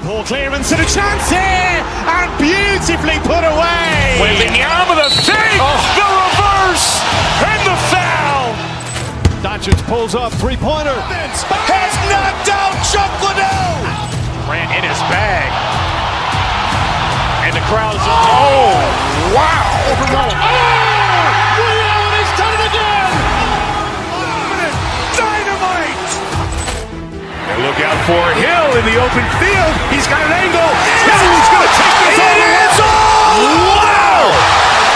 Ball clearance and a chance here, and beautifully put away. William with a fake, the reverse, and the foul. Doncic pulls up, three-pointer. Has knocked out Chuck Liddell. Ran in his bag. And the crowd is, oh, wow. William, he's done it again. Dynamite. And look out for Hill in the open field. He's got an angle. He's going to take this all the way. Wow!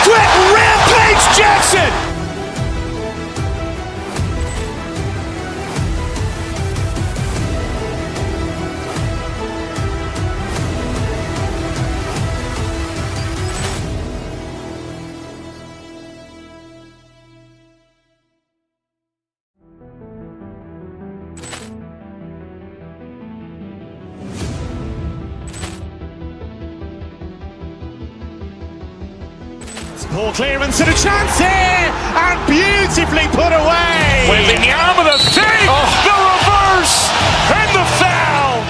Quick Rampage Jackson. Ball clearance and a chance here, and beautifully put away. William with a fake, the reverse, and the foul.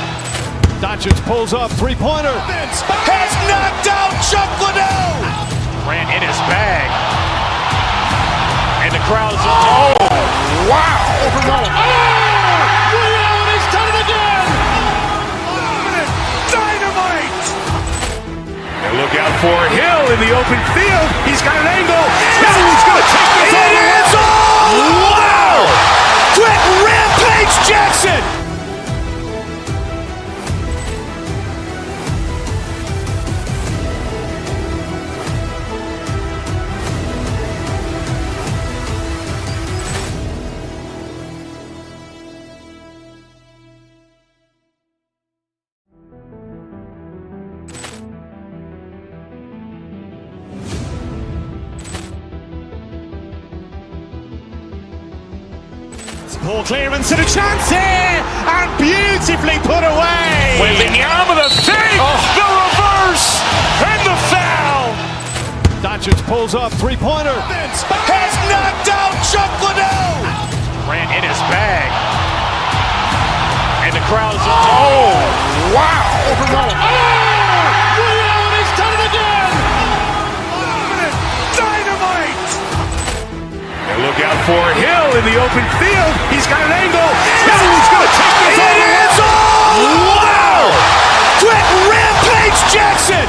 Doncic pulls up, three-pointer. Has knocked out Chuck Liddell. Ran in his bag. And the crowd is, oh, wow. William, he's done it again. Dynamite. And look out for Hill in the open field. He's got an angle. He's going to take this all the way. Wow! Quick Rampage Jackson. Ball clearance and a chance here, and beautifully put away. William with a fake, the reverse, and the foul. Doncic pulls up, three-pointer. Has knocked out Chuck Liddell. Ran in his bag. And the crowd is, oh, wow. William, he's done it again. Dynamite. And look out for Hill in the open field. He's got an angle. He's going to take this all the way. Wow! Quick Rampage Jackson.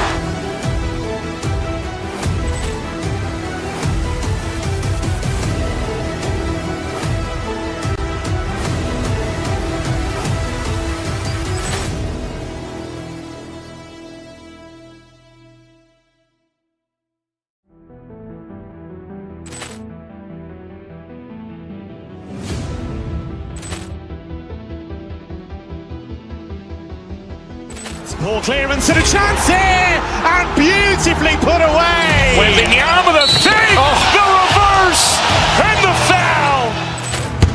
Ball clearance and a chance here, and beautifully put away. William with a fake, the reverse, and the foul.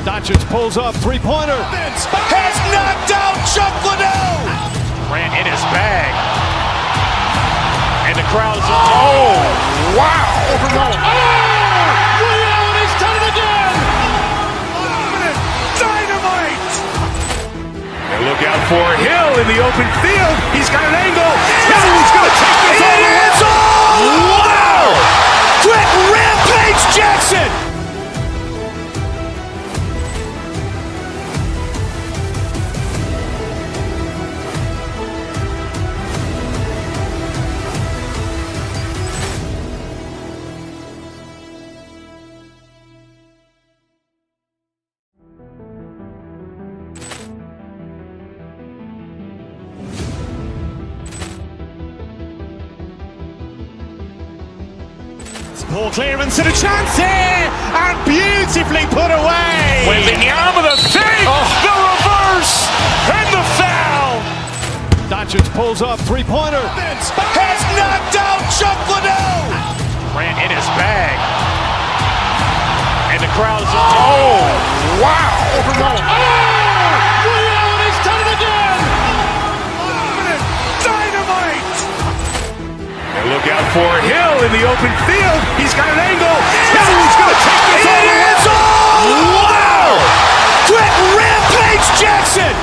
Doncic pulls up, three-pointer. Has knocked out Chuck Liddell. Ran in his bag. And the crowd is, oh, wow. William, he's done it again. Dynamite. And look out for Hill in the open field. He's got an angle. He's going to take this all the way. Wow! Quick Rampage Jackson. Ball clearance and a chance here, and beautifully put away. William with a fake, the reverse, and the foul. Doncic pulls up, three-pointer. Has knocked out Chuck Liddell. Ran in his bag. And the crowd is, oh, wow. William, he's done it again. Dynamite. And look out for Hill in the open field. He's got an angle. He's going to take this all the way. Wow! Quick Rampage Jackson.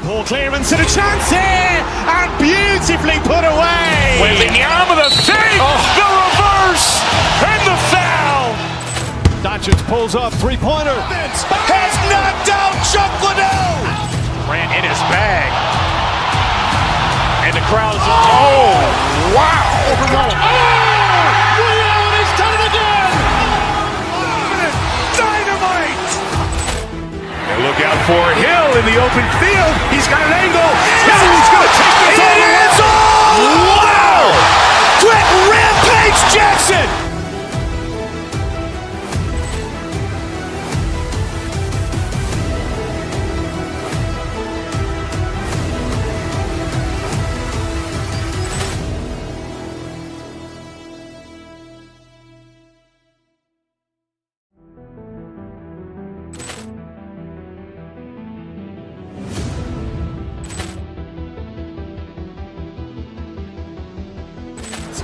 Poor clearance and a chance here, and beautifully put away. Wembanyama the fake, the reverse, and the foul. Doncic pulls up, three-pointer. Has knocked out Chuck Liddell. Ran in his bag. And the crowd is, oh, wow. He's done it again. Dynamite. And look out for Hill in the open field. He's got an angle. Hill's going to take this all the way. Wow. Quick Rampage Jackson.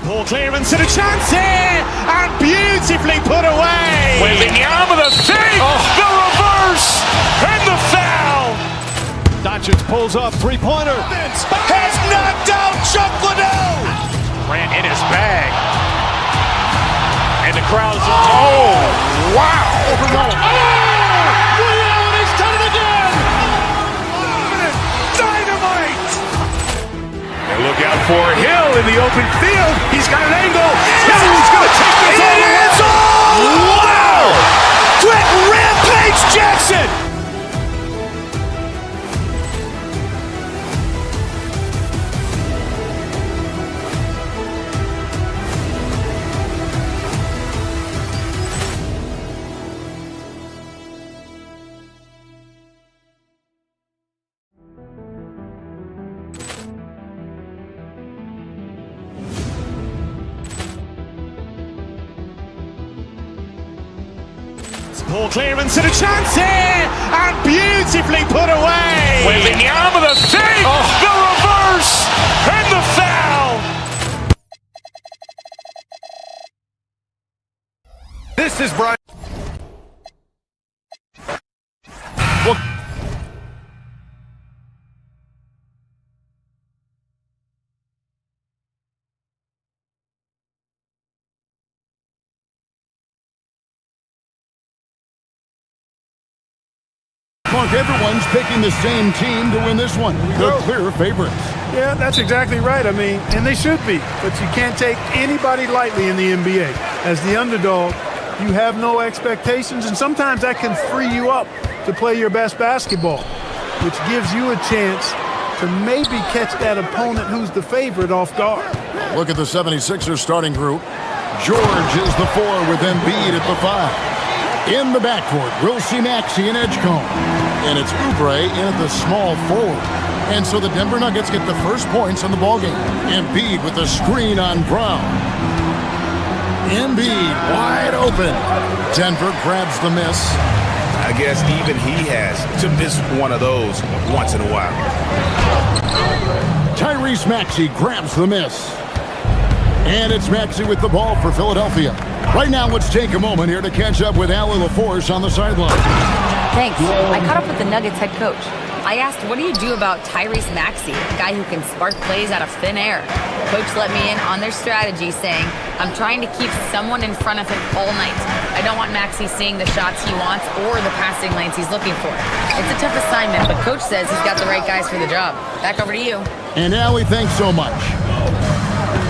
Poor clearance and a chance here, and beautifully put away. Wembanyama the fake, the reverse, and the foul. Doncic pulls up, three-pointer. Has knocked out Chuck Liddell. Ran in his bag. And the crowd is, oh, wow. He's done it again. Dynamite. And look out for Hill in the open field. He's got an angle. Hill's going to take this all the way. Wow. Quick Rampage Jackson. Poor clearance and a chance here, and beautifully put away. Wembanyama the fake, the reverse, and the foul. This is Brian. Mark, everyone's picking the same team to win this one. The clear favorites. Yeah, that's exactly right. I mean, and they should be. But you can't take anybody lightly in the NBA. As the underdog, you have no expectations, and sometimes that can free you up to play your best basketball, which gives you a chance to maybe catch that opponent who's the favorite off guard. Look at the 76ers starting group. George is the 4 with Embiid at the 5. In the backcourt, we'll see Maxey and Edgecombe. And it's Oubre in at the small forward. And so the Denver Nuggets get the first points on the ballgame. Embiid with the screen on Brown. Embiid wide open. Denver grabs the miss. I guess even he has to miss one of those once in a while. Tyrese Maxey grabs the miss. And it's Maxey with the ball for Philadelphia. Right now, let's take a moment here to catch up with Allie LaForce on the sideline. Thanks. I caught up with the Nuggets head coach. I asked, what do you do about Tyrese Maxey, a guy who can spark plays out of thin air? Coach let me in on their strategy, saying, I'm trying to keep someone in front of him all night. I don't want Maxey seeing the shots he wants or the passing lanes he's looking for. It's a tough assignment, but coach says he's got the right guys for the job. Back over to you. And Allie, thanks so much.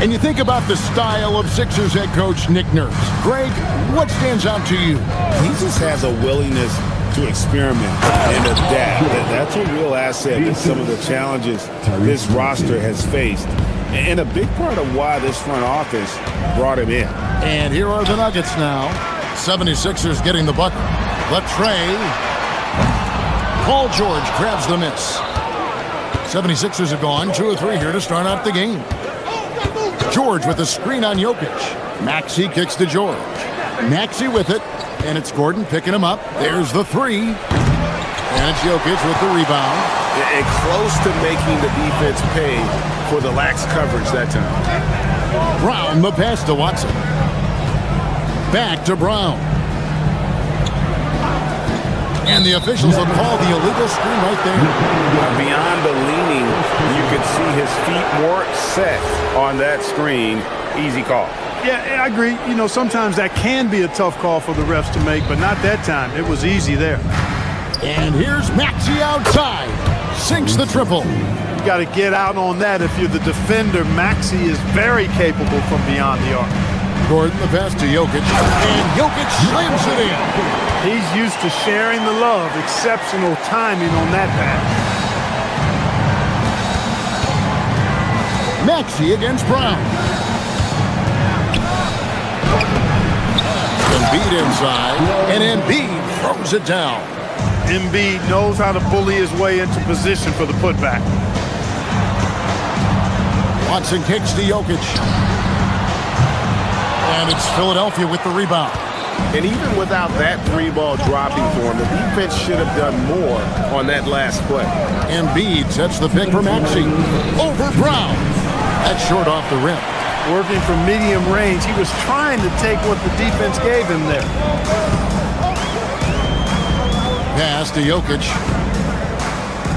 And you think about the style of Sixers head coach Nick Nurse. Greg, what stands out to you? He just has a willingness to experiment and adapt. That's a real asset in some of the challenges this roster has faced. And a big part of why this front office brought him in. And here are the Nuggets now. 76ers getting the bucket. Latrey. Paul George grabs the miss. 76ers have gone 2 of 3 here to start out the game. George with a screen on Jokic. Maxey kicks to George. Maxey with it. And it's Gordon picking him up. There's the 3. And it's Jokic with the rebound. And close to making the defense pay for the lax coverage that time. Brown the pass to Watson. Back to Brown. And the officials will call the illegal screen right there. Beyond the leaning, you could see his feet more set on that screen. Easy call. Yeah, I agree. You know, sometimes that can be a tough call for the refs to make, but not that time. It was easy there. And here's Maxey outside. Sinks the triple. You got to get out on that if you're the defender. Maxey is very capable from beyond the arc. Gordon, the pass to Jokic. And Jokic slams it in. He's used to sharing the love. Exceptional timing on that pass. Maxey against Brown. Embiid inside, and Embiid throws it down. Embiid knows how to bully his way into position for the putback. Watson kicks to Jokic. And it's Philadelphia with the rebound. And even without that three-ball dropping for him, the defense should have done more on that last play. Embiid sets the pick for Maxey. Over Brown. That's short off the rim. Working from medium range, he was trying to take what the defense gave him there. Pass to Jokic.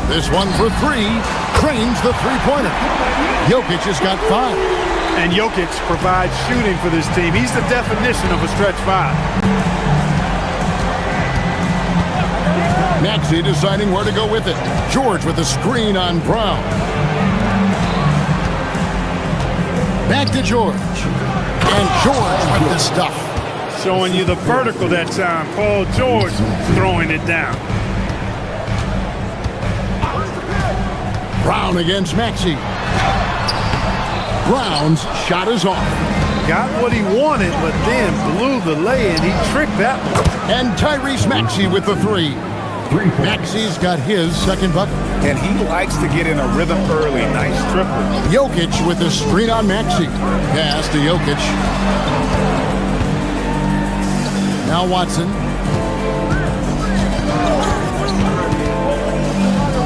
This one for three. Cranes the three-pointer. Jokic has got 5. And Jokic provides shooting for this team. He's the definition of a stretch 5. Maxey deciding where to go with it. George with the screen on Brown. Back to George. And George with the stuff. Showing you the vertical that time. Paul George throwing it down. Brown against Maxey. Brown's shot is off. Got what he wanted, but then blew the lay-in. He tricked that one. And Tyrese Maxey with the 3. Maxey's got his second bucket. And he likes to get in a rhythm early. Nice triple. Jokic with the screen on Maxey. Pass to Jokic. Now Watson.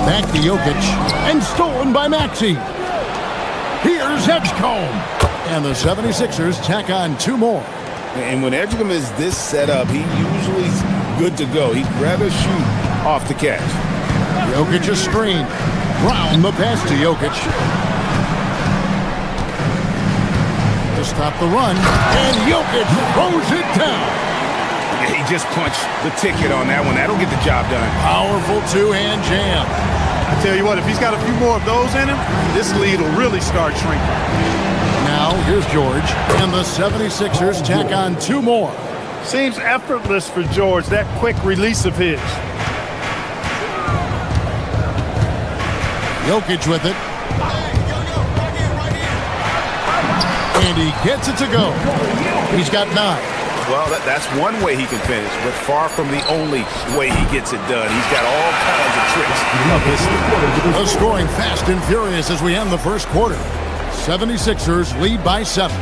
Back to Jokic. And stolen by Maxey. Here's Edgecombe. And the 76ers tack on 2 more. And when Edgecombe is this set up, he usually is good to go. He'd rather shoot off the catch. Jokic a screen. Brown the pass to Jokic. To stop the run. And Jokic throws it down. He just punched the ticket on that one. That'll get the job done. Powerful two-hand jam. I tell you what, if he's got a few more of those in him, this lead will really start shrinking. Now, here's George. And the 76ers tack on 2 more. Seems effortless for George, that quick release of his. Jokic with it. And he gets it to go. He's got 9. Well, that's one way he can finish, but far from the only way he gets it done. He's got all kinds of tricks up his sleeve. The scoring fast and furious as we end the first quarter. 76ers lead by 7.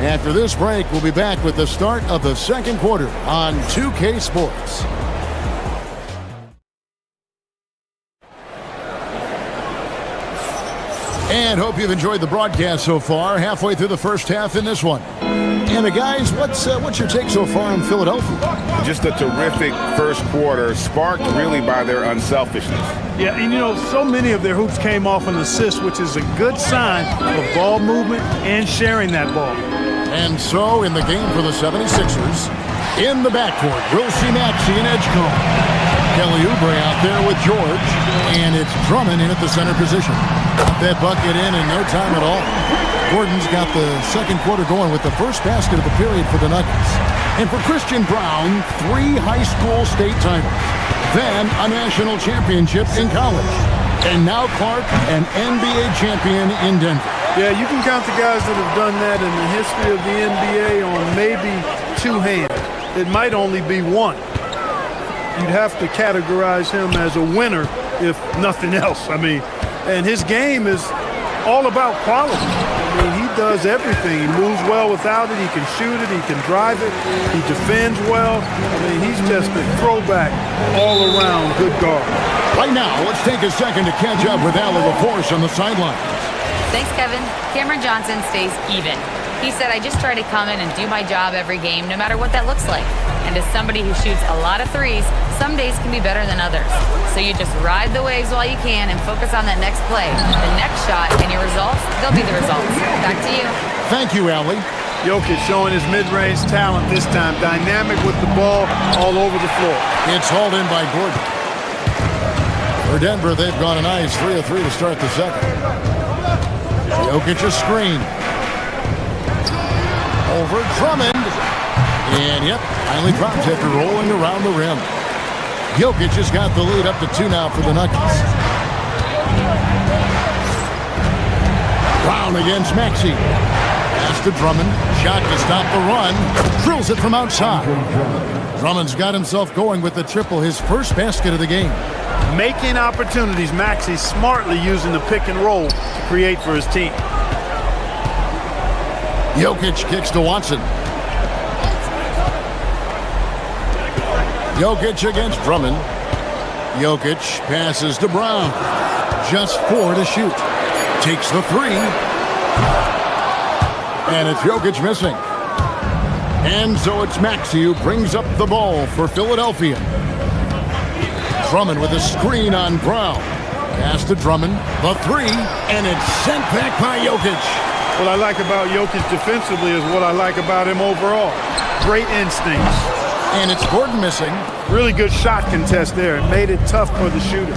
After this break, we'll be back with the start of the second quarter on 2K Sports. And hope you've enjoyed the broadcast so far. Halfway through the first half in this one. And guys, what's your take so far on Philadelphia? Just a terrific first quarter, sparked really by their unselfishness. Yeah, and you know, so many of their hoops came off an assist, which is a good sign of ball movement and sharing that ball. And so, in the game for the 76ers, in the backcourt, we'll see Maxey and Edgecombe. Kelly Oubre out there with George, and it's Drummond in at the center position. Got that bucket in no time at all. Gordon's got the second quarter going with the first basket of the period for the Nuggets. And for Christian Brown, 3 high school state titles, then a national championship in college. And now Clark, an NBA champion in Denver. Yeah, you can count the guys that have done that in the history of the NBA on maybe 2 hands. It might only be 1. You'd have to categorize him as a winner, if nothing else. I mean, and his game is all about quality. I mean, he does everything. He moves well without it. He can shoot it. He can drive it. He defends well. I mean, he's just a throwback all-around good guard. Right now, let's take a second to catch up with Allie LaForce on the sidelines. Thanks, Kevin. Cameron Johnson stays even. He said, I just try to come in and do my job every game, no matter what that looks like. And as somebody who shoots a lot of threes, some days can be better than others. So you just ride the waves while you can and focus on that next play. The next shot and your results, they'll be the results. Back to you. Thank you, Allie. Jokic showing his mid-range talent this time. Dynamic with the ball all over the floor. It's hauled in by Gordon. For Denver, they've gone a nice 3 of 3 to start the second. Jokic a screen. Over Drummond. And, yep, finally drops after rolling around the rim. Jokic has got the lead up to 2 now for the Nuggets. Brown against Maxey. Pass to Drummond. Shot to stop the run. Drills it from outside. Drummond's got himself going with the triple, his first basket of the game. Making opportunities. Maxey smartly using the pick and roll to create for his team. Jokic kicks to Watson. Jokic against Drummond. Jokic passes to Brown. Just 4 to shoot. Takes the 3. And it's Jokic missing. And so it's Maxey who brings up the ball for Philadelphia. Drummond with a screen on Brown. Pass to Drummond. The 3. And it's sent back by Jokic. What I like about Jokic defensively is what I like about him overall. Great instincts. And it's Gordon missing. Really good shot contest there. It made it tough for the shooter.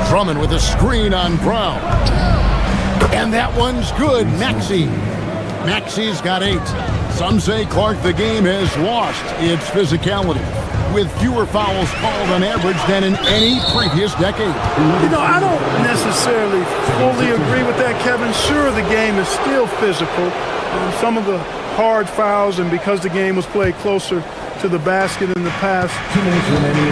Drummond with a screen on Brown. And that one's good. Maxey's got 8. Some say, Clark, the game has lost its physicality, with fewer fouls called on average than in any previous decade. You know, I don't necessarily fully agree with that, Kevin. Sure, the game is still physical. Some of the hard fouls, and because the game was played closer to the basket in the past,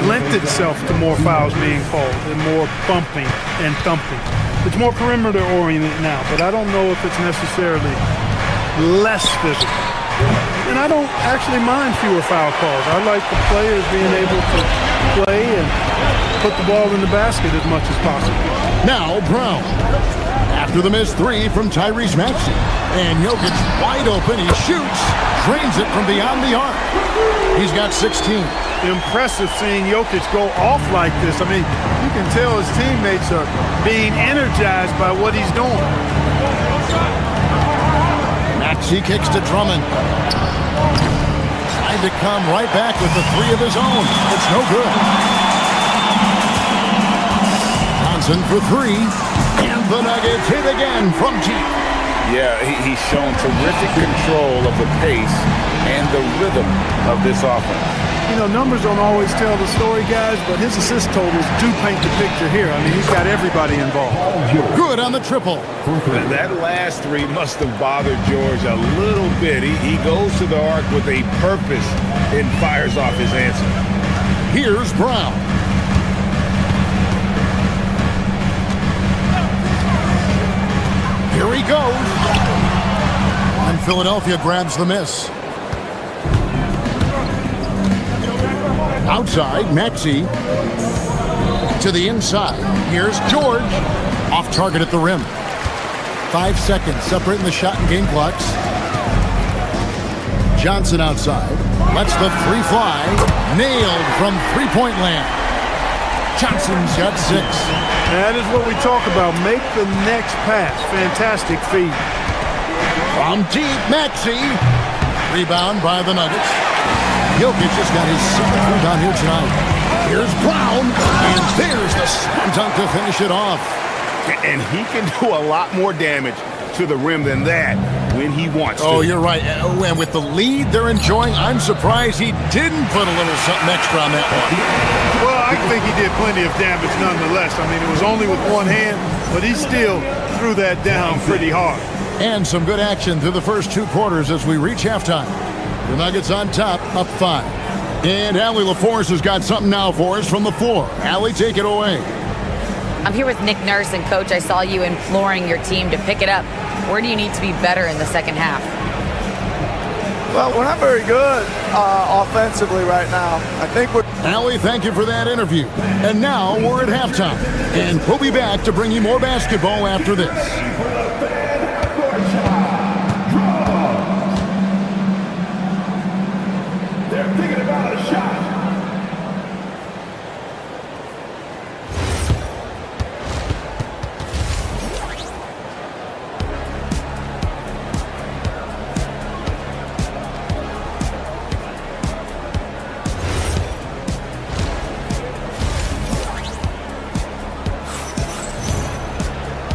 lent itself to more fouls being called and more bumping and thumping. It's more perimeter oriented now, but I don't know if it's necessarily less physical. And I don't actually mind fewer foul calls. I like the players being able to play and put the ball in the basket as much as possible. Now Brown. After the missed 3 from Tyrese Maxey. And Jokic wide open. He shoots. Drains it from beyond the arc. He's got 16. Impressive seeing Jokic go off like this. I mean, you can tell his teammates are being energized by what he's doing. Maxey kicks to Drummond. Trying to come right back with the 3 of his own. It's no good. Johnson for 3. And the Nuggets hit again from deep. Yeah, he's shown terrific control of the pace and the rhythm of this offense. You know, numbers don't always tell the story, guys, but his assist totals do paint the picture here. I mean, he's got everybody involved. Good on the triple. That last 3 must have bothered George a little bit. He goes to the arc with a purpose and fires off his answer. Here's Brown. Here he goes. And Philadelphia grabs the miss. Outside, Maxey to the inside. Here's George. Off target at the rim. 5 seconds separating the shot and game clocks. Johnson outside. Lets the 3 fly. Nailed from three-point land. Johnson's got 6. That is what we talk about. Make the next pass. Fantastic feed. From deep, Maxey. Rebound by the Nuggets. Jokic just got his 7th rebound here tonight. Here's Brown, and there's the slam dunk to finish it off. And he can do a lot more damage to the rim than that when he wants to. Oh, you're right. And with the lead they're enjoying, I'm surprised he didn't put a little something extra on that one. Well, I think he did plenty of damage nonetheless. I mean, it was only with one hand, but he still threw that down pretty hard. And some good action through the first 2 quarters as we reach halftime. The Nuggets on top, up 5. And Allie LaForce has got something now for us from the floor. Allie, take it away. I'm here with Nick Nurse, and Coach, I saw you imploring your team to pick it up. Where do you need to be better in the second half? Well, we're not very good offensively right now. I think we're... Allie, thank you for that interview. And now we're at halftime. And we'll be back to bring you more basketball after this.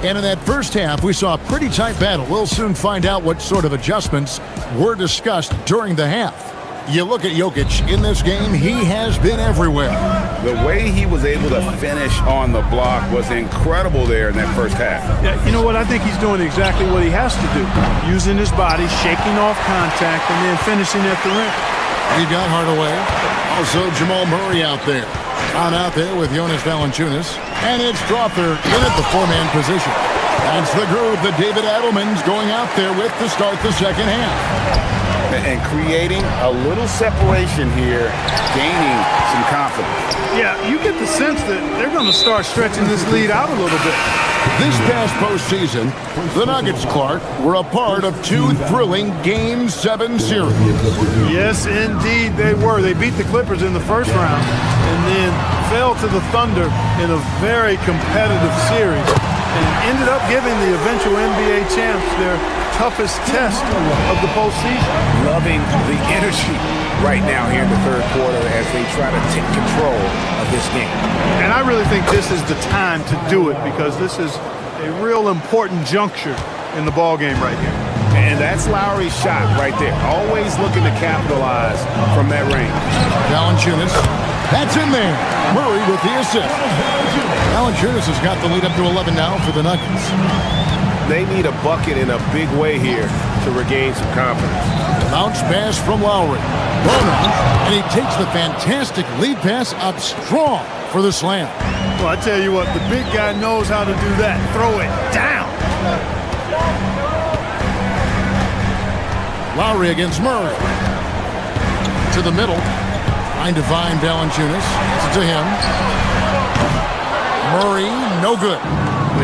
And in that first half, we saw a pretty tight battle. We'll soon find out what sort of adjustments were discussed during the half. You look at Jokic in this game, he has been everywhere. The way he was able to finish on the block was incredible there in that first half. Yeah, you know what? I think he's doing exactly what he has to do. Using his body, shaking off contact, and then finishing at the rim. We got Hardaway. Also Jamal Murray out there. On out there with Jonas Valanciunas. And it's Strawther in at the four-man position. That's the groove that David Adelman's going out there with to start the second half. And creating a little separation here, gaining some confidence. Yeah, you get the sense that they're going to start stretching this lead out a little bit. This past postseason, the Nuggets, Clark, were a part of two thrilling Game 7 series. Yes, indeed they were. They beat the Clippers in the first round and then fell to the Thunder in a very competitive series and ended up giving the eventual NBA champs their toughest test of the postseason. Loving the energy right now here in the third quarter as they try to take control of this game. And I really think this is the time to do it because this is a real important juncture in the ball game right here. And that's Lowry's shot right there. Always looking to capitalize from that range. Valanciunas, that's in there. Murray with the assist. Valanciunas has got the lead up to 11 now for the Nuggets. They need a bucket in a big way here to regain some confidence. Bounce pass from Lowry. Bono, and he takes the fantastic lead pass up strong for the slam. Well, I tell you what, the big guy knows how to do that. Throw it down. Lowry against Murray. To the middle. Trying to find Valanciunas. It's to him. Murray, no good.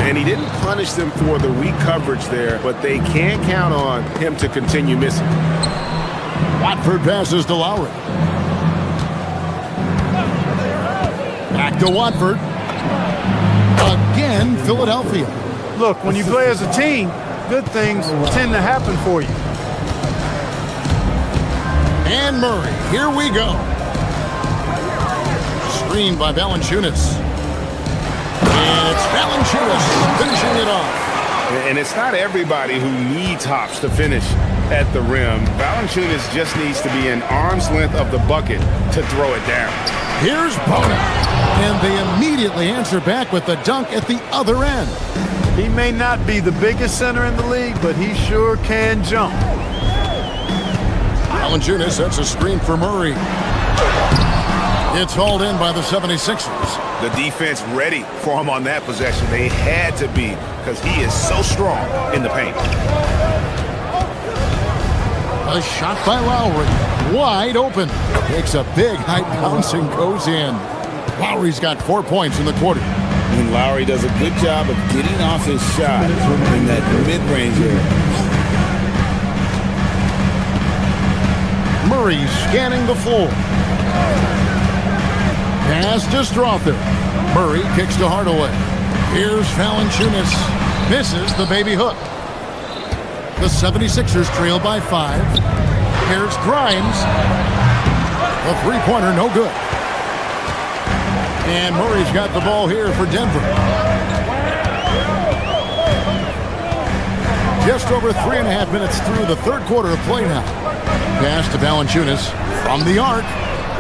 And he didn't punish them for the weak coverage there, but they can't count on him to continue missing. Watford passes to Lowry. Back to Watford. Again, Philadelphia. Look, when you play as a team, good things tend to happen for you. And Murray, here we go. Screened by Valanciunas. And it's Valanciunas finishing it off. And it's not everybody who needs hops to finish at the rim. Valanciunas just needs to be an arm's length of the bucket to throw it down. Here's Bono. And they immediately answer back with the dunk at the other end. He may not be the biggest center in the league, but he sure can jump. Valanciunas sets a screen for Murray. It's hauled in by the 76ers. The defense ready for him on that possession. They had to be because he is so strong in the paint. A shot by Lowry. Wide open. Takes a big high bounce and goes in. Lowry's got 4 points in the quarter. And Lowry does a good job of getting off his shot in that mid-range area. Murray scanning the floor. Pass to Strawther. Murray kicks to Hardaway. Here's Valanciunas. Misses the baby hook. The 76ers trail by 5. Here's Grimes. A three-pointer, no good. And Murray's got the ball here for Denver. Just over 3.5 minutes through the third quarter of play now. Pass to Valanciunas from the arc.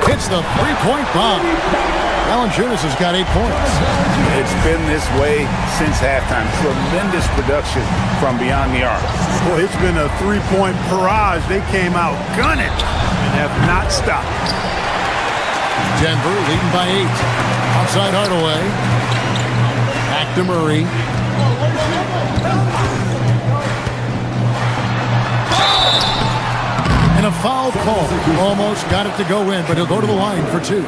Hits the three-point bomb. Valanciunas has got 8 points. It's been this way since halftime. Tremendous production from beyond the arc. Boy, it's been a three-point barrage. They came out gunning and have not stopped. Denver leading by 8. Outside Hardaway. Back to Murray. And a foul call. Almost got it to go in, but he'll go to the line for 2.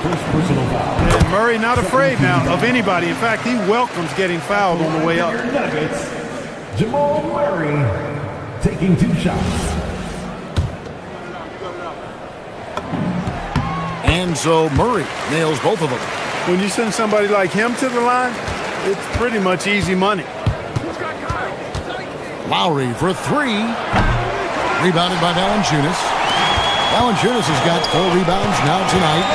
And Murray not afraid now of anybody. In fact, he welcomes getting fouled on the way up. Jamal Murray taking 2 shots. And so Murray nails both of them. When you send somebody like him to the line, it's pretty much easy money. Lowry for 3. Rebounded by Valanciunas. Valanciunas has got 4 rebounds now tonight.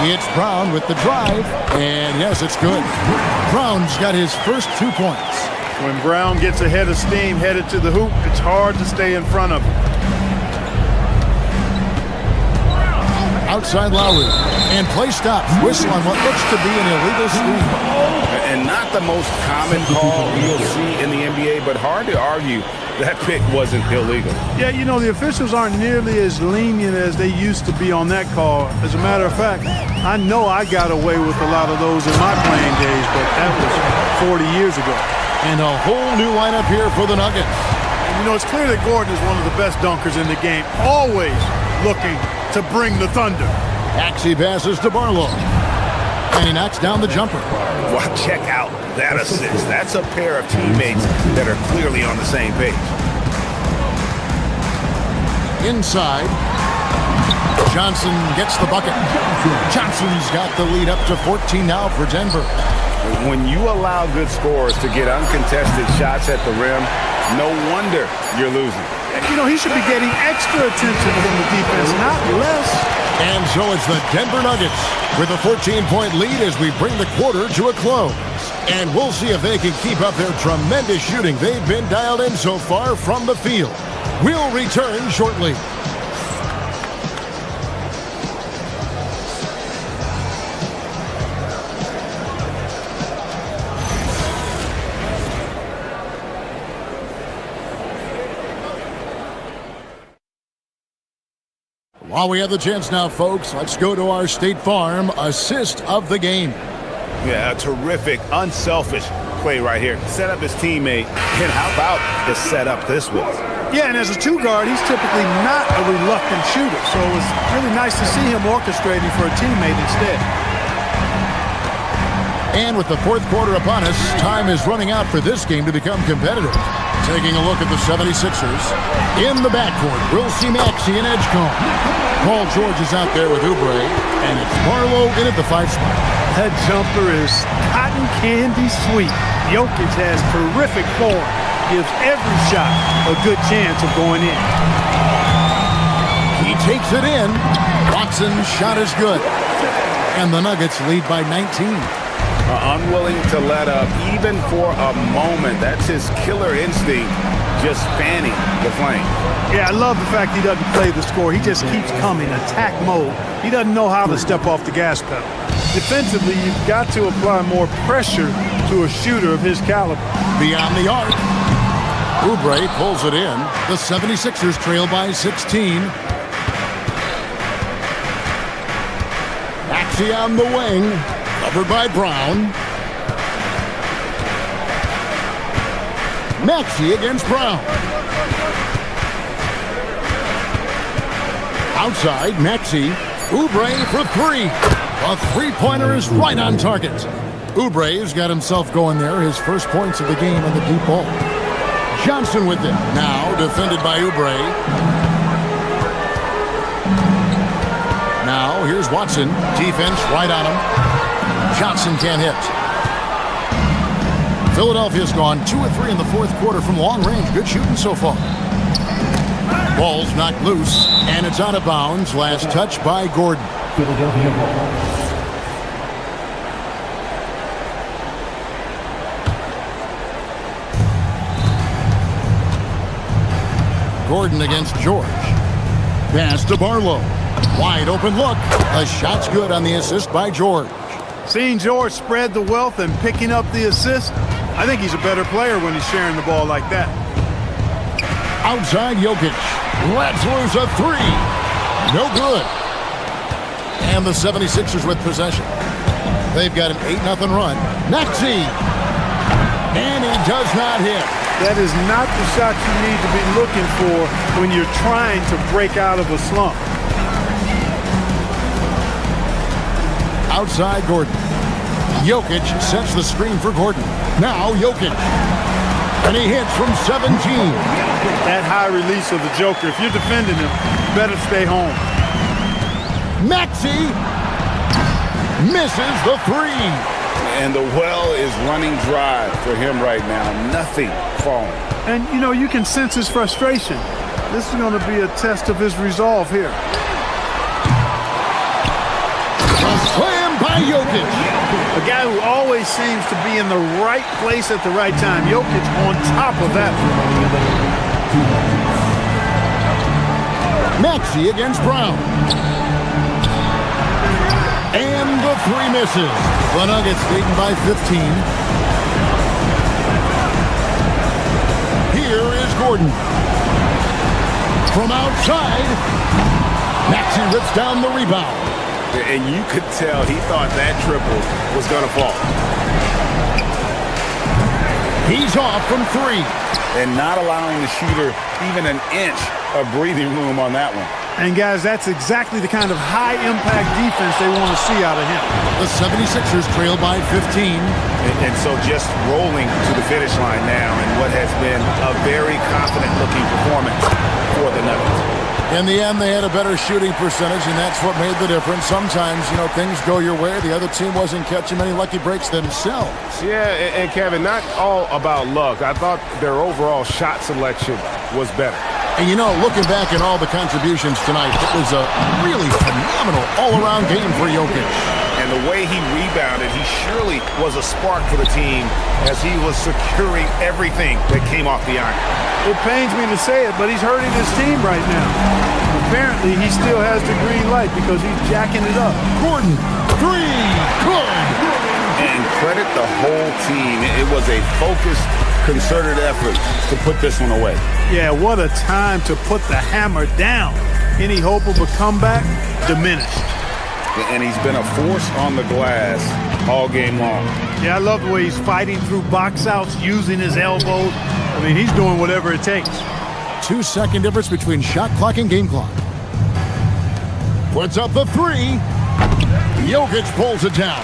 It's Brown with the drive. And yes, it's good. Brown's got his first 2 points. When Brown gets ahead of steam, headed to the hoop, it's hard to stay in front of him. Outside Lowry. And play stops. Whistle on what looks to be an illegal screen. And not the most common call you'll see in the NBA, but hard to argue that pick wasn't illegal. Yeah, you know, the officials aren't nearly as lenient as they used to be on that call. As a matter of fact, I know I got away with a lot of those in my playing days, but that was 40 years ago. And a whole new lineup here for the Nuggets. And, you know, it's clear that Gordon is one of the best dunkers in the game, always looking to bring the thunder. Maxey passes to Barlow. And he knocks down the jumper. Wow, check out that assist. That's a pair of teammates that are clearly on the same page. Inside. Johnson gets the bucket. Johnson's got the lead up to 14 now for Denver. When you allow good scorers to get uncontested shots at the rim, no wonder you're losing. You know, he should be getting extra attention from the defense, not less. And so it's the Denver Nuggets with a 14-point lead as we bring the quarter to a close. And we'll see if they can keep up their tremendous shooting they've been dialed in so far from the field. We'll return shortly. While we have the chance now, folks, let's go to our State Farm assist of the game. Yeah, a terrific, unselfish play right here. Set up his teammate, and how about the setup this was? Yeah, and as a two guard, he's typically not a reluctant shooter, so it was really nice to see him orchestrating for a teammate instead. And with the fourth quarter upon us, time is running out for this game to become competitive. Taking a look at the 76ers. In the backcourt, we'll see Maxey and Edgecombe. Paul George is out there with Oubre, and it's Barlow in at the 5 spot. That jumper is cotton candy sweet. Jokic has terrific form. Gives every shot a good chance of going in. He takes it in. Watson's shot is good. And the Nuggets lead by 19. Unwilling to let up even for a moment. That's his killer instinct, just fanning the flame. Yeah, I love the fact he doesn't play the score. He just keeps coming, attack mode. He doesn't know how to step off the gas pedal. Defensively, you've got to apply more pressure to a shooter of his caliber. Beyond the arc. Oubre pulls it in. The 76ers trail by 16. Maxey on the wing. Covered by Brown. Maxey against Brown. Outside, Maxey. Oubre for 3. A three-pointer is right on target. Oubre's got himself going there. His first points of the game on the deep ball. Johnson with it. Now defended by Oubre. Now here's Watson. Defense right on him. Johnson can't hit. Philadelphia's gone 2 of 3 in the fourth quarter from long range. Good shooting so far. Ball's knocked loose, and it's out of bounds. Last touch by Gordon. Gordon against George. Pass to Barlow. Wide open look. A shot's good on the assist by George. Seeing George spread the wealth and picking up the assist, I think he's a better player when he's sharing the ball like that. Outside Jokic. Lets loose a 3. No good. And the 76ers with possession. They've got an 8-0 run. Maxey. And he does not hit. That is not the shot you need to be looking for when you're trying to break out of a slump. Outside Gordon. Jokic sets the screen for Gordon. Now Jokic. And he hits from 17. That high release of the Joker, if you're defending him, you better stay home. Maxey misses the 3. And the well is running dry for him right now. Nothing falling. And, you know, you can sense his frustration. This is going to be a test of his resolve here. A slam by by Jokic. A guy who always seems to be in the right place at the right time. Jokic on top of that. Maxey against Brown. And the three misses. The Nuggets leading by 15. Here is Gordon. From outside, Maxey rips down the rebound. And you could tell he thought that triple was going to fall. He's off from three. And not allowing the shooter even an inch of breathing room on that one. And guys, that's exactly the kind of high-impact defense they want to see out of him. The 76ers trail by 15. And so just rolling to the finish line now in what has been a very confident-looking performance for the Nuggets. In the end, they had a better shooting percentage, and that's what made the difference. Sometimes, things go your way. The other team wasn't catching many lucky breaks themselves. Yeah, and Kevin, not all about luck. I thought their overall shot selection was better. And looking back at all the contributions tonight, it was a really phenomenal all-around game for Jokic. And the way he rebounded, he surely was a spark for the team as he was securing everything that came off the iron. It pains me to say it, but he's hurting his team right now. Apparently, he still has the green light because he's jacking it up. Gordon, three, good. And credit the whole team. It was a focused, concerted effort to put this one away. Yeah, what a time to put the hammer down. Any hope of a comeback? Diminished. And he's been a force on the glass all game long. Yeah, I love the way he's fighting through box outs, using his elbows. I mean, he's doing whatever it takes. 2-second difference between shot clock and game clock. Puts up the three. Jokic pulls it down.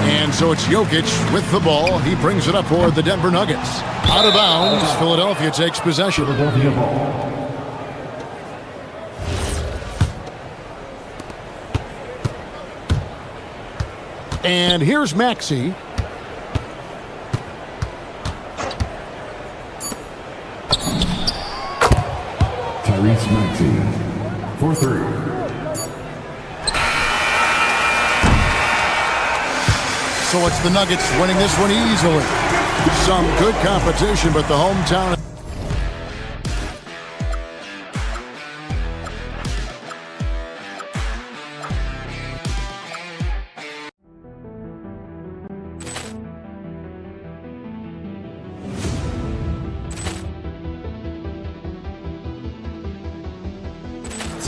And so it's Jokic with the ball. He brings it up for the Denver Nuggets. Out of bounds, Philadelphia takes possession. And here's Maxey. Tyrese Maxey for three. So it's the Nuggets winning this one easily. Some good competition, but the hometown...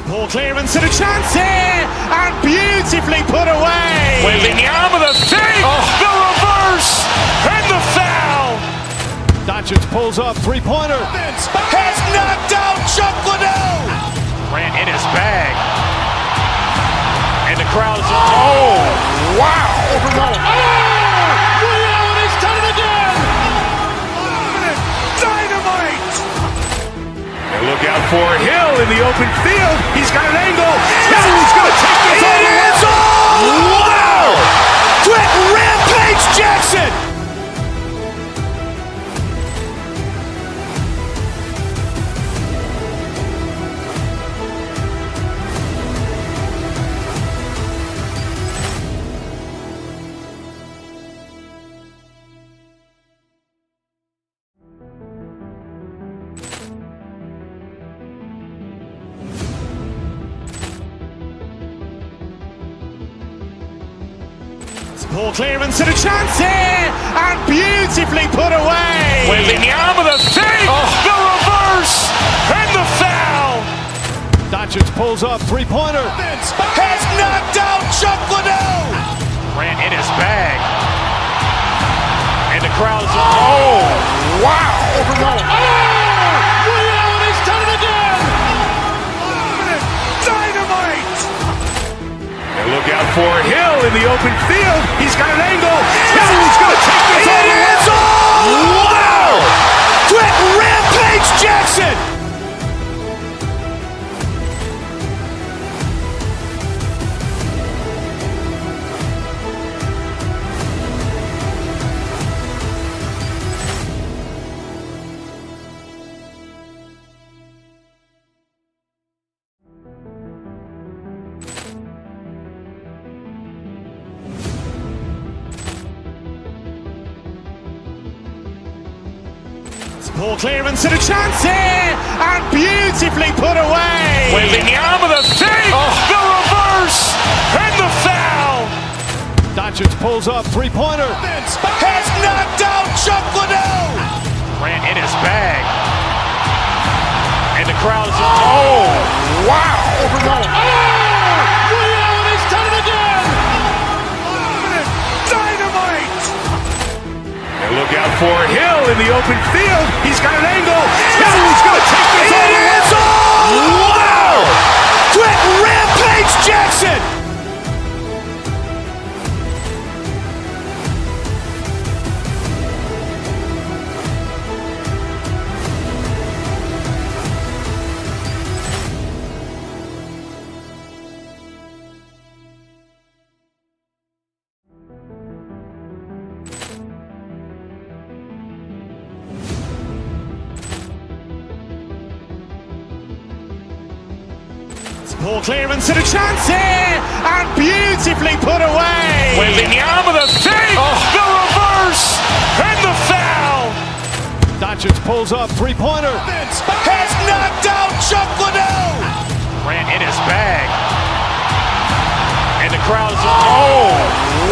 Ball clearance and a chance here, and beautifully put away. Wembanyama the fake, the reverse, and the foul. Doncic pulls up, three-pointer. Has knocked out Chuck Liddell. Ran in his bag. And the crowd is... Oh, wow. He's done it again. Dynamite. And look out for Hill in the open field. He's got an angle. Hill's going to take this all the way. Wow. Quick Rampage Jackson. Ball clearance and a chance here, and beautifully put away. Wembanyama the fake, the reverse, and the foul. Doncic pulls up, three-pointer. Has knocked out Chuck Liddell. Ran in his bag. And the crowd is... Oh, wow. He's done it again. Dynamite. And look out for Hill in the open field. He's got an angle. Hill's going to take this all the way. Wow. Quick Rampage Jackson. Ball clearance and a chance here, and beautifully put away. Wembanyama with a fake, the reverse, and the foul. Doncic pulls up, three-pointer. Has knocked out Chuck Liddell. Grant in his bag. And the crowd is, oh, wow. Ray Allen has done it again. Dynamite. And look out for Hill in the open field. He's got an angle. Hill's going to take this all the way. Wow. Quick rampage Jackson. Ball clearance and a chance here, and beautifully put away. Wembanyama with a fake, the reverse, and the foul. Doncic pulls up, three-pointer. Has knocked out Chuck Liddell. Grant in his bag. And the crowd is, oh,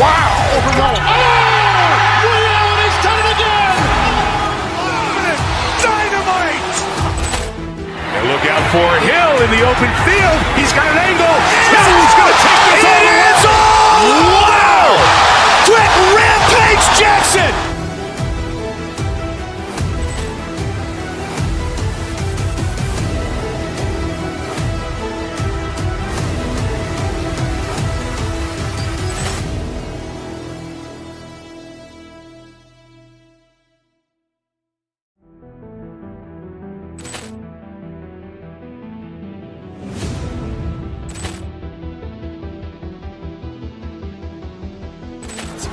wow. Ray Allen has done it again. Dynamite. And look out for Hill in the open field. He's got an angle. Hill's going to take this all the way. Wow. Quick rampage Jackson.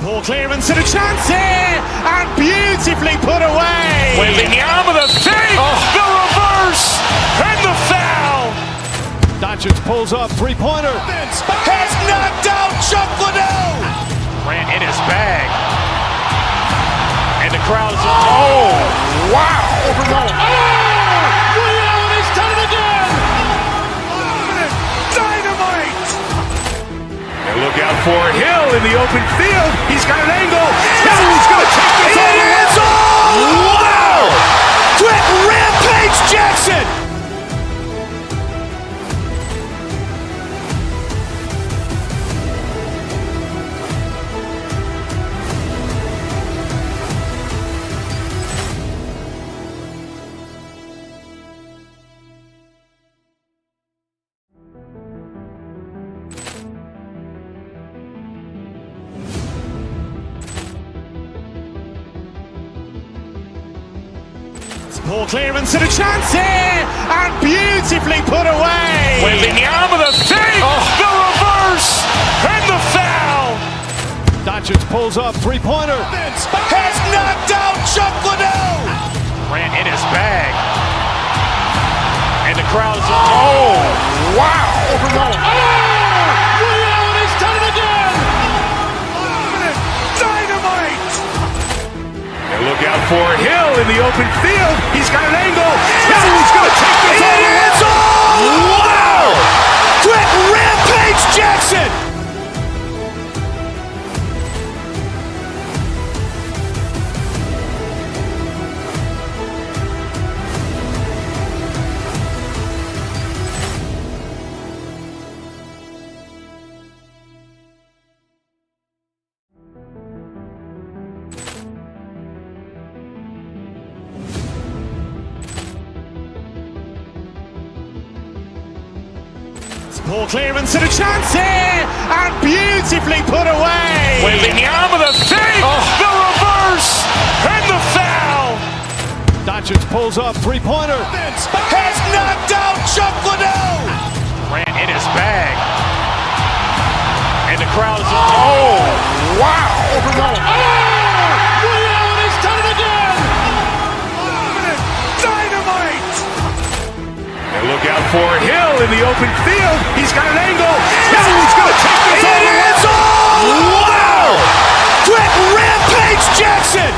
Ball clearance and a chance here, and beautifully put away. Wembanyama with a fake, the reverse, and the foul. Doncic pulls up, three-pointer. Has knocked out Chuck Liddell. Grant in his bag. And the crowd is, oh, wow. Ray Allen has done it again. Dynamite. And look out for Hill in the open field. He's got an angle. Hill's going to take this all the way. Wow. Quick rampage Jackson. Ball clearance and a chance here, and beautifully put away. Wembanyama with a fake, the reverse, and the foul. Doncic pulls up, three-pointer. Has knocked out Chuck Liddell. Grant in his bag. And the crowd is, oh, wow. Ray Allen has done it again. Dynamite. And look out for Hill in the open field. He's got an angle. Hill's going to take this all the way. Wow. Quick rampage Jackson. Ball clearance and a chance here, and beautifully put away. Wembanyama with a fake, the reverse, and the foul. Doncic pulls up, three-pointer. Has knocked out Chuck Liddell. Grant in his bag. And the crowd is, oh, wow. Ray Allen has done it again. Dynamite. And look out for Hill in the open field. He's got an angle. Hill's going to take this all the way. Wow. Quick rampage Jackson.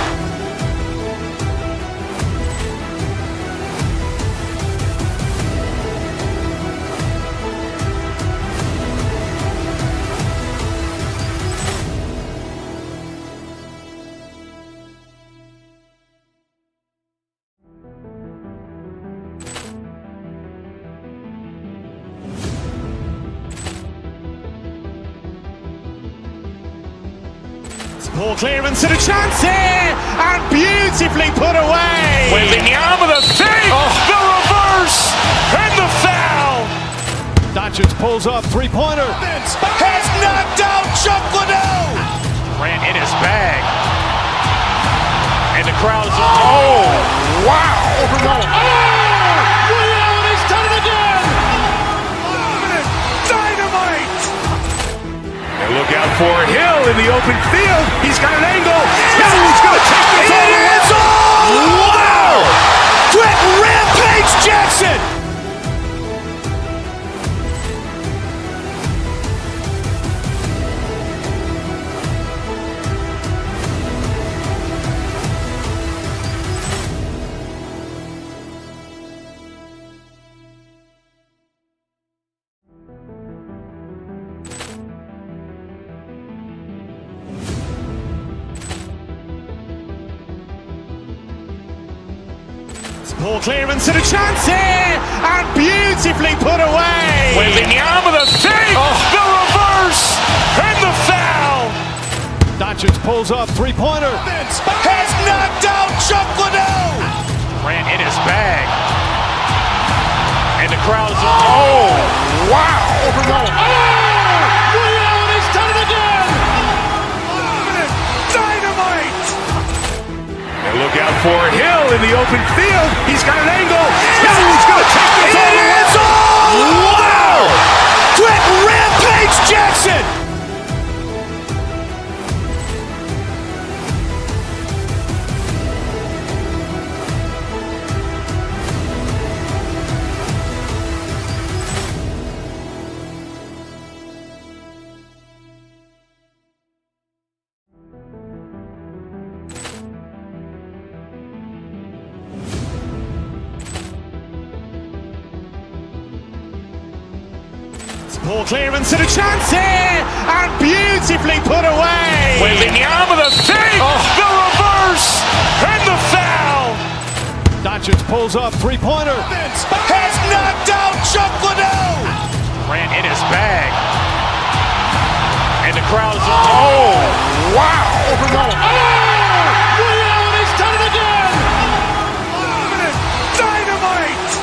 Ball clearance and a chance here, and beautifully put away. Wembanyama with a fake, the reverse, and the foul. Doncic pulls up, three-pointer. Has knocked out Chuck Liddell. Ran in his bag. And the crowd is, oh, wow. Allen has done it again. Dynamite. And look out for Hill in the open field. He's got an angle. He's going to take this all the way. Wow. Quick Rampage Jackson. Ball clearance and a chance here, and beautifully put away. Wembanyama with a fake, the reverse, and the foul. Doncic pulls up, three-pointer. Has knocked out Chuck Liddell. Ran in his bag. And the crowd is, oh, wow. Allen has done it again. Dynamite. And look out for Hill in the open field. He's got an angle. He's going to take this all the way. Wow. Quick Rampage Jackson. Ball clearance and a chance here, and beautifully put away. Wembanyama with a fake, the reverse, and the foul. Doncic pulls up, three-pointer. Has knocked out Chuck Liddell. Ran in his bag. And the crowd is, oh, wow. Allen has done it again. Dynamite.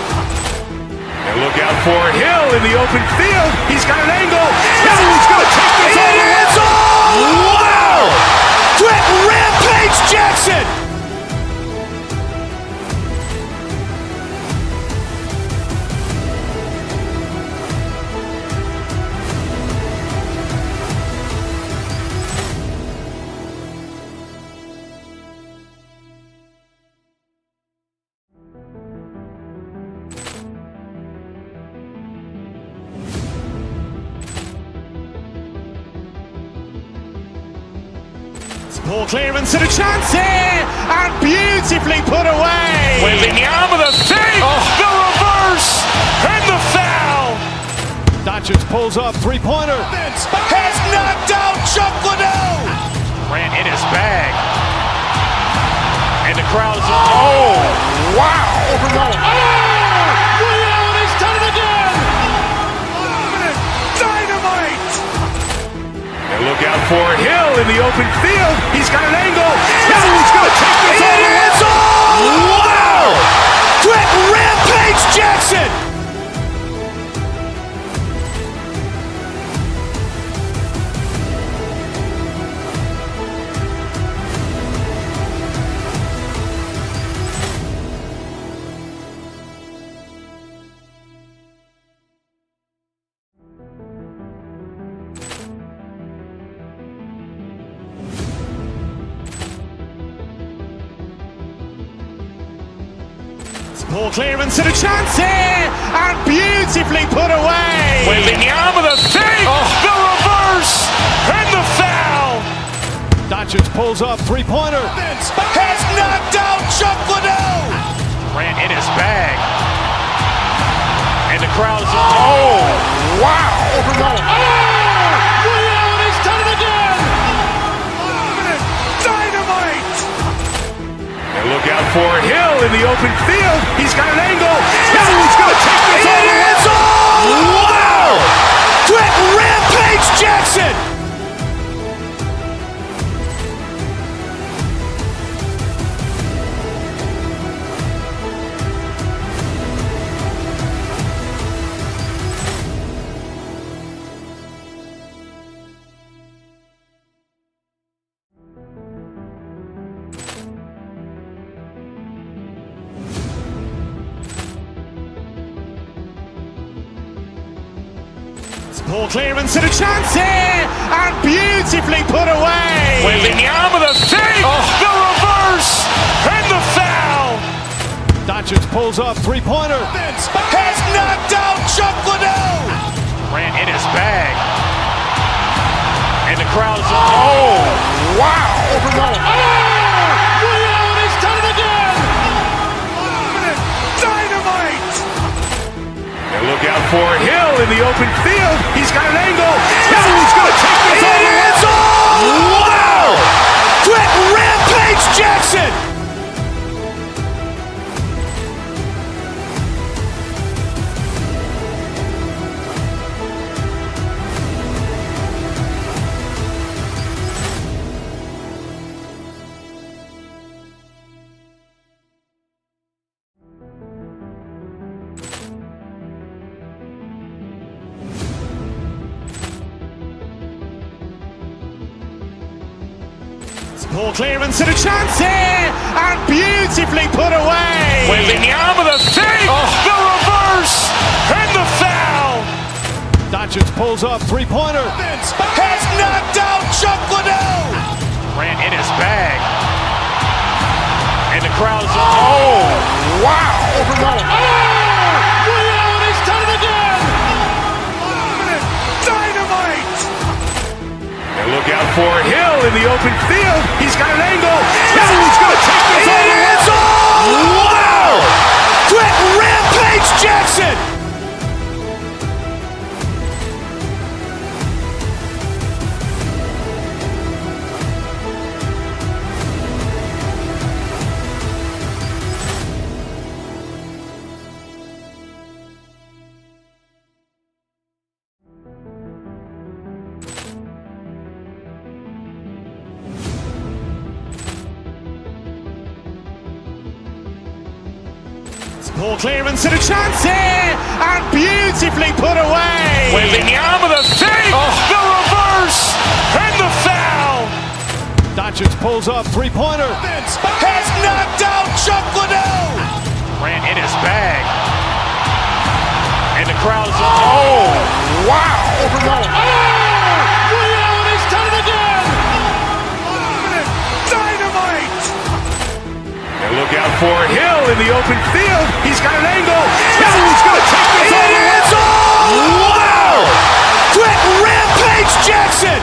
And look out for Hill in the open field. He's got an angle. He's going to take this all the way. Wow. Quick Rampage Jackson. Ball clearance and a chance here, and beautifully put away. Wembanyama with a fake, the reverse, and the foul. Doncic pulls up, three-pointer. Has knocked out Chuck Liddell. Ran in his bag. And the crowd is, oh, wow. Allen has done it again. Dynamite. And look out for Hill in the open field. He's got an angle. He's going to take this all the way. Wow. Quick Rampage Jackson. Ball clearance and a chance here, and beautifully put away. Wembanyama with a fake, the reverse, and the foul. Doncic pulls up, three-pointer. Has knocked out Chuck Liddell. Ran in his bag. And the crowd is, oh, wow. Allen has done it again. Dynamite. And look out for Hill in the open field. He's got an angle. He's going to take this all the way. Wow. Quick Rampage Jackson. Ball clearance and a chance here, and beautifully put away. Wembanyama the fake, the reverse, and the foul. Doncic pulls up, three-pointer. Has knocked out Chuck Liddell. Ran in his bag. And the crowd's, oh, wow. He's done it again. Dynamite. And look out for Hill in the open field. He's got an angle. Hill's going to take this all the way. Wow. Quick Rampage Jackson. Ball clearance and a chance here, and beautifully put away. Wembanyama the fake, the reverse, and the foul. Doncic pulls up, three-pointer. Has knocked out Chuck Liddell. Ran in his bag. And the crowd's, oh, wow. He's done it again. Dynamite. And look out for Hill in the open field. He's got an angle. Hill's going to take this all the way. Wow. Quick Rampage Jackson. Ball clearance and a chance here, and beautifully put away. Wembanyama the fake, the reverse, and the foul. Doncic pulls up, three-pointer. Has knocked out Chuck Liddell. Ran in his bag. And the crowd's, oh, wow. He's done it again. Dynamite. And look out for Hill in the open field. He's got an angle. Hill's going to take this all the way. Wow. Quick Rampage Jackson.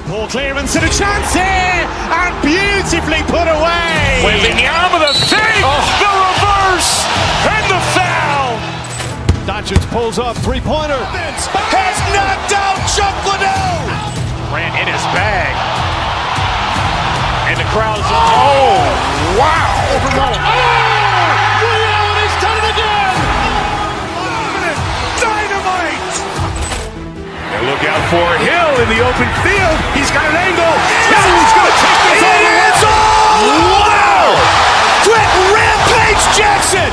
Ball clearance and a chance here, and beautifully put away. Wembanyama the fake, the reverse, and the foul. Doncic pulls up, three-pointer. Has knocked out Chuck Liddell. Ran in his bag. And the crowd's, oh, wow. He's done it again. Dynamite. And look out for Hill in the open field. He's got an angle. Hill's going to take this all the way. Wow. Quick Rampage Jackson.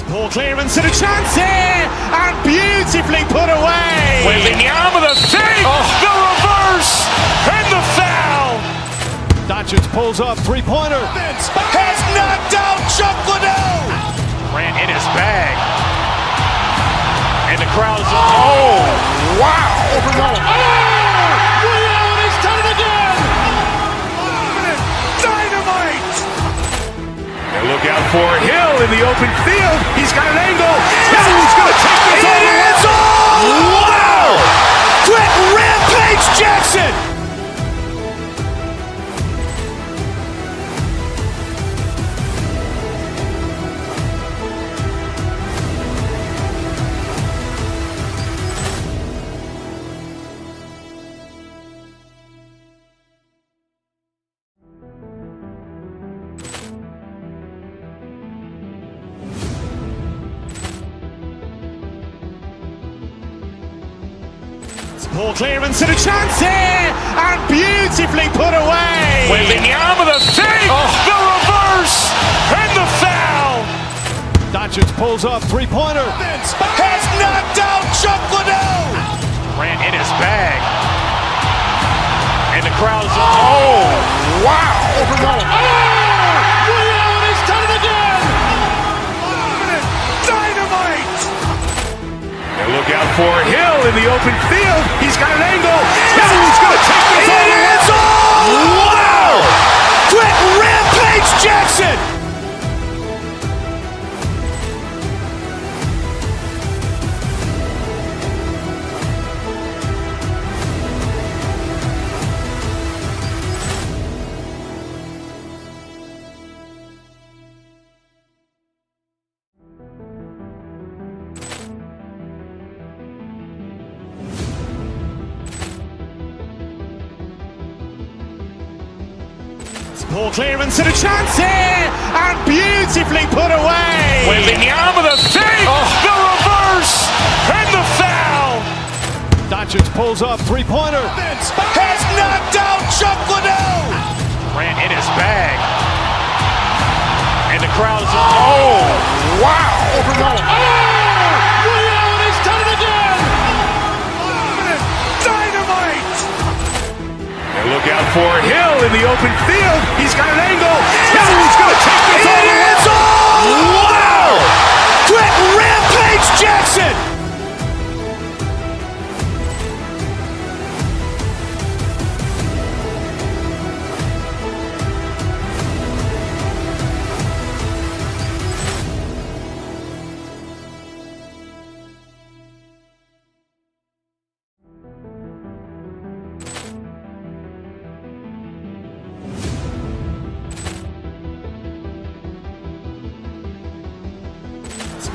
Ball clearance and a chance here, and beautifully put away. Wembanyama the fake, the reverse, and the foul. Doncic pulls up, three-pointer. Has knocked out Chuck Liddell. Ran in his bag. And the crowd's, oh, wow. He's done it again. Dynamite. And look out for Hill in the open field. He's got an angle. Hill's going to take this all the way. Wow. Quick Rampage Jackson. Ball clearance and a chance here, and beautifully put away. Wembanyama with a save, the reverse, and the foul. Doncic pulls up, three-pointer. Has knocked out Chuck Liddell. Ran in his bag. And the crowd's wow. He's done it again. Dynamite. And look out for Hill in the open field. He's got an angle. He's going to take this all the way. Wow. Quick Rampage Jackson. Ball clearance and a chance here, and beautifully put away. Wembanyama with a save, the reverse, and the foul. Doncic pulls up, three-pointer. Has knocked out Chuck Liddell. Ran in his bag. And the crowd's wow. He's done it again. Dynamite. And look out for Hill in the open field. He's got an angle. He's going to take this all the way. Wow. Quick Rampage Jackson.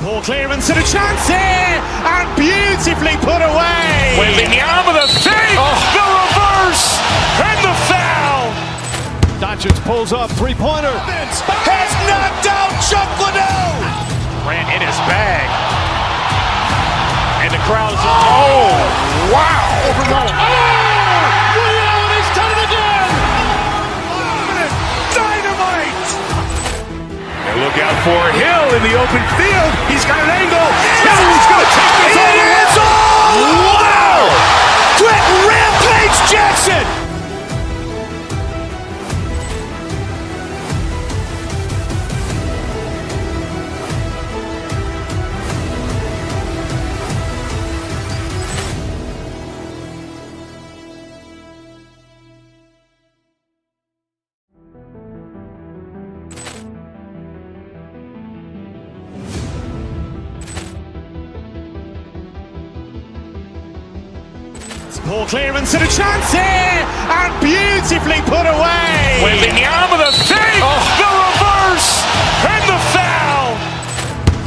Ball clearance and a chance here, and beautifully put away. Wembanyama with a save, the reverse, and the foul. Doncic pulls up, three-pointer. Has knocked out Chuck Liddell. Ran in his bag. And the crowd's wow. He's done it again. Dynamite. And look out for Hill in the open field. He's got an angle. He's going to take this all the way. Wow. Quick Rampage Jackson. Ball clearance and a chance here, and beautifully put away. Wembanyama with a save, the reverse, and the foul.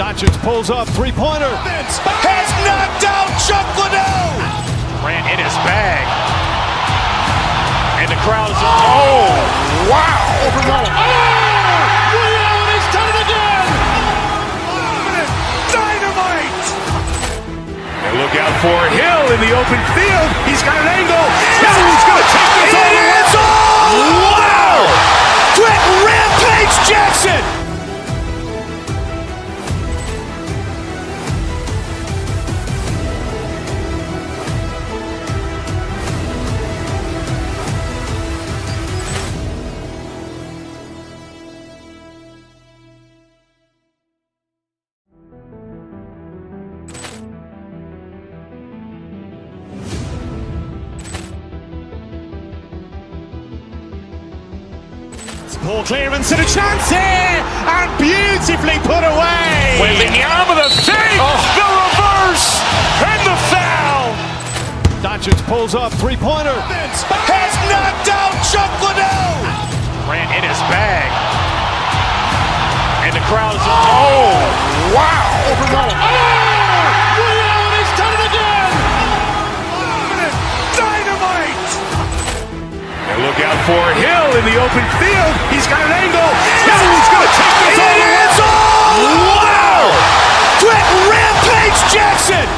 Doncic pulls up, three-pointer. Has knocked out Chuck Liddell. Ran in his bag. And the crowd's wow. He's done it again. Dynamite. And look out for Hill in the open field. He's got an angle. He's going to take this all the way. Wow. Quick Rampage Jackson. Ball clearance and a chance here, and beautifully put away. Wembanyama with a save, the reverse, and the foul. Doncic pulls up, three-pointer. Has knocked out Chuck Liddell. Ran in his bag. And the crowd's wow. He's done it again. Dynamite. And look out for Hill in the open field. He's got an angle. He's going to take this all the way. Wow. Quick Rampage Jackson.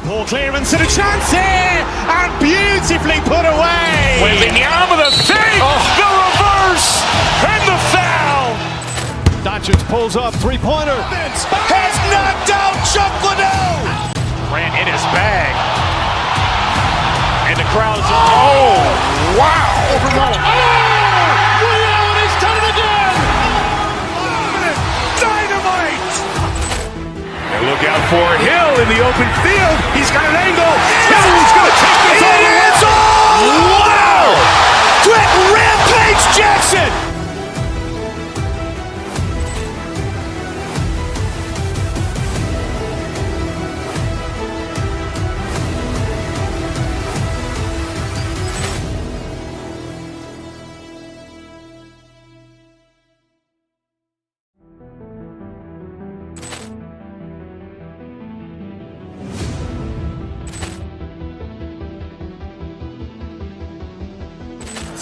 Ball clearance and a chance here, and beautifully put away. Wembanyama the fake, the reverse, and the foul. Doncic pulls up, three-pointer. Has knocked out Chuck Liddell. Grant in his bag. And the crowd's oh, wow. Ray Allen has done it again. Dynamite. And look out for Hill in the open field. He's got an angle. Hill's going to take this all the way. Wow. Quick Rampage Jackson.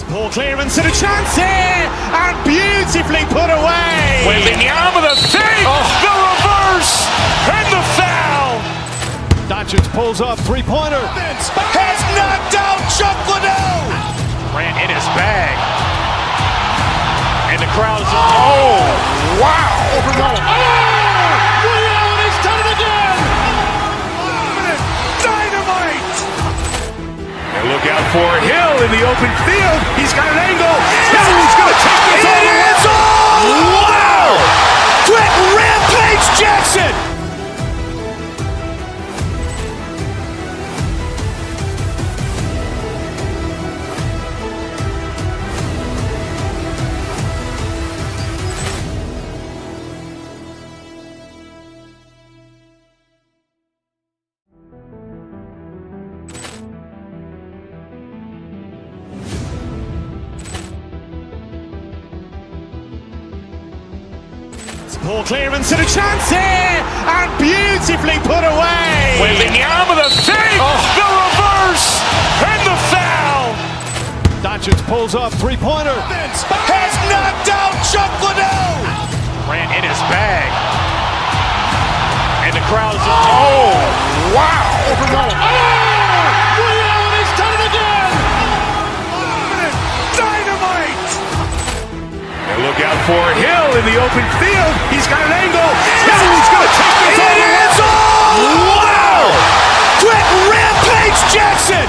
Ball clearance and a chance here, and beautifully put away. Wembanyama the fake, the reverse, and the foul. Doncic pulls up, three-pointer. Has knocked out Chuck Liddell. Grant in his bag. And the crowd's oh, wow. Ray Allen has done it again. Dynamite. And look out for Hill in the open field. He's got an angle. Hill's going to take this all the way. Wow. Quick Rampage Jackson. Ball clearance and a chance here, and beautifully put away. Wembanyama the fake, the reverse, and the foul. Doncic pulls up, three-pointer. Has knocked out Chuck Liddell. Grant in his bag. And the crowd's oh, wow. Ray Allen has done it again. Dynamite. And look out for Hill in the open field. He's got an angle. Hill's going to take this all the way. Wow. Quick Rampage Jackson.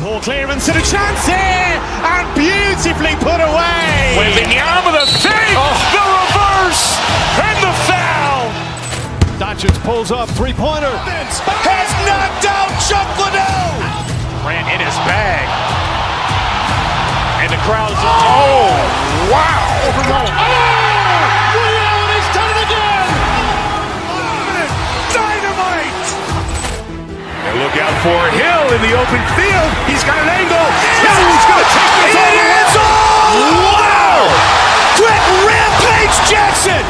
Ball clearance and a chance here, and beautifully put away. Wembanyama the fake, the reverse, and the foul. Doncic pulls up, three-pointer. Has knocked out Chuck Liddell. Grant in his bag. And the crowd's oh, wow. Ray Allen has done it again. Dynamite. And look out for Hill in the open field. He's got an angle. Hill's going to take this all the way. Wow. Quick Rampage Jackson.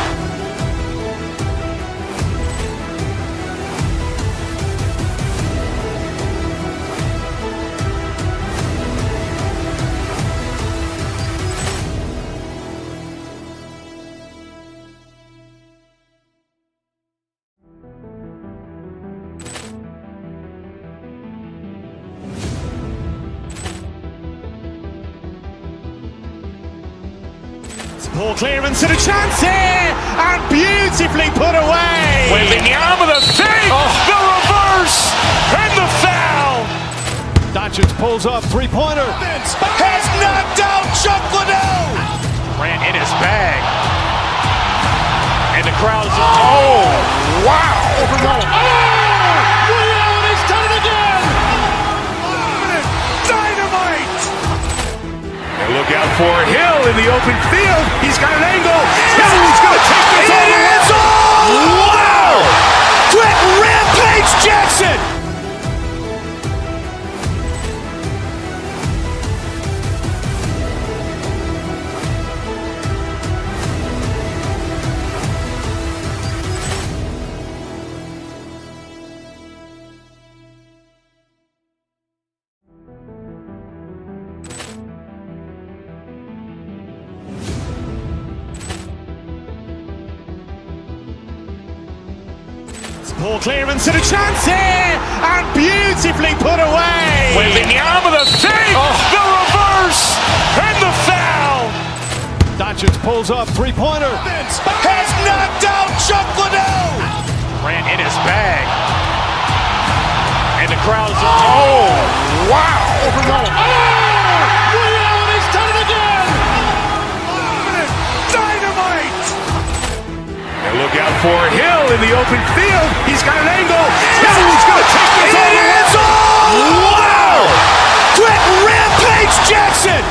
Ball clearance and a chance here, and beautifully put away. Wembanyama the fake, the reverse, and the foul. Doncic pulls up, three-pointer. Has knocked out Chuck Liddell. Grant in his bag. And the crowd's oh, wow. Ray Allen has done it again. Dynamite. And look out for Hill in the open field. He's got an angle. Hill's going to take this all the way. Wow. Quick Rampage Jackson. Ball clearance and a chance here, and beautifully put away. Wembanyama the save, the reverse, and the foul. Doncic pulls up, three-pointer. Has knocked out Chuck Liddell. Ran in his bag. And the crowd's wow. Ray Allen has done it again. Dynamite. And look out for Hill in the open field. He's got an angle. Hill's going to take this all the way. Wow. Quick Rampage Jackson.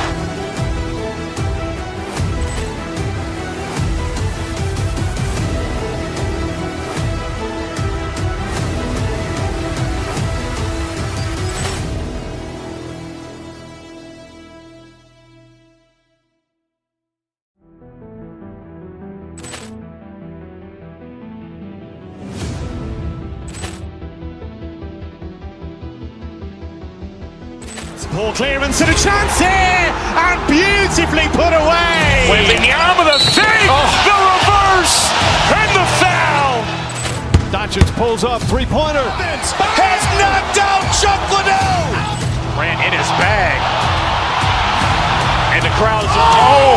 Ball clearance and a chance here, and beautifully put away. Wembanyama the save, the reverse, and the foul. Doncic pulls up, three-pointer. Has knocked out Chuck Liddell. Ran in his bag. And the crowd's wow.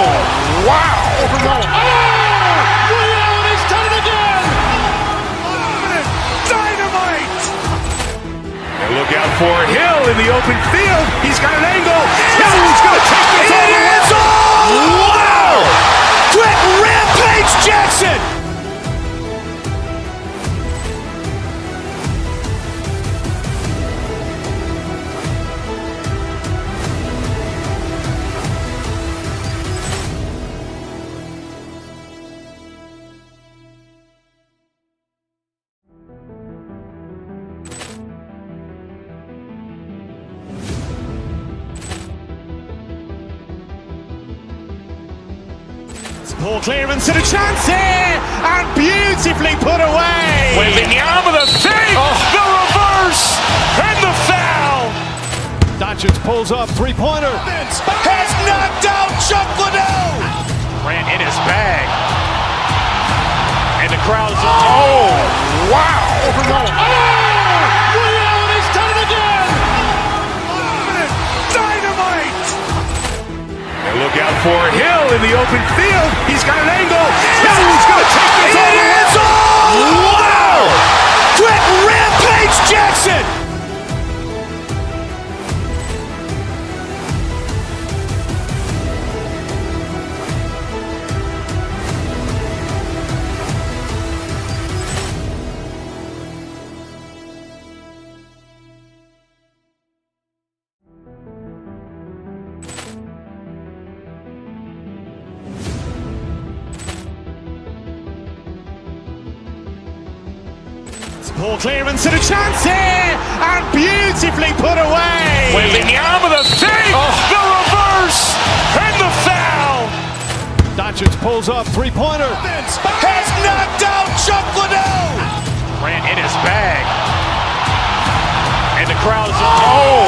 Ray Allen has done it again. Dynamite. And look out for Hill in the open field. He's got an angle. Hill's going to take this all the way. Wow. Quick Rampage Jackson. Ball clearance and a chance here, and beautifully put away. Wembanyama the save, the reverse, and the foul. Doncic pulls up, three-pointer. Has knocked out Chuck Liddell. Ran in his bag. And the crowd's wow. Ray Allen has done it again. Dynamite. And look out for Hill in the open field. He's got an angle. Hill's going to take this all the way. Wow. Quick Rampage Jackson. Ball clearance and a chance here, and beautifully put away. Wembanyama the save, the reverse, and the foul. Doncic pulls up, three-pointer. Has knocked out Chuck Liddell. Ran in his bag. And the crowd's wow.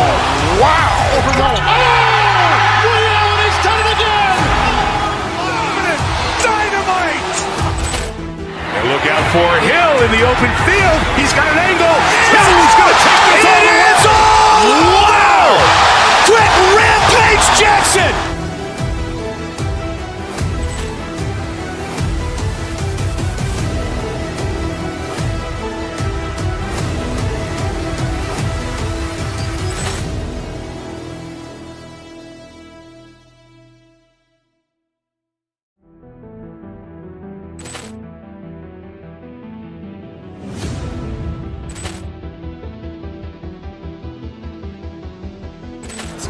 Ray Allen has done it again. Dynamite. And look out for Hill in the open field. He's got an angle. Hill's going to take this all the way. Wow. Quick Rampage Jackson.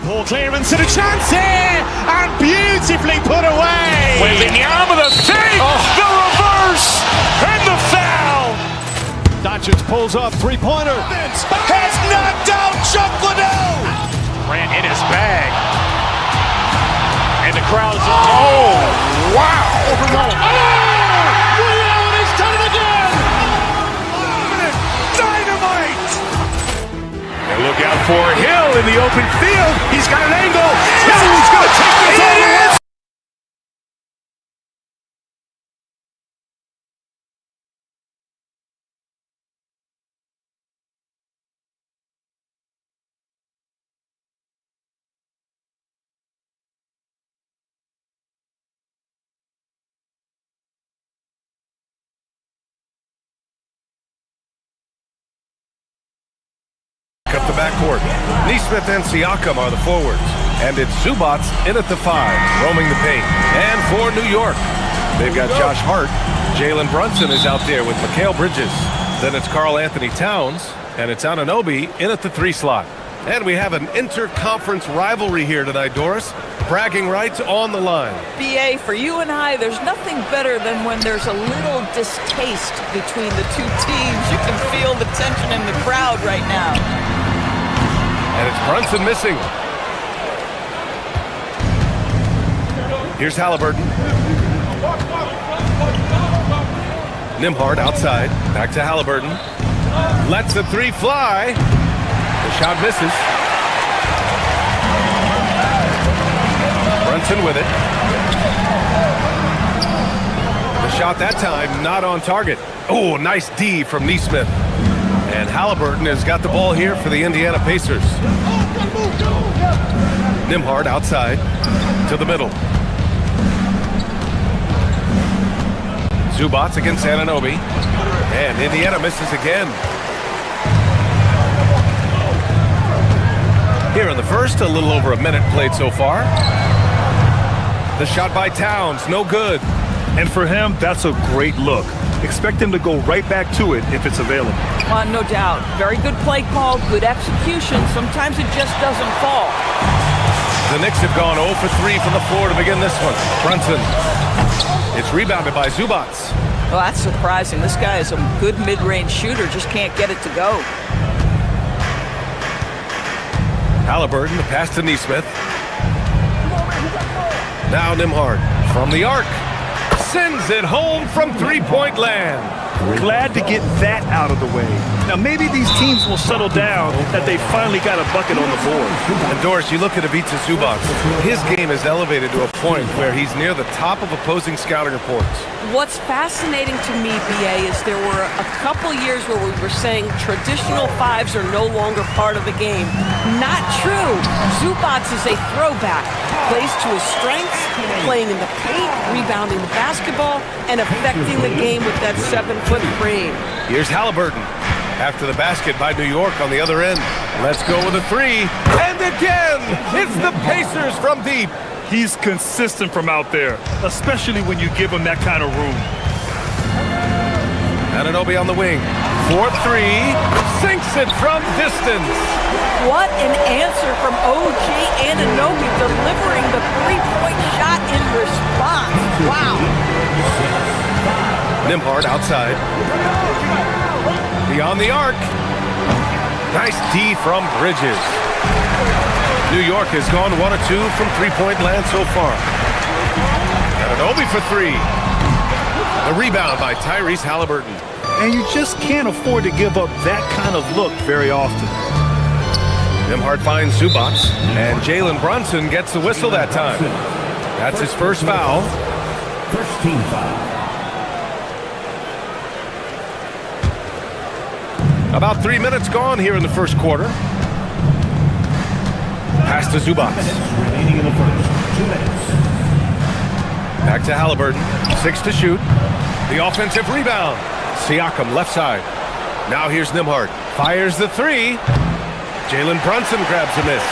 Ball clearance and a chance here, and beautifully put away. Wembanyama the save, the reverse, and the foul. Doncic pulls up, three-pointer. Has knocked out Chuck Liddell. Ran in his bag. And the crowd's wow. Ray Allen has done it again. Dynamite. And look out for Hill in the open field. He's got an angle. Hill's going to take this all the way. up the backcourt. Nesmith and Siakam are the forwards. And it's Zubats in at the 5, roaming the paint. And for New York, they've got Josh Hart. Jalen Brunson is out there with Mikal Bridges. Then it's Karl Anthony Towns, and it's Anunoby in at the 3 slot. And we have an interconference rivalry here tonight, Doris. Bragging rights on the line. BA, for you and I, there's nothing better than when there's a little distaste between the two teams. You can feel the tension in the crowd right now. And it's Brunson missing. Here's Halliburton. Nembhard outside. Back to Halliburton. Lets the 3 fly. The shot misses. Brunson with it. The shot that time not on target. Oh, nice D from Nesmith. And Halliburton has got the ball here for the Indiana Pacers. Nembhard outside to the middle. Zubats against Anunoby. And Indiana misses again. Here in the first, a little over a minute played so far. The shot by Towns, no good. And for him, that's a great look. Expect him to go right back to it if it's available. No doubt. Very good play call, good execution. Sometimes it just doesn't fall. The Knicks have gone 0 for 3 from the floor to begin this one. Brunson. It's rebounded by Zubats. Well, that's surprising. This guy is a good mid-range shooter, just can't get it to go. Halliburton, the pass to Nesmith. Now Nembhard from the arc. Sends it home from three-point land. Glad to get that out of the way. Now maybe these teams will settle down that they finally got a bucket on the board. And Doris, you look at Ivica Zubats. His game is elevated to a point where he's near the top of opposing scouting reports. What's fascinating to me, BA, is there were a couple years where we were saying traditional 5s are no longer part of the game. Not true. Zubats is a throwback. Plays to his strengths, playing in the paint, rebounding the basketball, and affecting the game with that 7-foot frame. Here's Halliburton. After the basket by New York on the other end. Let's go with a 3. And again, it's the Pacers from deep. He's consistent from out there, especially when you give him that kind of room. Anunoby on the wing. 4-3. Sinks it from distance. What an answer from OG Anunoby, delivering the three-point shot in response. Wow. Nembhard outside. Beyond the arc. Nice D from Bridges. New York has gone 1 of 2 from three-point land so far. Anunoby for 3. The rebound by Tyrese Halliburton. And you just can't afford to give up that kind of look very often. Nembhard finds Zubats, and Jalen Brunson gets the whistle that time. That's his first foul. First team foul. About 3 minutes gone here in the first quarter. Pass to Zubats. Remaining in the first. 2 minutes. Back to Halliburton. 6 to shoot. The offensive rebound. Siakam left side. Now here's Nembhard. Fires the 3. Jalen Brunson grabs a miss.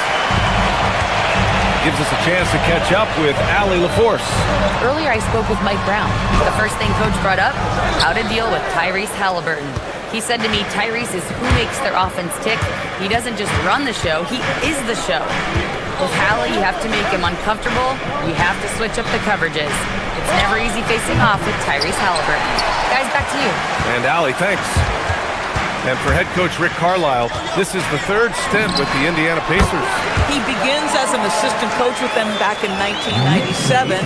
Gives us a chance to catch up with Allie LaForce. Earlier I spoke with Mike Brown. The first thing Coach brought up, how to deal with Tyrese Halliburton. He said to me, Tyrese is who makes their offense tick. He doesn't just run the show, he is the show. With Hallie, you have to make him uncomfortable. You have to switch up the coverages. It's never easy facing off with Tyrese Halliburton. Guys, back to you. And Allie, thanks. And for head coach Rick Carlisle, this is the 3rd stint with the Indiana Pacers. He begins as an assistant coach with them back in 1997,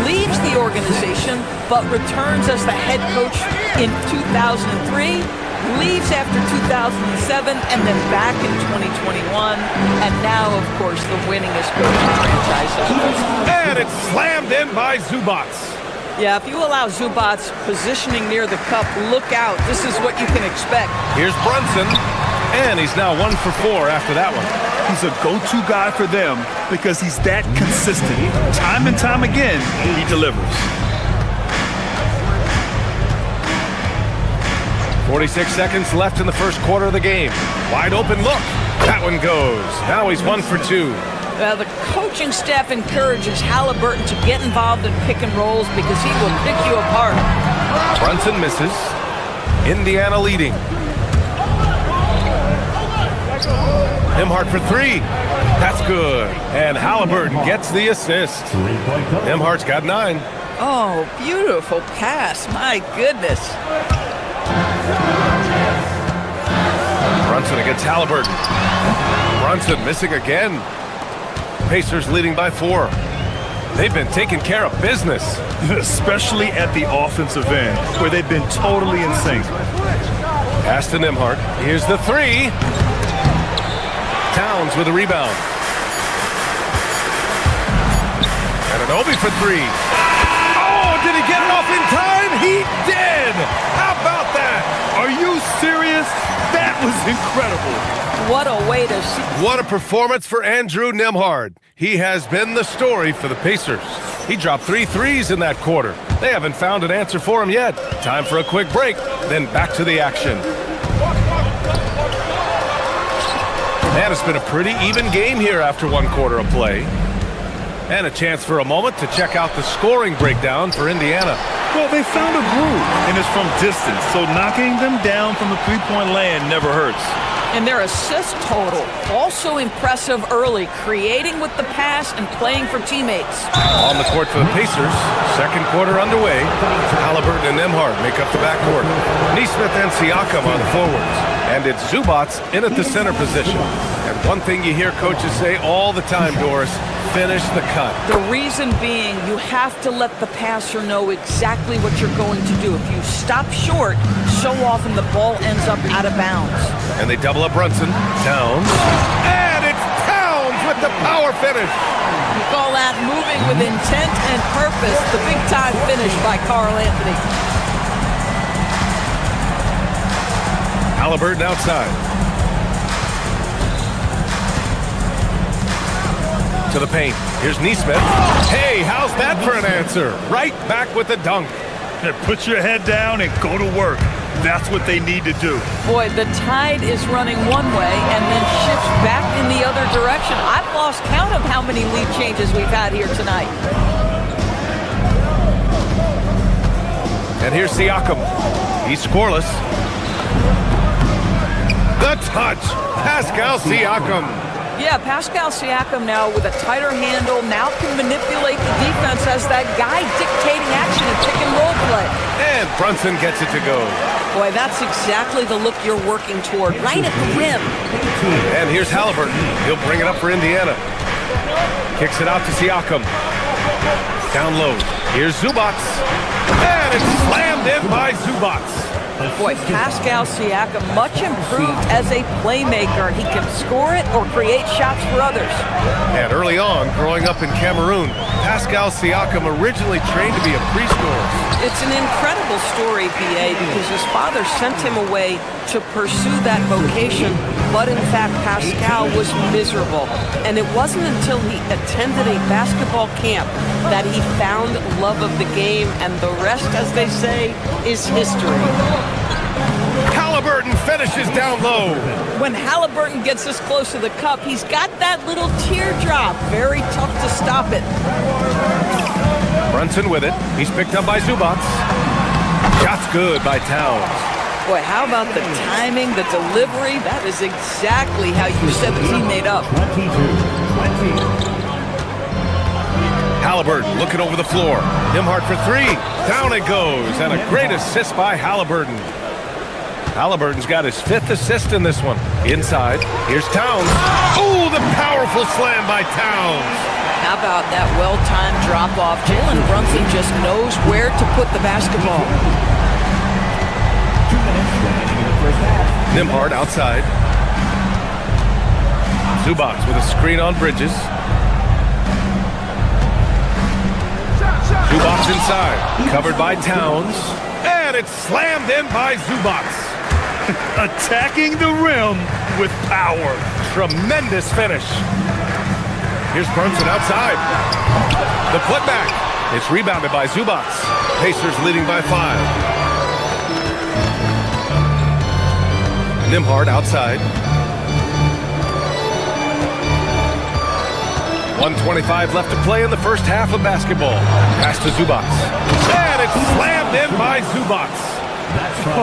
leaves the organization, but returns as the head coach in 2003, leaves after 2007, and then back in 2021, and now, of course, the winningest coach in franchise history. And it's slammed in by Zubats. Yeah, if you allow Zubats positioning near the cup, look out. This is what you can expect. Here's Brunson, and he's now 1 for 4 after that one. He's a go-to guy for them because he's that consistent. Time and time again, he delivers. 46 seconds left in the first quarter of the game. Wide open look. That one goes. Now he's 1 for 2. The coaching staff encourages Halliburton to get involved in pick and rolls because he will pick you apart. Brunson misses. Indiana leading. Nembhard for 3. That's good. And Halliburton gets the assist. Nembhard's got 9. Oh, beautiful pass. My goodness. Brunson against Halliburton. Brunson missing again. Pacers leading by 4. They've been taking care of business. Especially at the offensive end, where they've been totally in sync. Pass to Nembhard. Here's the 3. Towns with a rebound. And an Obi for 3. Oh, did he get it off in time? He did! How about that? Are you serious? That was incredible. What a way to see. What a performance for Andrew Nembhard. He has been the story for the Pacers. He dropped 3 threes in that quarter. They haven't found an answer for him yet. Time for a quick break, then back to the action. Man, it's been a pretty even game here after 1 quarter of play. And a chance for a moment to check out the scoring breakdown for Indiana. Well, they found a groove, and it's from distance, so knocking them down from the three-point land never hurts. And their assist total, also impressive early, creating with the pass and playing for teammates. On the court for the Pacers, second quarter underway. Halliburton and Nembhard make up the backcourt. Nesmith and Siakam on the forwards. And it's Zubac in at the center position. And one thing you hear coaches say all the time, Doris, finish the cut. The reason being, you have to let the passer know exactly what you're going to do. If you stop short, so often the ball ends up out of bounds. And they double up Brunson. Towns. And it's Towns with the power finish. You call that moving with intent and purpose. The big-time finish by Karl Anthony. Halliburton outside. To the paint. Here's Nesmith. Hey, how's that for an answer? Right back with the dunk. Put your head down and go to work. That's what they need to do. Boy, the tide is running one way and then shifts back in the other direction. I've lost count of how many lead changes we've had here tonight. And here's Siakam. He's scoreless. The touch. Pascal Siakam. Yeah, Pascal Siakam now with a tighter handle, now can manipulate the defense as that guy dictating action and pick and roll play. And Brunson gets it to go. Boy, that's exactly the look you're working toward, right at the rim. And here's Halliburton. He'll bring it up for Indiana. Kicks it out to Siakam. Down low. Here's Zubac. And it's slammed in by Zubac. Boy, Pascal Siakam much improved as a playmaker. He can score it or create shots for others. And early on, growing up in Cameroon, Pascal Siakam originally trained to be a preschooler. It's an incredible story, B.A., because his father sent him away to pursue that vocation, but in fact, Pascal was miserable. And it wasn't until he attended a basketball camp that he found love of the game, and the rest, as they say, is history. Halliburton finishes down low. When Halliburton gets this close to the cup, he's got that little teardrop. Very tough to stop it. Brunson with it. He's picked up by Zubac. Shot's good by Towns. Boy, how about the timing, the delivery? That is exactly how you set a teammate up. 22-20. Halliburton looking over the floor. Nembhard for 3. Down it goes. And a great assist by Halliburton. Halliburton's got his 5th assist in this one. Inside. Here's Towns. Oh, the powerful slam by Towns. How about that well-timed drop-off? Jalen Brunson just knows where to put the basketball. 2 minutes remaining in the first half. Nembhard outside. Zubac with a screen on Bridges. Zubac inside. Covered by Towns. And it's slammed in by Zubac. Attacking the rim with power. Tremendous finish. Here's Brunson outside. The putback. It's rebounded by Zubac. Pacers leading by 5. Nembhard outside. 1:25 left to play in the first half of basketball. Pass to Zubac. And it's slammed in by Zubac.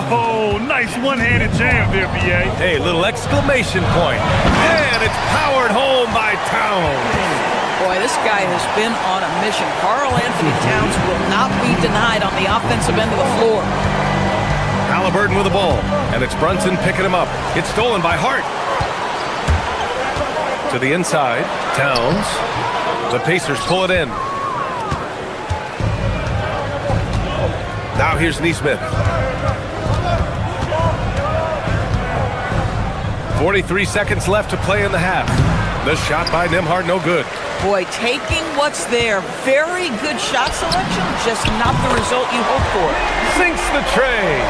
Oh, nice one-handed jam there, B.A. Hey, little exclamation point. And it's powered home by Towns. Boy, this guy has been on a mission. Karl Anthony Towns will not be denied on the offensive end of the floor. Halliburton with the ball, and it's Brunson picking him up. It's stolen by Hart. To the inside, Towns. The Pacers pull it in. Now here's Nesmith. 43 seconds left to play in the half. The shot by Nembhard, no good. Boy, taking what's there. Very good shot selection, just not the result you hope for. Sinks the tray.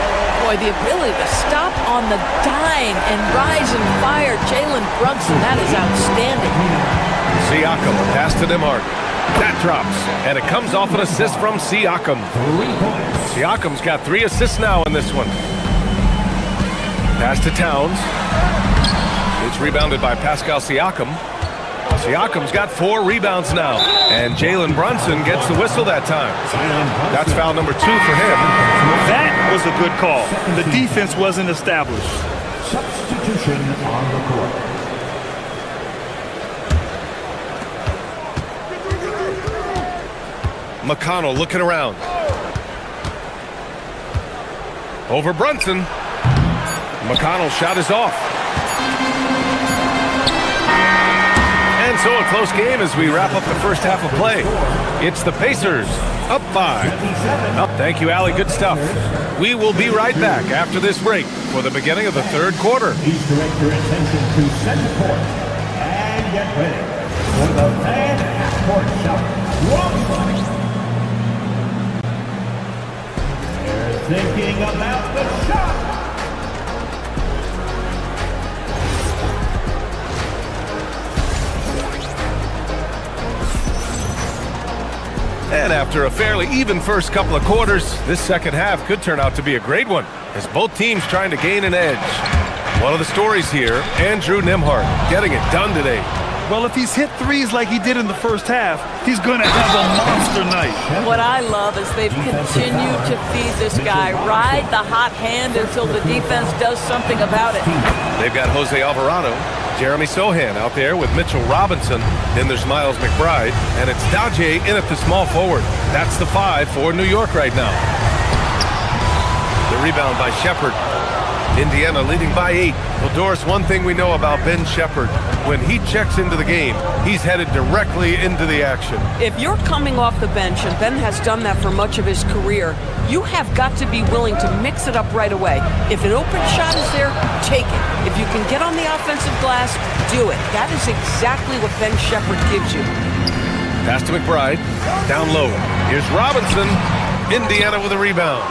Boy, the ability to stop on the dime and rise and fire Jalen Brunson, that is outstanding. Siakam, pass to Nembhard. That drops, and it comes off an assist from Siakam. Siakam's got 3 assists now in this one. Pass to Towns. It's rebounded by Pascal Siakam. Siakam's got 4 rebounds now, and Jalen Brunson gets the whistle that time. That's foul number 2 for him. That was a good call. The defense wasn't established. Substitution on the court. McConnell looking around. Over Brunson. McConnell's shot is off. And so a close game as we wrap up the first half of play. It's the Pacers up 5. Oh, thank you, Allie. Good stuff. We will be right back after this break for the beginning of the third quarter. Please direct your attention to center court and get ready for the fan half-court shot. They're thinking about the shot. And after a fairly even first couple of quarters, this second half could turn out to be a great one, as both teams trying to gain an edge. One of the stories here, Andrew Nembhard getting it done today. Well, if he's hit threes like he did in the first half, he's going to have a monster night. What I love is they've continued to feed this guy, ride the hot hand until the defense does something about it. They've got Jose Alvarado, Jeremy Sohan out there with Mitchell Robinson. Then there's Miles McBride, and it's Daje in at the small forward. That's the 5 for New York right now. The rebound by Shepherd. Indiana leading by 8. Well, Doris, one thing we know about Ben Shepherd, when he checks into the game, he's headed directly into the action. If you're coming off the bench, and Ben has done that for much of his career, you have got to be willing to mix it up right away. If an open shot is there, take it. If you can get on the offensive glass, do it. That is exactly what Ben Shepherd gives you. Pass to McBride. Down low. Here's Robinson. Indiana with a rebound.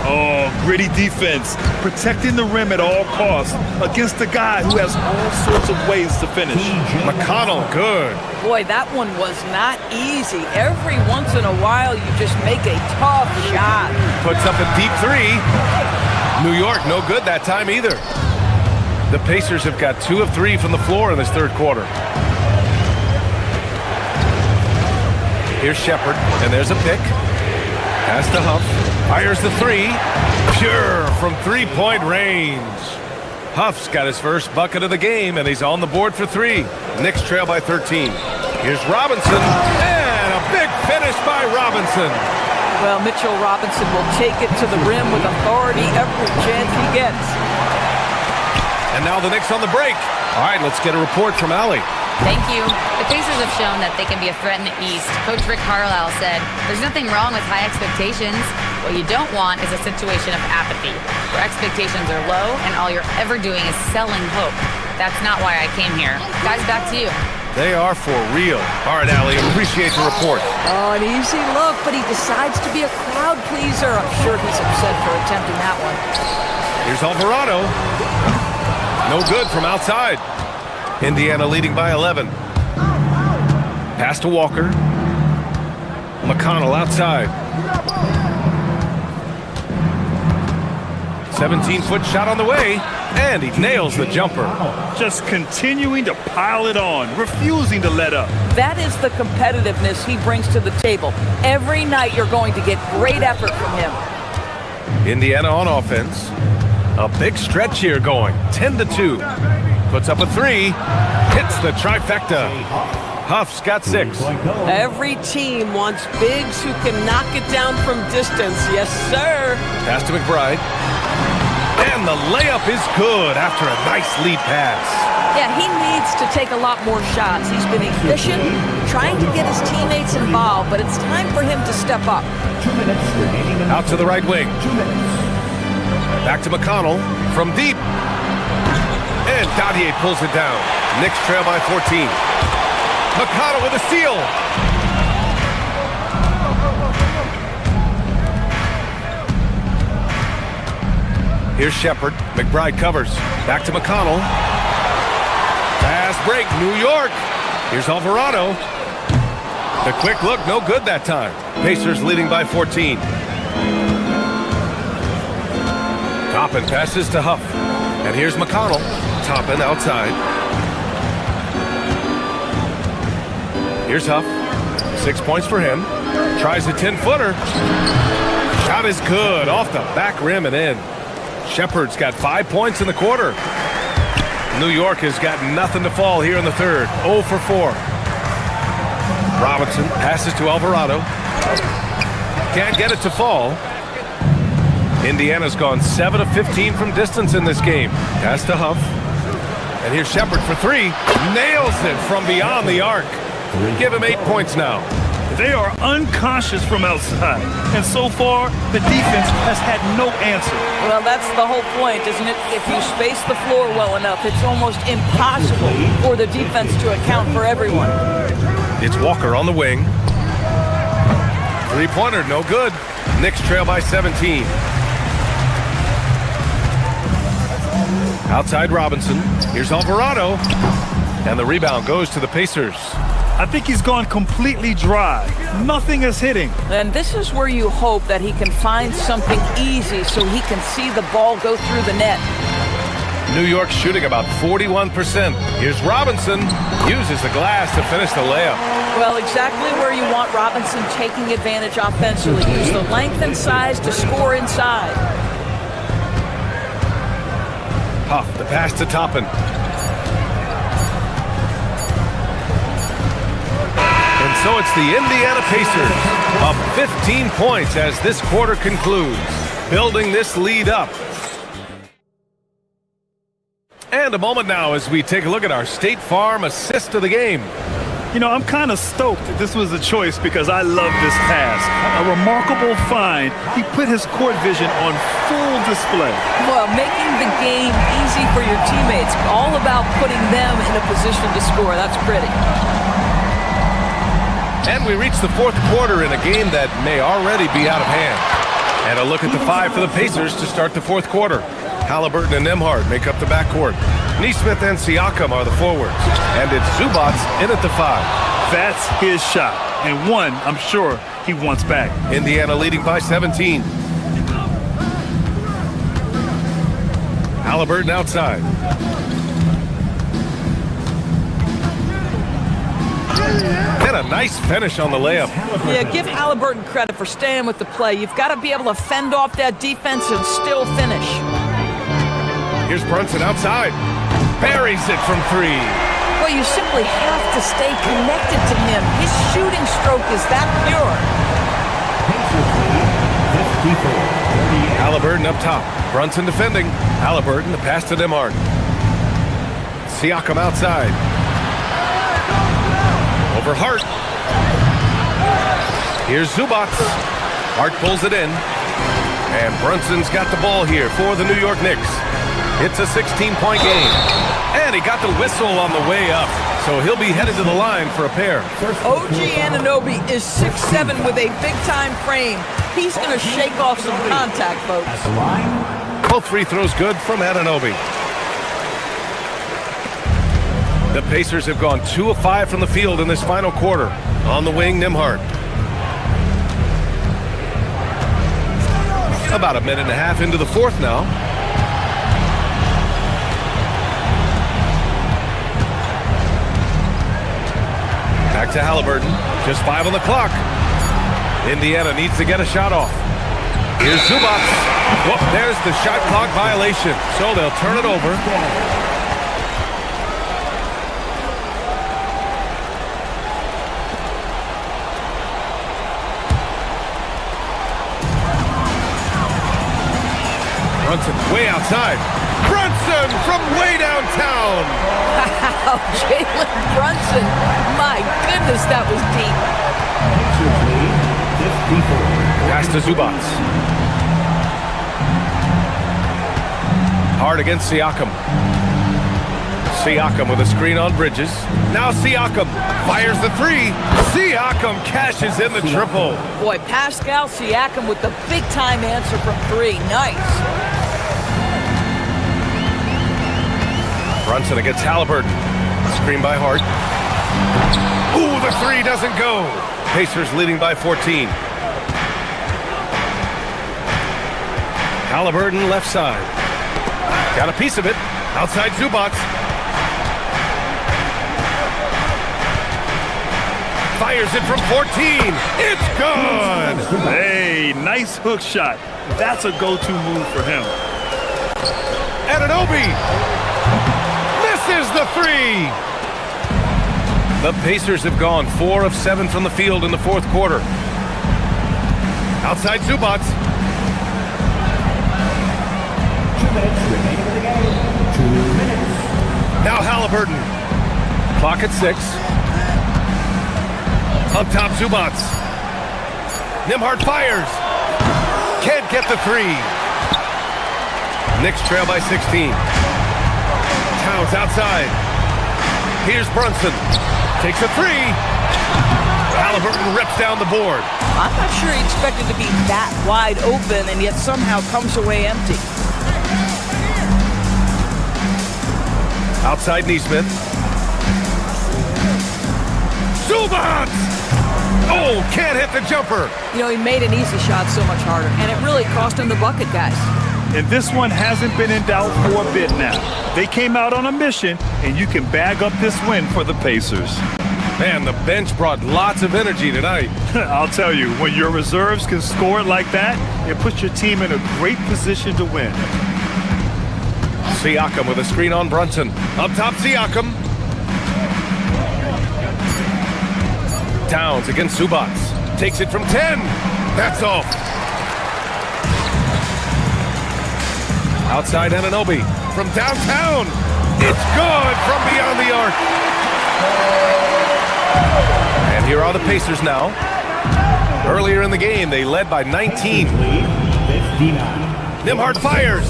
Oh, gritty defense. Protecting the rim at all costs against a guy who has all sorts of ways to finish. McConnell, good. Boy, that one was not easy. Every once in a while, you just make a tough shot. Puts up a deep 3. New York, no good that time either. The Pacers have got 2 of 3 from the floor in this third quarter. Here's Shepherd, and there's a pick. Pass to Huff. Fires the 3. Pure from three-point range. Huff's got his first bucket of the game, and he's on the board for 3. Knicks trail by 13. Here's Robinson, and a big finish by Robinson. Well, Mitchell Robinson will take it to the rim with authority every chance he gets. And now the Knicks on the break. All right, let's get a report from Allie. Thank you. The Pacers have shown that they can be a threat in the East. Coach Rick Carlisle said, "There's nothing wrong with high expectations. What you don't want is a situation of apathy, where expectations are low and all you're ever doing is selling hope. That's not why I came here." Guys, back to you. They are for real. All right, Allie, appreciate the report. Oh, an easy look, but he decides to be a crowd pleaser. I'm sure he's upset for attempting that one. Here's Alvarado. No good from outside. Indiana leading by 11. Pass to Walker. McConnell outside. 17-foot shot on the way. And he nails the jumper. Just continuing to pile it on, refusing to let up. That is the competitiveness he brings to the table. Every night you're going to get great effort from him. Indiana on offense. A big stretch here going. 10-2. Puts up a three. Hits the trifecta. Huff's got 6. Every team wants bigs who can knock it down from distance. Yes, sir. Pass to McBride. And the layup is good after a nice lead pass. Yeah, he needs to take a lot more shots. He's been efficient, trying to get his teammates involved, but it's time for him to step up. 2 minutes remaining. Out to the right wing. 2 minutes. Back to McConnell from deep. And Dadier pulls it down. Knicks trail by 14. McConnell with a steal. Here's Shepard. McBride covers. Back to McConnell. Fast break, New York. Here's Alvarado. The quick look, no good that time. Pacers leading by 14. Toppin passes to Huff. And here's McConnell. Toppin outside. Here's Huff. 6 points for him. Tries a 10-footer. Shot is good. Off the back rim and in. Shepard's got 5 points in the quarter. New York has got nothing to fall here in the third. 0 for 4. Robinson passes to Alvarado. Can't get it to fall. Indiana's gone 7 of 15 from distance in this game. Pass to Huff. And here's Shepard for 3. Nails it from beyond the arc. Give him 8 points now. They are unconscious from outside. And so far, the defense has had no answer. Well, that's the whole point, isn't it? If you space the floor well enough, it's almost impossible for the defense to account for everyone. It's Walker on the wing. 3-pointer, no good. Knicks trail by 17. Outside Robinson. Here's Alvarado. And the rebound goes to the Pacers. I think he's gone completely dry. Nothing is hitting. And this is where you hope that he can find something easy so he can see the ball go through the net. New York shooting about 41%. Here's Robinson. Uses the glass to finish the layup. Well, exactly where you want Robinson taking advantage offensively. Use the length and size to score inside. Huff, the pass to Toppin. And so it's the Indiana Pacers up 15 points as this quarter concludes, building this lead up. And a moment now as we take a look at our State Farm assist of the game. You know, I'm kind of stoked that this was a choice because I love this pass. A remarkable find. He put his court vision on full display. Well, making the game easy for your teammates. All about putting them in a position to score. That's pretty. And we reach the fourth quarter in a game that may already be out of hand. And a look at the 5 for the Pacers to start the fourth quarter. Halliburton and Nembhard make up the backcourt. Nesmith and Siakam are the forwards. And it's Zubac in at the 5. That's his shot. And one, I'm sure, he wants back. Indiana leading by 17. Halliburton outside. And a nice finish on the layup. Yeah, give Halliburton credit for staying with the play. You've got to be able to fend off that defense and still finish. Here's Brunson outside. Buries it from 3. Well, you simply have to stay connected to him. His shooting stroke is that pure. Halliburton up top. Brunson defending. Halliburton, the pass to Nembhard. Siakam outside. Over Hart. Here's Zubac. Hart pulls it in. And Brunson's got the ball here for the New York Knicks. It's a 16-point game. And he got the whistle on the way up. So he'll be headed to the line for a pair. OG Anunoby is 6'7" with a big-time frame. He's going to shake off some contact, folks. Both free throws good from Anunoby. The Pacers have gone 2 of 5 from the field in this final quarter. On the wing, Nembhard. About a minute and a half into the fourth now. Back to Halliburton. Just 5 on the clock. Indiana needs to get a shot off. Here's Zubac. Whoop, there's the shot clock violation. So they'll turn it over. Brunson way outside. Brunson from way downtown. Wow, Jalen Brunson. My goodness, that was deep. Pass to Zubac. Hard against Siakam. Siakam with a screen on Bridges. Now Siakam fires the three. Siakam cashes in the triple. Boy, Pascal Siakam with the big-time answer from 3. Nice. Brunson against Halliburton. Screen by Hart. Ooh, the three doesn't go. Pacers leading by 14. Halliburton left side. Got a piece of it. Outside Zubac. Fires it from 14. It's good. Hey, nice hook shot. That's a go-to move for him. Anunoby misses the three. The Pacers have gone 4 of 7 from the field in the fourth quarter. Outside Zubac. 2 minutes remaining in the game. 2 minutes. Now Halliburton. Clock at 6. Up top Zubac. Nembhard fires. Can't get the three. Knicks trail by 16. Towns outside. Here's Brunson. Takes a three. Halliburton rips down the board. I'm not sure he expected to be that wide open and yet somehow comes away empty. Outside Neesmith. Zubac! Oh, can't hit the jumper. You know, he made an easy shot so much harder, and it really cost him the bucket, guys. And this one hasn't been in doubt for a bit now. They came out on a mission, and you can bag up this win for the Pacers. Man, the bench brought lots of energy tonight. I'll tell you, when your reserves can score like that, it puts your team in a great position to win. Siakam with a screen on Brunson. Up top, Siakam. Towns against Zubac. Takes it from 10. That's off. Outside Anunoby. From downtown. It's good from beyond the arc. And here are the Pacers now. Earlier in the game, they led by 19. Nembhard fires.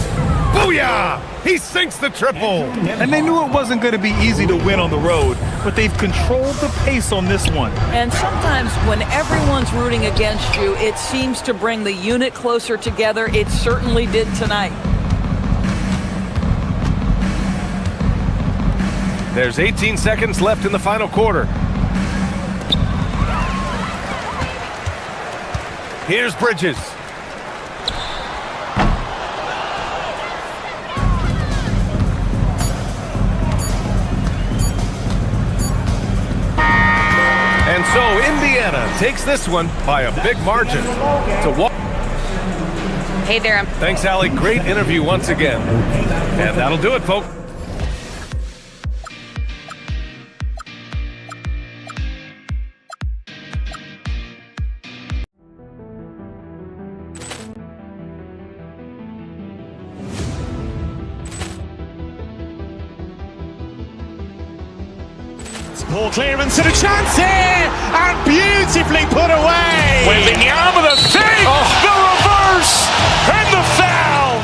Booyah! He sinks the triple. And they knew it wasn't going to be easy to win on the road, but they've controlled the pace on this one. And sometimes when everyone's rooting against you, it seems to bring the unit closer together. It certainly did tonight. There's 18 seconds left in the final quarter. Here's Bridges. And so Indiana takes this one by a big margin. Hey there. Thanks, Allie. Great interview once again. And that'll do it, folks. Ball clearance and a chance here, and beautifully put away. Wembanyama the fake, the reverse, and the foul.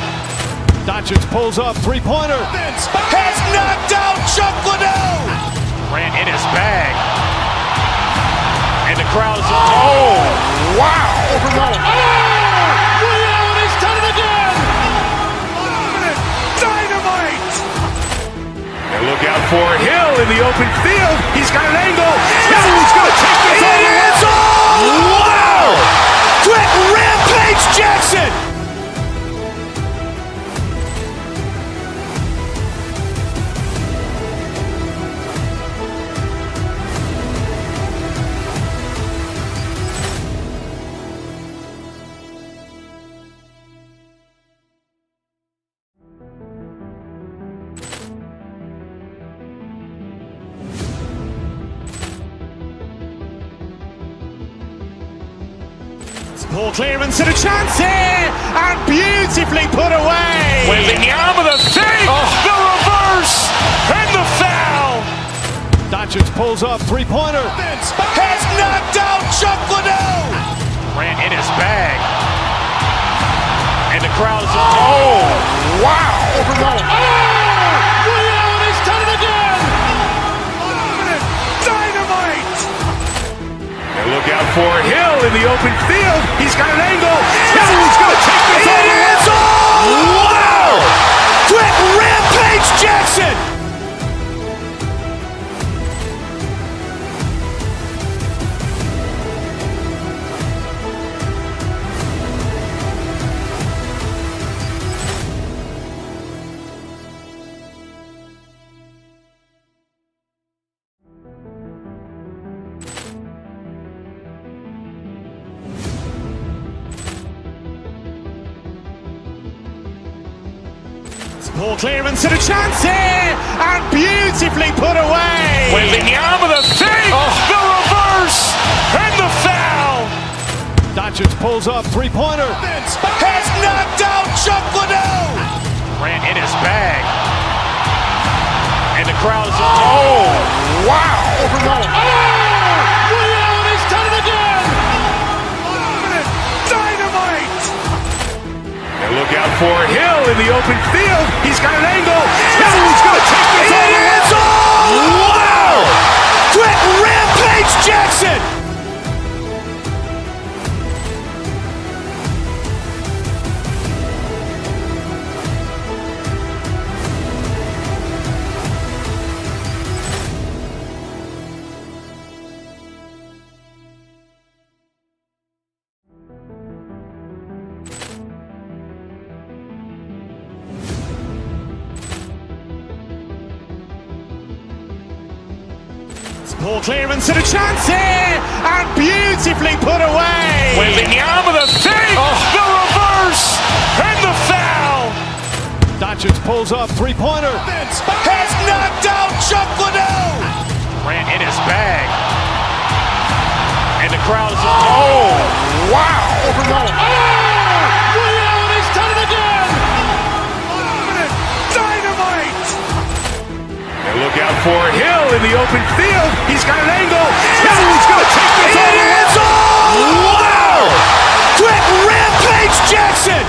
Doncic pulls up, three-pointer. Has knocked out Chuck Liddell. Ran in his bag. And the crowd's Oh, wow. He's done it again. Dynamite. And look out for Hill in the open field. He's got an angle. Hill's going to take this all the way. Wow! Quick rampage Jackson. Ball clearance and a chance here, and beautifully put away. Wembanyama the fake, the reverse, and the foul. Doncic pulls up, three-pointer. Has knocked out Chuck Liddell. Grant in his bag. And the crowd is, oh, wow. Ray Allen has done it again. Dynamite. And look out for Hill in the open field. He's got an angle. Hill's going to take this all the way. Wow. Quick rampage Jackson. Ball clearance and a chance here, and beautifully put away. Wembanyama the fake, the reverse, and the foul. Doncic pulls up, three-pointer. Has knocked out Chuck Liddell. Grant in his bag. And the crowd is, oh, wow. Ray Allen has done it again. Dynamite. And look out for Hill in the open field. He's got an angle. Hill's going to take this all the way. Wow. Quick rampage Jackson. Ball clearance and a chance here, and beautifully put away. Wembanyama the fake, the reverse, and the foul. Doncic pulls up, three-pointer. Has knocked out Chuck Liddell. Grant in his bag. And the crowd is, oh, wow. Ray Allen has done it again. Dynamite. And look out for Hill in the open field. He's got an angle. Hill's going to take this all the way. Wow. Quick rampage Jackson.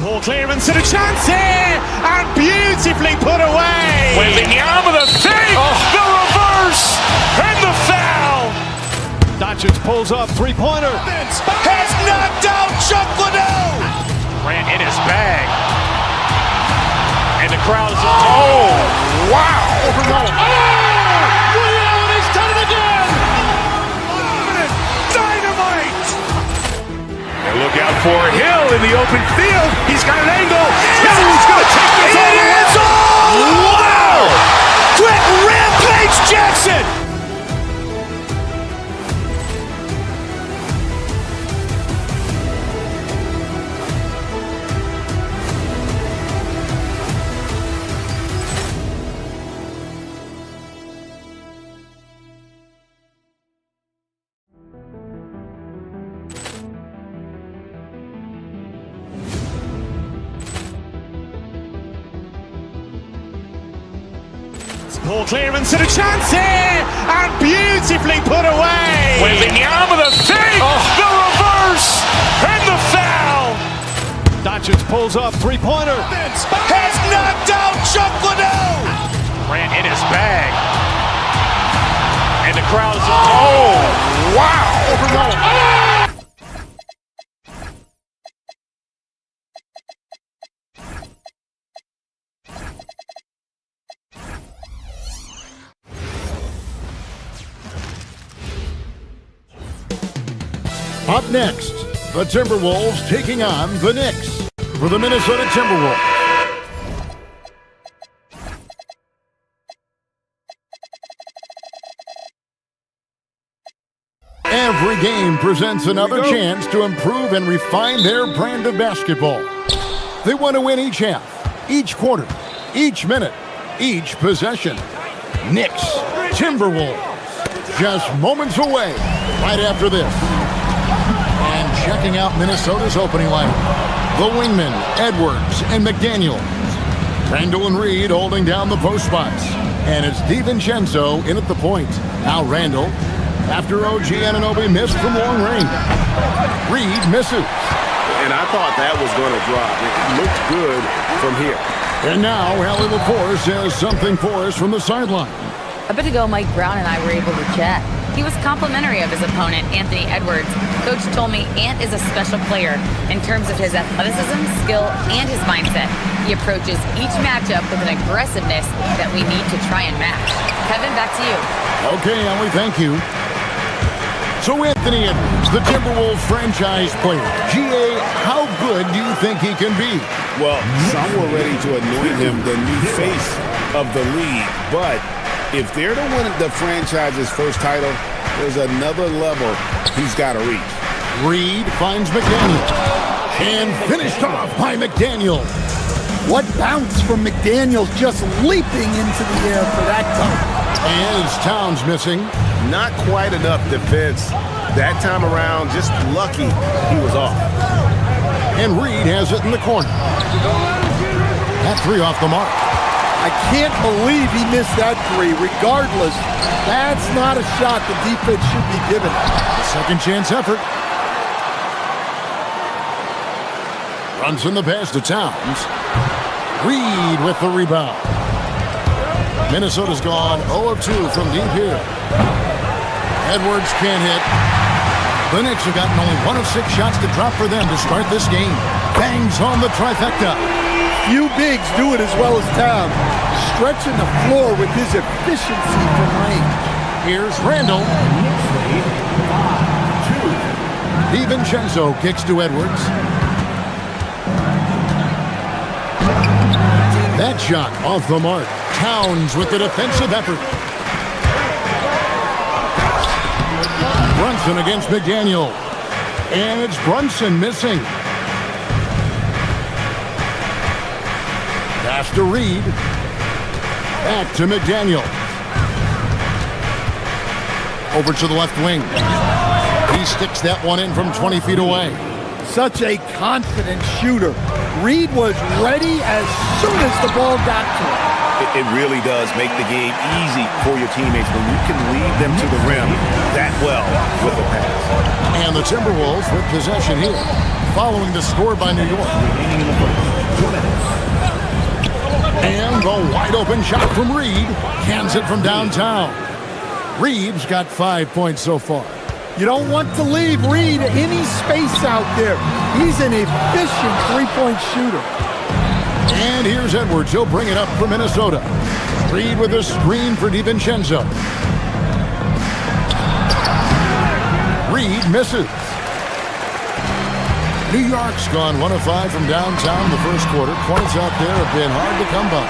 Ball clearance and a chance here, and beautifully put away. Wembanyama the fake, the reverse, and the foul. Doncic pulls up, three-pointer. Has knocked out Chuck Liddell. Grant in his bag. And the crowd is, oh, wow. Ray Allen has done it again. Dynamite. And look out for Hill in the open field. He's got an angle. Hill's going to take this all the way. Wow. Quick rampage Jackson. Ball clearance and a chance here, and beautifully put away. Wembanyama the fake, the reverse, and the foul. Doncic pulls up, three-pointer. Has knocked out Chuck Liddell. Grant in his bag. And the crowd is, oh, wow. Up next, the Timberwolves taking on the Knicks. for the Minnesota Timberwolves. Every game presents another chance to improve and refine their brand of basketball. They want to win each half, each quarter, each minute, each possession. Knicks, Timberwolves, just moments away right after this. And checking out Minnesota's opening lineup, the wingmen, Edwards and McDaniels. Randall and Reed holding down the post spots. And it's DiVincenzo in at the point. Now Randall, after OG Anunoby missed from long range. Reed misses. And I thought that was going to drop. It looked good from here. And now Allie LaForce has something for us from the sideline. A bit ago, Mike Brown and I were able to chat. He was complimentary of his opponent, Anthony Edwards. Coach told me Ant is a special player in terms of his athleticism, skill, and his mindset. He approaches each matchup with an aggressiveness that we need to try and match. Kevin, back to you. Okay, Allie, thank you. So Anthony Edwards, the Timberwolves franchise player. GA, how good do you think he can be? Well, some were ready to anoint him the new face of the league. But if they're to win the franchise's first title, there's another level he's got to reach. Reed finds McDaniel. And finished off by McDaniel. What bounce from McDaniel, just leaping into the air for that dunk. And is Towns missing? Not quite enough defense that time around. Just lucky he was off. And Reed has it in the corner. That three off the mark. I can't believe he missed that three. Regardless, that's not a shot the defense should be given. A second chance effort. Runs in the pass to Towns. Reed with the rebound. Minnesota's gone 0 of 2 from deep here. Edwards can't hit. The Knicks have gotten only 1 of 6 shots to drop for them to start this game. Bangs home the trifecta. Few bigs do it as well as Towns, stretching the floor with his efficiency from range. Here's Randall. DiVincenzo kicks to Edwards. That shot off the mark. Towns with the defensive effort. Brunson against McDaniel. And it's Brunson missing. Pass to Reed. Back to McDaniel. Over to the left wing. He sticks that one in from 20 feet away. Such a confident shooter. Reed was ready as soon as the ball got to him. It really does make the game easy for your teammates when you can lead them to the rim that well with the pass. And the Timberwolves with possession here, following the score by New York. And the wide open shot from Reed. Cans it from downtown. Reed's got 5 points so far. You don't want to leave Reed any space out there. He's an efficient three-point shooter. And here's Edwards. He'll bring it up for Minnesota. Reed with a screen for DiVincenzo. Reed misses. New York's gone 1 of 5 from downtown in the first quarter. Points out there have been hard to come by.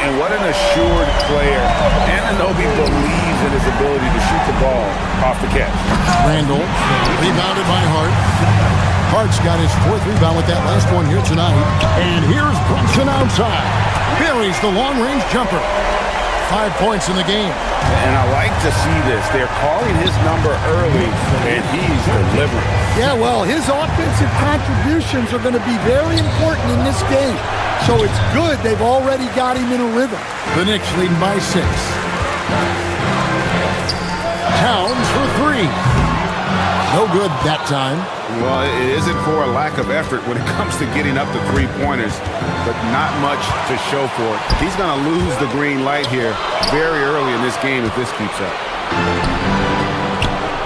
And what an assured player. Anunoby believes in his ability to shoot the ball off the catch. Randall, rebounded by Hart. Hart's got his 4th rebound with that last one here tonight. And here's Brunson outside. Buries the long-range jumper. 5 points in the game. And I like to see this. They're calling his number early, and he's delivering. Yeah, well, his offensive contributions are going to be very important in this game. So it's good they've already got him in a rhythm. The Knicks leading by 6. Towns for 3. No good that time. Well, it isn't for a lack of effort when it comes to getting up to three-pointers, but not much to show for it. He's going to lose the green light here very early in this game if this keeps up.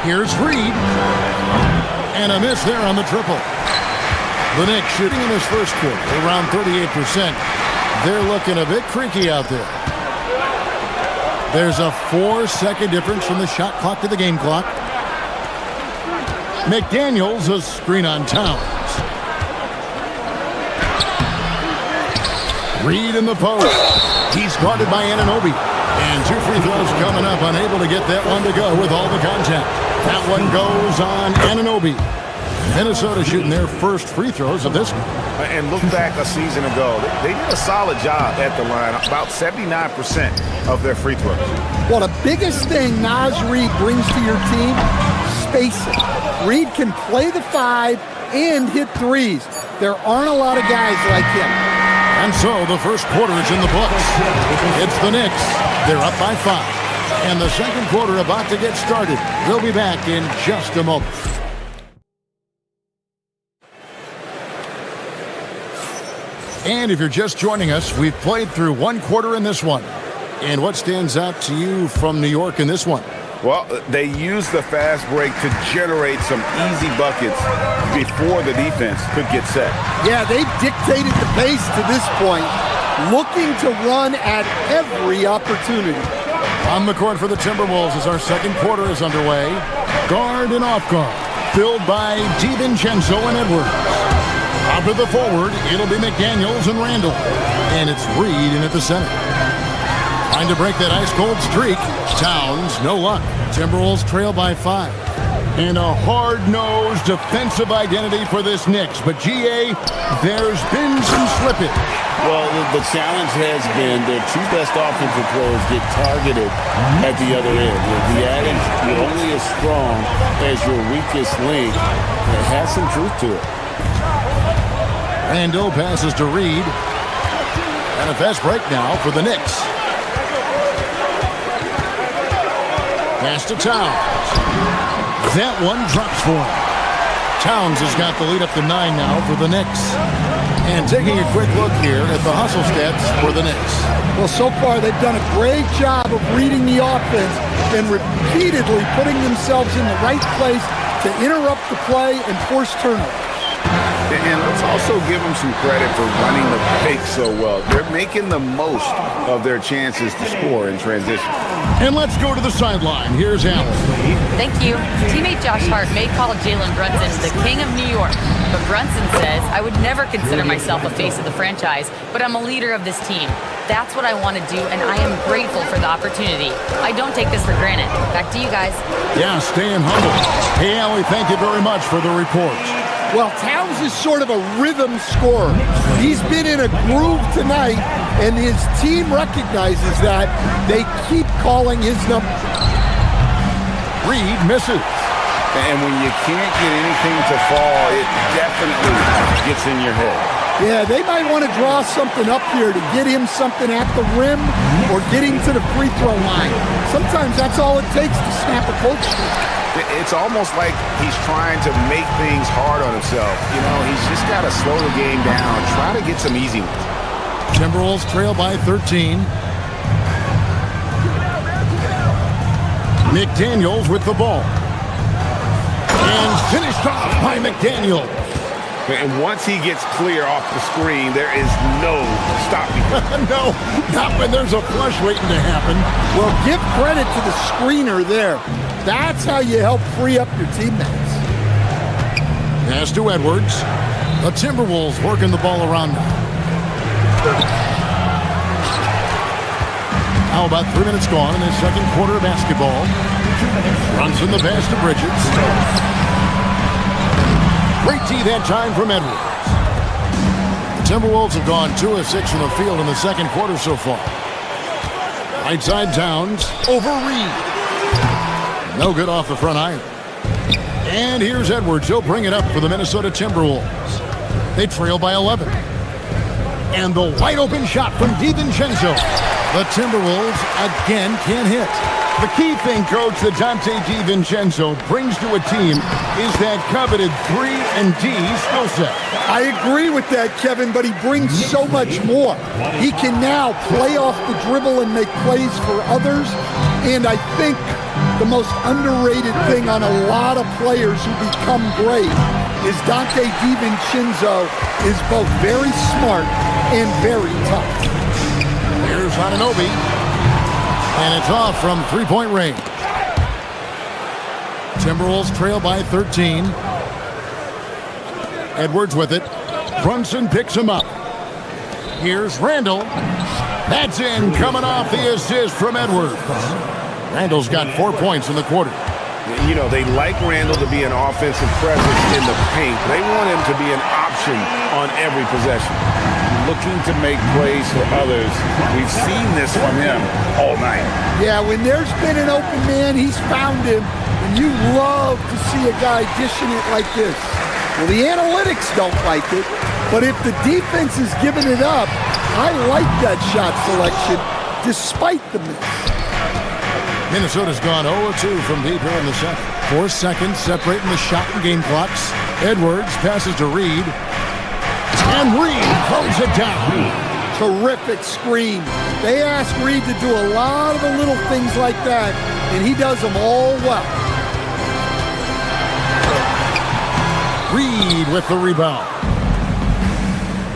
Here's Reed. And a miss there on the triple. The Knicks shooting in this first quarter around 38%. They're looking a bit creaky out there. There's a 4-second difference from the shot clock to the game clock. McDaniels a screen on Towns. Reed in the post. He's guarded by Anunoby. And 2 free throws coming up. Unable to get that one to go with all the contact. That one goes on Anunoby. Minnesota shooting their first free throws of this one. And look back a season ago. They did a solid job at the line. About 79% of their free throws. Well, the biggest thing Naz Reid brings to your team, spacing. Reid can play the 5 and hit threes. There aren't a lot of guys like him. And so the first quarter is in the books. It's the Knicks. They're up by 5. And the second quarter about to get started. We'll be back in just a moment. And if you're just joining us, we've played through one quarter in this one. And what stands out to you from New York in this one? Well, they used the fast break to generate some easy buckets before the defense could get set. Yeah, they've dictated the pace to this point, looking to run at every opportunity. On the court for the Timberwolves as our second quarter is underway. Guard and off guard, filled by DiVincenzo and Edwards. Out to the forward, it'll be McDaniels and Randall. And it's Reed in at the center. Trying to break that ice-cold streak. Towns, no luck. Timberwolves trail by 5. And a hard-nosed defensive identity for this Knicks. But, GA, there's been some slippage. Well, the challenge has been their 2 best offensive players get targeted at the other end. The adage, you're only as strong as your weakest link. It has some truth to it. Randall passes to Reed. And a fast break now for the Knicks. Pass to Towns. That one drops for him. Towns has got the lead up to 9 now for the Knicks. And taking a quick look here at the hustle stats for the Knicks. Well, so far they've done a great job of reading the offense and repeatedly putting themselves in the right place to interrupt the play and force turnovers. And let's also give them some credit for running the fake so well. They're making the most of their chances to score in transition. And let's go to the sideline. Here's Allen. Thank you. Teammate Josh Hart may call Jalen Brunson the king of New York, but Brunson says, I would never consider myself a face of the franchise, but I'm a leader of this team. That's what I want to do, and I am grateful for the opportunity. I don't take this for granted. Back to you guys. Yeah, staying humble. Hey, Allie, thank you very much for the report. Well, Towns is sort of a rhythm scorer. He's been in a groove tonight, and his team recognizes that. They keep calling his number. Reed misses. And when you can't get anything to fall, it definitely gets in your head. Yeah, they might want to draw something up here to get him something at the rim or get him to the free throw line. Sometimes that's all it takes to snap a cold streak. It's almost like he's trying to make things hard on himself. You know, he's just got to slow the game down, try to get some easy ones. Timberwolves trail by 13. McDaniels with the ball. And finished off by McDaniels. And once he gets clear off the screen, there is no stopping him. No, not when there's a flush waiting to happen. Well, give credit to the screener there. That's how you help free up your teammates. Pass to Edwards. The Timberwolves working the ball around now. Now about 3 minutes gone in the second quarter of basketball. Runs from the pass to Bridges. Great D that time from Edwards. The Timberwolves have gone 2 of 6 from the field in the second quarter so far. Right side Towns over Reed. No good off the front iron. And here's Edwards. He'll bring it up for the Minnesota Timberwolves. They trail by 11. And the wide open shot from DiVincenzo. The Timberwolves again can't hit. The key thing, Coach, that Dante DiVincenzo brings to a team is that coveted 3-and-D skill set. I agree with that, Kevin, but he brings so much more. He can now play off the dribble and make plays for others. And I think the most underrated thing on a lot of players who become great is Dante DiVincenzo is both very smart and very tough. Here's Anunoby. And it's off from three-point range. Timberwolves trail by 13. Edwards with it. Brunson picks him up. Here's Randall. That's in, coming off the assist from Edwards. Randall's got 4 points in the quarter. You know, they like Randall to be an offensive presence in the paint. They want him to be an option on every possession, looking to make plays for others. We've seen this from him all night. Yeah, when there's been an open man, he's found him, and you love to see a guy dishing it like this. Well, the analytics don't like it, but if the defense is giving it up, I like that shot selection despite the miss. Minnesota's gone 0-2 from deep here in the second. 4 seconds separating the shot and game clocks. Edwards passes to Reed. And Reed throws it down. Terrific screen. They ask Reed to do a lot of the little things like that, and he does them all well. Reed with the rebound.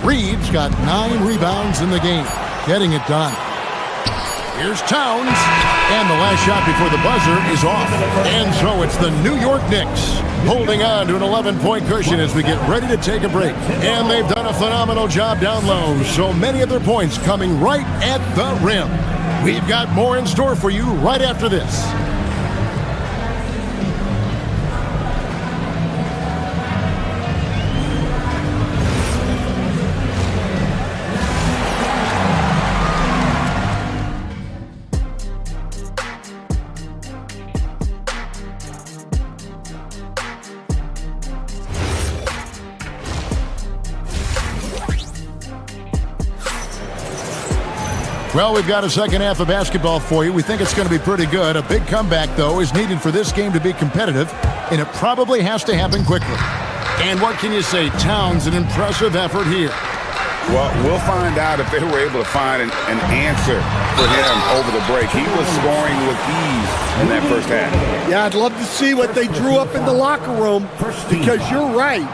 Reed's got 9 rebounds in the game, getting it done. Here's Towns, and the last shot before the buzzer is off. And so it's the New York Knicks holding on to an 11-point cushion as we get ready to take a break. And they've done a phenomenal job down low, so many of their points coming right at the rim. We've got more in store for you right after this. Well, we've got a second half of basketball for you. We think it's going to be pretty good. A big comeback, though, is needed for this game to be competitive, and it probably has to happen quickly. And what can you say? Towns, an impressive effort here. Well, we'll find out if they were able to find an answer for him over the break. He was scoring with ease in that first half. Yeah, I'd love to see what they drew up in the locker room, because you're right.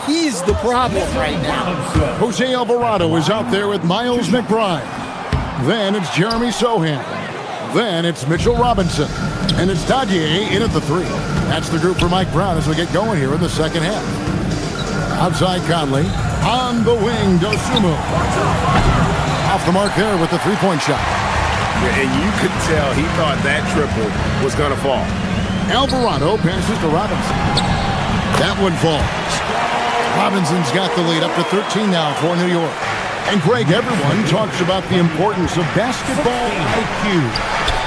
He's the problem right now. Jose Alvarado is out there with Miles McBride. Then it's Jeremy Sohan. Then it's Mitchell Robinson. And it's Dadier in at the 3. That's the group for Mike Brown as we get going here in the second half. Outside Conley. On the wing, Dosunmu. Off the mark there with the 3-point shot. Yeah, and you could tell he thought that triple was going to fall. Alvarado passes to Robinson. That one falls. Robinson's got the lead up to 13 now for New York. And Greg, everyone talks about the importance of basketball IQ.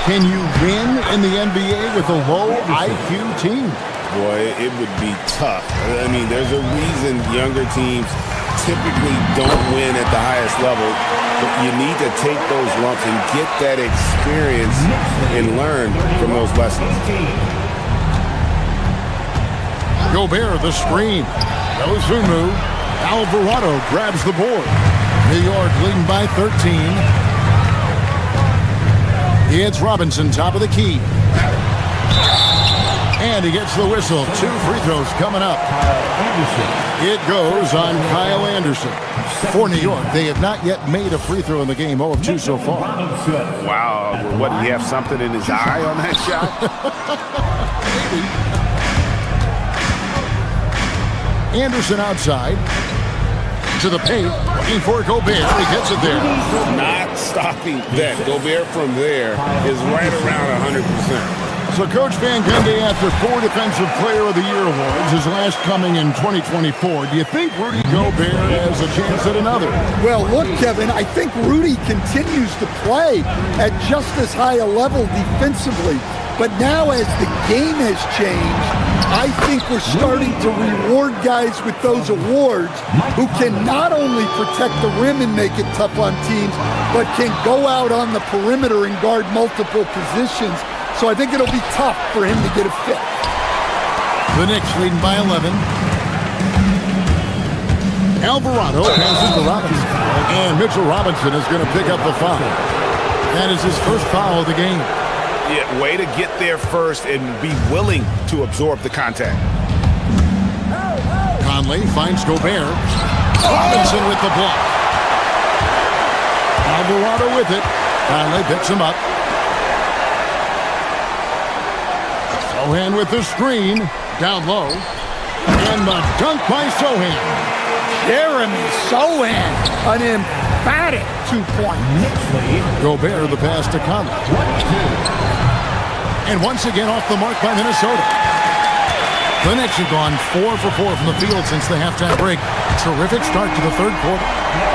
Can you win in the NBA with a low IQ team? Boy, it would be tough. I mean, there's a reason younger teams typically don't win at the highest level. But you need to take those lumps and get that experience and learn from those lessons. Gobert, the screen. Dosunmu. Alvarado grabs the board. New York leading by 13. It's Robinson, top of the key. And he gets the whistle. 2 free throws coming up. It goes on Kyle Anderson. For New York, they have not yet made a free throw in the game. 0 of 2 so far. Wow. What, did he have something in his eye on that shot? Maybe. Anderson outside. To the paint, looking for Gobert. He gets it there. Not stopping that. Gobert from there is right around 100%. So Coach Van Gundy, after 4 Defensive Player of the Year awards, his last coming in 2024, do you think Rudy Gobert has a chance at another? Well, look, Kevin, I think Rudy continues to play at just as high a level defensively. But now as the game has changed, I think we're starting to reward guys with those awards who can not only protect the rim and make it tough on teams, but can go out on the perimeter and guard multiple positions. So I think it'll be tough for him to get a fit. The Knicks leading by 11. Alvarado passes to Robinson. And Mitchell Robinson is going to pick up the foul. That is his first foul of the game. Yeah, way to get there first and be willing to absorb the contact. Conley finds Gobert. Robinson with the block. Alvarado with it. Conley picks him up. Sohan with the screen. Down low. And the dunk by Sohan. Jeremy Sohan, an emphatic 2 points. Gobert, the pass to Conley. And once again off the mark by Minnesota. The Knicks have gone 4 for 4 from the field since the halftime break. Terrific start to the third quarter.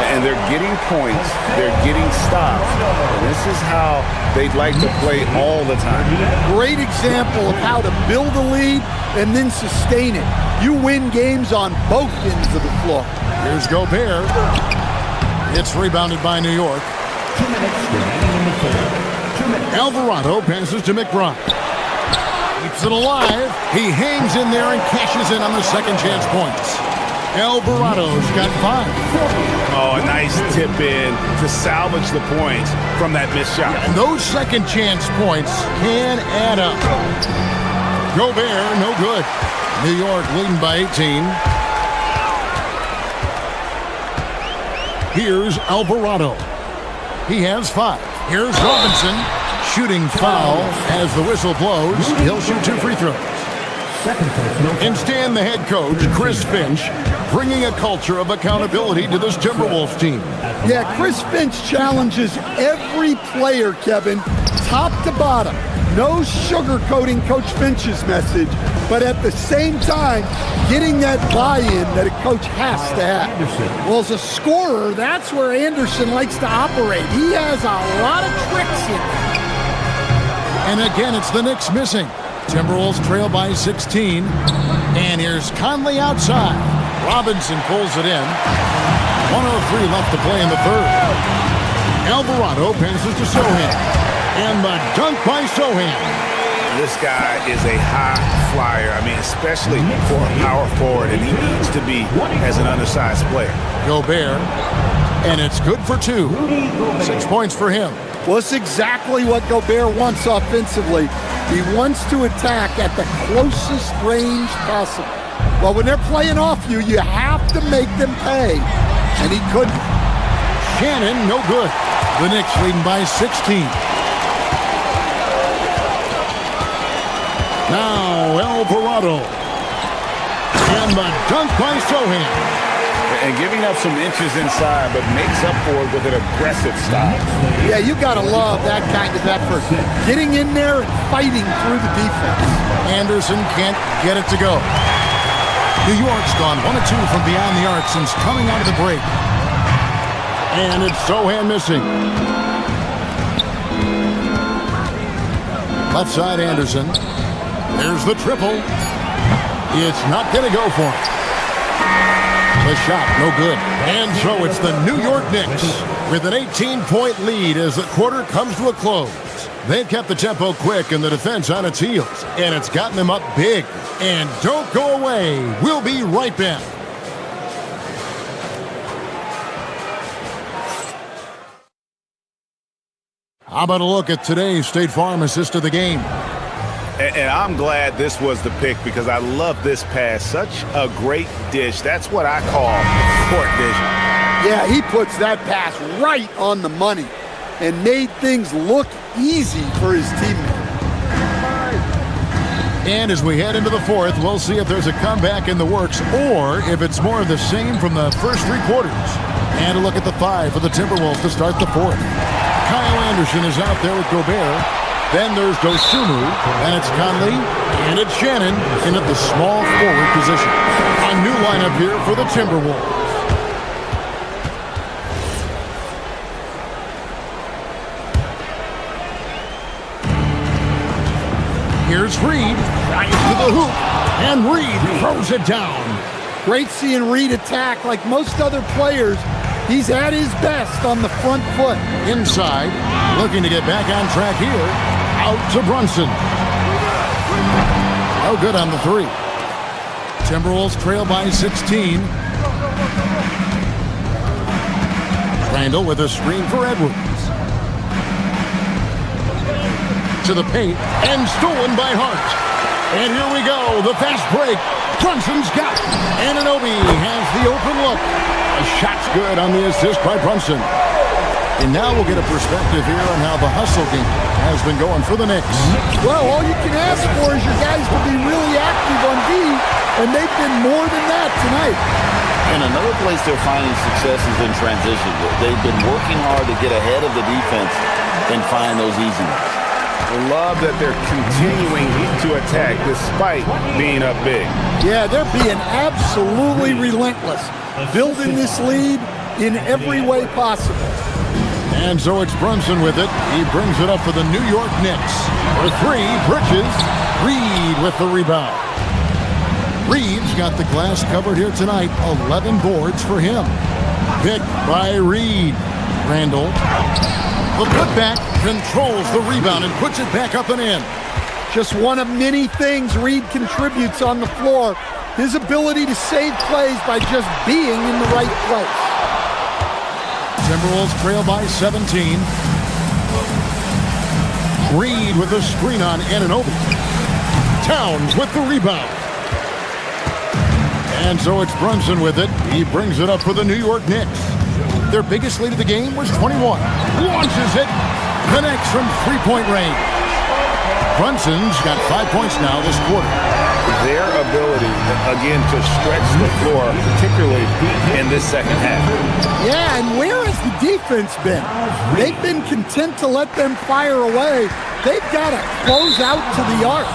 And they're getting points. They're getting stops. And this is how they'd like to play all the time. Great example of how to build a lead and then sustain it. You win games on both ends of the floor. Here's Gobert. It's rebounded by New York. 2 minutes remaining in the third. Alvarado passes to McBride. Keeps it alive. He hangs in there and cashes in on the second chance points. Alvarado's got 5. Oh, a nice tip in to salvage the points from that missed shot. And those second chance points can add up. Gobert, no good. New York leading by 18. Here's Alvarado. He has 5. Here's Robinson. Shooting foul as the whistle blows. He'll shoot 2 free throws. And Stan, the head coach, Chris Finch, bringing a culture of accountability to this Timberwolves team. Yeah, Chris Finch challenges every player, Kevin, top to bottom. No sugarcoating Coach Finch's message, but at the same time, getting that buy-in that a coach has to have. Well, as a scorer, that's where Anderson likes to operate. He has a lot of tricks in there. And again, it's the Knicks missing. Timberwolves trail by 16. And here's Conley outside. Robinson pulls it in. 1:03 left to play in the third. Alvarado passes to Sohan. And the dunk by Sohan. This guy is a high flyer. I mean, especially for a power forward, and he needs to be as an undersized player. Gobert. And it's good for 2. 6 points for him. Well, it's exactly what Gobert wants offensively. He wants to attack at the closest range possible. Well, when they're playing off you, you have to make them pay. And he couldn't. Shannon, no good. The Knicks leading by 16. Now Alvarado. And the dunk by Sohan. And giving up some inches inside, but makes up for it with an aggressive style. Yeah, you got to love that kind of effort. Getting in there and fighting through the defense. Anderson can't get it to go. New York's gone 1 of 2 from beyond the arc since coming out of the break. And it's Sohan missing. Left side Anderson. There's the triple. It's not going to go for him. The shot, no good. And so it's the New York Knicks with an 18-point lead as the quarter comes to a close. They've kept the tempo quick and the defense on its heels, and it's gotten them up big. And don't go away. We'll be right back. How about a look at today's State Farm assist of the game? And I'm glad this was the pick because I love this pass. Such a great dish. That's what I call court vision. Yeah, he puts that pass right on the money and made things look easy for his teammate. And as we head into the fourth, we'll see if there's a comeback in the works or if it's more of the same from the first 3 quarters. And a look at the 5 for the Timberwolves to start the fourth. Kyle Anderson is out there with Gobert. Then there's Dosunmu, and it's Conley, and it's Shannon in at the small forward position. A new lineup here for the Timberwolves. Here's Reed, right to the hoop, and Reed throws it down. Great seeing Reed attack like most other players. He's at his best on the front foot. Inside, looking to get back on track here. Out to Brunson. No good on the 3. Timberwolves trail by 16. Randall with a screen for Edwards. To the paint and stolen by Hart. And here we go, the fast break. Brunson's got it. Anunoby has the open look. A shot's good on the assist by Brunson. And now we'll get a perspective here on how the hustle game has been going for the Knicks. Well, all you can ask for is your guys to be really active on D, and they've been more than that tonight. And another place they're finding success is in transition. They've been working hard to get ahead of the defense and find those easy ones. I love that they're continuing to attack despite being up big. Yeah, they're being absolutely relentless, building this lead in every way possible. And so it's Brunson with it. He brings it up for the New York Knicks. For three, Bridges. Reed with the rebound. Reed's got the glass covered here tonight. 11 boards for him. Picked by Reed. Randall. The putback controls the rebound and puts it back up and in. Just one of many things Reed contributes on the floor. His ability to save plays by just being in the right place. Timberwolves trail by 17. Reed with a screen on Anunoby. Towns with the rebound. And so it's Brunson with it. He brings it up for the New York Knicks. Their biggest lead of the game was 21. Launches it. Connects from three-point range. Brunson's got 5 points now this quarter. Their ability, again, to stretch the floor, particularly in this second half. Yeah, and where has the defense been? They've been content to let them fire away. They've got to close out to the arc.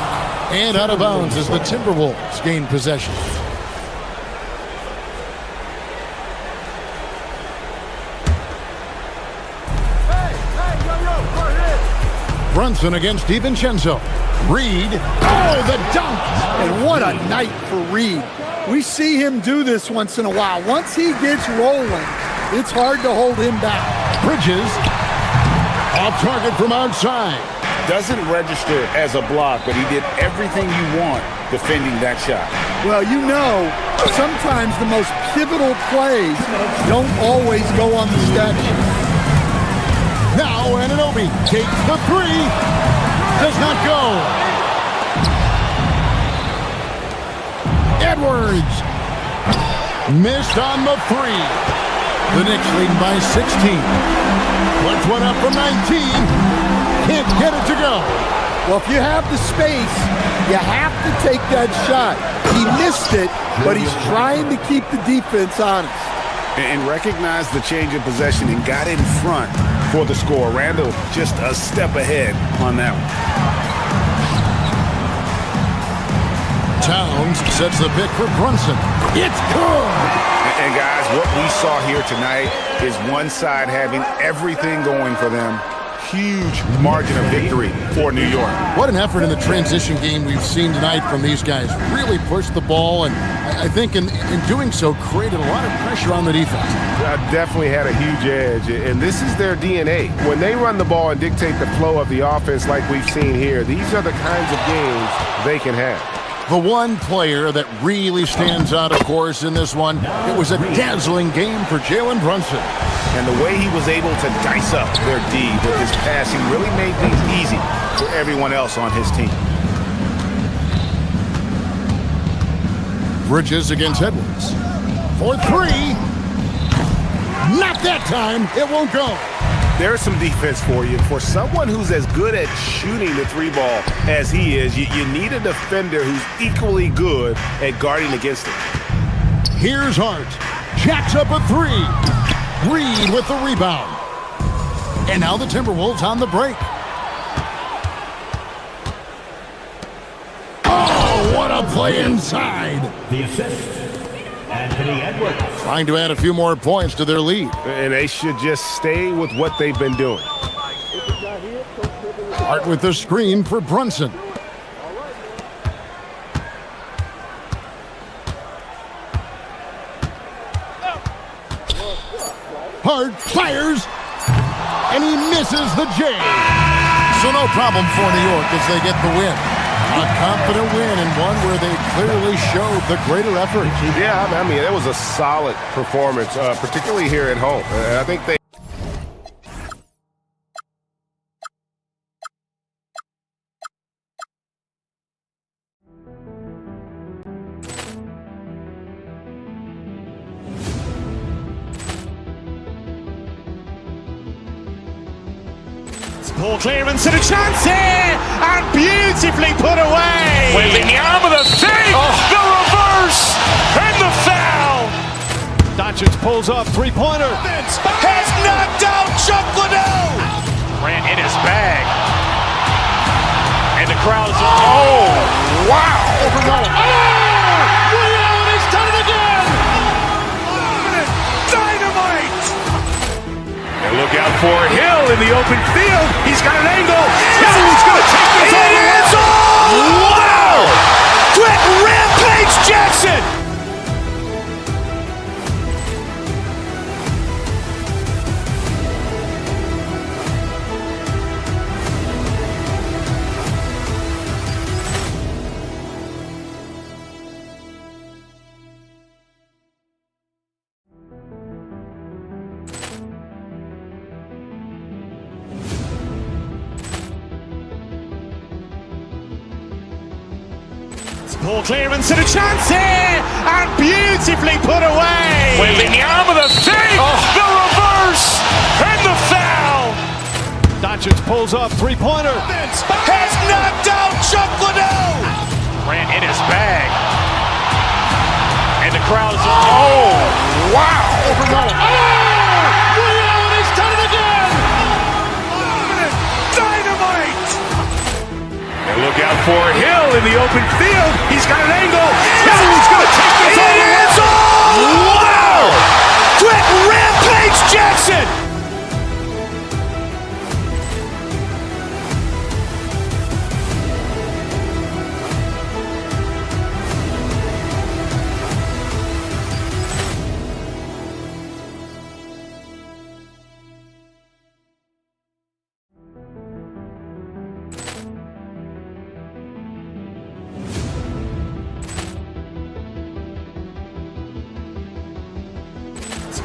And out of bounds as the Timberwolves gain possession. Brunson against DiVincenzo. Reed. Oh, the dunk! And what a night for Reed. We see him do this once in a while. Once he gets rolling, it's hard to hold him back. Bridges. Off target from outside. Doesn't register as a block, but he did everything you want defending that shot. Well, you know, sometimes the most pivotal plays don't always go on the stat sheet. Now Anunoby takes the three. Does not go. Edwards. Missed on the three. The Knicks leading by 16. Puts one up from 19. Can't get it to go. Well, if you have the space, you have to take that shot. He missed it, but he's trying to keep the defense honest. And recognized the change of possession and got in front for the score. Randall just a step ahead on that one. Towns sets the pick for Brunson. It's good! And guys, what we saw here tonight is one side having everything going for them. Huge margin of victory for New York. What an effort in the transition game we've seen tonight from these guys. Really pushed the ball, and I think in doing so created a lot of pressure on the defense. Definitely had a huge edge, and this is their DNA. When they run the ball and dictate the flow of the offense like we've seen here, these are the kinds of games they can have. The one player that really stands out, of course, in this one, it was a dazzling game for Jalen Brunson. And the way he was able to dice up their D with his passing really made things easy for everyone else on his team. Bridges against Edwards. For three. Not that time. It won't go. There's some defense for you. For someone who's as good at shooting the three ball as he is, you need a defender who's equally good at guarding against it. Here's Hart. Jacks up a three. Reed with the rebound. And now the Timberwolves on the break. Oh, what a play inside. The assist, Anthony Edwards. Trying to add a few more points to their lead. And they should just stay with what they've been doing. Hart with the screen for Brunson. Hart fires, and he misses the J. So no problem for New York as they get the win. A confident win and one where they clearly showed the greater effort. Yeah, I mean, it was a solid performance, particularly here at home. I think they Poor clearance and a chance here, and beautifully put away. Waving the arm of the thing, the reverse, and the foul. pulls up, three-pointer. Has knocked out Chuck Liddell. Ran in his bag. And the crowd is... Oh, wow. Overruled. Oh! Ray Allen has done it again! Dynamite. And look out for Hill in the open field. He's got an angle. Hill's going to take this all the way. Wow! Quick Rampage Jackson. Ball clearance and a chance here, and beautifully put away. Wembanyama the fake, the reverse, and the foul. Doncic pulls up, three-pointer. Has knocked out Chuck Liddell. Ran in his bag. And the crowd is... Oh, wow. Overruled. Oh! Ray Allen has done it again! Dynamite. And look out for Hill in the open field. He's got an angle. Hill's going to take this all the way. Wow! Quick Rampage Jackson.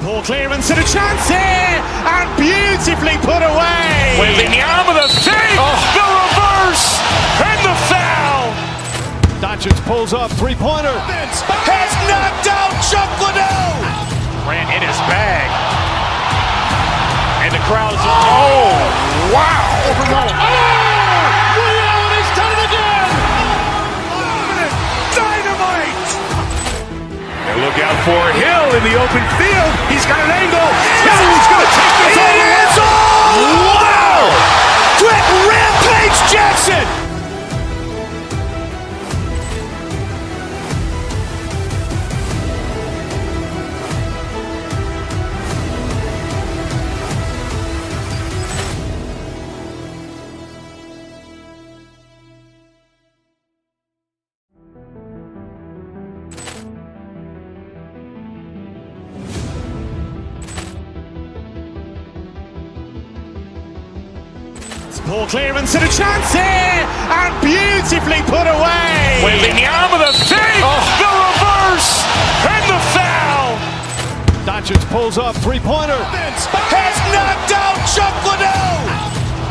Ball clearance and a chance here, and beautifully put away. Wembanyama the fake, the reverse, and the foul. Doncic pulls up, three-pointer. Has knocked out Chuck Liddell. Ran in his bag. And the crowd is... Oh, wow. Overruled. Oh! Ray Allen has done it again! Dynamite. And look out for Hill in the open field. He's got an angle. Hill's going to take this all the way. Wow! Quick Rampage Jackson. Ball clearance and a chance here, and beautifully put away. Wembanyama the fake, the reverse, and the foul. Doncic pulls up, three-pointer. Has knocked out Chuck Liddell.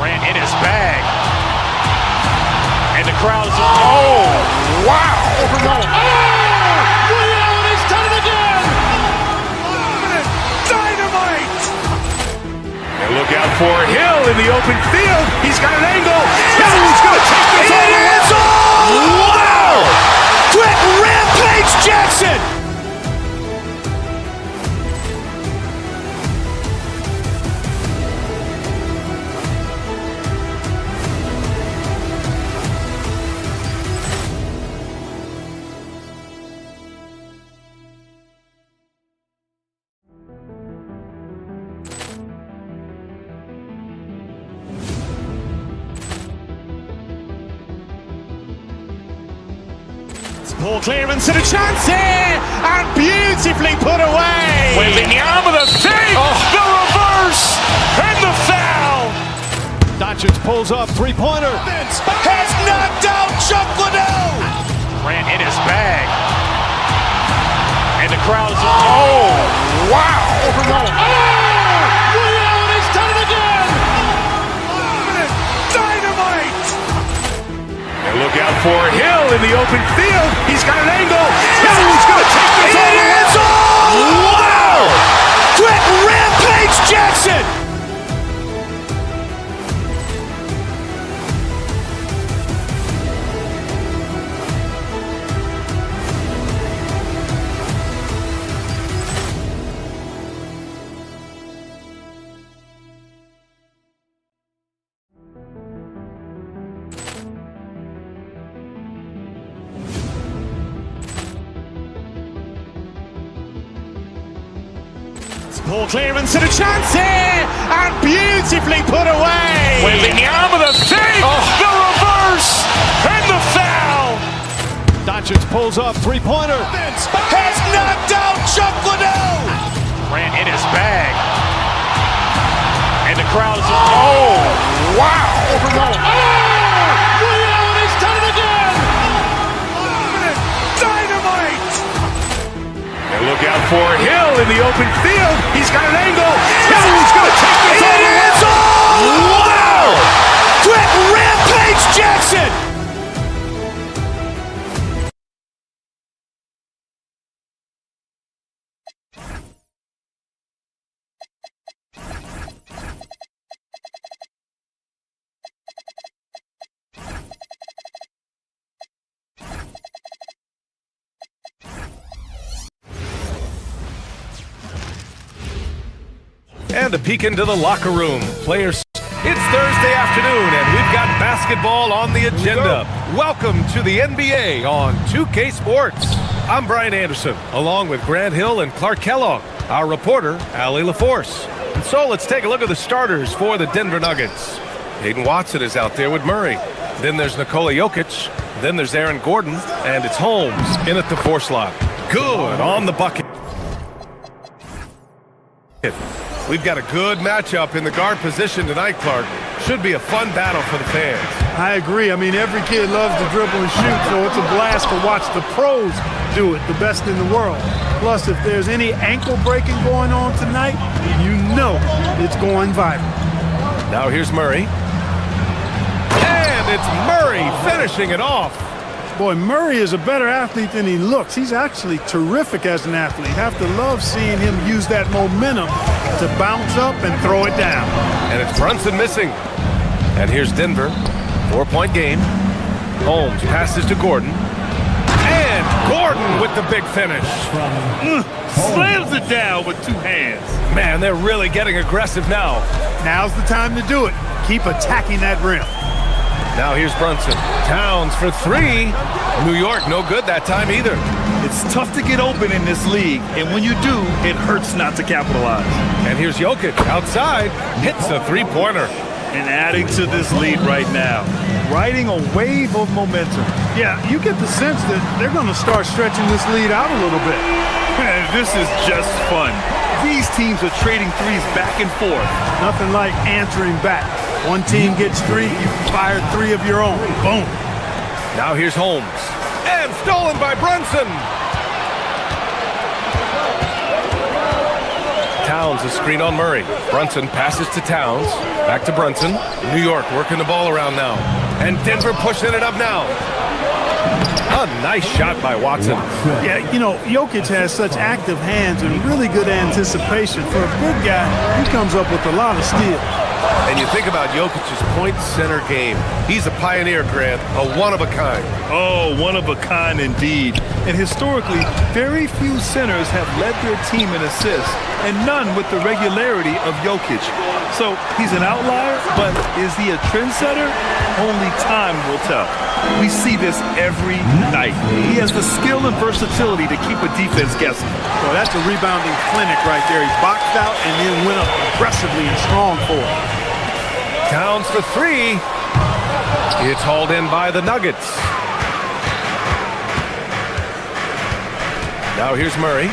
Ran in his bag. And the crowd is... Oh, wow. Overruled. Oh! Ray Allen has done it again! Dynamite. And look out for Hill in the open field. He's got an angle. Hill's going to take this all the way. Wow! Quick Rampage Jackson. Ball clearance and a chance here, and beautifully put away. Wembanyama the fake, the reverse, and the foul. Doncic pulls up, three-pointer. Has knocked out Chuck Liddell. Ran in his bag. And the crowd is... Oh, wow. Overruled. Oh! Ray Allen has done it again! Dynamite. And look out for Hill in the open field. He's got an angle. Hill's going to take this all the way. Wow! Quick Rampage Jackson. Ball clearance and a chance here, and beautifully put away. Wembanyama the save, the reverse, and the foul. Doncic pulls up, three-pointer. Has knocked out Chuck Liddell. Grant in his bag. And the crowd is, oh, wow. He's done it again. Dynamite. And look out for Hill in the open field. He's got an angle. Hill's going to take this all the way. Wow. Quick Rampage Jackson. And a peek into the locker room. Players, it's Thursday afternoon, and we've got basketball on the agenda. Welcome to the NBA on 2K Sports. I'm Brian Anderson, along with Grant Hill and Clark Kellogg, our reporter, Allie LaForce. And so let's take a look at the starters for the Denver Nuggets. Hayden Watson is out there with Murray. Then there's Nikola Jokic. Then there's Aaron Gordon, and it's Holmes in at the 4 slot. Good on the bucket. We've got a good matchup in the guard position tonight, Clark. Should be a fun battle for the fans. I agree. I mean, every kid loves to dribble and shoot, so it's a blast to watch the pros do it, the best in the world. Plus, if there's any ankle breaking going on tonight, you know it's going viral. Now here's Murray. And it's Murray finishing it off. Boy, Murray is a better athlete than he looks. He's actually terrific as an athlete. You have to love seeing him use that momentum to bounce up and throw it down. And it's Brunson missing. And here's Denver. 4-point game. Holmes passes to Gordon. And Gordon with the big finish. Slams it down with 2 hands. Man, they're really getting aggressive now. Now's the time to do it. Keep attacking that rim. Now here's Brunson. Towns for 3. New York, no good that time either. It's tough to get open in this league, and when you do, it hurts not to capitalize. And here's Jokic outside, hits a 3-pointer. And adding to this lead right now, riding a wave of momentum. Yeah, you get the sense that they're going to start stretching this lead out a little bit. Man, this is just fun. These teams are trading threes back and forth. Nothing like answering back. One team gets 3, you fire 3 of your own. Boom. Now here's Holmes. And stolen by Brunson. Towns is screen on Murray. Brunson passes to Towns. Back to Brunson. New York working the ball around now. And Denver pushing it up now. A nice shot by Watson. Yeah, you know, Jokic has such active hands and really good anticipation. For a big guy, he comes up with a lot of steals. And you think about Jokic's point center game. He's a pioneer, Grant, a one-of-a-kind. Oh, one-of-a-kind indeed. And historically, very few centers have led their team in assists, and none with the regularity of Jokic. So he's an outlier, but is he a trendsetter? Only time will tell. We see this every night. He has the skill and versatility to keep a defense guessing. Well, that's a rebounding clinic right there. He boxed out and then went up aggressively and strong for it. Towns for 3. It's hauled in by the Nuggets. Now here's Murray.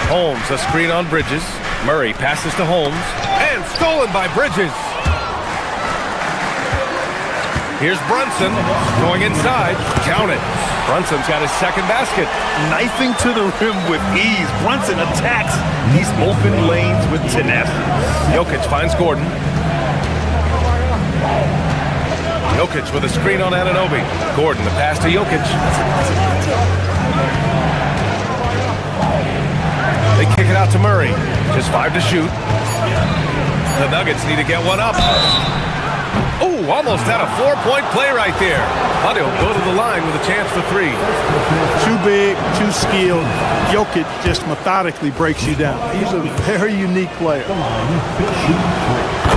Holmes, a screen on Bridges. Murray passes to Holmes. And stolen by Bridges. Here's Brunson going inside. Count it. Brunson's got his second basket. Knifing to the rim with ease. Brunson attacks these open lanes with tenacity. Jokic finds Gordon. Jokic with a screen on Anunoby. Gordon, the pass to Jokic. They kick it out to Murray. Just 5 to shoot. The Nuggets need to get one up. Oh, almost had a 4-point play right there. But he'll go to the line with a chance for 3. Too big, too skilled. Jokic just methodically breaks you down. He's a very unique player.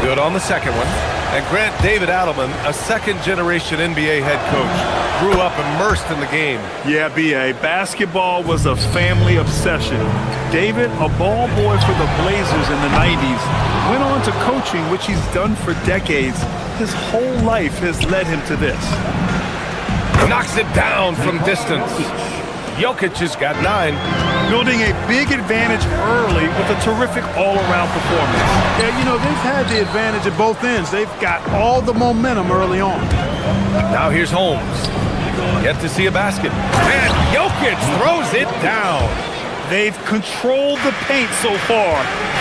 Good on the second one. And Grant, David Adelman, a second-generation NBA head coach. grew up immersed in the game. Yeah, B.A. Basketball was a family obsession. David, a ball boy for the Blazers in the 90s, went on to coaching, which he's done for decades. His whole life has led him to this. Knocks it down from distance. Jokic has got 9. Building a big advantage early with a terrific all-around performance. Yeah, you know, they've had the advantage at both ends. They've got all the momentum early on. Now here's Holmes. Yet to see a basket. And Jokic throws it down. They've controlled the paint so far.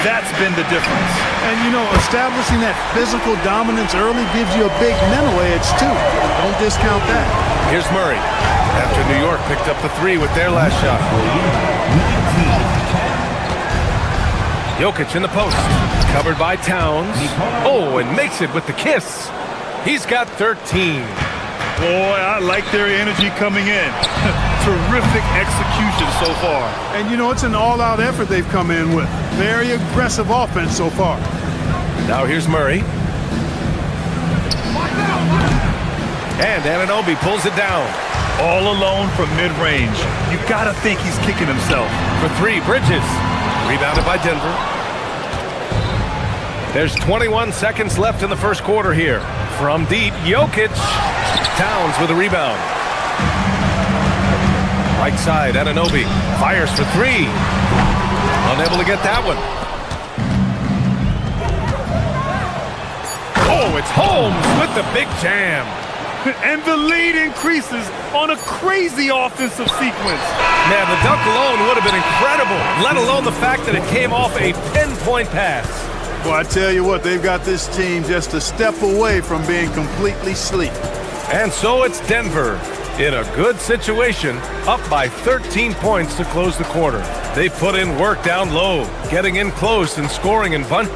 That's been the difference. And, you know, establishing that physical dominance early gives you a big mental edge, too. Don't discount that. Here's Murray. After New York picked up the 3 with their last shot. Jokic in the post. Covered by Towns. Oh, and makes it with the kiss. He's got 13. Boy, I like their energy coming in. Terrific execution so far. And, you know, it's an all-out effort they've come in with. Very aggressive offense so far. Now here's Murray. And Anunoby pulls it down. All alone from mid-range. You gotta think he's kicking himself. For 3, Bridges. Rebounded by Denver. There's 21 seconds left in the first quarter here. From deep, Jokic. Towns with a rebound. Right side, Anunoby fires for 3. Unable to get that one. Oh, it's Holmes with the big jam. And the lead increases on a crazy offensive sequence. Man, the dunk alone would have been incredible, let alone the fact that it came off a pinpoint pass. Well, I tell you what, they've got this team just a step away from being completely asleep. And so it's Denver in a good situation, up by 13 points to close the quarter. They put in work down low, getting in close and scoring in bunch.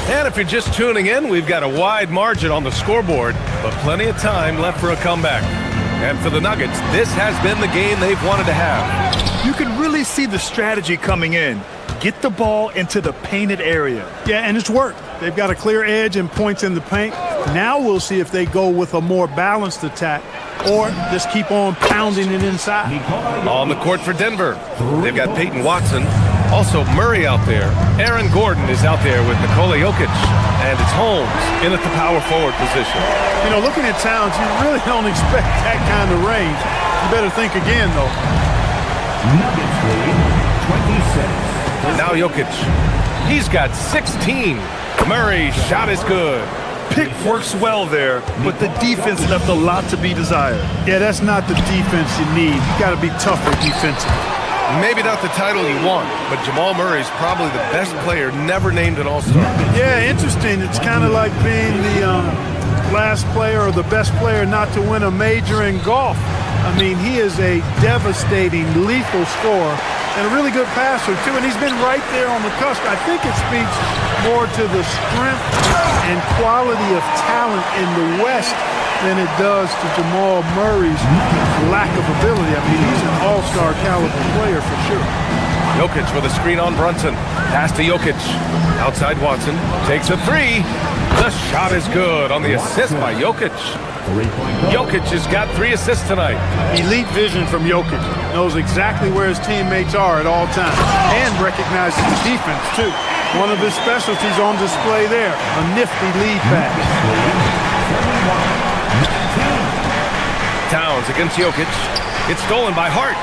And if you're just tuning in, we've got a wide margin on the scoreboard, but plenty of time left for a comeback. And for the Nuggets, this has been the game they've wanted to have. You can really see the strategy coming in. Get the ball into the painted area. Yeah, and it's worked. They've got a clear edge and points in the paint. Now we'll see if they go with a more balanced attack or just keep on pounding it inside. On the court for Denver, they've got Peyton Watson. Also Murray out there. Aaron Gordon is out there with Nikola Jokic. And it's Holmes in at the power forward position. You know, looking at Towns, you really don't expect that kind of range. You better think again, though. Nuggets lead 26. Now Jokic. He's got 16. Murray's shot is good. Pick works well there, but the defense left a lot to be desired. Yeah, that's not the defense you need. You got to be tougher defensively. Maybe not the title you want, but Jamal Murray's probably the best player never named an All-Star. Yeah, interesting. It's kind of like being the last player or the best player not to win a major in golf. I mean, he is a devastating, lethal scorer and a really good passer, too. And he's been right there on the cusp. I think it speaks more to the strength and quality of talent in the West than it does to Jamal Murray's lack of ability. I mean, he's an all-star caliber player for sure. Jokic with a screen on Brunson. Pass to Jokic. Outside Watson. Takes a 3. The shot is good on the assist by Jokic. Jokic has got 3 assists tonight. Elite vision from Jokic. Knows exactly where his teammates are at all times. And recognizes the defense, too. One of his specialties on display there. A nifty lead pass. Towns against Jokic. It's stolen by Hart.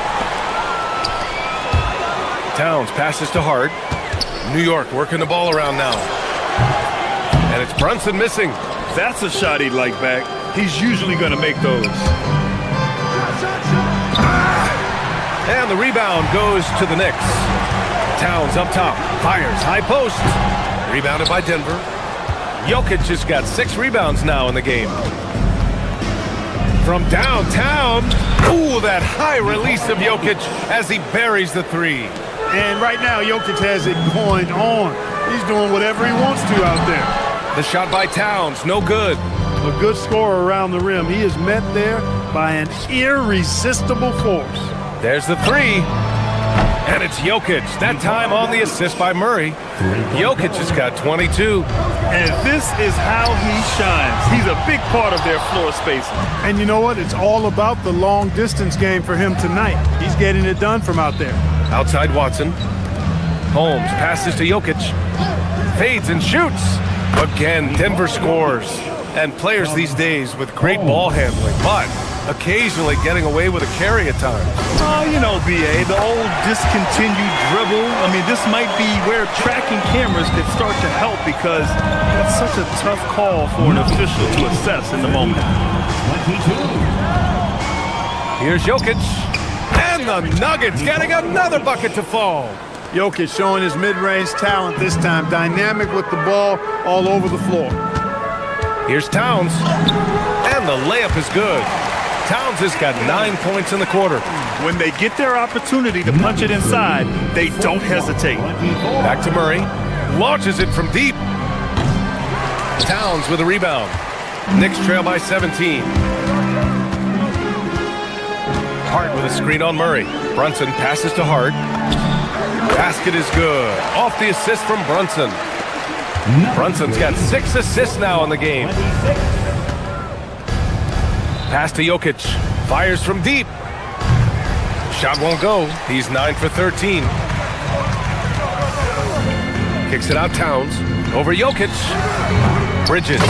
Towns passes to Hart. New York working the ball around now. And it's Brunson missing. That's a shot he'd like back. He's usually going to make those. And the rebound goes to the Knicks. Towns up top. Fires. High post. Rebounded by Denver. Jokic has got 6 rebounds now in the game. From downtown. Ooh, that high release of Jokic as he buries the 3. And right now, Jokic has it going on. He's doing whatever he wants to out there. The shot by Towns, no good. A good scorer around the rim. He is met there by an irresistible force. There's the 3. And it's Jokic, that time on the assist by Murray. Jokic has got 22. And this is how he shines. He's a big part of their floor spacing. And you know what? It's all about the long distance game for him tonight. He's getting it done from out there. Outside Watson. Holmes passes to Jokic. Fades and shoots. Again, Denver scores. And players these days with great ball handling, but occasionally getting away with a carry at times. Oh, you know, BA, the old discontinued dribble. I mean, this might be where tracking cameras could start to help because that's such a tough call for an official to assess in the moment. Here's Jokic. And the Nuggets getting another bucket to fall. Jokic showing his mid-range talent this time. Dynamic with the ball all over the floor. Here's Towns. And the layup is good. Towns has got 9 points in the quarter. When they get their opportunity to punch it inside, they don't hesitate. Back to Murray. Launches it from deep. Towns with a rebound. Knicks trail by 17. Hart with a screen on Murray. Brunson passes to Hart. Basket is good. Off the assist from Brunson. Brunson's got 6 assists now in the game. Pass to Jokic. Fires from deep. Shot won't go. He's 9 for 13. Kicks it out Towns. Over Jokic. Bridges.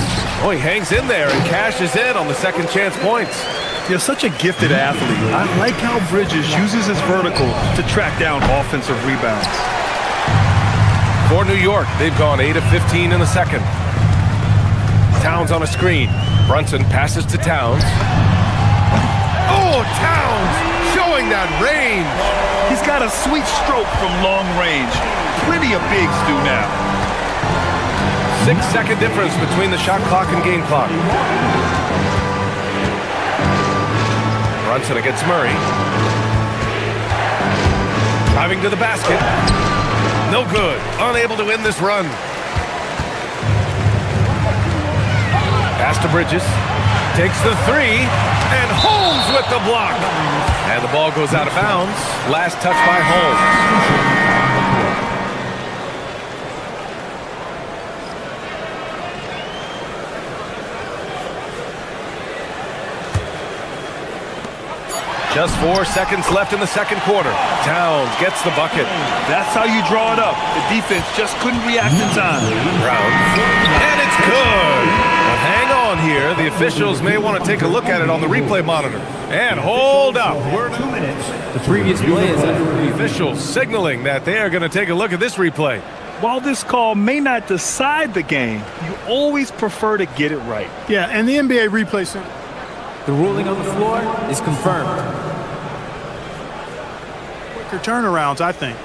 Oh, he hangs in there and cashes in on the second chance points. You're such a gifted athlete. I like how Bridges uses his vertical to track down offensive rebounds. For New York, they've gone 8 of 15 in the second. Towns on a screen. Brunson passes to Towns. Oh, Towns showing that range. He's got a sweet stroke from long range. Plenty of bigs do now. 6-second difference between the shot clock and game clock. Brunson against Murray. Driving to the basket. No good. Unable to win this run. Pass to Bridges. Takes the three. And Holmes with the block. And the ball goes out of bounds. Last touch by Holmes. Just 4 seconds left in the second quarter. Towns gets the bucket. That's how you draw it up. The defense just couldn't react in time. Brown. And it's good. But hang on here. The officials may want to take a look at it on the replay monitor. And hold up. We're 2 minutes. The previous play is the officials signaling that they are going to take a look at this replay. While this call may not decide the game, you always prefer to get it right. Yeah, and the NBA replay center. The ruling on the floor is confirmed. Quicker turnarounds, I think.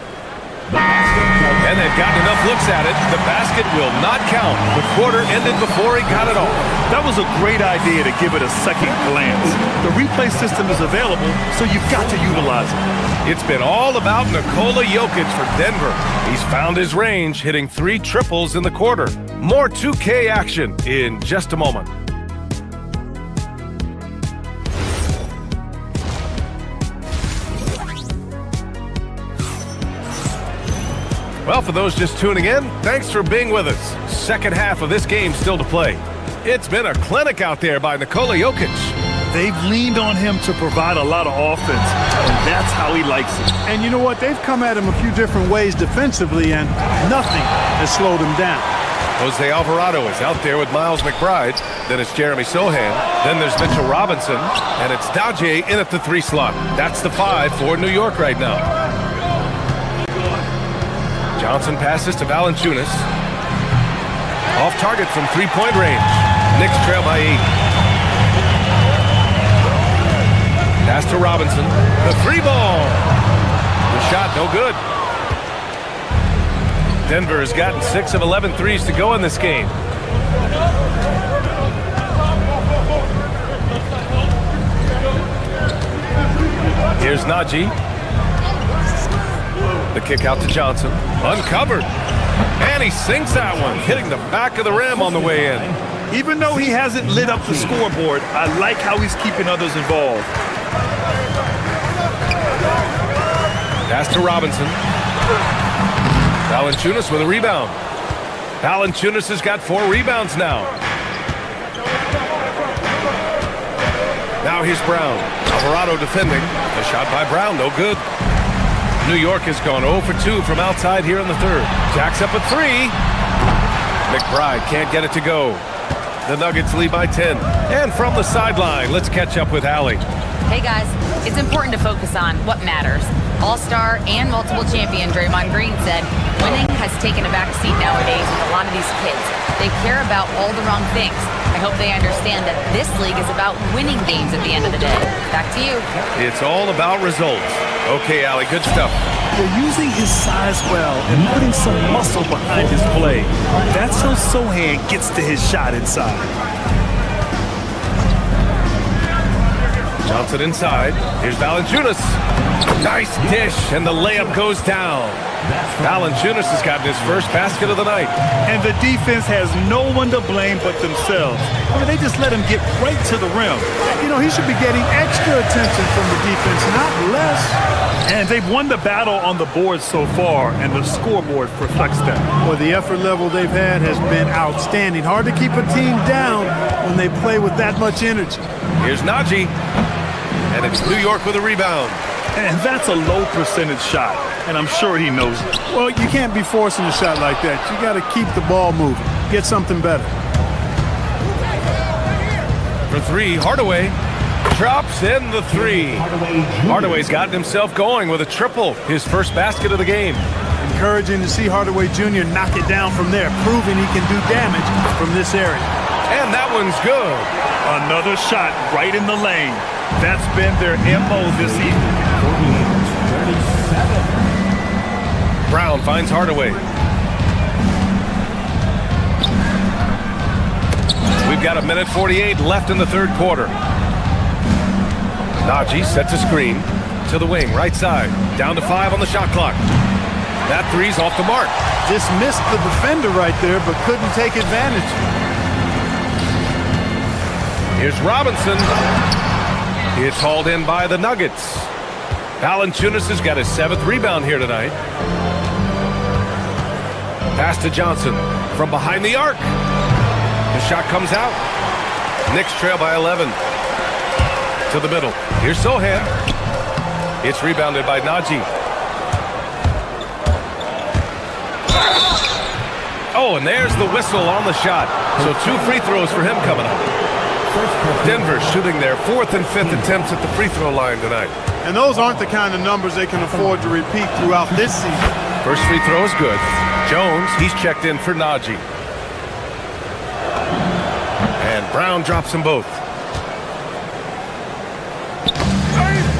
And they've gotten enough looks at it. The basket will not count. The quarter ended before he got it off. That was a great idea to give it a second glance. The replay system is available, so you've got to utilize it. It's been all about Nikola Jokic for Denver. He's found his range, hitting 3 triples in the quarter. More 2K action in just a moment. Well, for those just tuning in, thanks for being with us. Second half of this game still to play. It's been a clinic out there by Nikola Jokic. They've leaned on him to provide a lot of offense, and that's how he likes it. And you know what? They've come at him a few different ways defensively, and nothing has slowed him down. Jose Alvarado is out there with Miles McBride. Then it's Jeremy Sohan. Then there's Mitchell Robinson. And it's Daje in at the 3 slot. That's the 5 for New York right now. Johnson passes to Valanciunas. Off target from 3-point range. Knicks trail by 8. Pass to Robinson. The 3 ball. The shot no good. Denver has gotten 6 of 11 threes to go in this game. Here's Najee. The kick out to Johnson. Uncovered. And he sinks that one, hitting the back of the rim on the way in. Even though he hasn't lit up the scoreboard, I like how he's keeping others involved. Pass to Robinson. Valanciunas with a rebound. Valanciunas has got 4 rebounds now. Now here's Brown. Alvarado defending. A shot by Brown, no good. New York has gone 0 for 2 from outside here in the third. Jacks up a 3. McBride can't get it to go. The Nuggets lead by 10. And from the sideline, let's catch up with Allie. Hey guys, it's important to focus on what matters. All-star and multiple champion Draymond Green said, winning has taken a back seat nowadays with a lot of these kids. They care about all the wrong things. I hope they understand that this league is about winning games at the end of the day. Back to you. It's all about results. Okay, Allie, good stuff. They're using his size well and putting some muscle behind his play. That's how Sohan gets to his shot inside. Johnson inside. Here's Valanciunas. Nice dish, and the layup goes down. Valanciunas has gotten his first basket of the night. And the defense has no one to blame but themselves. I mean, they just let him get right to the rim. You know, he should be getting extra attention from the defense, not less. And they've won the battle on the board so far, and the scoreboard reflects that. Well, the effort level they've had has been outstanding. Hard to keep a team down when they play with that much energy. Here's Najee. And it's New York with a rebound. And that's a low percentage shot, and I'm sure he knows it. Well, you can't be forcing a shot like that. You got to keep the ball moving. Get something better. For 3, Hardaway drops in the 3. Hardaway's gotten himself going with a triple, his first basket of the game. Encouraging to see Hardaway Jr. knock it down from there, proving he can do damage from this area. And that one's good. Another shot right in the lane. That's been their MO this evening. Brown finds Hardaway. We've got 1:48 left in the third quarter. Najee sets a screen to the wing, right side. Down to 5 on the shot clock. That 3's off the mark. Just missed the defender right there, but couldn't take advantage. Here's Robinson. It's hauled in by the Nuggets. Valanciunas has got his 7th rebound here tonight. Pass to Johnson from behind the arc. The shot comes out. Knicks trail by 11. To the middle. Here's Sohan. It's rebounded by Najee. Oh, and there's the whistle on the shot. So 2 free throws for him coming up. Denver shooting their 4th and 5th attempts at the free throw line tonight. And those aren't the kind of numbers they can afford to repeat throughout this season. First free throw is good. Jones, he's checked in for Najee. And Brown drops them both.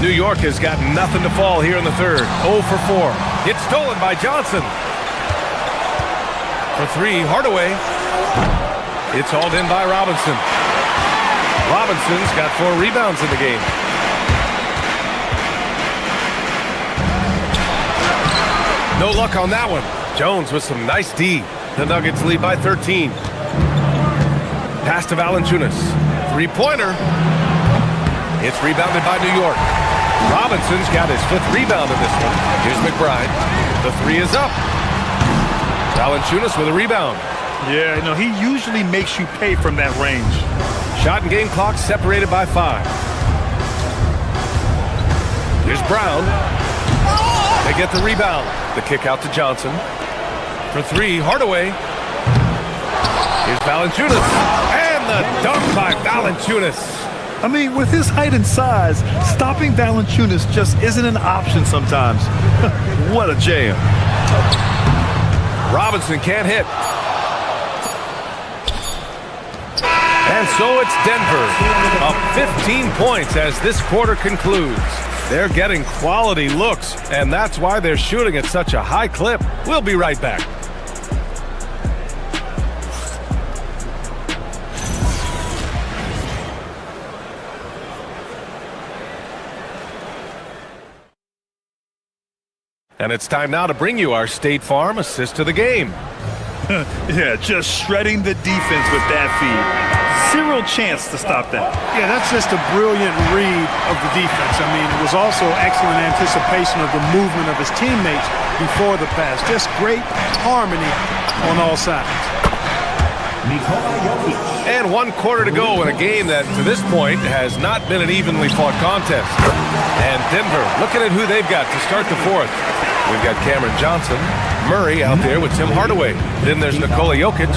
New York has got nothing to fall here in the third. 0 for 4. It's stolen by Johnson. For 3, Hardaway. It's hauled in by Robinson. Robinson's got 4 rebounds in the game. No luck on that one. Jones with some nice D. The Nuggets lead by 13. Pass to Valanciunas. 3-pointer. It's rebounded by New York. Robinson's got his 5th rebound in this one. Here's McBride. The 3 is up. Valanciunas with a rebound. Yeah, you know, he usually makes you pay from that range. Shot and game clock separated by 5. Here's Brown. They get the rebound. The kick out to Johnson. For 3, Hardaway. Here's Valanciunas. And the dunk by Valanciunas. I mean, with his height and size, stopping Valanciunas just isn't an option sometimes. What a jam. Robinson can't hit. And so it's Denver, up 15 points as this quarter concludes. They're getting quality looks, and that's why they're shooting at such a high clip. We'll be right back. And it's time now to bring you our State Farm assist to the game. Yeah, just shredding the defense with that feed. Zero chance to stop that. Yeah, that's just a brilliant read of the defense. I mean, it was also excellent anticipation of the movement of his teammates before the pass. Just great harmony on all sides. And 1 quarter to go in a game that, to this point, has not been an evenly fought contest. And Denver looking at who they've got to start the fourth. We've got Cameron Johnson, Murray out there with Tim Hardaway. Then there's Nikola Jokic,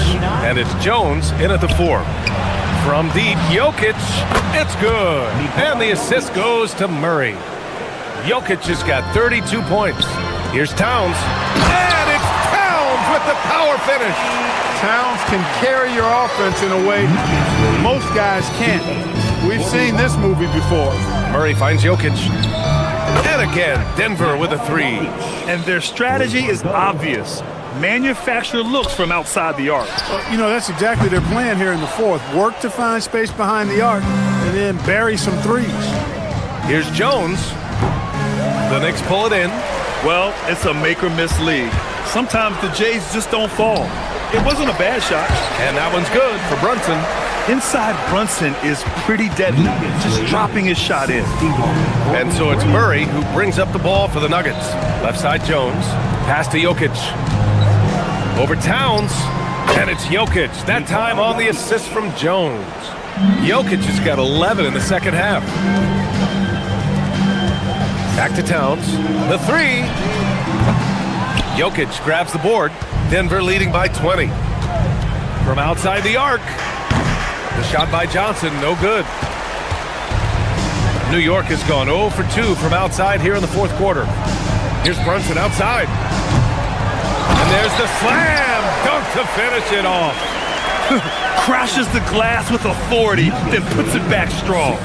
and it's Jones in at the 4. From deep, Jokic, it's good. And the assist goes to Murray. Jokic has got 32 points. Here's Towns, and it's Towns with the power finish. Towns can carry your offense in a way most guys can't. We've seen this movie before. Murray finds Jokic. And again, Denver with a 3. And their strategy is obvious. Manufacture looks from outside the arc. Well, you know, that's exactly their plan here in the fourth. Work to find space behind the arc and then bury some threes. Here's Jones. The Knicks pull it in. Well, it's a make-or-miss league. Sometimes the Jays just don't fall. It wasn't a bad shot. And that one's good for Brunson. Inside Brunson is pretty deadly, just dropping his shot in. And so it's Murray who brings up the ball for the Nuggets. Left side Jones, pass to Jokic. Over Towns, and it's Jokic. That time on the assist from Jones. Jokic has got 11 in the second half. Back to Towns, the 3. Jokic grabs the board. Denver leading by 20. From outside the arc. The shot by Johnson, no good. New York has gone 0 for 2 from outside here in the fourth quarter. Here's Brunson outside. And there's the slam dunk to finish it off. Crashes the glass with authority, then puts it back strong.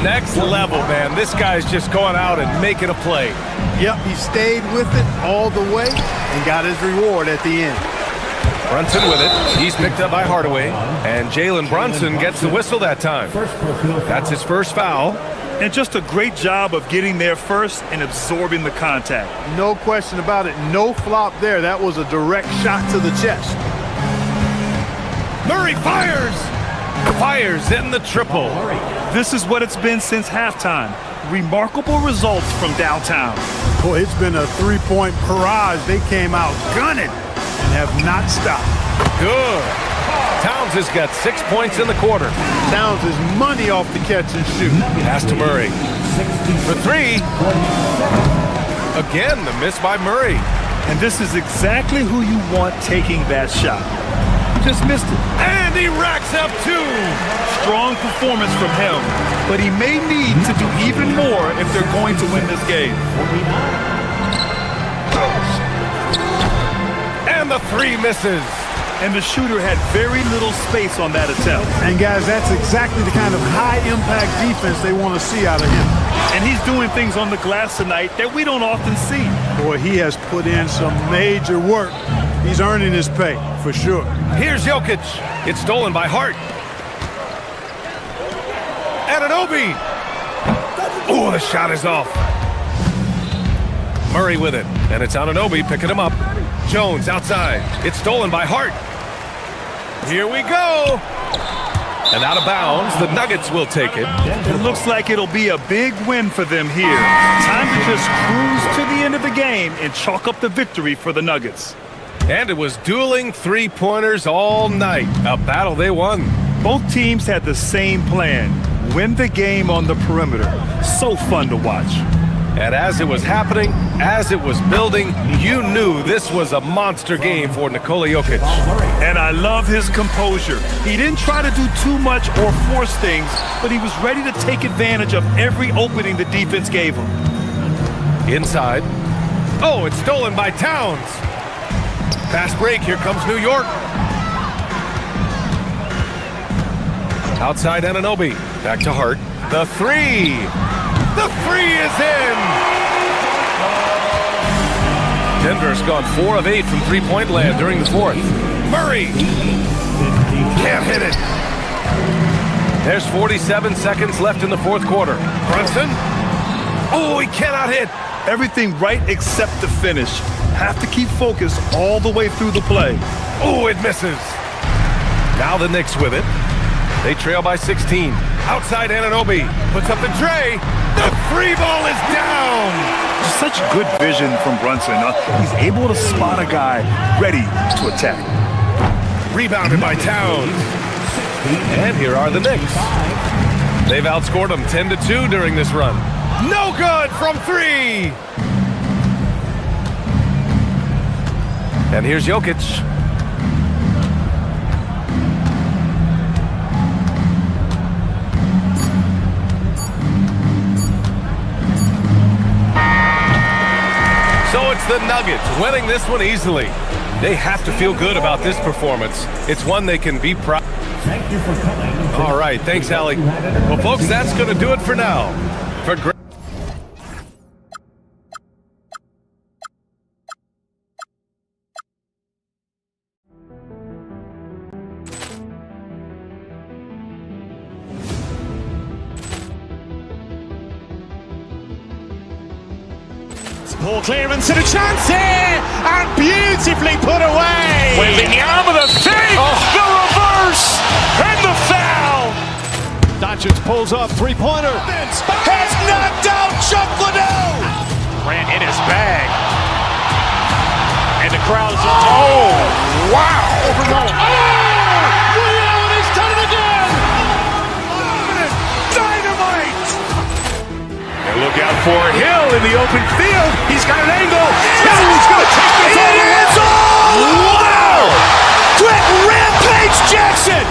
Next level, man. This guy's just going out and making a play. Yep, he stayed with it all the way and got his reward at the end. Brunson with it. He's picked up by Hardaway. And Jalen Brunson gets the whistle that time. That's his first foul. And just a great job of getting there first and absorbing the contact. No question about it. No flop there. That was a direct shot to the chest. Murray fires! Fires in the triple. This is what it's been since halftime. Remarkable results from downtown. Boy, it's been a three-point barrage. They came out gunning and have not stopped. Good. Towns has got 6 points in the quarter. Towns is money off the catch and shoot. Pass to Murray. For 3. Again, the miss by Murray. And this is exactly who you want taking that shot. Just missed it. And he racks up 2. Strong performance from him, but he may need to do even more if they're going to win this game. And the 3 misses. And the shooter had very little space on that attempt. And guys, that's exactly the kind of high-impact defense they want to see out of him. And he's doing things on the glass tonight that we don't often see. Boy, he has put in some major work. He's earning his pay, for sure. Here's Jokic. It's stolen by Hart. Anunoby. Oh, the shot is off. Murray with it. And it's Anunoby picking him up. Jones outside. It's stolen by Hart. Here we go. And out of bounds, the Nuggets will take it. It looks like it'll be a big win for them here. Time to just cruise to the end of the game and chalk up the victory for the Nuggets. And it was dueling three-pointers all night. A battle they won. Both teams had the same plan. Win the game on the perimeter. So fun to watch. And as it was happening, as it was building, you knew this was a monster game for Nikola Jokic. And I love his composure. He didn't try to do too much or force things, but he was ready to take advantage of every opening the defense gave him. Inside. Oh, it's stolen by Towns. Fast break, here comes New York. Outside Anunoby. Back to Hart. The 3. The 3 is in! Denver's gone 4 of 8 from three-point land during the fourth. Murray! Can't hit it. There's 47 seconds left in the fourth quarter. Brunson? Oh, he cannot hit. Everything right except the finish. Have to keep focused all the way through the play. Oh, it misses. Now the Knicks with it. They trail by 16. Outside Anunoby. Puts up the tray. The free ball is down. Such good vision from Brunson. He's able to spot a guy ready to attack. Rebounded by Towns. And here are the Knicks. They've outscored them 10-2 during this run. No good from 3. And here's Jokic. So it's the Nuggets winning this one easily. They have to feel good about this performance. It's one they can be proud. Thank you for coming. All right, thanks, Allie. Well, folks, that's going to do it for now. For Ball clearance and a chance here, and beautifully put away. Wembanyama the save, the reverse, and the foul. Doncic pulls up, three-pointer. Has knocked out Chuck Liddell. Grant in his bag. And the crowd is, oh, wow. Ray Allen has done it again. Dynamite. And look out for Hill in the open field. He's got an angle. He's going to take this all the way. Wow. Quick Rampage Jackson.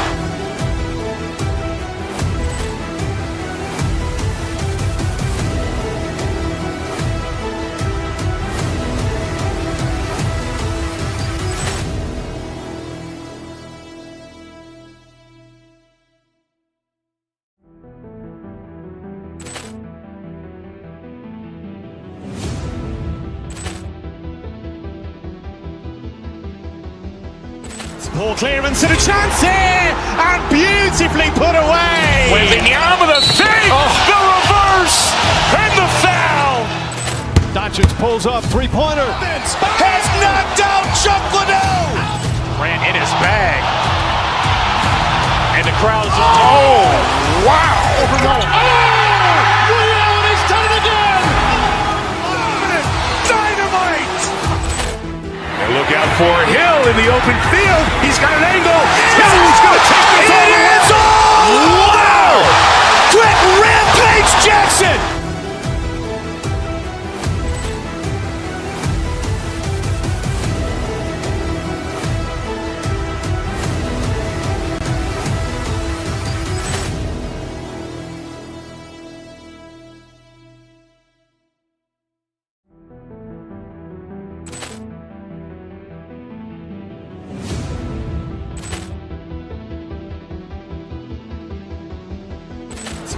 Ball clearance and a chance here, and beautifully put away. Wembanyama the save, the reverse, and the foul. Doncic pulls up, three-pointer. Has knocked out Chuck Liddell. Grant in his bag. And the crowd is, oh, wow. Ray Allen has done it again. Dynamite. And look out for Hill in the open field. He's got an angle. Hill's going to take this all the way. Wow. Quick Rampage Jackson.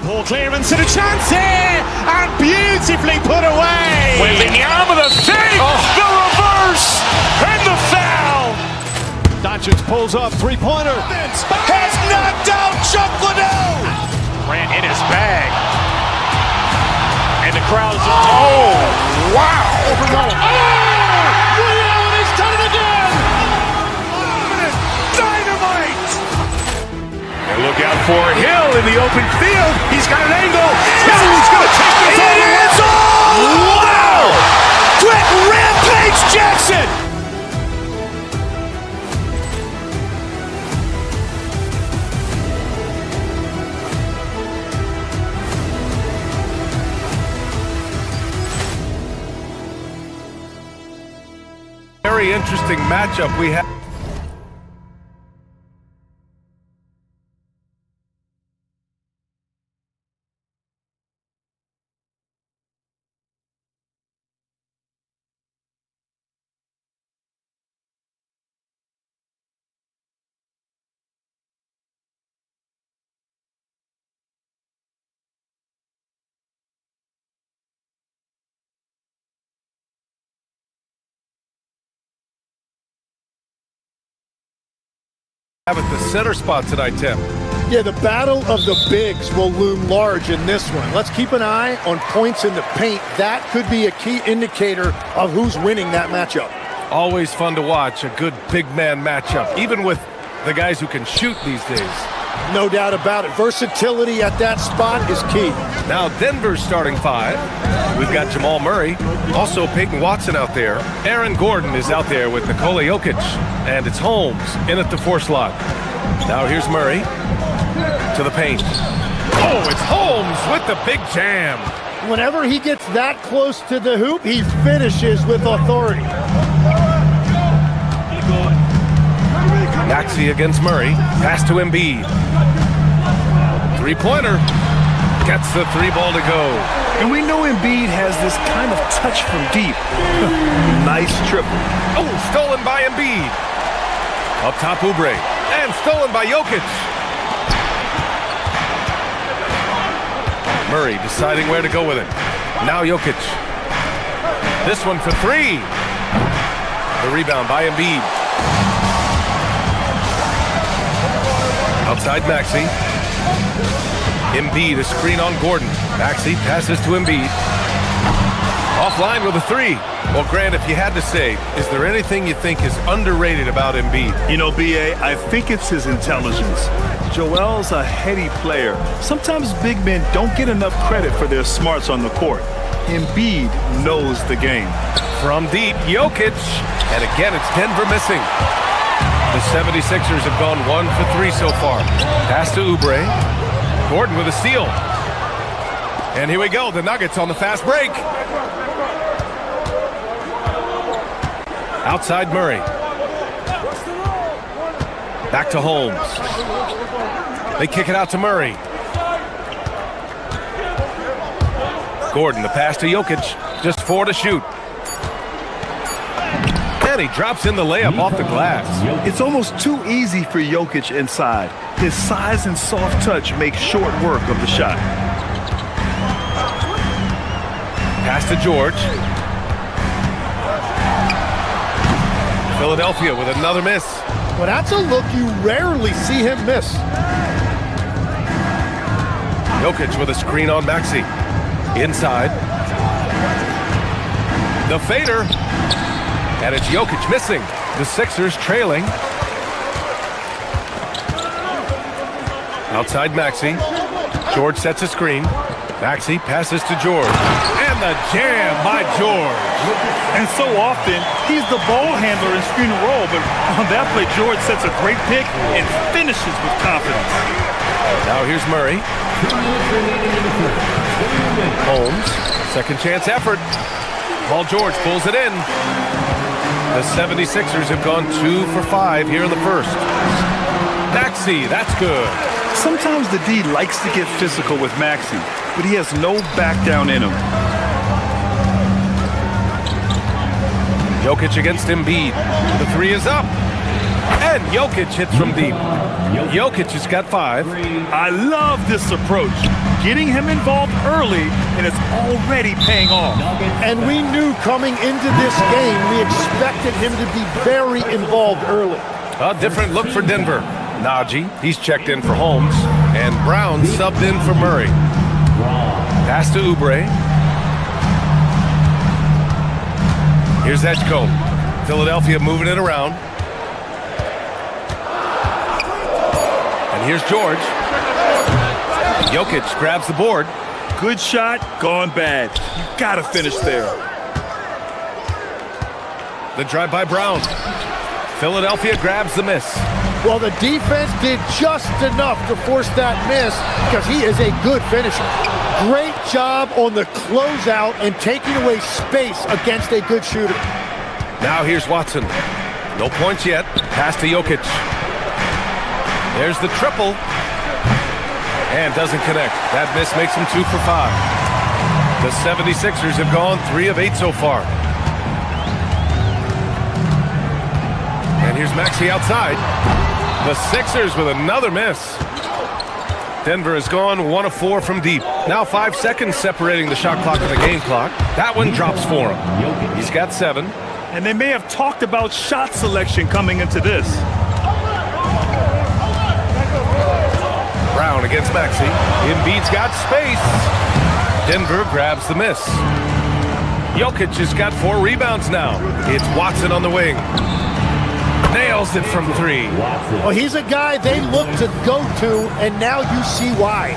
Ball clearance and a chance here, and beautifully put away. Wembanyama the save, the reverse, and the foul. Doncic pulls up, three-pointer. Has knocked out Chuck Liddell. Grant in his bag. And the crowd is, oh, wow. Ray Allen has done it again. Dynamite. And look out for Hill in the open field. He's got an angle. Hill's going to take this all the way. Wow. Quick Rampage Jackson. very interesting matchup we have. At the center spot tonight, Tim. Yeah, the battle of the bigs will loom large in this one. Let's keep an eye on points in the paint. That could be a key indicator of who's winning that matchup. Always fun to watch a good big man matchup, even with the guys who can shoot these days. No doubt about it. Versatility at that spot is key. Now Denver's starting five. We've got Jamal Murray, also Peyton Watson out there. Aaron Gordon is out there with Nikola Jokic, and it's Holmes in at the 4 slot. Now here's Murray to the paint. Oh, it's Holmes with the big jam. Whenever he gets that close to the hoop, he finishes with authority. Maxey against Murray. Pass to Embiid. Three-pointer. Gets the 3 ball to go. And we know Embiid has this kind of touch from deep. Nice triple. Oh, stolen by Embiid. Up top, Oubre. And stolen by Jokic. Murray deciding where to go with it. Now Jokic. This one for 3. The rebound by Embiid. Outside Maxey. Embiid, a screen on Gordon. Maxey passes to Embiid. Offline with a 3. Well, Grant, if you had to say, is there anything you think is underrated about Embiid? You know, B.A., I think it's his intelligence. Joel's a heady player. Sometimes big men don't get enough credit for their smarts on the court. Embiid knows the game. From deep, Jokic. And again, it's Denver missing. The 76ers have gone 1 for 3 so far. Pass to Oubre. Gordon with a steal. And here we go, the Nuggets on the fast break. Outside Murray. Back to Holmes. They kick it out to Murray. Gordon, the pass to Jokic. Just 4 to shoot. And he drops in the layup off the glass. It's almost too easy for Jokic inside. His size and soft touch make short work of the shot. Pass to George. Philadelphia with another miss. Well, that's a look you rarely see him miss. Jokic with a screen on Maxey. Inside. The fader. And it's Jokic missing. The Sixers trailing. Outside Maxey. George sets a screen. Maxey passes to George. And the jam by George. And so often, he's the ball handler in screen and roll, but on that play, George sets a great pick and finishes with confidence. Now here's Murray. Holmes, second chance effort. Paul George pulls it in. The 76ers have gone 2 for 5 here in the first. Maxey, that's good. Sometimes the D likes to get physical with Maxey, but he has no back down in him. Jokic against Embiid. The 3 is up. And Jokic hits from deep. Jokic has got 5. I love this approach. Getting him involved early, and it's already paying off. And we knew coming into this game, we expected him to be very involved early. A different look for Denver. Najee, he's checked in for Holmes. And Brown subbed in for Murray. Pass to Oubre. Here's Edgecombe. Philadelphia moving it around. And here's George. Jokic grabs the board. Good shot, gone bad. You gotta finish there. The drive by Brown. Philadelphia grabs the miss. Well, the defense did just enough to force that miss because he is a good finisher. Great job on the closeout and taking away space against a good shooter. Now here's Watson. No points yet. Pass to Jokic. There's the triple. And doesn't connect. That miss makes him 2 for 5. The 76ers have gone 3 of 8 so far. And here's Maxey outside. The Sixers with another miss. Denver has gone 1 of 4 from deep. Now 5 seconds separating the shot clock and the game clock. That one drops for him. He's got 7. And they may have talked about shot selection coming into this. Brown against Maxey. Embiid's got space. Denver grabs the miss. Jokic has got 4 rebounds now. It's Watson on the wing. Nails it from three. Well, he's a guy they look to go to, and now you see why.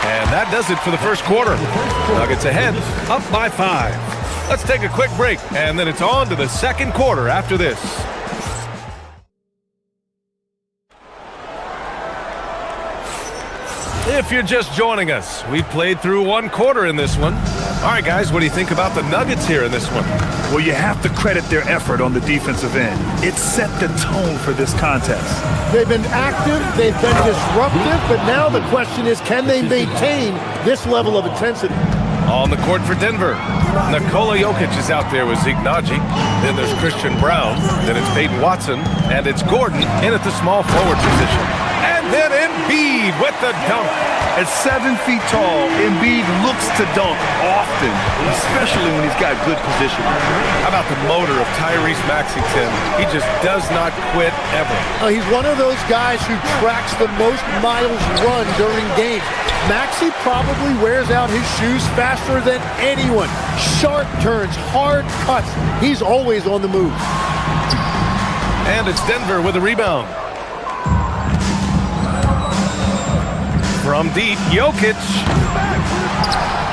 And that does it for the first quarter. Nuggets ahead, up by 5. Let's take a quick break, and then it's on to the second quarter after this. If you're just joining us, we played through one quarter in this one. All right, guys, what do you think about the Nuggets here in this one? Well, you have to credit their effort on the defensive end. It set the tone for this contest. They've been active, they've been disruptive, but now the question is, can they maintain this level of intensity? On the court for Denver, Nikola Jokic is out there with Zeke Naji. Then there's Christian Brown. Then it's Peyton Watson. And it's Gordon in at the small forward position. And then Embiid with the dunk. At 7 feet tall, Embiid looks to dunk often, especially when he's got good position. How about the motor of Tyrese Maxey, Tim? He just does not quit ever. He's one of those guys who tracks the most miles run during games. Maxey probably wears out his shoes faster than anyone. Sharp turns, hard cuts. He's always on the move. And it's Denver with a rebound. From deep, Jokic.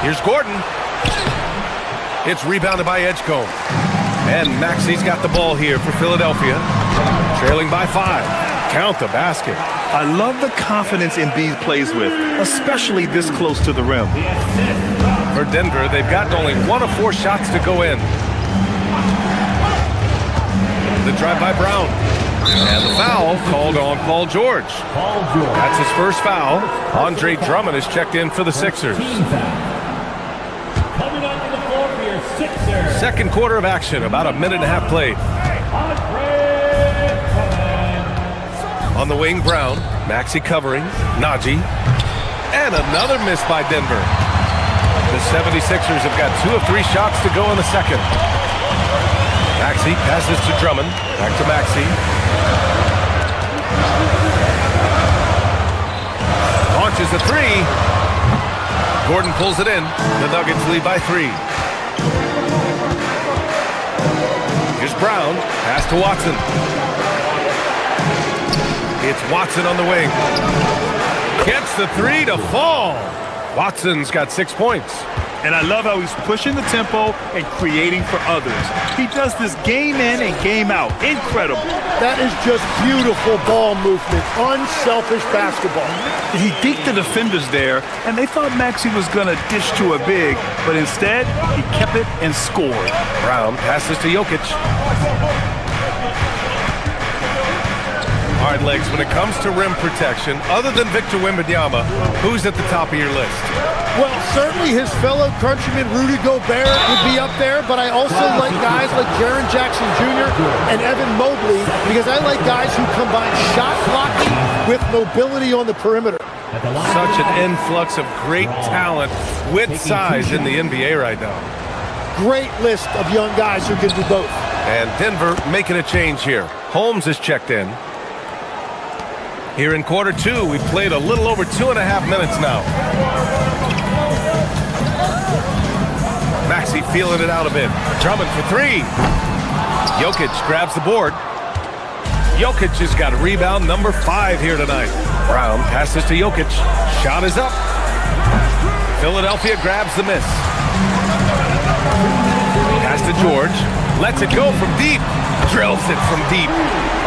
Here's Gordon. It's rebounded by Edgecombe. And Maxey's got the ball here for Philadelphia. Trailing by 5. Count the basket. I love the confidence Embiid plays with, especially this close to the rim. For Denver, they've got only 1 of 4 shots to go in. The drive by Brown. And the foul called on Paul George. That's his first foul. Andre Drummond is checked in for the Sixers. Second quarter of action, about a minute and a half played. On the wing, Brown. Maxey covering. Naji. And another miss by Denver. The 76ers have got 2 of 3 shots to go in the second. Maxey passes to Drummond. Back to Maxey. Launches a 3. Gordon pulls it in. The Nuggets lead by 3. Here's Brown. Pass to Watson. It's Watson on the wing. Gets the 3 to fall. Watson's got 6 points. And I love how he's pushing the tempo and creating for others. He does this game in and game out. Incredible. That is just beautiful ball movement. Unselfish basketball. He deked the defenders there, and they thought Maxey was going to dish to a big, but instead, he kept it and scored. Brown passes to Jokic. All right, Legs, when it comes to rim protection, other than Victor Wembanyama, who's at the top of your list? Well, certainly his fellow countryman Rudy Gobert would be up there, but I also like guys like Jaren Jackson Jr. and Evan Mobley because I like guys who combine shot blocking with mobility on the perimeter. Such an influx of great talent with size in the NBA right now. Great list of young guys who can do both. And Denver making a change here. Holmes is checked in. Here in quarter 2, we've played a little over 2.5 minutes now. Maxey feeling it out a bit. Drummond for 3. Jokic grabs the board. Jokic has got rebound number 5 here tonight. Brown passes to Jokic. Shot is up. Philadelphia grabs the miss. Pass to George. Lets it go from deep. Drills it from deep.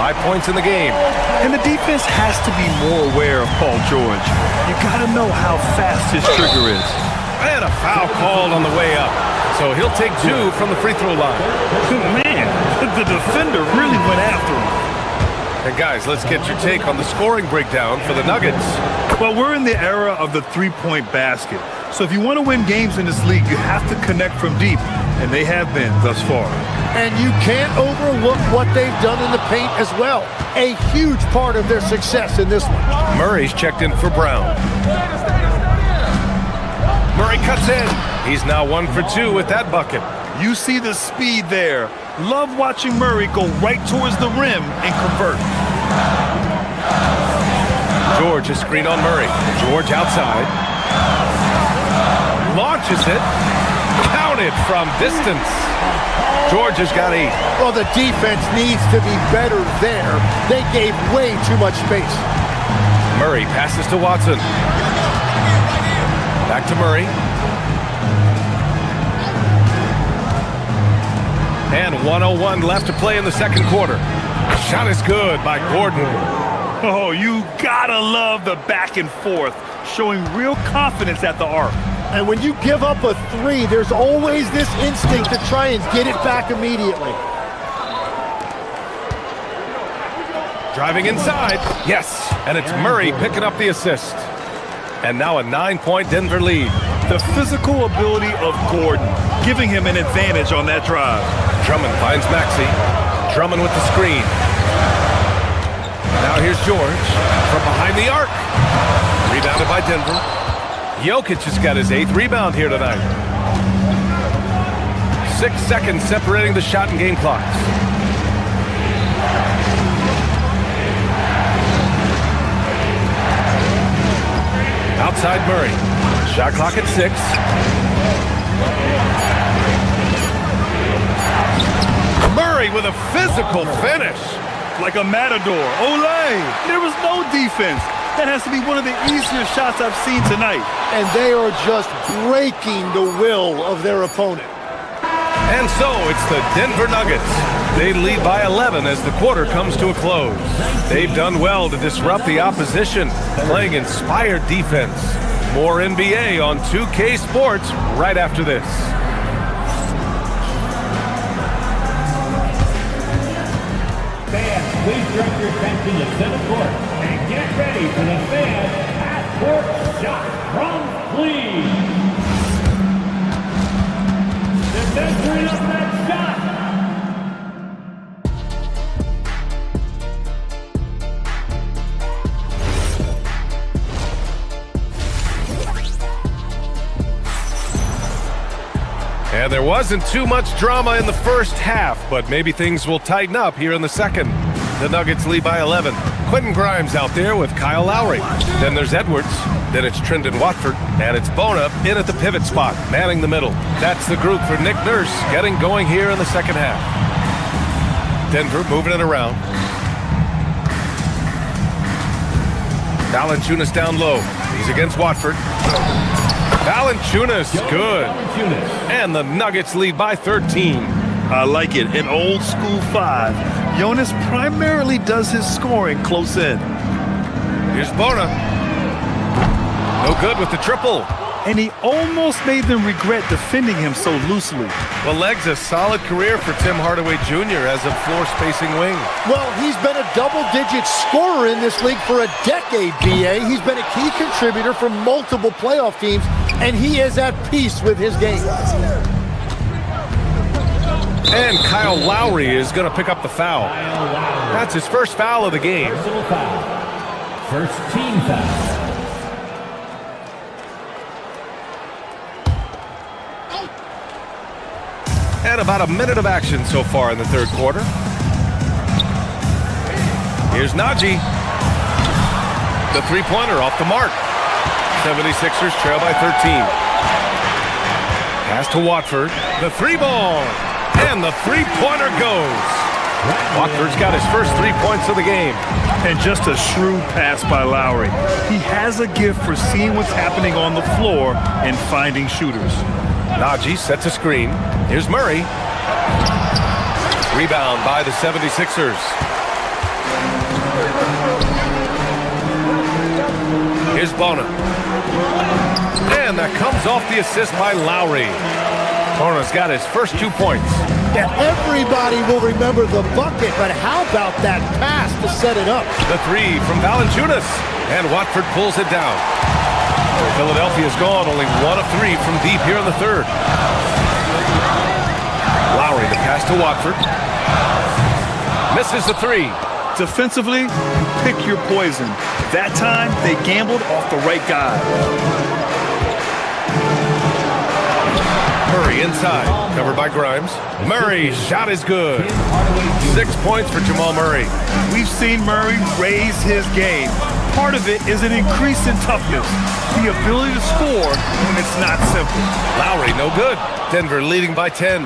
5 points in the game. And the defense has to be more aware of Paul George. You got to know how fast his trigger is. And a foul called on the way up. So he'll take 2 from the free throw line. Man, the defender really went after him. And guys, let's get your take on the scoring breakdown for the Nuggets. Well, we're in the era of the three-point basket. So if you want to win games in this league, you have to connect from deep. And they have been thus far. And you can't overlook what they've done in the paint as well. A huge part of their success in this one. Murray's checked in for Brown. Murray cuts in. He's now 1 for 2 with that bucket. You see the speed there. Love watching Murray go right towards the rim and convert. George is screened on Murray. George outside. Launches it. Counted from distance. George has got 8. Well, the defense needs to be better there. They gave way too much space. Murray passes to Watson. Back to Murray. And 1:01 left to play in the second quarter. Shot is good by Gordon. Oh, you gotta love the back and forth, showing real confidence at the arc. And when you give up a 3, there's always this instinct to try and get it back immediately. Driving inside. Yes, and it's Murray picking up the assist. And now a 9-point Denver lead. The physical ability of Gordon, giving him an advantage on that drive. Drummond finds Maxey. Drummond with the screen. Now here's George from behind the arc. Rebounded by Denver. Jokic has got his 8th rebound here tonight. 6 seconds separating the shot and game clocks. Outside Murray. Shot clock at 6. Murray with a physical finish. Like a matador. Olay! There was no defense. That has to be one of the easier shots I've seen tonight. And they are just breaking the will of their opponent. And so it's the Denver Nuggets. They lead by 11 as the quarter comes to a close. They've done well to disrupt the opposition, playing inspired defense. More NBA on 2K Sports right after this. Fans, please direct your attention to center court and get ready for the fan half-court shot from Cleveland. The centering up that shot. And there wasn't too much drama in the first half, but maybe things will tighten up here in the second. The Nuggets lead by 11. Quentin Grimes out there with Kyle Lowry. Then there's Edwards. Then it's Trendon Watford. And it's Bona in at the pivot spot, manning the middle. That's the group for Nick Nurse getting going here in the second half. Denver moving it around. Valanciunas down low. He's against Watford. Valanciunas, good. And the Nuggets lead by 13. I like it. An old school 5. Jonas primarily does his scoring close in. Here's Bona. No good with the triple. And he almost made them regret defending him so loosely. Well, Leg's a solid career for Tim Hardaway Jr. as a floor-spacing wing. Well, he's been a double-digit scorer in this league for a decade, B.A. He's been a key contributor for multiple playoff teams, and he is at peace with his game. And Kyle Lowry is going to pick up the foul. That's his first foul of the game. First team foul. And about a minute of action so far in the third quarter. Here's Najee. The three-pointer off the mark. 76ers trail by 13. Pass to Watford. The three ball. And the three-pointer goes. Watford's got his first 3 points of the game. And just a shrewd pass by Lowry. He has a gift for seeing what's happening on the floor and finding shooters. Najee sets a screen. Here's Murray. Rebound by the 76ers. Here's Bona. And that comes off the assist by Lowry. Bona's got his first 2 points. Yeah, everybody will remember the bucket, but how about that pass to set it up? The three from Valanciunas. And Watford pulls it down. Philadelphia's gone only 1 of 3 from deep here in the third. Lowry, the pass to Watford. Misses the three. Defensively, pick your poison. That time, they gambled off the right guy. Murray inside, covered by Grimes. Murray, shot is good. 6 points for Jamal Murray. We've seen Murray raise his game. Part of it is an increase in toughness. The ability to score when it's not simple. Lowry, no good. Denver leading by 10.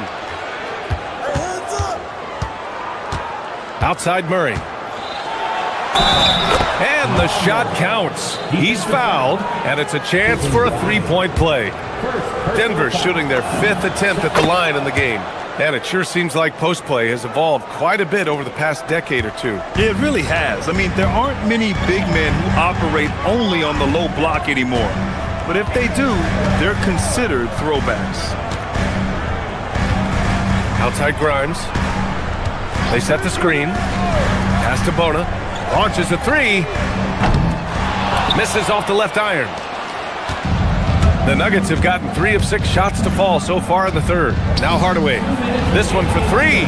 Outside Murray. And the shot counts. He's fouled, and it's a chance for a three-point play. Denver shooting their 5th attempt at the line in the game. And it sure seems like post play has evolved quite a bit over the past decade or two. It really has. I mean, there aren't many big men who operate only on the low block anymore. But if they do, they're considered throwbacks. Outside Grimes. They set the screen. Pass to Bona. Launches a three. Misses off the left iron. The Nuggets have gotten 3 of 6 shots to fall so far in the third. Now Hardaway. This one for 3.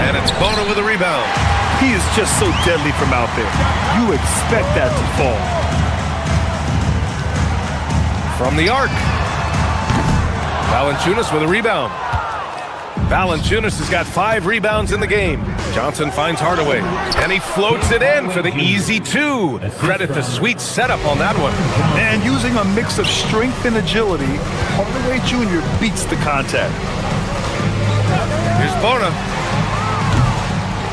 And it's Bona with a rebound. He is just so deadly from out there. You expect that to fall. From the arc. Valanciunas with a rebound. Valanciunas has got 5 rebounds in the game. Johnson finds Hardaway, and he floats it in for the easy 2. Credit the sweet setup on that one. And using a mix of strength and agility, Hardaway Jr. beats the contact. Here's Bona.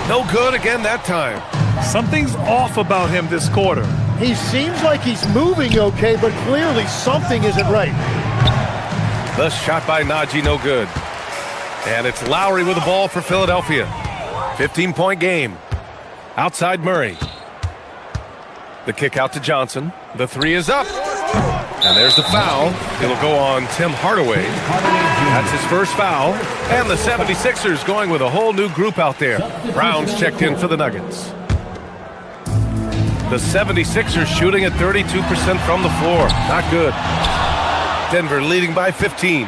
No good again that time. Something's off about him this quarter. He seems like he's moving okay, but clearly something isn't right. The shot by Najee, no good. And it's Lowry with the ball for Philadelphia. 15-point game. Outside Murray. The kick out to Johnson. The 3 is up. And there's the foul. It'll go on Tim Hardaway. That's his first foul. And the 76ers going with a whole new group out there. Brown's checked in for the Nuggets. The 76ers shooting at 32% from the floor. Not good. Denver leading by 15.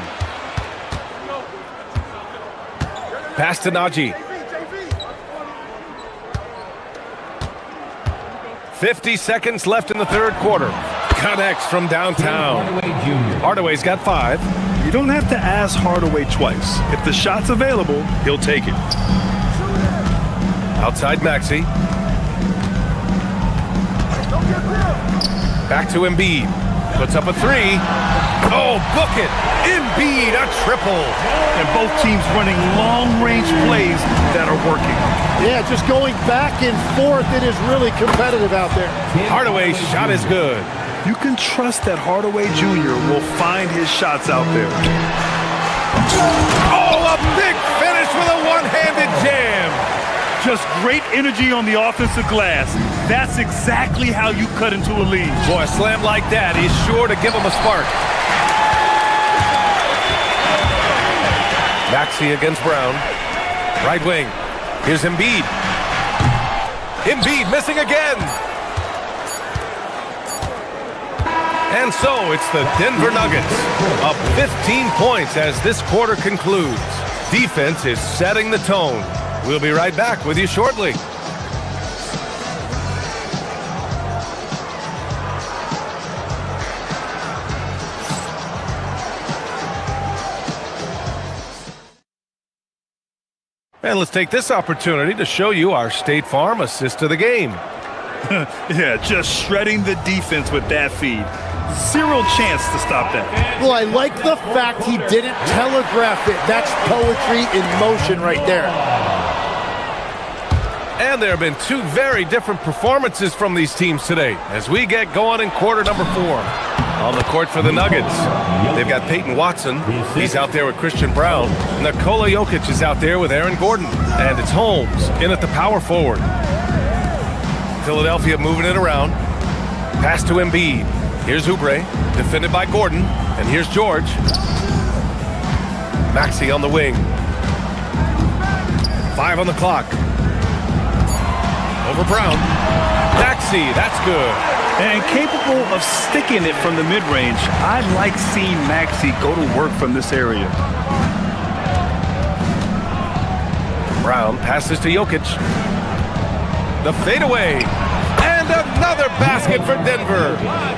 Pass to Najee. 50 seconds left in the third quarter. Connects from downtown. Hardaway's got 5. You don't have to ask Hardaway twice. If the shot's available, he'll take it. Outside Maxey. Back to Embiid. Puts up a 3. Oh, book it. Embiid, a triple. And both teams running long-range plays that are working. Yeah, just going back and forth. It is really competitive out there. Hardaway's shot is good. You can trust that Hardaway Jr. will find his shots out there. Oh, a big finish with a one-handed jam. Just great energy on the offensive glass. That's exactly how you cut into a lead. Boy, a slam like that is sure to give him a spark. Maxey against Brown. Right wing. Here's Embiid. Embiid missing again. And so it's the Denver Nuggets up 15 points as this quarter concludes. Defense is setting the tone. We'll be right back with you shortly. And let's take this opportunity to show you our State Farm assist to the game. Yeah, just shredding the defense with that feed. 0 chance to stop that. Well, I like the fact he didn't telegraph it. That's poetry in motion right there. And there have been 2 very different performances from these teams today as we get going in quarter number 4. On the court for the Nuggets, they've got Peyton Watson. He's out there with Christian Brown. Nikola Jokic is out there with Aaron Gordon. And it's Holmes in at the power forward. Philadelphia moving it around. Pass to Embiid. Here's Oubre, defended by Gordon. And here's George. Maxey on the wing. 5 on the clock. Over Brown. Maxey, that's good. And capable of sticking it from the mid-range. I like seeing Maxey go to work from this area. Brown passes to Jokic. The fadeaway. And another basket for Denver.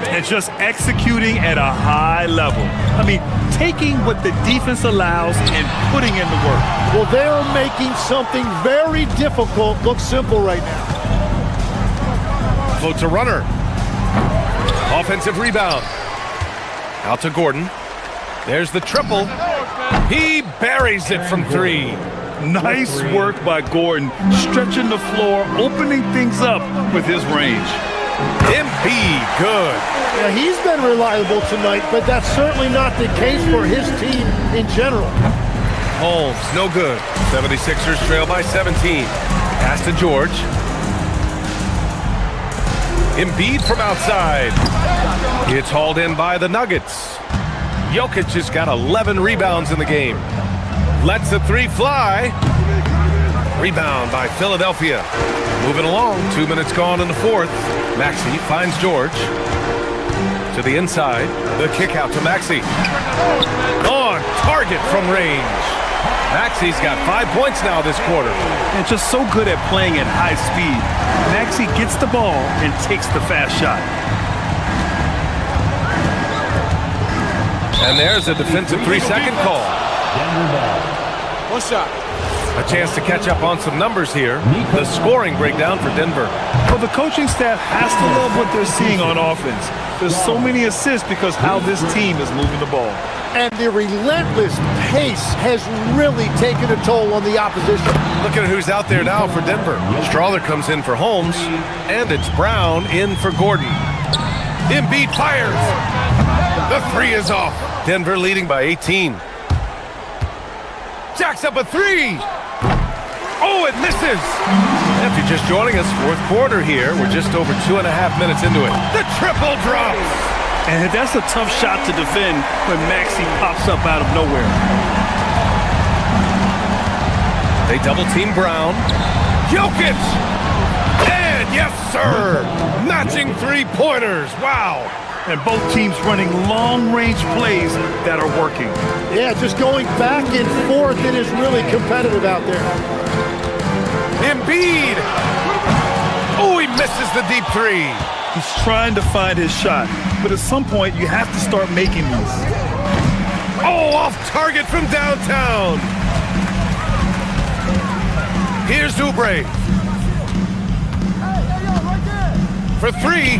And just executing at a high level. I mean, taking what the defense allows and putting in the work. Well, they're making something very difficult look simple right now. Floats a runner. Offensive rebound. Out to Gordon. There's the triple. He buries it from 3. Nice work by Gordon, stretching the floor, opening things up with his range. Embiid, good. Yeah, he's been reliable tonight, but that's certainly not the case for his team in general. Holmes, no good. 76ers trail by 17. Pass to George. Embiid from outside. It's hauled in by the Nuggets. Jokic has got 11 rebounds in the game. Lets the three fly. Rebound by Philadelphia. Moving along, 2 minutes gone in the fourth. Maxey finds George. To the inside, the kick out to Maxey. On target from range. Maxey's got 5 points now this quarter. And just so good at playing at high speed. Maxey gets the ball and takes the fast shot. And there's a defensive 3-second call. One shot. A chance to catch up on some numbers here. The scoring breakdown for Denver. Well, the coaching staff has to love what they're seeing on offense. There's so many assists because how this team is moving the ball. And the relentless pace has really taken a toll on the opposition. Look at who's out there now for Denver. Strawler comes in for Holmes, and it's Brown in for Gordon. Embiid fires. The three is off. Denver leading by 18. Jacks up a three. Oh, it misses. If you're just joining us, fourth quarter here. We're just over 2.5 minutes into it. The triple drops. And that's a tough shot to defend when Maxey pops up out of nowhere. They double team Brown. Jokic. And yes, sir. Matching three-pointers. Wow. And both teams running long-range plays that are working. Yeah, just going back and forth. It is really competitive out there. Embiid. Oh, he misses the deep three. He's trying to find his shot, but at some point you have to start making these. Oh, off target from downtown. Here's Oubre. For three.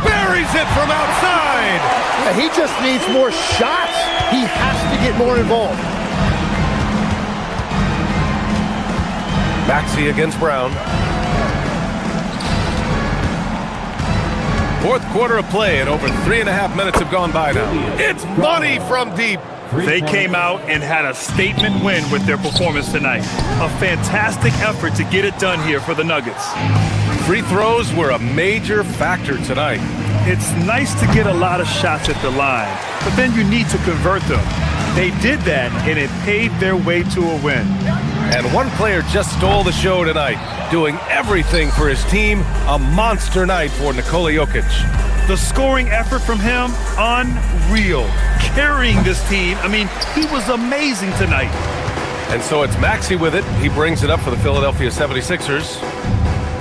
Buries it from outside. Yeah, he just needs more shots. He has to get more involved. Maxey against Brown. Fourth quarter of play, and over 3.5 minutes have gone by now. It's money from deep. They came out and had a statement win with their performance tonight. A fantastic effort to get it done here for the Nuggets. Free throws were a major factor tonight. It's nice to get a lot of shots at the line, but then you need to convert them. They did that, and it paved their way to a win. And one player just stole the show tonight, doing everything for his team. A monster night for Nikola Jokic. The scoring effort from him, unreal. Carrying this team, I mean, he was amazing tonight. And so it's Maxey with it. He brings it up for the Philadelphia 76ers.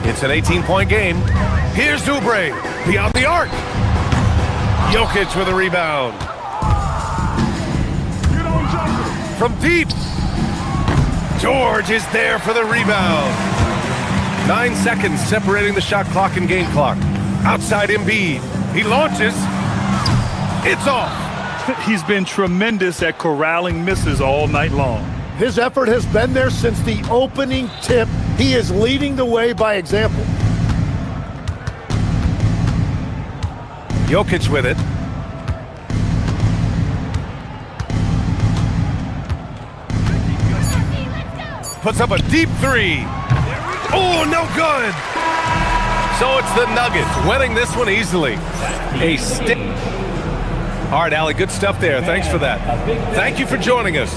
It's an 18-point game. Here's Oubre, beyond the arc. Jokic with a rebound. From deep. George is there for the rebound. 9 seconds separating the shot clock and game clock. Outside Embiid. He launches. It's off. He's been tremendous at corralling misses all night long. His effort has been there since the opening tip. He is leading the way by example. Jokic with it. Puts up a deep three. Oh, no good. So it's the Nuggets winning this one easily. A stick. All right, Allie, good stuff there. Thanks for that. Thank you for joining us.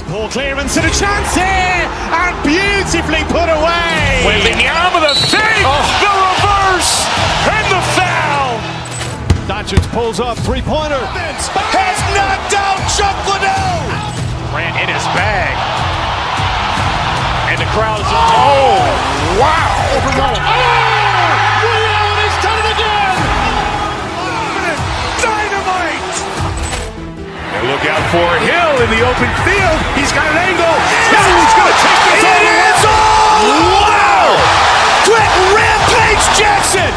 Ball clearance and a chance here, and beautifully put away. Wembanyama the save, the reverse, and the foul. Doncic pulls up, three-pointer. Has knocked out Chuck Liddell. Grant in his bag. And the crowd is, oh, wow. Liddell has done it again. Dynamite. And look Look out for Hill in the open field. He's got an angle. Hill's going to take this all the way. Wow! Quick rampage Jackson!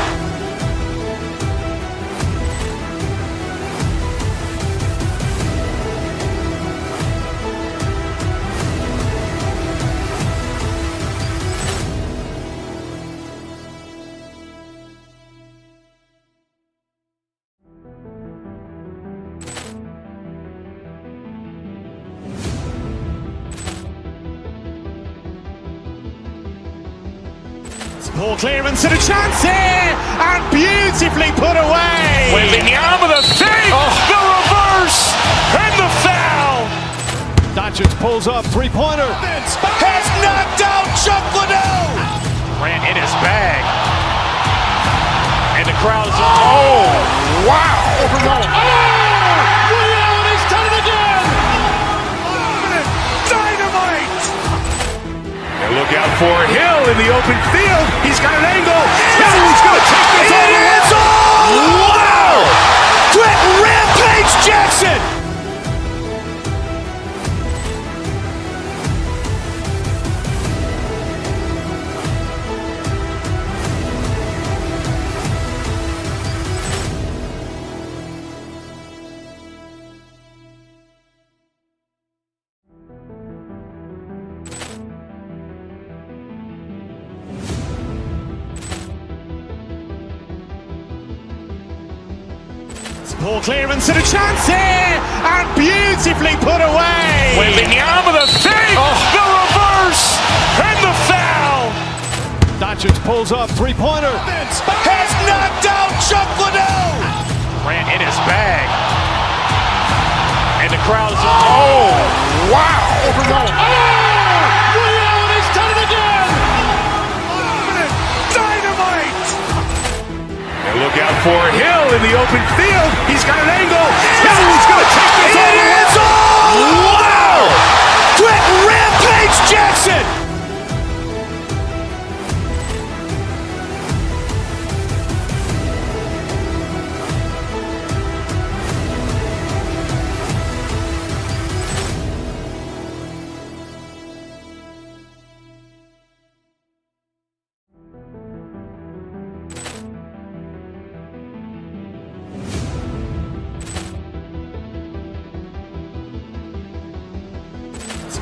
Ball clearance and a chance here, and beautifully put away. Wembanyama the fake, the reverse, and the foul. Doncic pulls up, three-pointer. Has knocked out Chuck Liddell. Grant in his bag. And the crowd is... Oh, wow. He's done it again. Dynamite. And look out for Hill in the open field. He's got an angle. Hill's going to take this all the way. Wow. Quick rampage Jackson. Ball clearance and a chance here, and beautifully put away. Wembanyama the fake, the reverse, and the foul. Doncic pulls up, three-pointer. Has knocked out Chuck Liddell. Grant in his bag. And the crowd is... Oh, wow. He's done it again. Dynamite. And look out for Hill in the open field. He's got an angle. Hill's going to take this all the way. Wow. Quick rampage Jackson.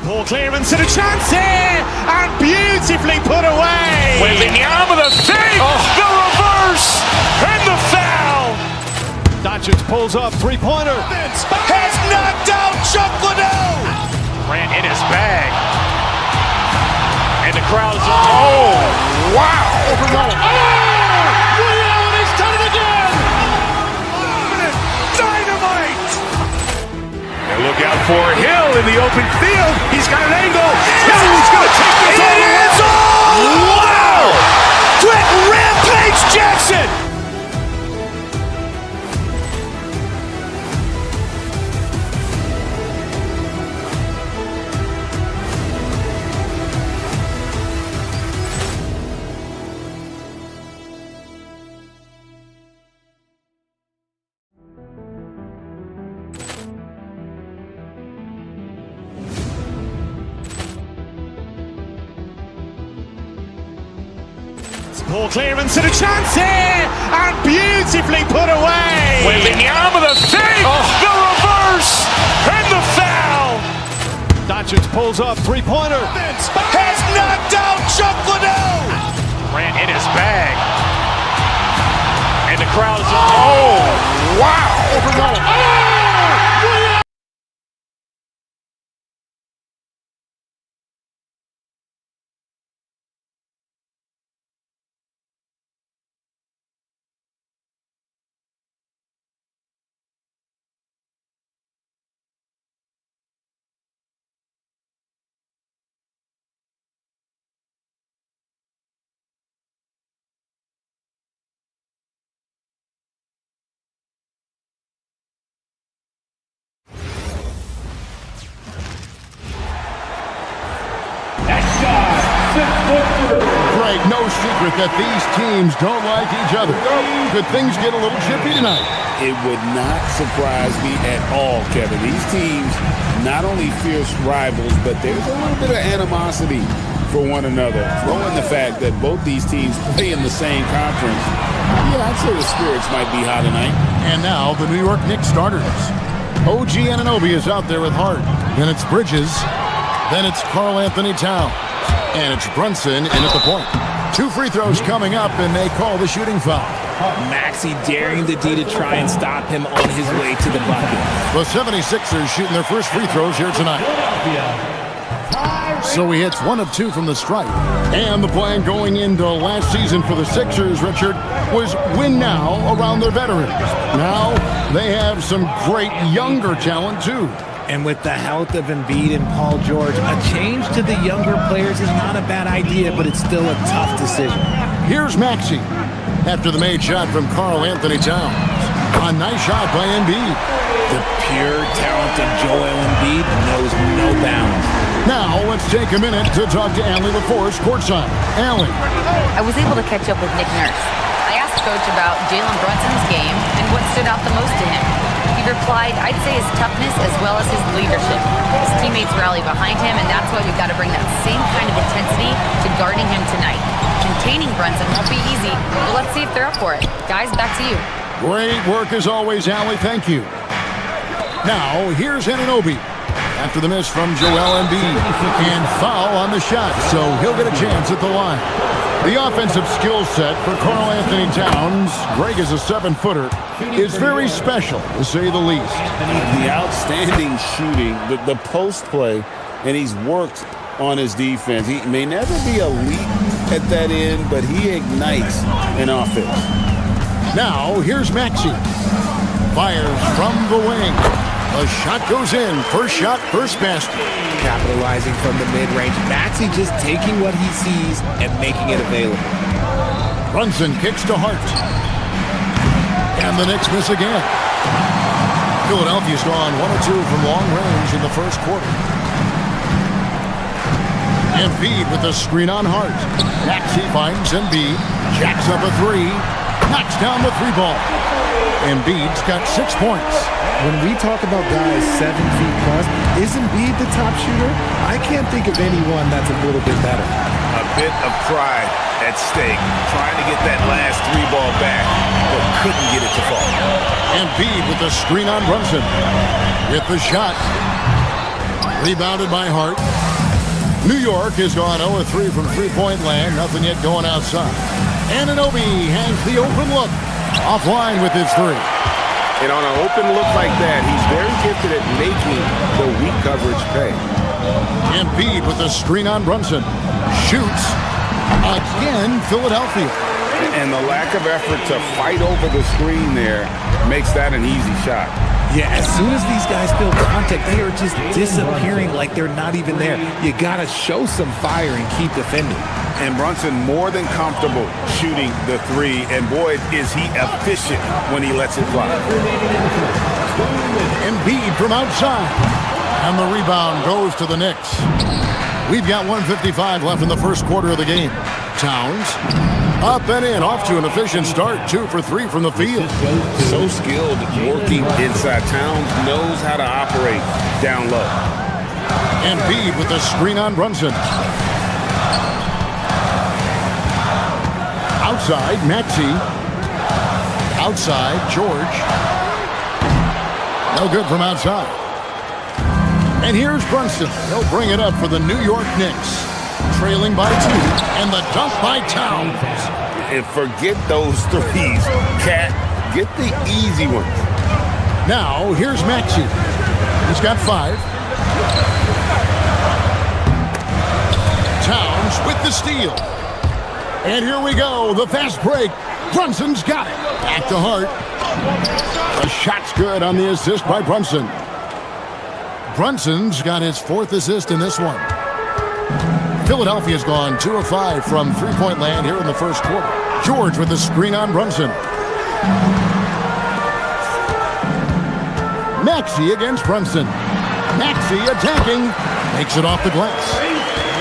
Ball clearance and a chance here, and beautifully put away. Wembanyama the fake, the reverse, and the foul. Doncic pulls up, three-pointer. Has knocked out Chuck Liddell. Grant in his bag. And the crowd is... Oh, wow. He's done it again. Dynamite. And look out for Hill in the open field. He's got an angle. Hill's going to take this all the way. Wow. Quick rampage Jackson. Ball clearance and a chance here, and beautifully put away. Wembanyama the fake, the reverse, and the foul. Doncic pulls up, three-pointer. Has knocked out Chuck Liddell. Grant in his bag. And the crowd is... Oh, wow. Great, no secret that these teams don't like each other. Could things get a little chippy tonight? it would not surprise me at all, Kevin. These teams, not only fierce rivals, but there's a little bit of animosity for one another. Throw in the fact that both these teams play in the same conference. Yeah, I'd say the spirits might be high tonight. And now the New York Knicks starters. OG Anunoby is out there with Hart. Then it's Bridges. Then it's Karl Anthony Towns. And it's Brunson in at the point. 2 free throws coming up, and they call the shooting foul. Maxey daring the D to try and stop him on his way to the bucket. The 76ers shooting their first free throws here tonight. So he hits 1 of 2 from the stripe. And the plan going into last season for the Sixers, Richard, was win now around their veterans. Now they have some great younger talent, too. And with the health of Embiid and Paul George, a change to the younger players is not a bad idea, but it's still a tough decision. Here's Maxey after the made shot from Karl Anthony Towns. A nice shot by Embiid. The pure talent of Joel Embiid knows no bounds. Now let's take a minute to talk to Allie LaForce courtside. Allie. I was able to catch up with Nick Nurse. I asked Coach about Jalen Brunson's game and what stood out the most to him. He replied, I'd say his toughness as well as his leadership. His teammates rally behind him, and that's why we've got to bring that same kind of intensity to guarding him tonight. Containing Brunson won't be easy, but let's see if they're up for it. Guys, back to you. Great work as always, Allie. Thank you. Now, here's Anunoby after the miss from Joel Embiid. And foul on the shot, so he'll get a chance at the line. The offensive skill set for Karl Anthony Towns, Greg is a 7-footer, is very special, to say the least. The outstanding shooting, the post play, and he's worked on his defense. He may never be elite at that end, but he ignites an offense. Now, here's Maxey. Fires from the wing. The shot goes in. First shot, first basket. Capitalizing from the mid-range. Maxey just taking what he sees and making it available. Brunson kicks to Hart. And the Knicks miss again. Philadelphia's gone 1 of 2 from long range in the first quarter. Embiid with the screen on Hart. Maxey finds Embiid. Jacks up a 3. Knocks down the 3 ball. Embiid's got 6 points. When we talk about guys 7 feet plus, is Embiid the top shooter? I can't think of anyone that's a little bit better. A bit of pride at stake, trying to get that last 3 ball back, but couldn't get it to fall. Embiid with the screen on Brunson. With the shot. Rebounded by Hart. New York has gone 0-3 from three-point land. Nothing yet going outside. Anunoby has the open look. Offline with his 3. And on an open look like that, he's very gifted at making the weak coverage pay. Embiid with the screen on Brunson. Shoots. Again, Philadelphia. And the lack of effort to fight over the screen there makes that an easy shot. Yeah, as soon as these guys feel contact, they are just disappearing like they're not even there. You got to show some fire and keep defending. And Brunson more than comfortable shooting the 3, and boy, is he efficient when he lets it fly. Embiid from outside. And the rebound goes to the Knicks. We've got 1:55 left in the first quarter of the game. Towns up and in, off to an efficient start. 2 for 3 from the field. So skilled working inside. Towns knows how to operate down low. Embiid with the screen on Brunson. Outside, Maxey. Outside, George. No good from outside. And here's Brunson. He'll bring it up for the New York Knicks. Trailing by 2, and the dunk by Towns. And forget those 3s, Cat. Get the easy ones. Now, here's Maxey. He's got 5. Towns with the steal. And here we go, the fast break. Brunson's got it. Back to Hart. The shot's good on the assist by Brunson. Brunson's got his 4th assist in this one. Philadelphia's gone 2 of 5 from three-point land here in the first quarter. George with the screen on Brunson. Maxey against Brunson. Maxey attacking. Makes it off the glass.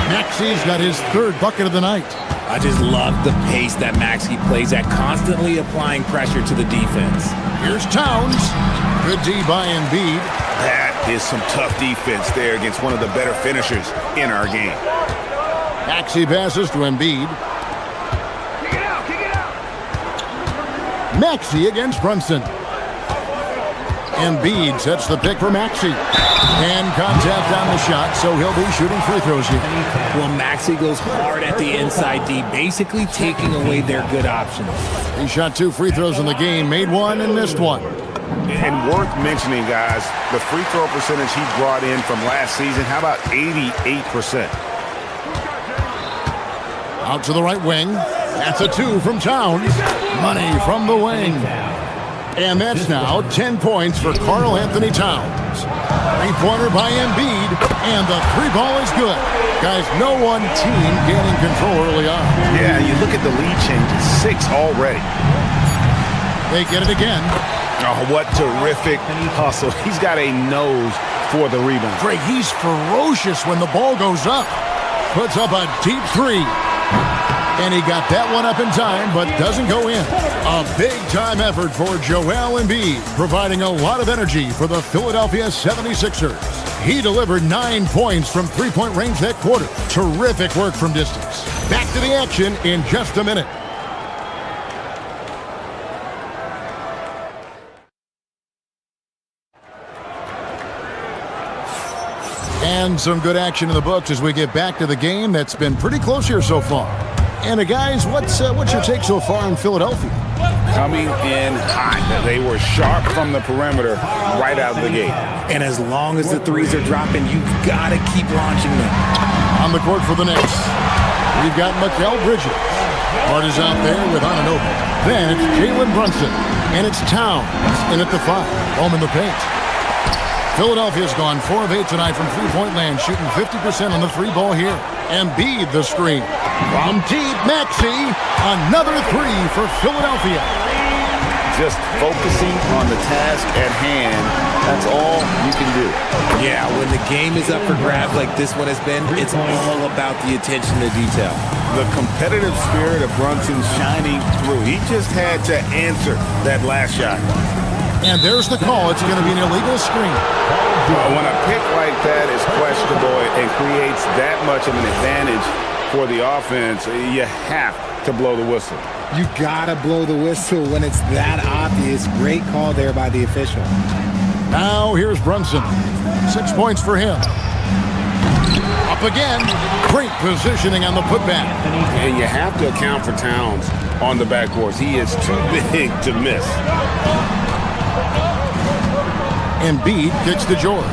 Maxey's got his 3rd bucket of the night. I just love the pace that Maxey plays at, constantly applying pressure to the defense. Here's Towns. Good D by Embiid. That is some tough defense there against one of the better finishers in our game. Maxey passes to Embiid. Kick it out, kick it out. Maxey against Brunson. Embiid sets the pick for Maxey. And contact on the shot, so he'll be shooting free throws here. Well, Maxey goes hard at the inside D, basically taking away their good options. He shot 2 free throws in the game, made 1 and missed 1. And worth mentioning, guys, the free throw percentage he brought in from last season, how about 88%? Out to the right wing. That's a 2 from Towns. Money from the wing. And that's now 10 points for Karl Anthony Towns. Three-pointer by Embiid, and the 3-ball is good. Guys, no one team gaining control early on. Yeah, you look at the lead changes, 6 already. They get it again. Oh, what terrific hustle. He's got a nose for the rebound. Greg, he's ferocious when the ball goes up. Puts up a deep 3. And he got that one up in time, but doesn't go in. A big-time effort for Joel Embiid, providing a lot of energy for the Philadelphia 76ers. He delivered 9 points from three-point range that quarter. Terrific work from distance. Back to the action in just a minute. And some good action in the books as we get back to the game that's been pretty close here so far. And guys, what's your take so far in Philadelphia? Coming in hot. They were sharp from the perimeter right out of the gate. And as long as the threes are dropping, you've got to keep launching them. On the court for the Knicks, we've got Mikal Bridges. Hart is out there with Anunoby. Then it's Jalen Brunson. And it's Towns in at the 5. Home in the paint. Philadelphia's gone 4 of 8 tonight from three-point land, shooting 50% on the 3-ball here. Embiid the screen. From deep, Maxey. Another 3 for Philadelphia. Just focusing on the task at hand. That's all you can do. Yeah, when the game is up for grabs like this one has been, it's all about the attention to detail. The competitive spirit of Brunson shining through. He just had to answer that last shot. And there's the call. It's going to be an illegal screen. When a pick like that is questionable and creates that much of an advantage for the offense, you have to blow the whistle. You got to blow the whistle when it's that obvious. Great call there by the official. Now here's Brunson. 6 points for him. Up again. Great positioning on the putback. And you have to account for Towns on the backboards. He is too big to miss. Embiid kicks to George.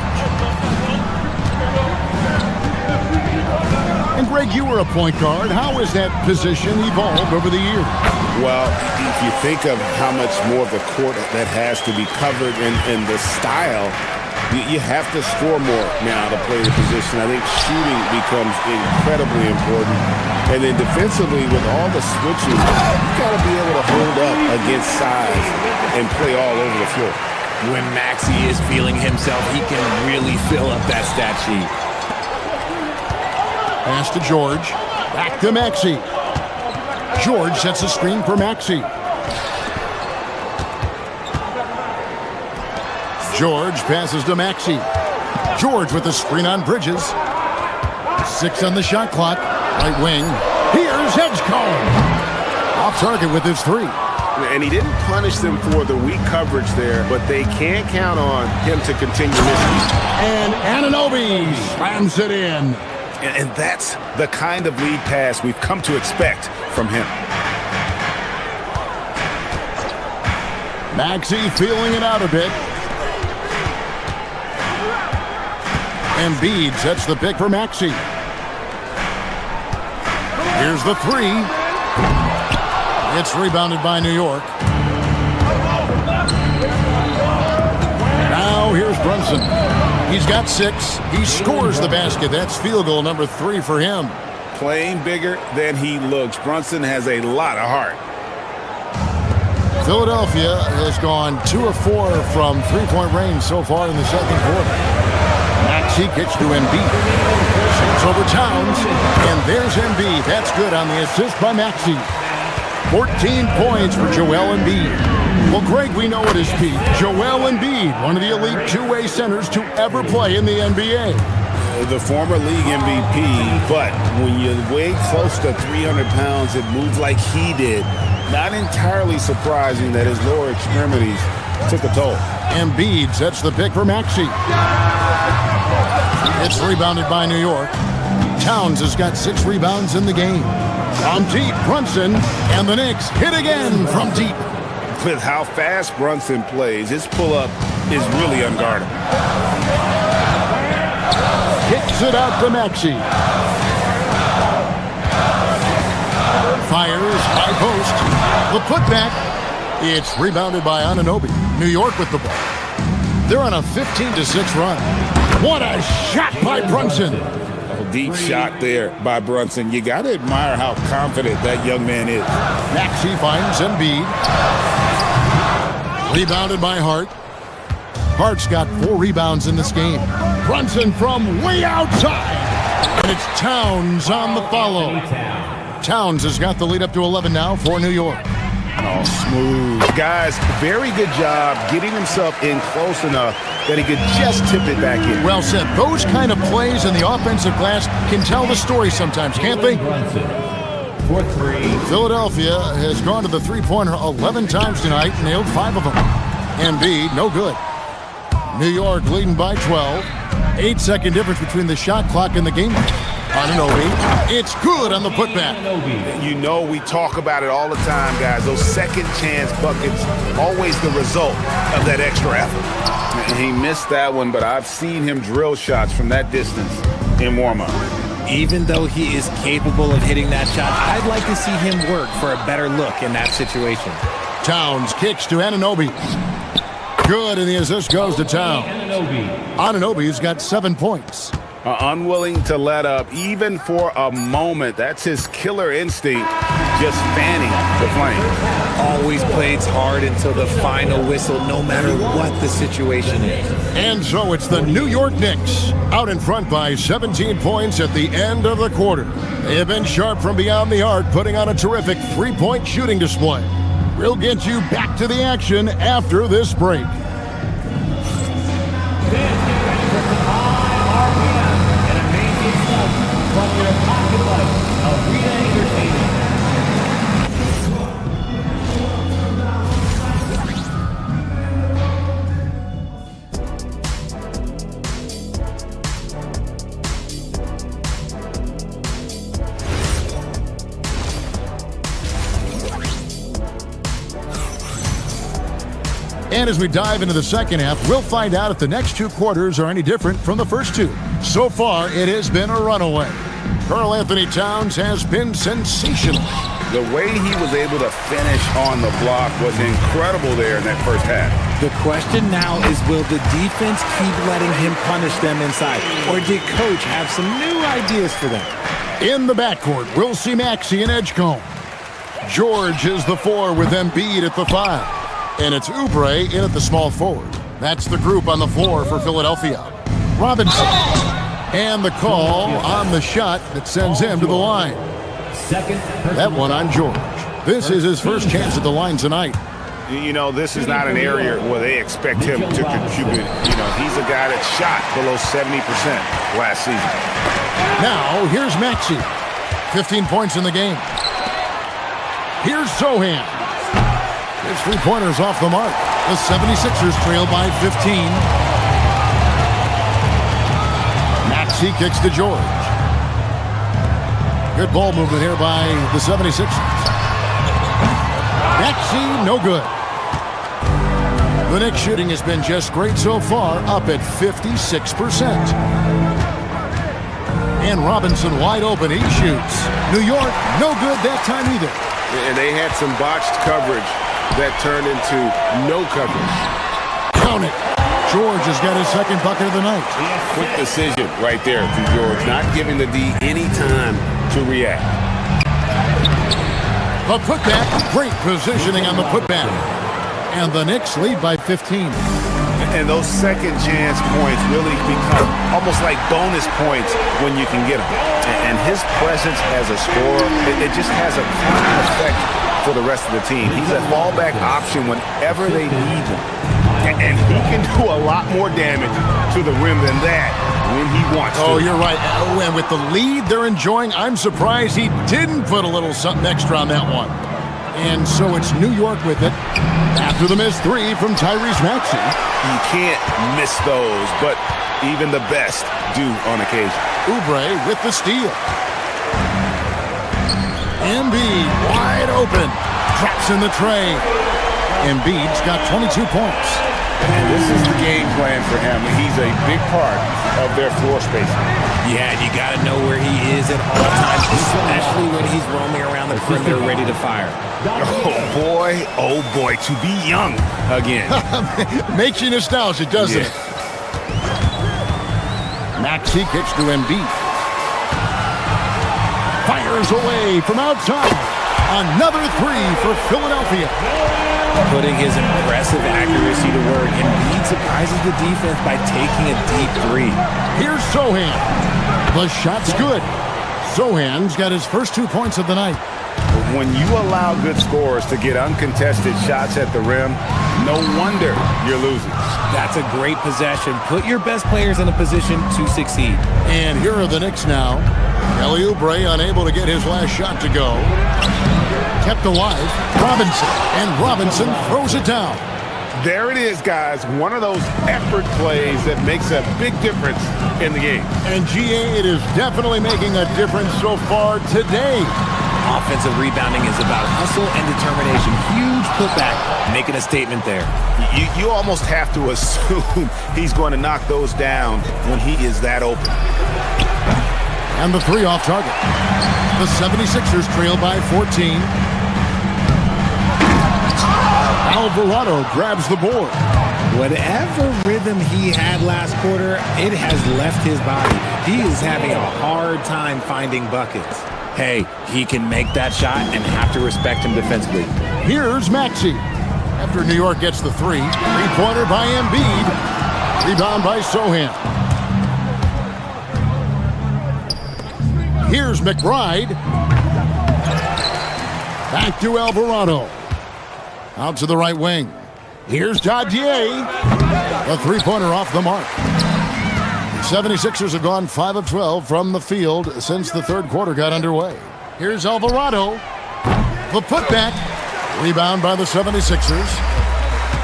And Greg, you were a point guard. How has that position evolved over the years? Well, if you think of how much more of the court that has to be covered and the style, you have to score more now to play the position. I think shooting becomes incredibly important. And then defensively, with all the switching, you've got to be able to hold up against size and play all over the floor. When Maxey is feeling himself, he can really fill up that stat sheet. Pass to George. Back to Maxey. George sets a screen for Maxey. George passes to Maxey. George with the screen on Bridges. 6 on the shot clock. Right wing. Here's Edgecombe. Off target with his 3. And he didn't punish them for the weak coverage there, but they can't count on him to continue missing. And Anunoby slams it in. And that's the kind of lead pass we've come to expect from him. Maxey feeling it out a bit. Embiid sets the pick for Maxey. Here's the 3. It's rebounded by New York. Now here's Brunson. He's got 6. He scores the basket. That's field goal number 3 for him. Playing bigger than he looks. Brunson has a lot of heart. Philadelphia has gone 2 of 4 from three-point range so far in the second quarter. Maxey kicks to Embiid. It's over Towns. And there's Embiid. That's good on the assist by Maxey. 14 points for Joel Embiid. Well, Greg, we know at his peak, Joel Embiid, one of the elite two-way centers to ever play in the NBA. The former league MVP, but when you weigh close to 300 pounds and move like he did, not entirely surprising that his lower extremities took a toll. Embiid sets the pick for Maxey. It's rebounded by New York. Towns has got 6 rebounds in the game. From deep, Brunson, and the Knicks hit again from deep. With how fast Brunson plays, his pull-up is really unguardable. Kicks it out to Maxey. Fires, high post. The putback. It's rebounded by Anunoby. New York with the ball. They're on a 15-6 run. What a shot by Brunson. Deep shot there by Brunson. You got to admire how confident that young man is. Maxey finds Embiid. Rebounded by Hart. Hart's got 4 rebounds in this game. Brunson from way outside. And it's Towns on the follow. Towns has got the lead up to 11 now for New York. Oh, smooth. Guys, very good job getting himself in close enough that he could just tip it back in. Well said. Those kind of plays in the offensive glass can tell the story sometimes, can't they? Philadelphia has gone to the three-pointer 11 times tonight, nailed 5 of them. Embiid, no good. New York leading by 12. 8-second difference between the shot clock and the game. Anunoby, it's good on the putback. You know we talk about it all the time, guys. Those second chance buckets, always the result of that extra effort. And he missed that one, but I've seen him drill shots from that distance in warm-up. Even though he is capable of hitting that shot, I'd like to see him work for a better look in that situation. Towns kicks to Anunoby. Good, and the assist goes to Towns. Anunoby's got 7 points. Unwilling to let up, even for a moment. That's his killer instinct, just fanning the flame. Always plays hard until the final whistle, no matter what the situation is. And so it's the New York Knicks, out in front by 17 points at the end of the quarter. They have been sharp from beyond the arc, putting on a terrific three-point shooting display. We'll get you back to the action after this break. And as we dive into the second half, we'll find out if the next 2 quarters are any different from the first 2. So far, it has been a runaway. Karl Anthony Towns has been sensational. The way he was able to finish on the block was incredible there in that first half. The question now is, will the defense keep letting him punish them inside? Or did Coach have some new ideas for them? In the backcourt, we'll see Maxey and Edgecombe. George is the 4 with Embiid at the 5. And it's Oubre in at the small forward. That's the group on the floor for Philadelphia. Robinson. And the call on the shot that sends him to the line. That one on George. This is his first chance at the line tonight. You know, this is not an area where they expect him to contribute. You know, he's a guy that shot below 70% last season. Now, here's Maxey. 15 points in the game. Here's Sohan. His three-pointer's off the mark. The 76ers trail by 15. Maxey kicks to George. Good ball movement here by the 76ers. Maxey, no good. The Knicks shooting has been just great so far, up at 56%. And Robinson wide open, he shoots. New York, no good that time either. And they had some botched coverage that turned into no coverage. Count it. George has got his second bucket of the night. Quick decision right there from George, not giving the D any time to react. The putback, great positioning on the putback. And the Knicks lead by 15. And those second chance points really become almost like bonus points when you can get them. And his presence as a scorer, it just has a calming effect for the rest of the team. He's a fallback option whenever they need him. And he can do a lot more damage to the rim than that when he wants to. Oh, you're right. Oh, and with the lead they're enjoying, I'm surprised he didn't put a little something extra on that one. And so it's New York with it after the missed three from Tyrese Maxey. You can't miss those, but even the best do on occasion. Oubre with the steal. Embiid wide open. Traps in the tray. Embiid's got 22 points. And this is the game plan for him. He's a big part of their floor spacing. Yeah, you got to know where he is at all times, especially when he's roaming around the perimeter ready to fire. Oh boy, to be young again. Makes you nostalgic, doesn't it? Maxey kicks to Embiid. Fires away from outside. Another three for Philadelphia. Putting his impressive accuracy to work, Embiid surprises the defense by taking a deep three. Here's Sohan. The shot's good. Sohan's got his first 2 points of the night. When you allow good scorers to get uncontested shots at the rim, no wonder you're losing. That's a great possession. Put your best players in a position to succeed. And here are the Knicks now. Kelly Oubre unable to get his last shot to go. Kept alive. Robinson. And Robinson throws it down. There it is, guys. One of those effort plays that makes a big difference in the game. And GA, it is definitely making a difference so far today. Offensive rebounding is about hustle and determination. Huge putback, making a statement there. You almost have to assume he's going to knock those down when he is that open. And the three off target. The 76ers trail by 14. Alvarado grabs the board. Whatever rhythm he had last quarter, it has left his body. He is having a hard time finding buckets. Hey, he can make that shot and have to respect him defensively. Here's Maxey. After New York gets the three, three-pointer by Embiid. Rebound by Sohan. Here's McBride. Back to Alvarado. Out to the right wing. Here's Dadier. A three-pointer off the mark. The 76ers have gone 5 of 12 from the field since the third quarter got underway. Here's Alvarado. The putback. Rebound by the 76ers.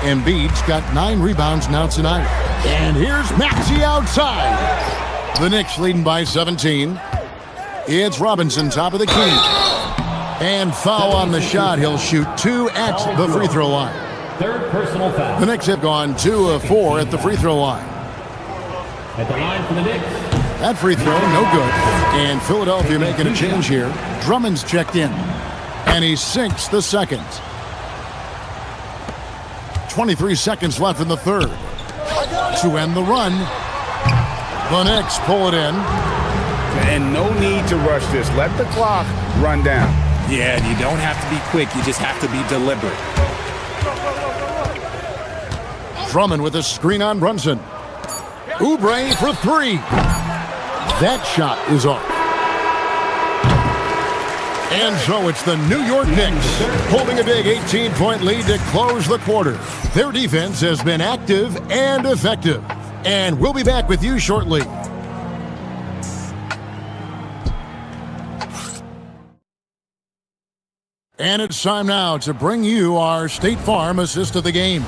Embiid's got 9 rebounds now tonight. And here's Maxey outside. The Knicks leading by 17. It's Robinson, top of the key. And foul on the shot. He'll shoot 2 at the free throw line. Third personal foul. The Knicks have gone 2 of 4 at the free throw line. At the line for the Knicks. That free throw, no good. And Philadelphia making a change here. Drummond's checked in. And he sinks the second. 23 seconds left in the third. To end the run. The Knicks pull it in. And no need to rush this. Let the clock run down. Yeah, you don't have to be quick. You just have to be deliberate. Drummond with a screen on Brunson. Oubre for 3. That shot is off. And so it's the New York Knicks holding a big 18-point lead to close the quarter. Their defense has been active and effective. And we'll be back with you shortly. And it's time now to bring you our State Farm assist of the game.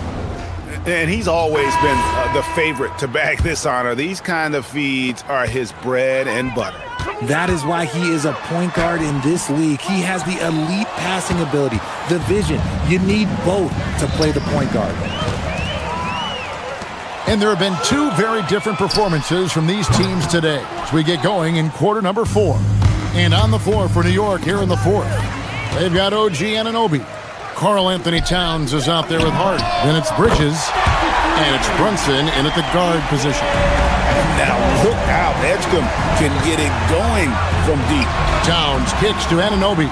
And he's always been the favorite to bag this honor. These kind of feeds are his bread and butter. That is why he is a point guard in this league. He has the elite passing ability, the vision. You need both to play the point guard. And there have been 2 very different performances from these teams today as we get going in quarter number 4. And on the floor for New York here in the 4th, they've got OG Anunoby. Karl Anthony Towns is out there with Hart. Then it's Bridges. And it's Brunson in at the guard position. Now look out. Edgecombe can get it going from deep. Towns kicks to Anunoby.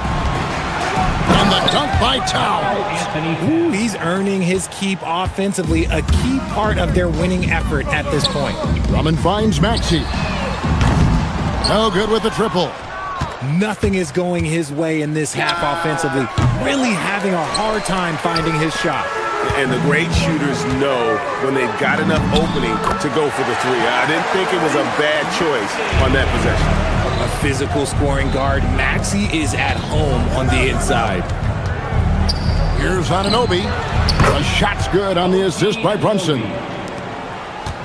And the dunk by Towns. Ooh, he's earning his keep offensively, a key part of their winning effort at this point. Drummond finds Maxey. No good with the triple. Nothing is going his way in this half offensively. Really having a hard time finding his shot. And the great shooters know when they've got enough opening to go for the three. I didn't think it was a bad choice on that possession. A physical scoring guard, Maxey is at home on the inside. Here's Anunoby. The shot's good on the assist by Brunson.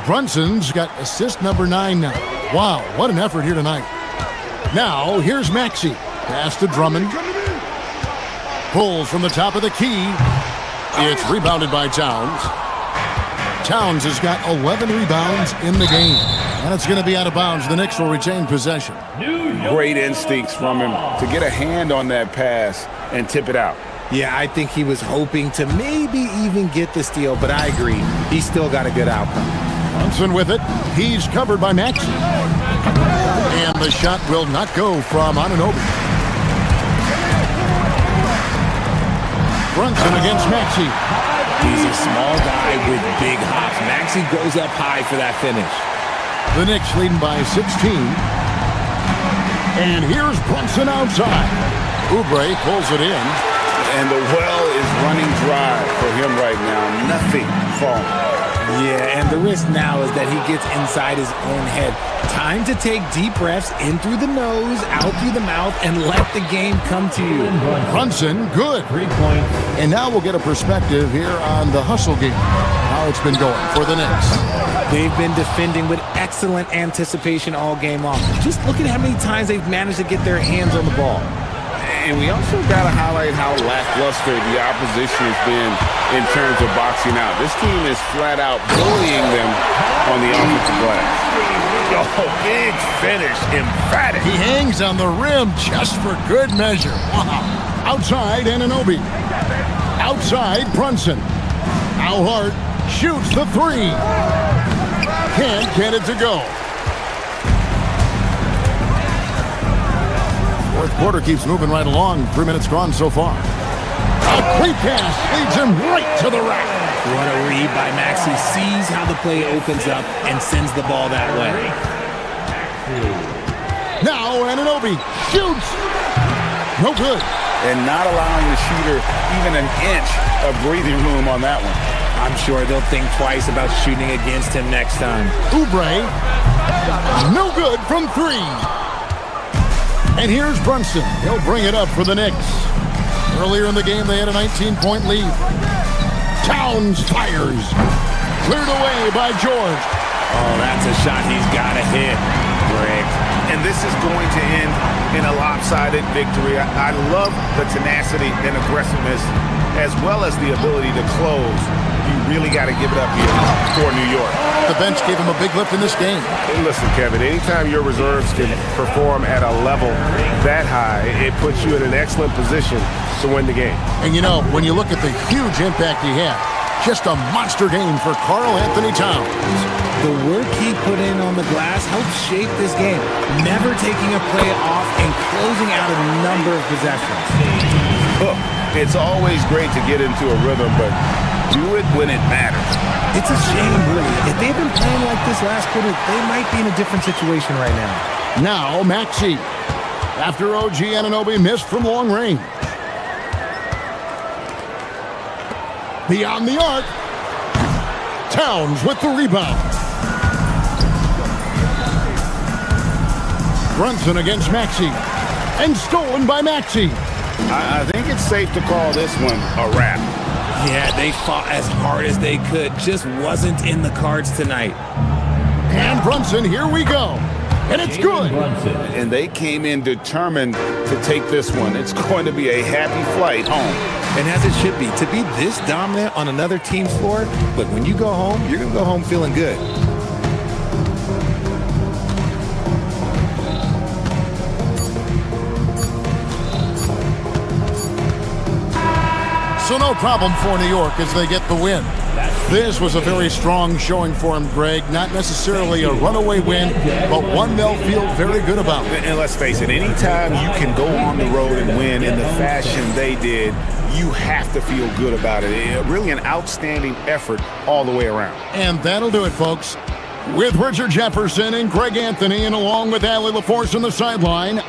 Brunson's got assist number 9 now. Wow, what an effort here tonight. Now, here's Maxey. Pass to Drummond. Pulls from the top of the key. It's rebounded by Towns. Towns has got 11 rebounds in the game. And it's going to be out of bounds. The Knicks will retain possession. Great instincts from him to get a hand on that pass and tip it out. Yeah, I think he was hoping to maybe even get the steal, but I agree. He still got a good outcome. Brunson with it. He's covered by Maxey. And the shot will not go from Anunoby. Brunson against Maxey. He's a small guy with big hops. Maxey goes up high for that finish. The Knicks leading by 16. And here's Brunson outside. Oubre pulls it in. And the well is running dry for him right now. Nothing falling. Yeah, and the risk now is that he gets inside his own head. Time to take deep breaths in through the nose, out through the mouth, and let the game come to you. Brunson, good. 3 points. And now we'll get a perspective here on the hustle game. How it's been going for the Knicks. They've been defending with excellent anticipation all game long. Just look at how many times they've managed to get their hands on the ball. And we also got to highlight how lackluster the opposition has been in terms of boxing out. This team is flat out bullying them on the offensive glass. Oh, big finish, emphatic. He hangs on the rim just for good measure. Wow. Outside, Anunoby. Outside, Brunson. Now Hart shoots the 3. Can't get it to go. Fourth quarter keeps moving right along. 3 minutes gone so far. A quick pass leads him right to the rack. What a read by Maxey. Sees how the play opens up and sends the ball that way. Now Anunoby shoots. No good. And not allowing the shooter even an inch of breathing room on that one. I'm sure they'll think twice about shooting against him next time. Oubre. No good from 3. And here's Brunson. He'll bring it up for the Knicks. Earlier in the game, they had a 19-point lead. Towns fires. Cleared away by George. Oh, that's a shot he's got to hit. Bricked. And this is going to end in a lopsided victory. I love the tenacity and aggressiveness as well as the ability to close. You really got to give it up here for New York. The bench gave him a big lift in this game. And listen, Kevin, anytime your reserves can perform at a level that high, it puts you in an excellent position to win the game. And you know, when you look at the huge impact he had, just a monster game for Karl Anthony Towns. The work he put in on the glass helped shape this game, never taking a play off and closing out a number of possessions. Look, it's always great to get into a rhythm, but do it when it matters. It's a shame, really. If they've been playing like this last quarter, they might be in a different situation right now. Now, Maxey. After OG Anunoby missed from long range. Beyond the arc. Towns with the rebound. Brunson against Maxey. And stolen by Maxey. I think it's safe to call this one a wrap. Yeah, they fought as hard as they could. Just wasn't in the cards tonight. And Brunson, here we go. And it's good. And they came in determined to take this one. It's going to be a happy flight home. And as it should be, to be this dominant on another team's floor, but when you go home, you're going to go home feeling good. So no problem for New York as they get the win. This was a very strong showing for him, Greg. Not necessarily a runaway win, but one they'll feel very good about. And let's face it, anytime you can go on the road and win in the fashion they did, you have to feel good about it. Really an outstanding effort all the way around. And that'll do it, folks. With Richard Jefferson and Greg Anthony, and along with Allie LaForce on the sideline.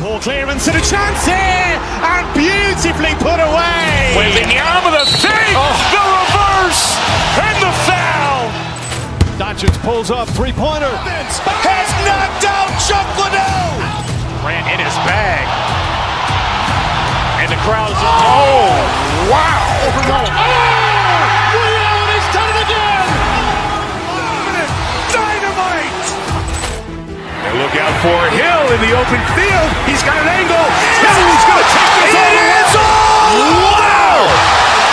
Ball clearance and a chance here, and beautifully put away. Wembanyama the save, the reverse, and the foul. Doncic pulls up, three-pointer. Has knocked out Chuck Liddell. Grant in his bag. And the crowd is, oh, wow. He's done it again. Dynamite. Look out for Hill in the open field. He's got an angle. He's going to take this all the way. Wow!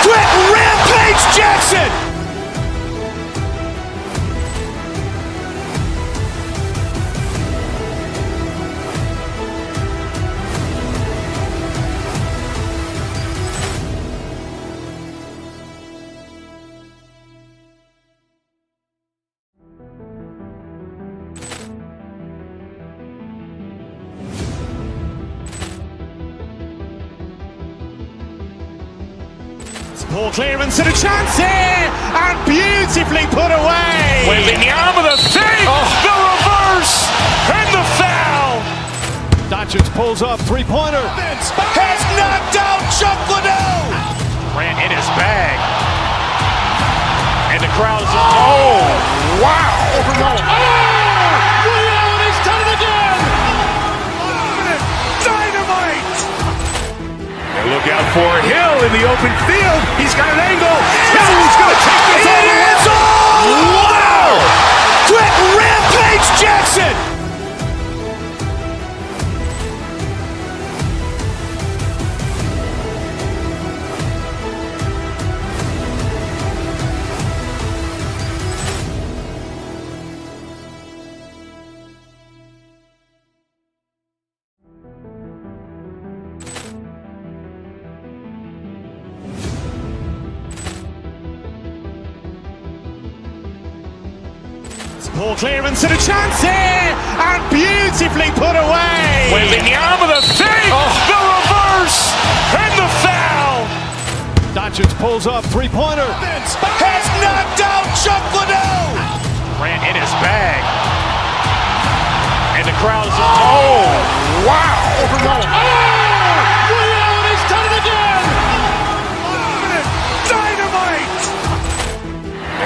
Quick Rampage Jackson. Ball clearance and a chance here, and beautifully put away. Wembanyama the save, the reverse, and the foul. Doncic pulls up, three-pointer. Has knocked out Chuck Liddell. Grant in his bag. And the crowd is, oh, wow. He's done it again. Dynamite. Look out for Hill in the open field. He's got an angle. He's going to take this all the way. Wow! Quick Rampage Jackson. Ball clearance and a chance here, and beautifully put away. Wembanyama the save, the reverse, and the foul. Doncic pulls up, three-pointer. Has knocked out Chuck Liddell. Grant in his bag. And the crowd is, oh, wow. He's done it again. Dynamite.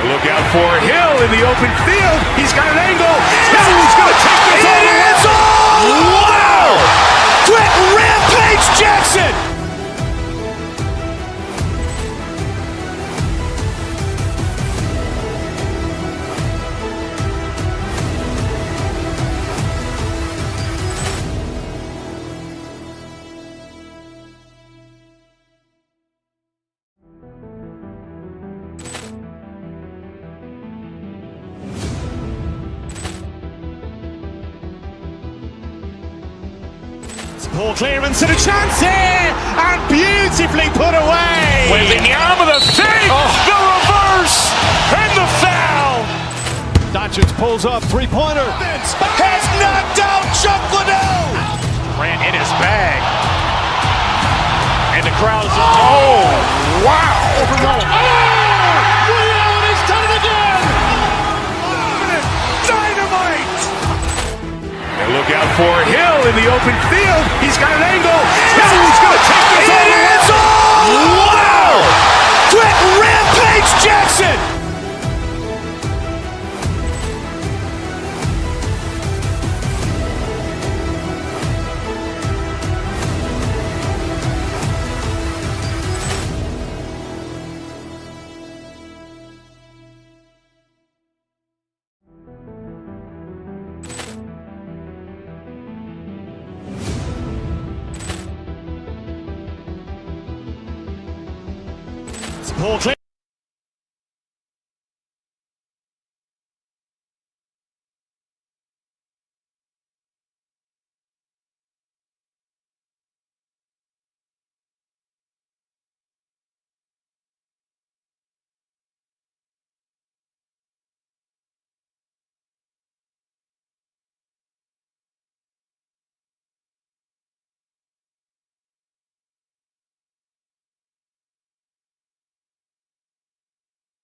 Look out for Hill in the open field. He's got an angle. He's going to take this all the way. Wow! Quick Rampage Jackson. Ball clearance and a chance here, and beautifully put away. Wembanyama the save, the reverse, and the foul. Doncic pulls up, three-pointer. Has knocked out Chuck Liddell. Grant in his bag. And the crowd is, oh, wow. He's done it again. Dynamite. Look out for Hill in the open field. He's got an angle. He's going to take this all the way. Wow! Quick Rampage Jackson. Ball clear.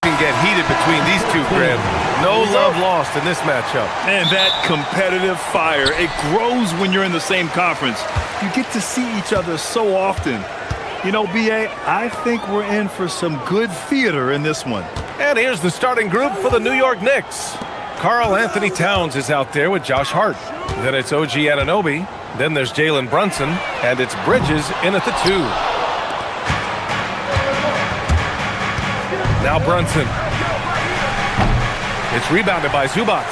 Can get heated between these two, Graham. No love lost in this matchup. And that competitive fire, it grows when you're in the same conference. You get to see each other so often. You know, B.A., I think we're in for some good theater in this one. And here's the starting group for the New York Knicks. Karl Anthony Towns is out there with Josh Hart. Then it's OG Anunoby. Then there's Jalen Brunson. And it's Bridges in at the 2. Now Brunson. It's rebounded by Zubac.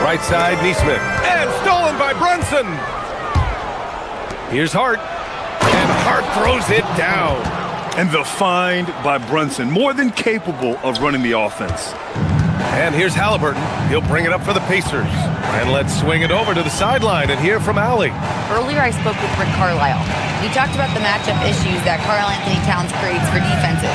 Right side, Nesmith. And stolen by Brunson. Here's Hart. And Hart throws it down. And the find by Brunson, more than capable of running the offense. And here's Halliburton. He'll bring it up for the Pacers. And let's swing it over to the sideline and hear from Allie. Earlier, I spoke with Rick Carlisle. He talked about the matchup issues that Karl Anthony Towns creates for defenses.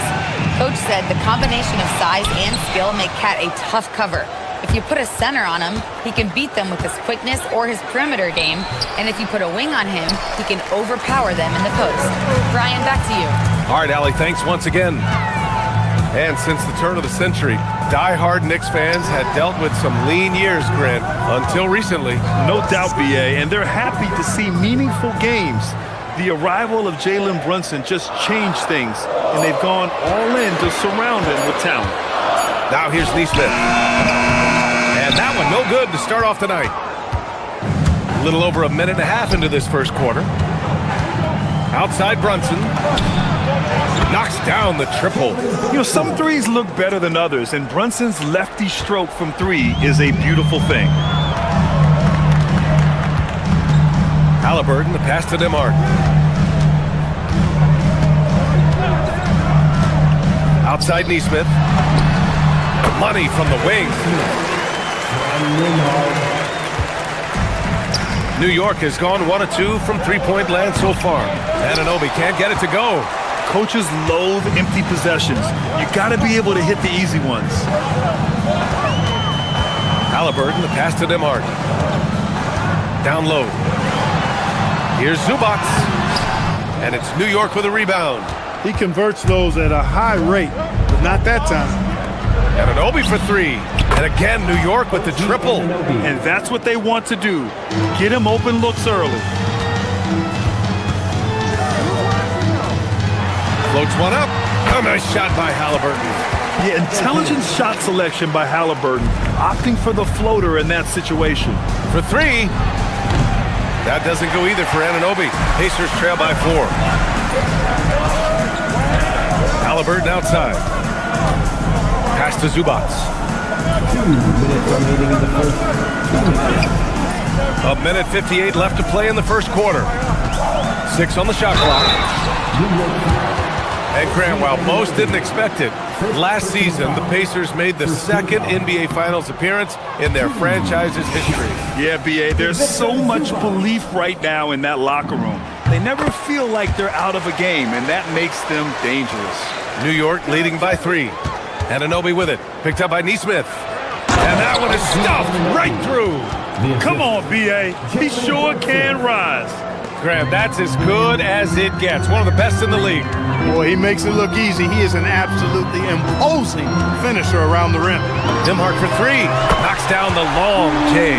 Coach said the combination of size and skill make Cat a tough cover. If you put a center on him, he can beat them with his quickness or his perimeter game. And if you put a wing on him, he can overpower them in the post. Brian, back to you. All right, Allie, thanks once again. And since the turn of the century, die-hard Knicks fans had dealt with some lean years, Grant, until recently. No doubt, B.A., and they're happy to see meaningful games. The arrival of Jalen Brunson just changed things, and they've gone all in to surround him with talent. Now here's Nesmith. And that one no good to start off the night. A little over a minute and a half into this first quarter. Outside Brunson. Knocks down the triple. You know, some threes look better than others, and Brunson's lefty stroke from 3 is a beautiful thing. Halliburton, the pass to DeMar. Outside Nesmith. Money from the wing. New York has gone 1 of 2 from three-point land so far. Anunoby can't get it to go. Coaches loathe empty possessions. You got to be able to hit the easy ones. Halliburton, the pass to DeMar. Down low. Here's Zubac. And it's New York with a rebound. He converts those at a high rate, but not that time. Anunoby for 3. And again, New York with the triple. And that's what they want to do. Get him open looks early. Floats one up. A nice shot by Halliburton. Yeah, intelligent shot selection by Halliburton, opting for the floater in that situation. For 3. That doesn't go either for Anunoby. Pacers trail by 4. Halliburton outside. Pass to Zubac. 2 minutes remaining in the first. 1 minute 58 left to play in the first quarter. 6 on the shot clock. And Grant, while most didn't expect it, last season the Pacers made the second NBA Finals appearance in their franchise's history. Yeah, B.A., there's so much belief right now in that locker room. They never feel like they're out of a game, and that makes them dangerous. New York leading by 3. Anunoby with it. Picked up by Nesmith. And that one is stuffed right through. Come on, B.A., he sure can rise. Graham, that's as good as it gets. One of the best in the league. Boy, he makes it look easy. He is an absolutely imposing finisher around the rim. Nembhard for 3. Knocks down the long J.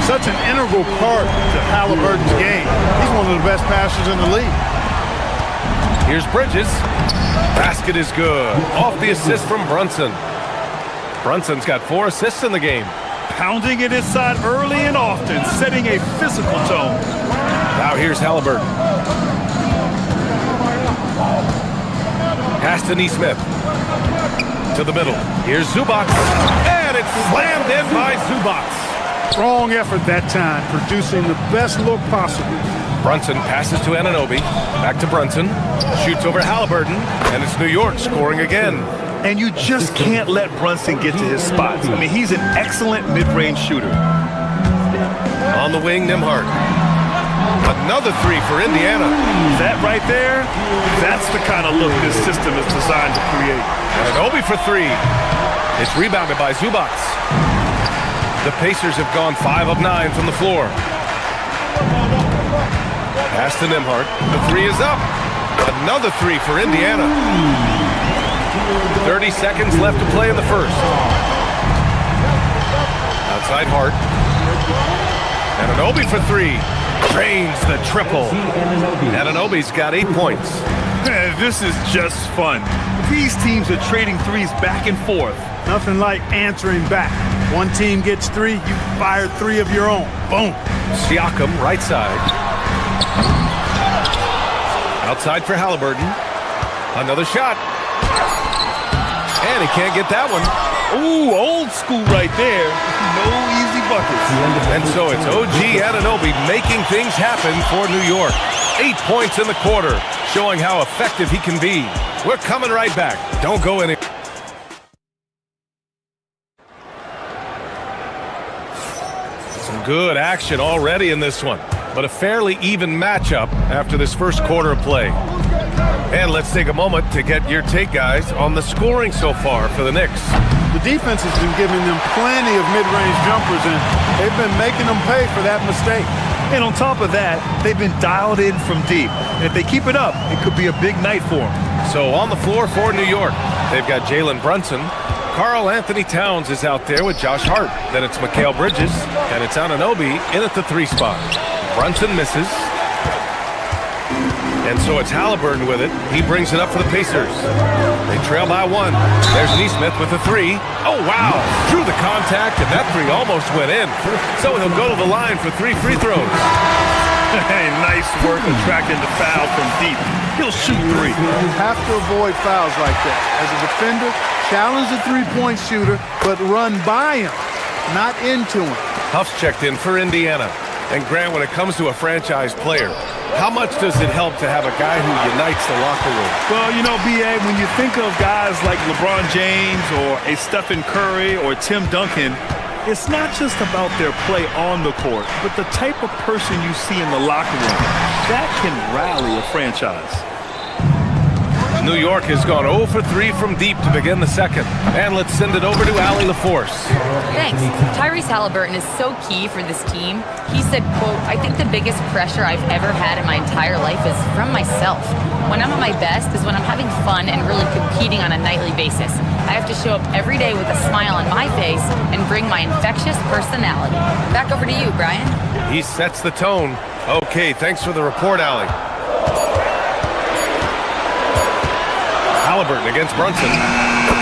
Such an integral part to Halliburton's game. He's one of the best passers in the league. Here's Bridges. Basket is good. Off the assist from Brunson. Brunson's got 4 assists in the game. Pounding it inside early and often, setting a physical tone. Now here's Halliburton. Pass to Nesmith. To the middle. Here's Zubac. And it's slammed in by Zubac. Strong effort that time, producing the best look possible. Brunson passes to Anunoby. Back to Brunson. Shoots over Halliburton. And it's New York scoring again. And you just can't let Brunson get to his spots. I mean, he's an excellent mid-range shooter. On the wing, Nembhard. Another three for Indiana. That right there, that's the kind of look this system is designed to create. Anunoby for three. It's rebounded by Zubac. The Pacers have gone 5 of 9 from the floor. Pass to Nembhard. The three is up. Another three for Indiana. 30 seconds left to play in the first. Outside Hart. Anunoby for three. Drains the triple. Anunoby's got 8 points. This is just fun. These teams are trading threes back and forth. Nothing like answering back. One team gets three, you fire three of your own. Boom. Siakam, right side. Outside for Halliburton. Another shot. And he can't get that one. Ooh, old school right there. No easy buckets. And so it's OG Anunoby making things happen for New York. 8 points in the quarter, showing how effective he can be. We're coming right back. Don't go anywhere. Some good action already in this one, but a fairly even matchup after this first quarter of play. And let's take a moment to get your take, guys, on the scoring so far for the Knicks. The defense has been giving them plenty of mid-range jumpers, and they've been making them pay for that mistake. And on top of that, they've been dialed in from deep. And if they keep it up, it could be a big night for them. So on the floor for New York, they've got Jalen Brunson. Karl Anthony Towns is out there with Josh Hart. Then it's Mikal Bridges, and it's Anunoby in at the 3 spot. Brunson misses. And so it's Halliburton with it. He brings it up for the Pacers. They trail by 1. There's Nesmith with the 3. Oh, wow. Through the contact, and that 3 almost went in. So he'll go to the line for 3 free throws. Hey, nice work attracting the foul from deep. He'll shoot 3. You have to avoid fouls like that. As a defender, challenge the three-point shooter, but run by him, not into him. Huff's checked in for Indiana. And Grant, when it comes to a franchise player, how much does it help to have a guy who unites the locker room? Well, you know, B.A., when you think of guys like LeBron James or a Stephen Curry or Tim Duncan, it's not just about their play on the court, but the type of person you see in the locker room. That can rally a franchise. New York has gone 0 for 3 from deep to begin the second. And let's send it over to Allie LaForce. Thanks. Tyrese Halliburton is so key for this team. He said, quote, "I think the biggest pressure I've ever had in my entire life is from myself. When I'm at my best is when I'm having fun and really competing on a nightly basis. I have to show up every day with a smile on my face and bring my infectious personality." Back over to you, Brian. He sets the tone. Okay, thanks for the report, Allie. Halliburton against Brunson.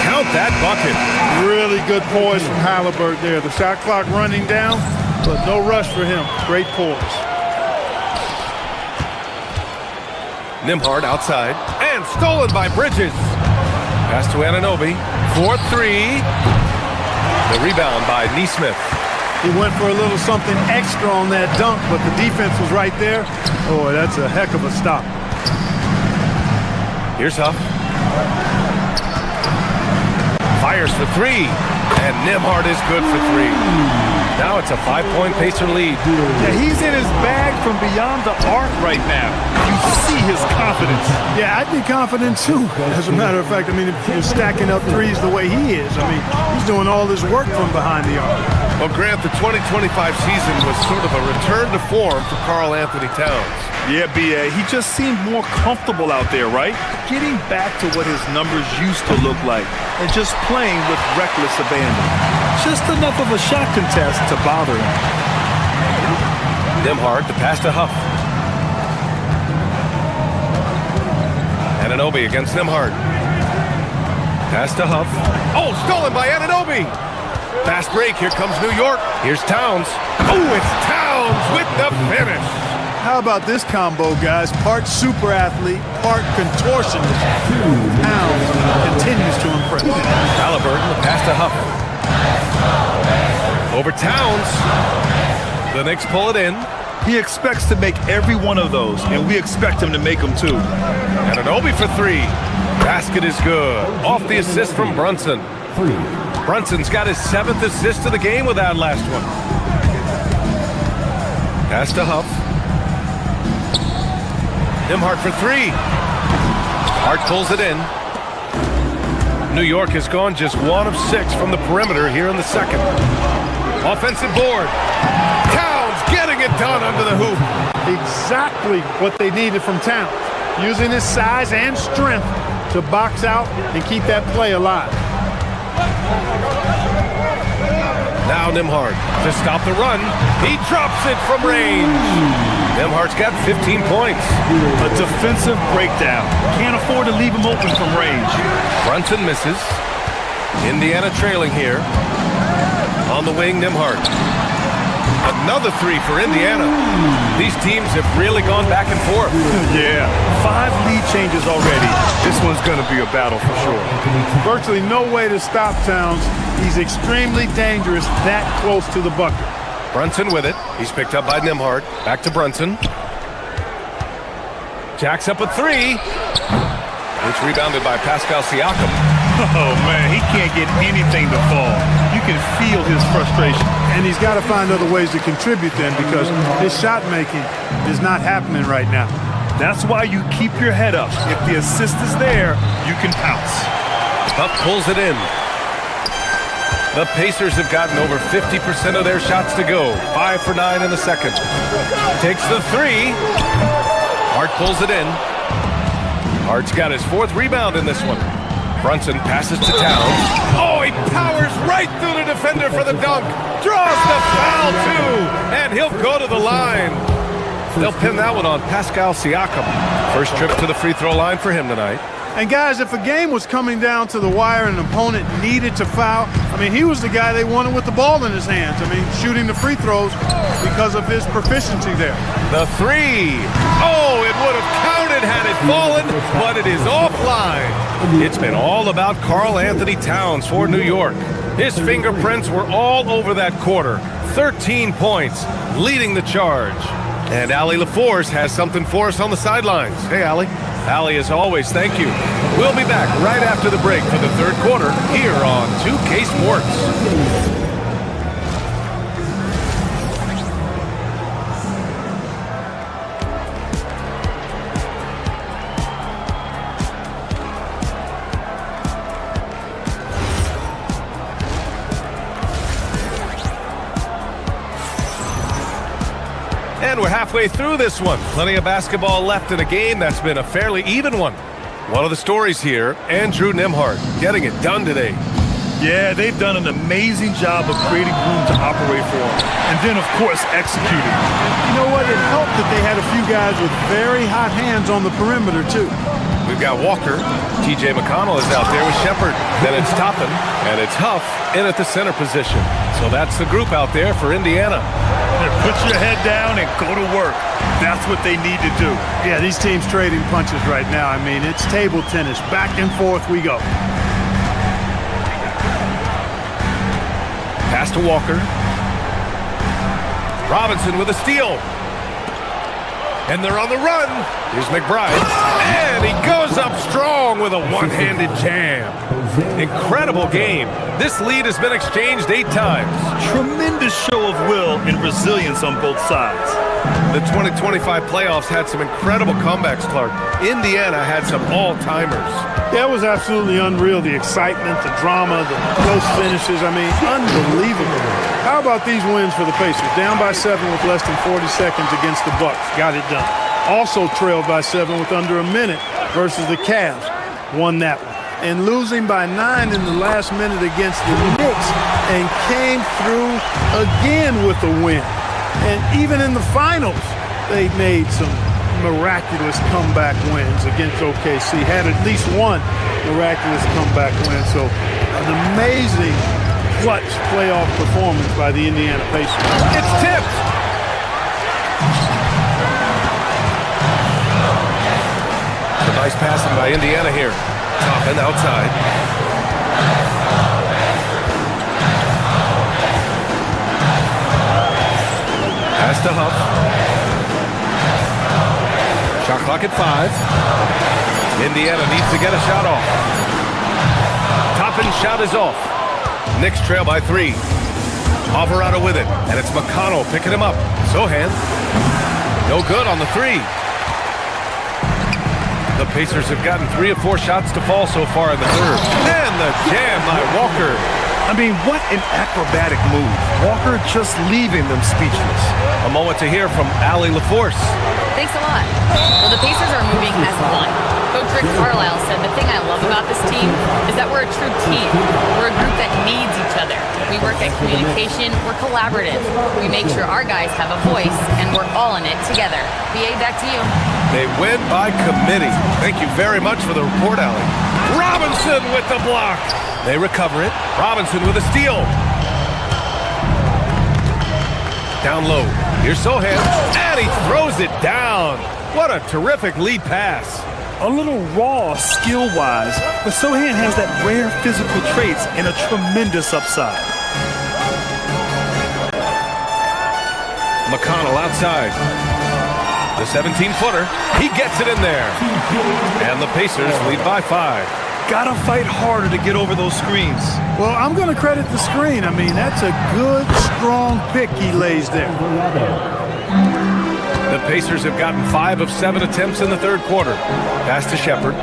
Count that bucket. Really good poise from Halliburton there. The shot clock running down, but no rush for him. Great poise. Nembhard outside. And stolen by Bridges. Pass to Anunoby. 4-3. The rebound by Nesmith. He went for a little something extra on that dunk, but the defense was right there. Oh, that's a heck of a stop. Here's Huff. Fires for 3. And Nembhard is good for 3. Now it's a 5-point Pacer lead. Yeah, he's in his bag from beyond the arc right now. You see his confidence. Yeah, I'd be confident too. As a matter of fact, I mean, if you're stacking up threes the way he is, I mean, he's doing all this work from behind the arc. Well, Grant, the 2025 season was sort of a return to form for Karl Anthony Towns. Yeah, B.A., he just seemed more comfortable out there, right? Getting back to what his numbers used to look like and just playing with reckless abandon. Just enough of a shot contest to bother him. Nembhard, the pass to Huff. Anunoby against Nembhard. Pass to Huff. Oh, stolen by Anunoby. Fast break, here comes New York. Here's Towns. Oh, it's Towns with the finish. How about this combo, guys? Part super athlete, part contortionist. Towns continues to impress. Halliburton, the pass to Huff. Over Towns. The Knicks pull it in. He expects to make every one of those, and we expect him to make them too. And an Obi for three. Basket is good. Off the assist from Brunson. Brunson's got his 7th assist of the game with that last one. Pass to Huff. Nembhard for three. Hart pulls it in. New York has gone just 1 of 6 from the perimeter here in the second. Offensive board. Towns getting it done under the hoop. Exactly what they needed from Towns. Using his size and strength to box out and keep that play alive. Now Nembhard to stop the run. He drops it from range. Nembhard's got 15 points. A defensive breakdown. Can't afford to leave him open from range. Brunson misses. Indiana trailing here. On the wing, Nembhard. Another three for Indiana. These teams have really gone back and forth. Yeah, 5 lead changes already. This one's going to be a battle for sure. Virtually no way to stop Towns. He's extremely dangerous that close to the bucket. Brunson with it. He's picked up by Nembhard. Back to Brunson. Jacks up a three. It's rebounded by Pascal Siakam. Oh, man, he can't get anything to fall. You can feel his frustration. And he's got to find other ways to contribute then, because his shot making is not happening right now. That's why you keep your head up. If the assist is there, you can pounce. Buck pulls it in. The Pacers have gotten over 50% of their shots to go. 5 for 9 in the second. Takes the three. Hart pulls it in. Hart's got his 4th rebound in this one. Brunson passes to Towns. Oh, he powers right through the defender for the dunk. Draws the foul, too. And he'll go to the line. They'll pin that one on Pascal Siakam. First trip to the free throw line for him tonight. And guys, if a game was coming down to the wire and an opponent needed to foul, I mean, he was the guy they wanted with the ball in his hands. I mean, shooting the free throws because of his proficiency there. The three. Oh, it would have counted had it fallen, but it is offline. It's been all about Karl Anthony Towns for New York. His fingerprints were all over that quarter. 13 points, leading the charge. And Allie LaForce has something for us on the sidelines. Hey, Allie. Allie, as always, thank you. We'll be back right after the break for the third quarter here on 2K Sports. And we're halfway through this one. Plenty of basketball left in a game that's been a fairly even one. One of the stories here, Andrew Nembhard getting it done today. Yeah, they've done an amazing job of creating room to operate for him. And then, of course, executing. You know what? It helped that they had a few guys with very hot hands on the perimeter, too. We've got Walker. T.J. McConnell is out there with Shepard. Then it's Toppin, and it's Huff in at the center position. So that's the group out there for Indiana. Put your head down and go to work. That's what they need to do. Yeah, these teams trading punches right now. I mean, it's table tennis. Back and forth we go. Pass to Walker. Robinson with a steal. And they're on the run. Here's McBride. And he goes up strong with a one-handed jam. Incredible game. This lead has been exchanged 8 times. Tremendous show of will and resilience on both sides. The 2025 playoffs had some incredible comebacks, Clark. Indiana had some all-timers. Yeah, it was absolutely unreal. The excitement, the drama, the close finishes. I mean, unbelievable. How about these wins for the Pacers? Down by 7 with less than 40 seconds against the Bucks. Got it done. Also trailed by 7 with under a minute versus the Cavs. Won that one. And losing by 9 in the last minute against the Knicks and came through again with a win. And even in the finals, they made some miraculous comeback wins against OKC. Had at least one miraculous comeback win. So an amazing clutch playoff performance by the Indiana Pacers. It's tipped. A nice passing by Indiana here. Toppin outside. Pass to Huff. Shot clock at 5. Indiana needs to get a shot off. Toppin's shot is off. Knicks trail by 3. Alvarado with it, and it's McConnell picking him up. Sohan, no good on the 3. The Pacers have gotten 3 of 4 shots to fall so far in the third. And the jam by Walker. I mean, what an acrobatic move. Walker just leaving them speechless. A moment to hear from Allie LaForce. Thanks a lot. Well, the Pacers are moving as one. Coach Rick Carlisle said the thing I love about this team is that we're a true team. We're a group that needs each other. We work at communication. We're collaborative. We make sure our guys have a voice, and we're all in it together. BA, back to you. They win by committee. Thank you very much for the report, Allie. Robinson with the block. They recover it. Robinson with a steal. Down low. Here's Sohan. And he throws it down. What a terrific lead pass. A little raw skill-wise, but Sohan has that rare physical traits and a tremendous upside. McConnell outside. The 17-footer. He gets it in there. And the Pacers lead by 5. Gotta fight harder to get over those screens. Well, I'm going to credit the screen. I mean, that's a good, strong pick he lays there. The Pacers have gotten 5 of 7 attempts in the third quarter. Pass to Shepard.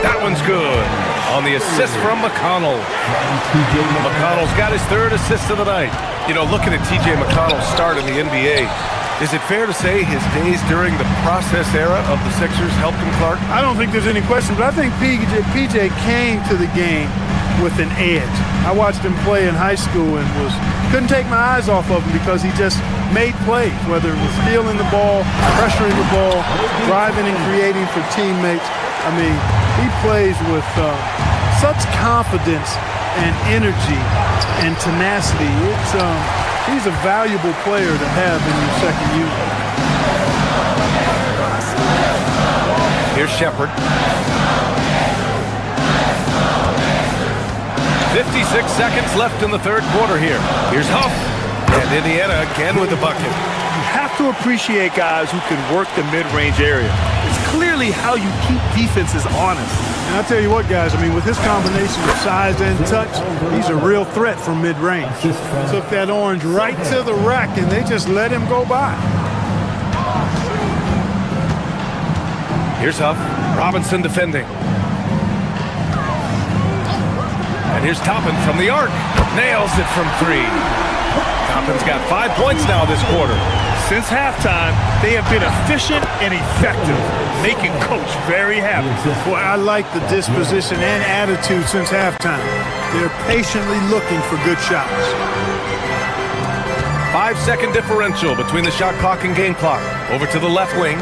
That one's good. On the assist from McConnell. McConnell's got his 3rd assist of the night. You know, looking at TJ McConnell's start in the NBA, is it fair to say his days during the process era of the Sixers helped him, Clark? I don't think there's any question, but I think PJ came to the game with an edge. I watched him play in high school and couldn't take my eyes off of him because he just made plays, whether it was stealing the ball, pressuring the ball, driving and creating for teammates. I mean, he plays with such confidence and energy and tenacity. He's a valuable player to have in your second unit. Here's Shepard. 56 seconds left in the third quarter here. Here's Huff. And Indiana again with the bucket. You have to appreciate guys who can work the mid-range area. It's clearly how you keep defenses honest. And I'll tell you what, guys, I mean, with his combination of size and touch, he's a real threat from mid-range. Took that orange right to the rack, and they just let him go by. Here's Huff. Robinson defending. And here's Toppin from the arc. Nails it from 3. Toppin's got 5 points now this quarter. Since halftime, they have been efficient and effective, making Coach very happy. Boy, I like the disposition and attitude since halftime. They're patiently looking for good shots. 5-second differential between the shot clock and game clock. Over to the left wing.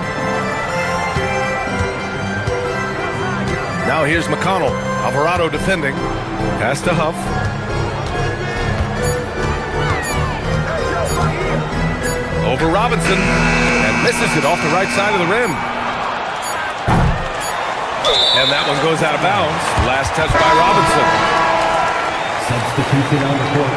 Now here's McConnell. Alvarado defending. Pass to Huff. Over Robinson, and misses it off the right side of the rim. And that one goes out of bounds. Last touch by Robinson. Substitution on the court.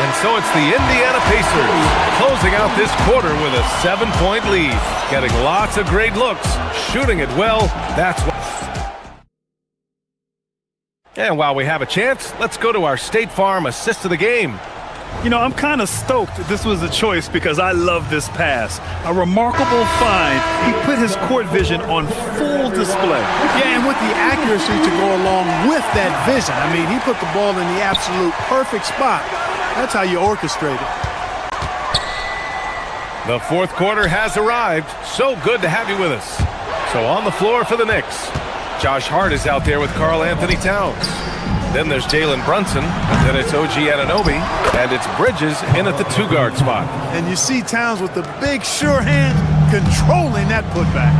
And so it's the Indiana Pacers closing out this quarter with a 7-point lead. Getting lots of great looks, shooting it well. That's what. And while we have a chance, let's go to our State Farm assist of the game. You know, I'm kind of stoked this was a choice because I love this pass. A remarkable find. He put his court vision on full display. Yeah, and with the accuracy to go along with that vision. I mean, he put the ball in the absolute perfect spot. That's how you orchestrate it. The fourth quarter has arrived. So good to have you with us. So on the floor for the Knicks, Josh Hart is out there with Karl Anthony Towns. Then there's Jalen Brunson. Then it's OG Anunoby. And it's Bridges in at the 2-guard spot. And you see Towns with the big sure hand controlling that putback.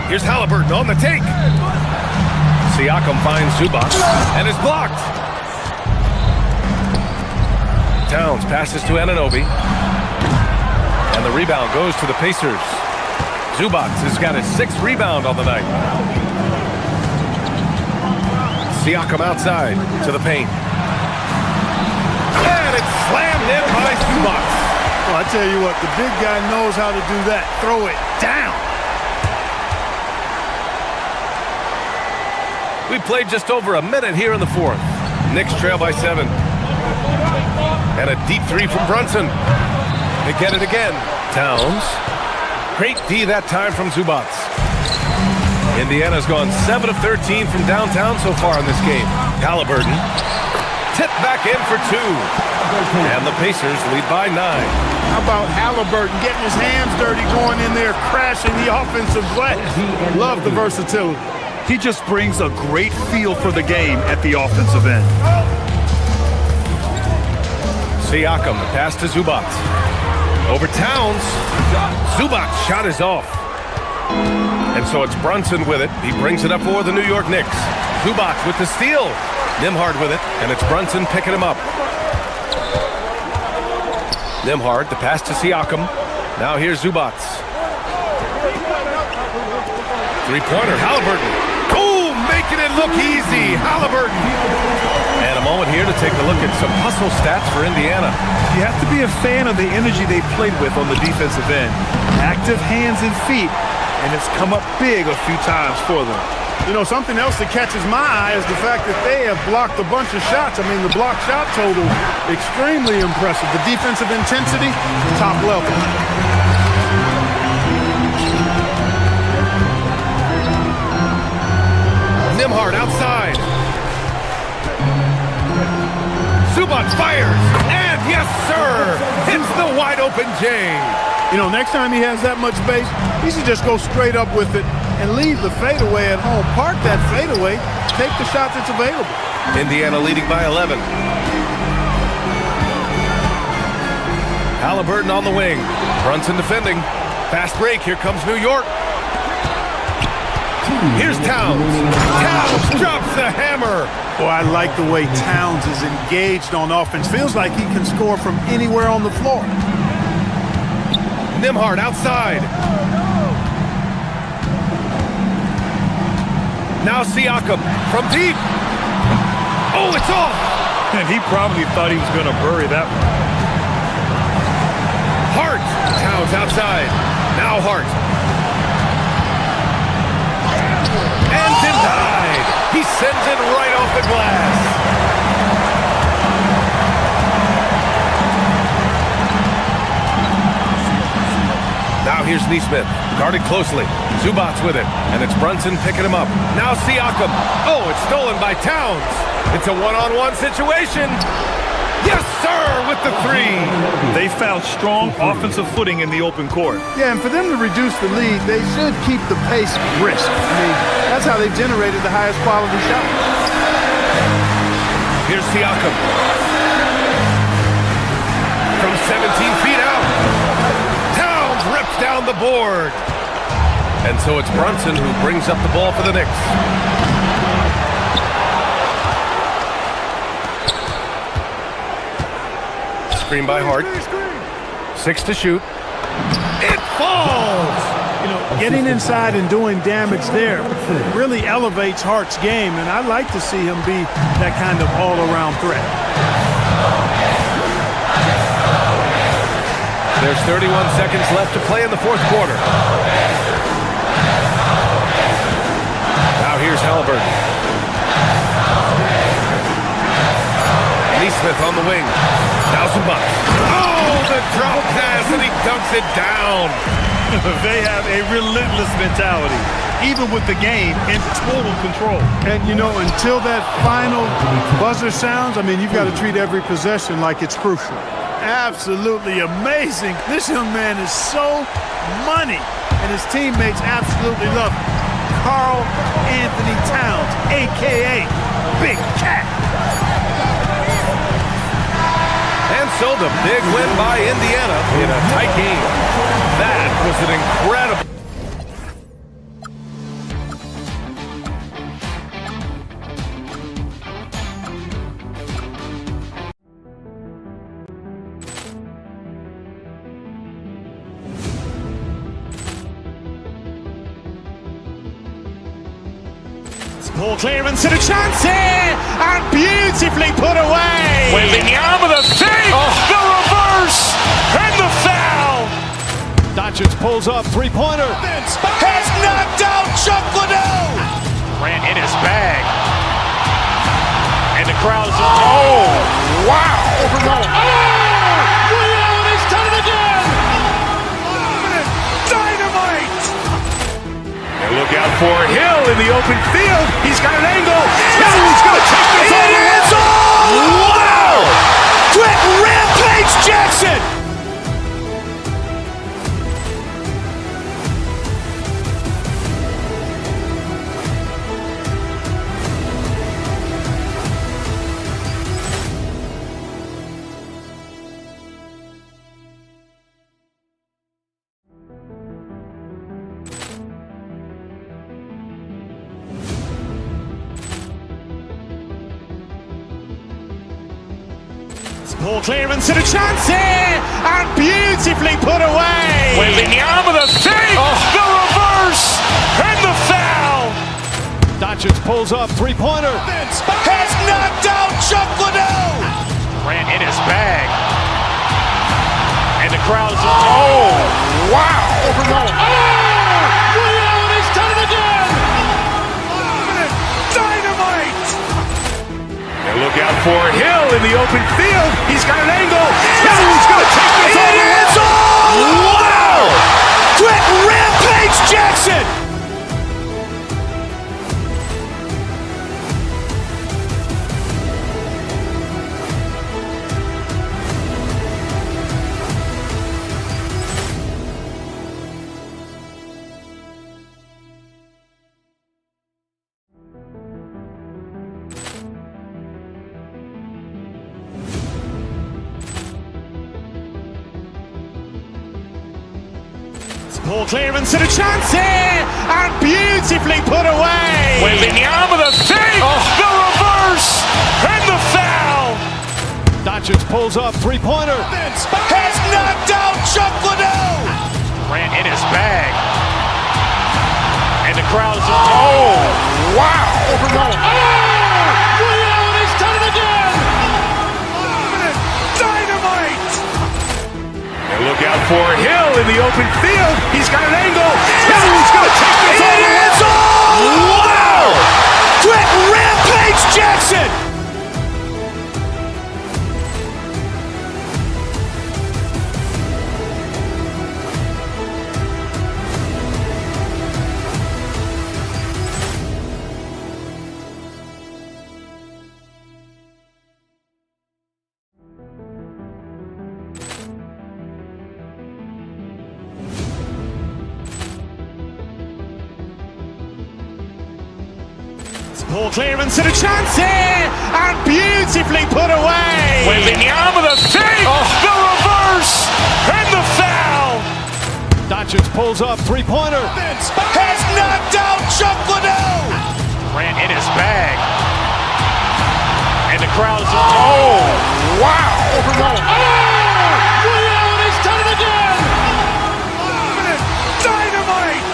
Here's Halliburton on the take. Siakam finds Zubac and is blocked. Towns passes to Anunoby. And the rebound goes to the Pacers. Zubac has got his 6th rebound on the night. Siakam outside to the paint. Slammed in by Zubac. Well, I tell you what, the big guy knows how to do that. Throw it down. We played just over a minute here in the fourth. Knicks trail by 7. And a deep three from Brunson. They get it again. Towns. Great D that time from Zubac. Indiana's gone 7 of 13 from downtown so far in this game. Halliburton. Tip back in for 2. And the Pacers lead by 9. How about Halliburton getting his hands dirty, going in there, crashing the offensive glass? Love the versatility. He just brings a great feel for the game at the offensive end. Siakam, the pass to Zubac. Over Towns. Zubac's shot is off. And so it's Brunson with it. He brings it up for the New York Knicks. Zubac with the steal. Nembhard with it, and it's Brunson picking him up. Nembhard, the pass to Siakam. Now here's Zubac. Three-pointer, Halliburton. Boom! Making it look easy, Halliburton. And a moment here to take a look at some hustle stats for Indiana. You have to be a fan of the energy they played with on the defensive end. Active hands and feet, and it's come up big a few times for them. You know, something else that catches my eye is the fact that they have blocked a bunch of shots. I mean, the block shot total, extremely impressive. The defensive intensity, top level. Nembhard outside. Zubac fires, and yes, sir, hits the wide open J. You know, next time he has that much space, he should just go straight up with it and leave the fadeaway at home. Park that fadeaway, take the shot that's available. Indiana leading by 11. Halliburton on the wing. Brunson defending. Fast break. Here comes New York. Here's Towns. Towns drops the hammer. Boy, I like the way Towns is engaged on offense. Feels like he can score from anywhere on the floor. Nembhard outside. Now Siakam from deep. Oh, it's off. And he probably thought he was going to bury that one. Hart. Towns outside. Now Hart. And denied. He sends it right off the glass. Now here's Nesmith, guarded closely. Zubac with it, and it's Brunson picking him up. Now Siakam. Oh, it's stolen by Towns. It's a one-on-one situation. Yes, sir, with the 3. They found strong offensive footing in the open court. Yeah, and for them to reduce the lead, they should keep the pace brisk. I mean, that's how they've generated the highest quality shot. Here's Siakam. From 17 feet out. Towns rips down the board. And so it's Brunson who brings up the ball for the Knicks. Screen by Hart. 6 to shoot. It falls! You know, getting inside and doing damage there really elevates Hart's game, and I'd like to see him be that kind of all-around threat. There's 31 seconds left to play in the fourth quarter. Now here's Halliburton. Nesmith on the wing. Now Zubac. Oh, the drop pass, and he dunks it down. They have a relentless mentality, even with the game in total control. And, you know, until that final buzzer sounds, I mean, you've got to treat every possession like it's crucial. Absolutely amazing. This young man is so money, and his teammates absolutely love him. Karl Anthony Towns, a.k.a. Big Cat. And so the big win by Indiana in a tight game. That was an incredible... Ball clearance and a chance here, and beautifully put away. Wembanyama the fake, the reverse, and the foul. Doncic pulls up, three-pointer. Has knocked out Chuck Liddell. Grant in his bag. And the crowd is... Oh, wow. Liddell has done it again. Dynamite. And look out for Hill in the open field. He's got an angle. Hill's going to take this all the way. Wow. Quick Rampage Jackson. Ball clearance and a chance here, and beautifully put away. Wembanyama the fake, the reverse, and the foul. Doncic pulls up, three-pointer. Has knocked out Chuck Liddell. Grant in his bag. And the crowd is... Oh, wow. Liddell has done it again. Dynamite. And look out for Hill in the open field. He's got an angle. Hill's going to take this all the way. Wow. Quick Rampage Jackson. Ball clearance and a chance here, and beautifully put away. Wembanyama the fake, the reverse, and the foul. Doncic pulls up, three-pointer. Has knocked out Chuck Liddell. Grant in his bag. And the crowd is... Oh, wow. Liddell has done it again. Dynamite. And look out for Hill in the open field. He's got an angle. Hill's going to take this all the way. Wow. Quick Rampage Jackson. Ball clearance and a chance here, and beautifully put away. Wembanyama the fake, the reverse, and the foul. Doncic pulls up, three-pointer. Has knocked out Chuck Liddell. Grant in his bag. And the crowd is... Oh, wow. Liddell has done it again. Dynamite.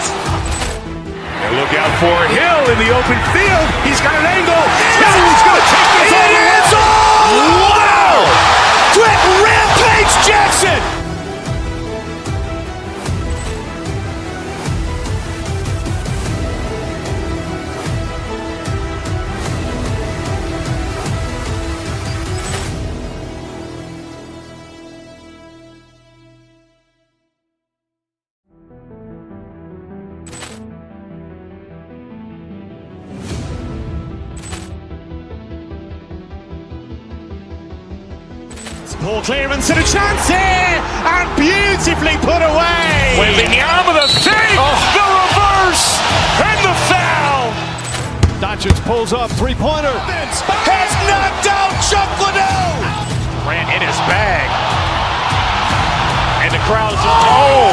And look out for Hill in the open field. He's got an angle. Hill's going to take this all the way. Wow. Quick Rampage Jackson. Ball clearance and a chance here, and beautifully put away. Wembanyama the fake, the reverse, and the foul. Doncic pulls up, three-pointer. Has knocked out Chuck Liddell. Grant in his bag. And the crowd is... Oh,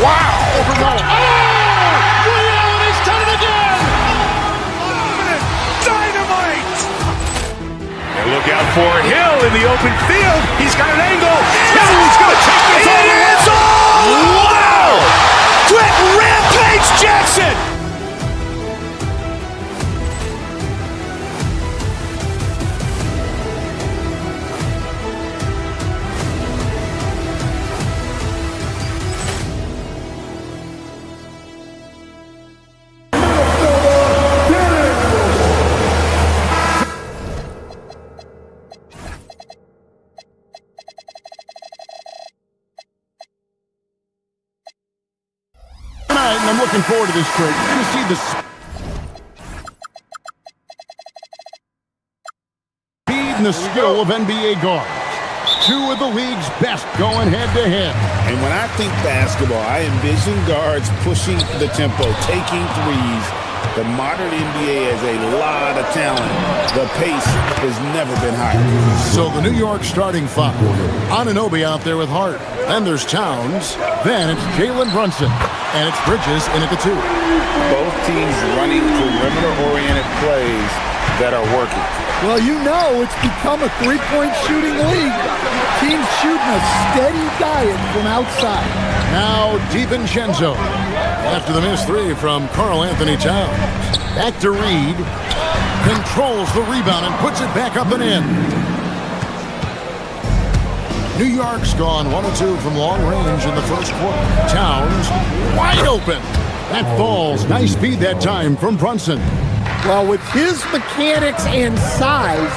wow. Liddell has done it again. Dynamite. And look out for Hill in the open field. He's got an angle. Hill's going to take this all the way. Wow. Quick Rampage Jackson. to this trick. You see the speed and the skill of NBA guards. Two of the league's best going head-to-head. And when I think basketball, I envision guards pushing the tempo, taking threes. The modern NBA has a lot of talent. The pace has never been higher. So the New York starting five. Anunoby out there with Hart. Then there's Towns. Then it's Jalen Brunson. And it's Bridges in at the 2. Both teams running perimeter-oriented plays that are working. Well, you know it's become a three-point shooting league. Teams shooting a steady diet from outside. Now DiVincenzo. After the missed 3 from Karl Anthony Towns. Back to Reed. Controls the rebound and puts it back up and in. New York's gone 1 of 2 from long range in the first quarter. Towns wide open. That falls. Nice speed that time from Brunson. Well, with his mechanics and size,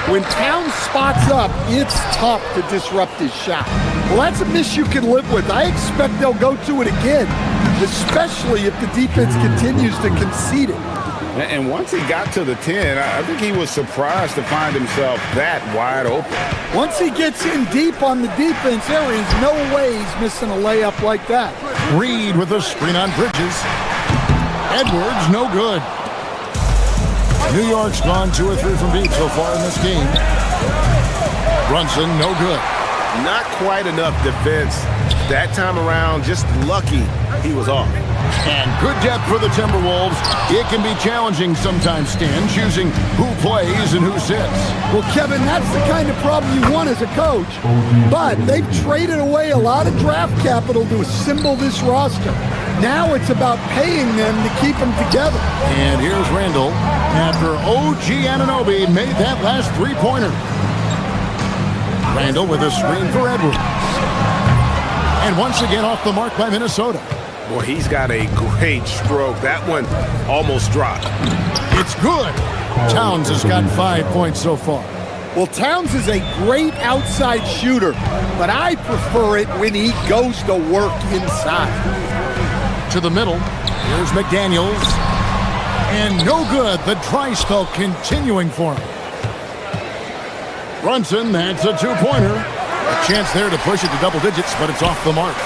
when Towns spots up, it's tough to disrupt his shot. Well, that's a miss you can live with. I expect they'll go to it again, especially if the defense continues to concede it. And once he got to the 10, I think he was surprised to find himself that wide open. Once he gets in deep on the defense, there is no way he's missing a layup like that. Reed with a screen on Bridges. Edwards, no good. New York's gone 2 or 3 from deep so far in this game. Brunson, no good. Not quite enough defense that time around. Just lucky he was off. And good depth for the Timberwolves. It can be challenging sometimes, Stan, choosing who plays and who sits. Well, Kevin, that's the kind of problem you want as a coach. But they've traded away a lot of draft capital to assemble this roster. Now it's about paying them to keep them together. And here's Randall after OG Anunoby made that last 3-pointer. Randall with a screen for Edwards. And once again off the mark by Minnesota. Boy, he's got a great stroke. That one almost dropped. It's good. Towns has got 5 points so far. Well, Towns is a great outside shooter, but I prefer it when he goes to work inside. To the middle. Here's McDaniels. And no good. The dry spell continuing for him. Brunson, that's a 2-pointer. A chance there to push it to double digits, but it's off the mark.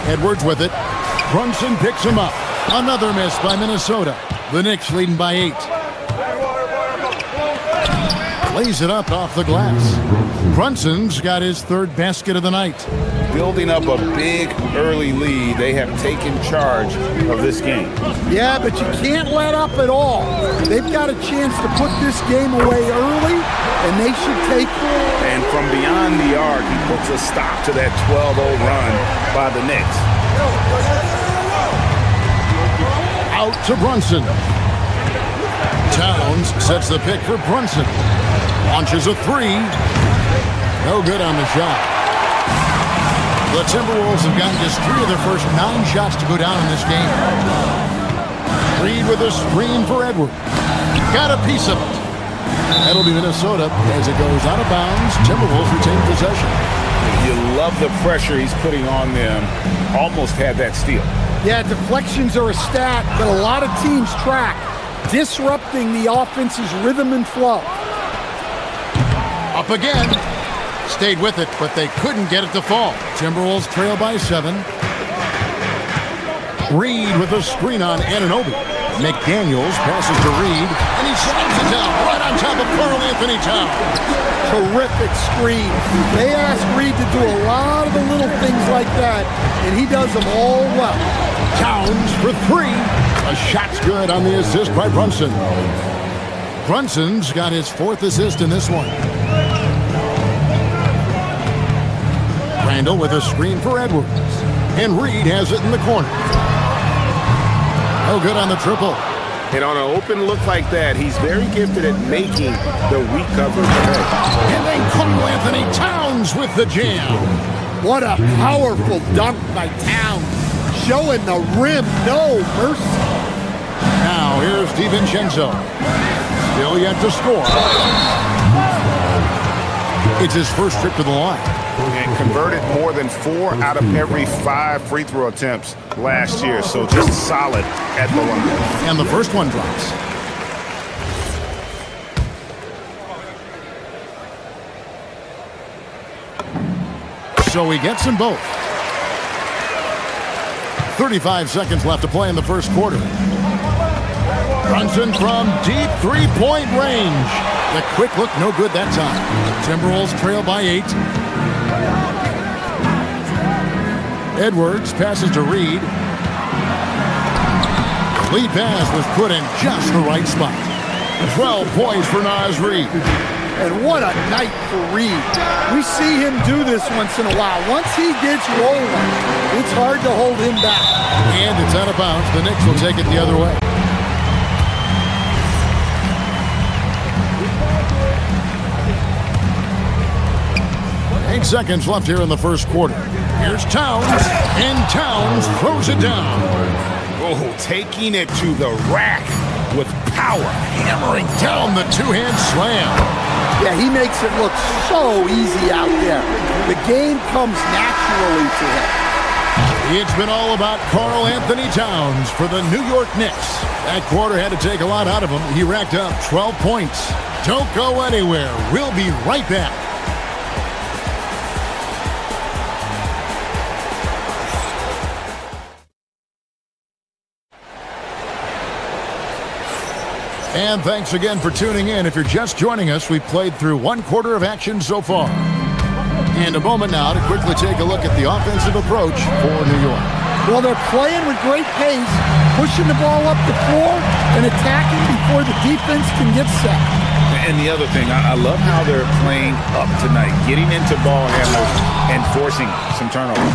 Edwards with it. Brunson picks him up. Another miss by Minnesota. The Knicks leading by 8. Lays it up off the glass. Brunson's got his 3rd basket of the night. Building up a big early lead, they have taken charge of this game. Yeah, but you can't let up at all. They've got a chance to put this game away early, and they should take it. And from beyond the arc, he puts a stop to that 12-0 run by the Knicks. Out to Brunson. Towns sets the pick for Brunson. Launches a 3. No good on the shot. The Timberwolves have gotten just 3 of their first 9 shots to go down in this game. Reed with a screen for Edwards. Got a piece of it. That'll be Minnesota as it goes out of bounds. Timberwolves retain possession. You love the pressure he's putting on them. Almost had that steal. Yeah, deflections are a stat that a lot of teams track, disrupting the offense's rhythm and flow. Up again. Stayed with it, but they couldn't get it to fall. Timberwolves trail by 7. Reed with a screen on Anunoby. McDaniels passes to Reed, and he slams it down right on top of Karl Anthony Towns. Terrific screen. They ask Reed to do a lot of the little things like that, and he does them all well. Towns for 3. A shot's good on the assist by Brunson. Brunson's got his 4th assist in this one. Randall with a screen for Edwards. And Reed has it in the corner. No good on the triple. And on an open look like that, he's very gifted at making the weak coverage play. And then Karl Anthony Towns with the jam. What a powerful dunk by Towns. Showing the rim no mercy. Now here's DiVincenzo. Still yet to score. It's his first trip to the line. and converted more than 4 out of every 5 free throw attempts last year. So just solid at the line. And the first one drops. So he gets them both. 35 seconds left to play in the first quarter. Brunson from deep three-point range. The quick look, no good that time. Timberwolves trail by 8. Edwards passes to Reed. Lead pass was put in just the right spot. 12 points for Naz Reid. And what a night for Reed. We see him do this once in a while. Once he gets rolling, it's hard to hold him back. And it's out of bounds. The Knicks will take it the other way. Eight seconds left here in the first quarter. Here's Towns, and Towns throws it down. Oh, taking it to the rack with power. Hammering down the two-hand slam. Yeah, he makes it look so easy out there. The game comes naturally to him. It's been all about Karl Anthony Towns for the New York Knicks. That quarter had to take a lot out of him. He racked up 12 points. Don't go anywhere. We'll be right back. And thanks again for tuning in. If you're just joining us, we've played through one quarter of action so far. And a moment now to quickly take a look at the offensive approach for New York. Well, they're playing with great pace, pushing the ball up the floor and attacking before the defense can get set. And the other thing, I love how they're playing up tonight, getting into ball handlers and forcing some turnovers.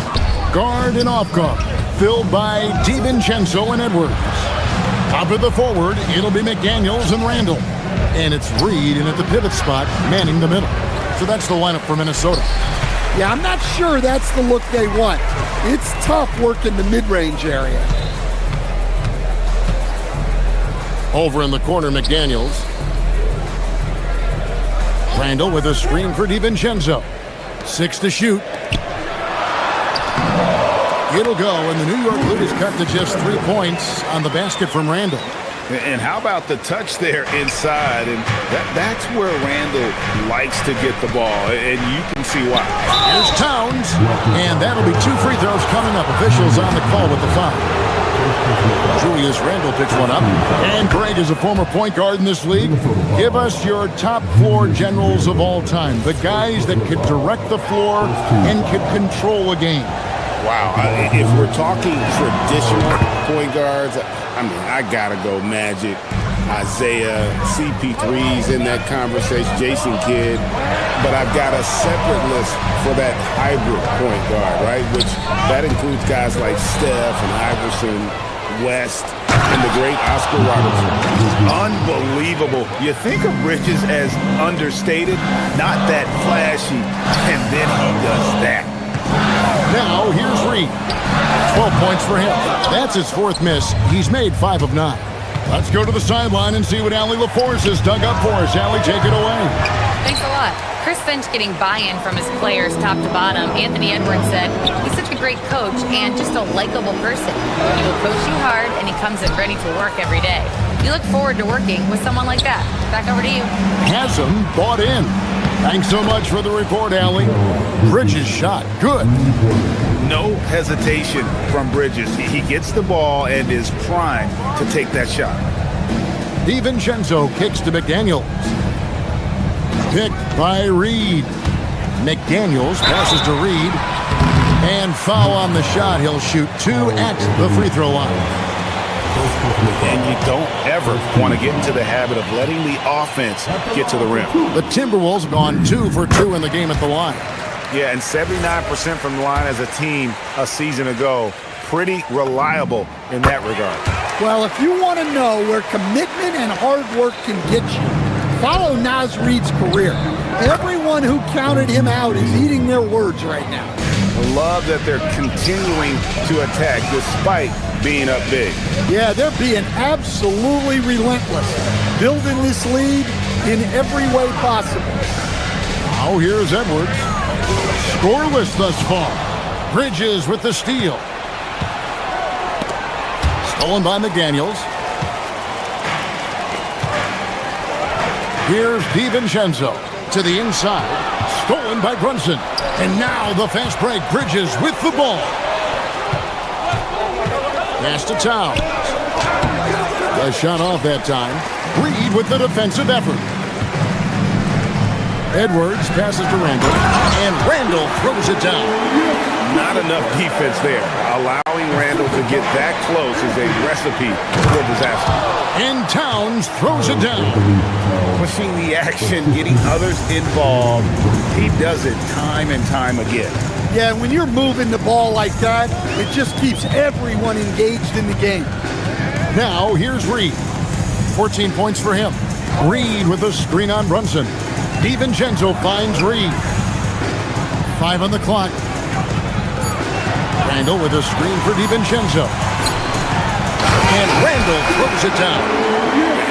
Guard and off guard, filled by DiVincenzo and Edwards. Top of the forward, it'll be McDaniels and Randall. And it's Reed in at the pivot spot, manning the middle. So that's the lineup for Minnesota. Yeah, I'm not sure that's the look they want. It's tough working the mid-range area. Over in the corner, McDaniels. Randall with a screen for DiVincenzo. 6 to shoot. It'll go, and the New York lead is cut to just 3 points on the basket from Randall. And how about the touch there inside? And that's where Randall likes to get the ball, and you can see why. Here's Towns, and that'll be 2 free throws coming up. Officials on the call with the foul. Julius Randle picks one up. And Craig is a former point guard in this league. Give us your top floor generals of all time. The guys that could direct the floor and could control a game. Wow. If we're talking traditional point guards, I mean, I got to go Magic, Isaiah, CP3's in that conversation, Jason Kidd. But I've got a separate list for that hybrid point guard, right? Which that includes guys like Steph and Iverson, West, and the great Oscar Robertson. Unbelievable. You think of Bridges as understated, not that flashy, and then he does that. Now, here's Reed. 12 points for him. That's his 4th miss. He's made 5 of 9. Let's go to the sideline and see what Allie LaForce has dug up for us. Allie, take it away. Thanks a lot. Chris Finch getting buy-in from his players top to bottom. Anthony Edwards said, he's such a great coach and just a likable person. He will coach you hard, and he comes in ready to work every day. We look forward to working with someone like that. Back over to you. Has him bought in. Thanks so much for the report, Allie. Bridges shot. Good. No hesitation from Bridges. He gets the ball and is primed to take that shot. DiVincenzo kicks to McDaniels. Picked by Reed. McDaniels passes to Reed. And foul on the shot. He'll shoot 2 at the free throw line. And you don't ever want to get into the habit of letting the offense get to the rim. The Timberwolves have gone 2 for 2 in the game at the line. Yeah, and 79% from the line as a team a season ago. Pretty reliable in that regard. Well, if you want to know where commitment and hard work can get you, follow Naz Reid's career. Everyone who counted him out is eating their words right now. Love that they're continuing to attack despite being up big. Yeah, they're being absolutely relentless, building this lead in every way possible. Now here's Edwards. Scoreless thus far. Bridges with the steal. Stolen by McDaniels. Here's DiVincenzo to the inside. Stolen by Brunson. And now the fast break. Bridges with the ball. Pass to Towns. A shot off that time. Reed with the defensive effort. Edwards passes to Randall. And Randall throws it down. Not enough defense there. Allowing Randall to get that close is a recipe for disaster. And Towns throws it down. Pushing the action, getting others involved. He does it time and time again. Yeah, when you're moving the ball like that, it just keeps everyone engaged in the game. Now, here's Reed. 14 points for him. Reed with a screen on Brunson. DiVincenzo finds Reed. 5 on the clock. Randall with a screen for DiVincenzo. And Randall throws it down.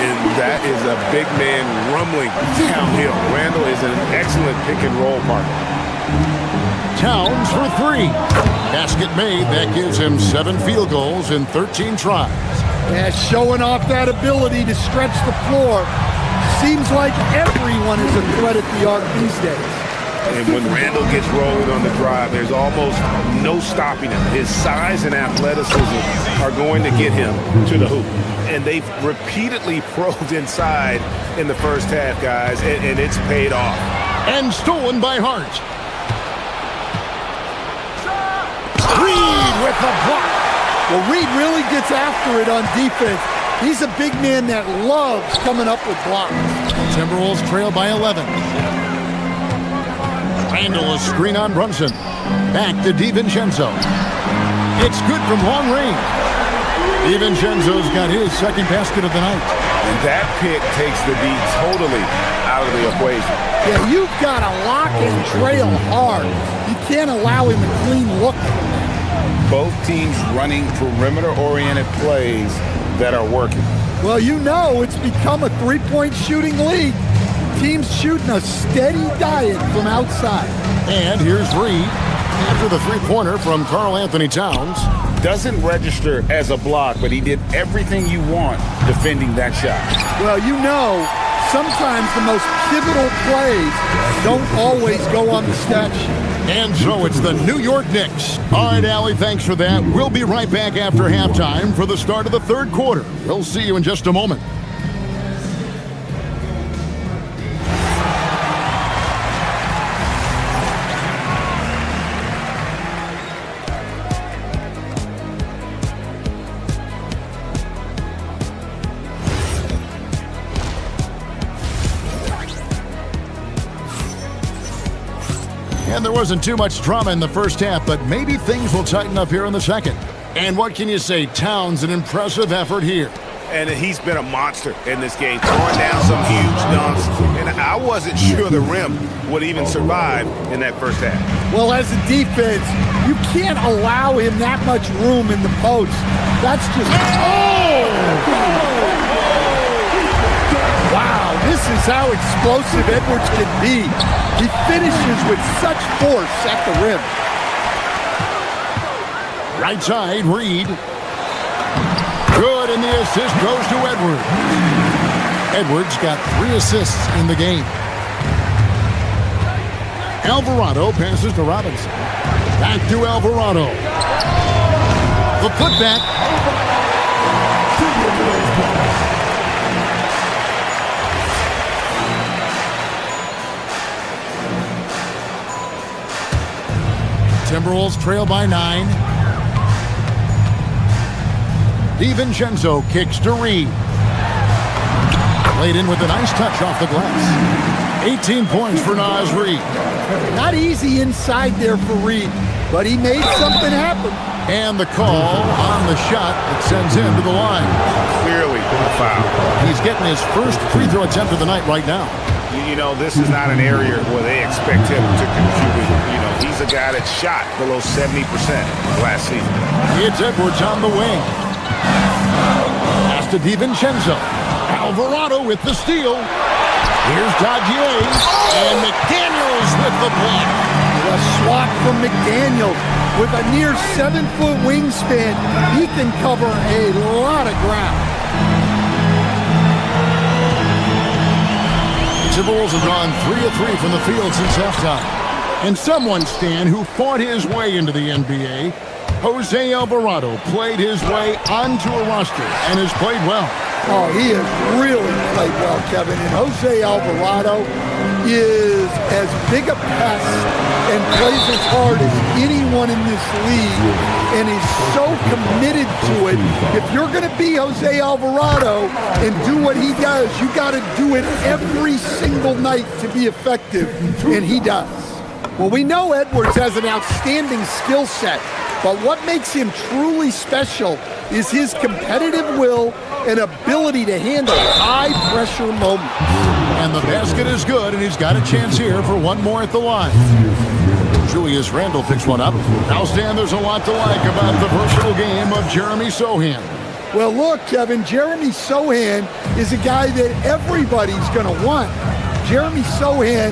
And that is a big man rumbling downhill. Randall is an excellent pick and roll partner. Towns for 3. Basket made. That gives him 7 field goals in 13 tries. Yeah, showing off that ability to stretch the floor. Seems like everyone is a threat at the arc these days. And when Randall gets rolling on the drive, there's almost no stopping him. His size and athleticism are going to get him to the hoop. And they've repeatedly probed inside in the first half, guys, and it's paid off. And stolen by Hart. Reed with the block. Well, Reed really gets after it on defense. He's a big man that loves coming up with blocks. Timberwolves trail by 11. Randall a screen on Brunson. Back to DiVincenzo. It's good from long range. DiVincenzo's got his second basket of the night. And that pick takes the D totally out of the equation. Yeah, you've got to lock and trail hard. You can't allow him a clean look. Both teams running perimeter-oriented plays that are working. Well, you know it's become a three-point shooting league. Teams shooting a steady diet from outside. And here's Reed after the three-pointer from Karl Anthony Towns. Doesn't register as a block, but he did everything you want defending that shot. Well, you know, sometimes the most pivotal plays don't always go on the stat sheet. And so it's the New York Knicks. All right, Allie, thanks for that. We'll be right back after halftime for the start of the third quarter. We'll see you in just a moment. And there wasn't too much drama in the first half, but maybe things will tighten up here in the second. And what can you say? Towns, an impressive effort here. And he's been a monster in this game, throwing down some huge dunks. And I wasn't sure the rim would even survive in that first half. Well, as a defense, you can't allow him that much room in the post. That's just... Oh! Wow, this is how explosive Edwards can be. He finishes with such force at the rim. Right side, Reed. Good, and the assist goes to Edwards. Edwards got 3 assists in the game. Alvarado passes to Robinson. Back to Alvarado. The putback. Timberwolves trail by 9. DiVincenzo kicks to Reed. Played in with a nice touch off the glass. 18 points for Naz Reed. Not easy inside there for Reed, but he made something happen. And the call on the shot that sends him to the line. Clearly a foul. He's getting his first free throw attempt of the night right now. You know, this is not an area where they expect him to contribute. You know, he's a guy that shot below 70% last season. It's Edwards on the wing. Pass to DiVincenzo. Alvarado with the steal. Here's Dodgier. And McDaniels with the block. a swat from McDaniels. With a near 7-foot wingspan, he can cover a lot of ground. The Timberwolves have gone 3 of 3 from the field since halftime. And someone, Stan, who fought his way into the NBA, Jose Alvarado, played his way onto a roster and has played well. Oh, he has really played well, Kevin. And Jose Alvarado is as big a pest and plays as hard as anyone in this league and is so committed to it. If you're going to be Jose Alvarado and do what he does, you got to do it every single night to be effective, and he does. Well, we know Edwards has an outstanding skill set, but what makes him truly special is his competitive will and ability to handle high-pressure moments. And the basket is good, and he's got a chance here for one more at the line. Julius Randle picks one up. Now, Stan, there's a lot to like about the versatile game of Jeremy Sochan. Well, look, Kevin, Jeremy Sochan is a guy that everybody's going to want. Jeremy Sochan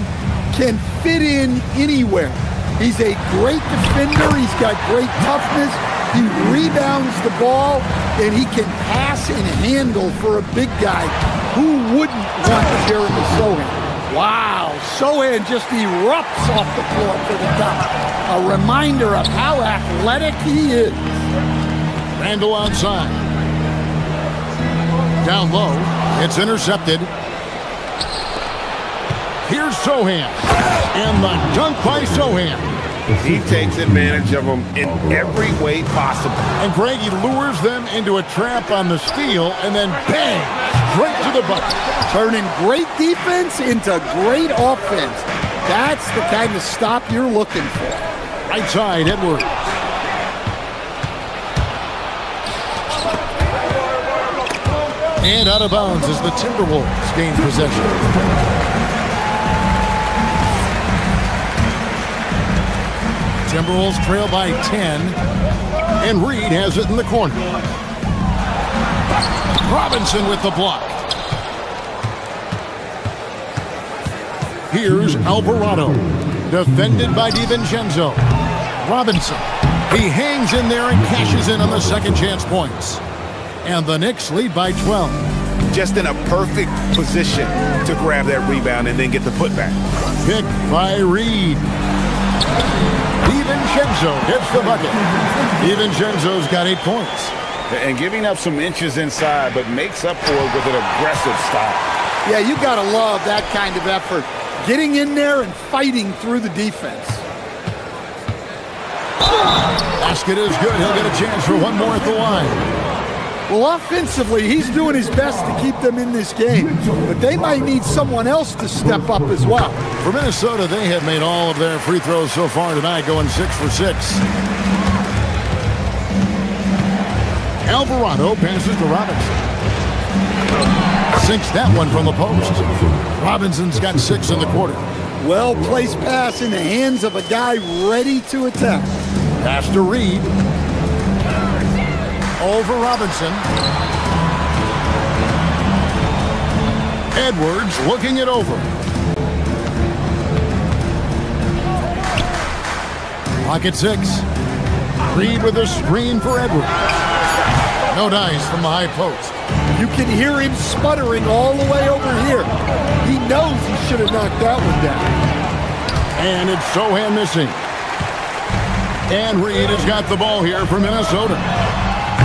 can fit in anywhere. He's a great defender. He's got great toughness. He rebounds the ball, and he can pass and handle for a big guy. Who wouldn't want Jeremy Sochan? Wow, Sochan just erupts off the floor for the dunk. A reminder of how athletic he is. Randle outside. Down low, it's intercepted. Here's Sochan, and the dunk by Sochan. He takes advantage of them in every way possible. And Greg, he lures them into a trap on the steal, and then bang, straight to the bucket. Turning great defense into great offense. That's the kind of stop you're looking for. Right side, Edwards. And out of bounds as the Timberwolves gain possession. Timberwolves trail by 10, and Reed has it in the corner. Robinson with the block. Here's Alvarado, defended by DiVincenzo. Robinson, he hangs in there and cashes in on the second chance points. And the Knicks lead by 12. Just in a perfect position to grab that rebound and then get the putback. Picked by Reed. DiVincenzo hits the bucket. DiVincenzo's got 8 points. And giving up some inches inside, but makes up for it with an aggressive stop. Yeah, you got to love that kind of effort. Getting in there and fighting through the defense. Basket is good. He'll get a chance for one more at the line. Well, offensively, he's doing his best to keep them in this game, but they might need someone else to step up as well. For Minnesota, they have made all of their free throws so far tonight, going 6 for 6. Alvarado passes to Robinson. Sinks that one from the post. Robinson's got 6 in the quarter. Well-placed pass in the hands of a guy ready to attack. Pass to Reed. Over Robinson. Edwards looking it over. Pocket 6. Reed with a screen for Edwards. No dice from the high post. You can hear him sputtering all the way over here. He knows he should have knocked that one down. And it's Sochan missing. And Reed has got the ball here for Minnesota.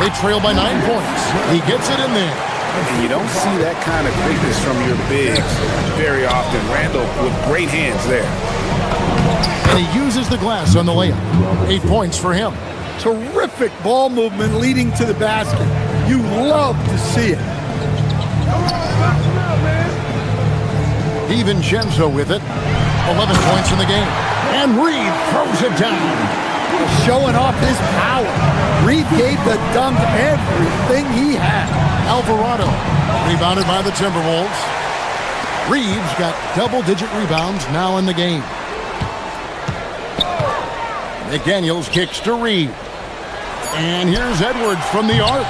They trail by 9 points. He gets it in there. And you don't see that kind of quickness from your bigs very often. Randle with great hands there. And he uses the glass on the layup. 8 points for him. Terrific ball movement leading to the basket. You love to see it. DiVincenzo with it. 11 points in the game. And Reed throws it down. Showing off his power. Reed gave the dunk everything he had. Alvarado rebounded by the Timberwolves. Reed's got double-digit rebounds now in the game. McDaniels kicks to Reed. And here's Edwards from the arc.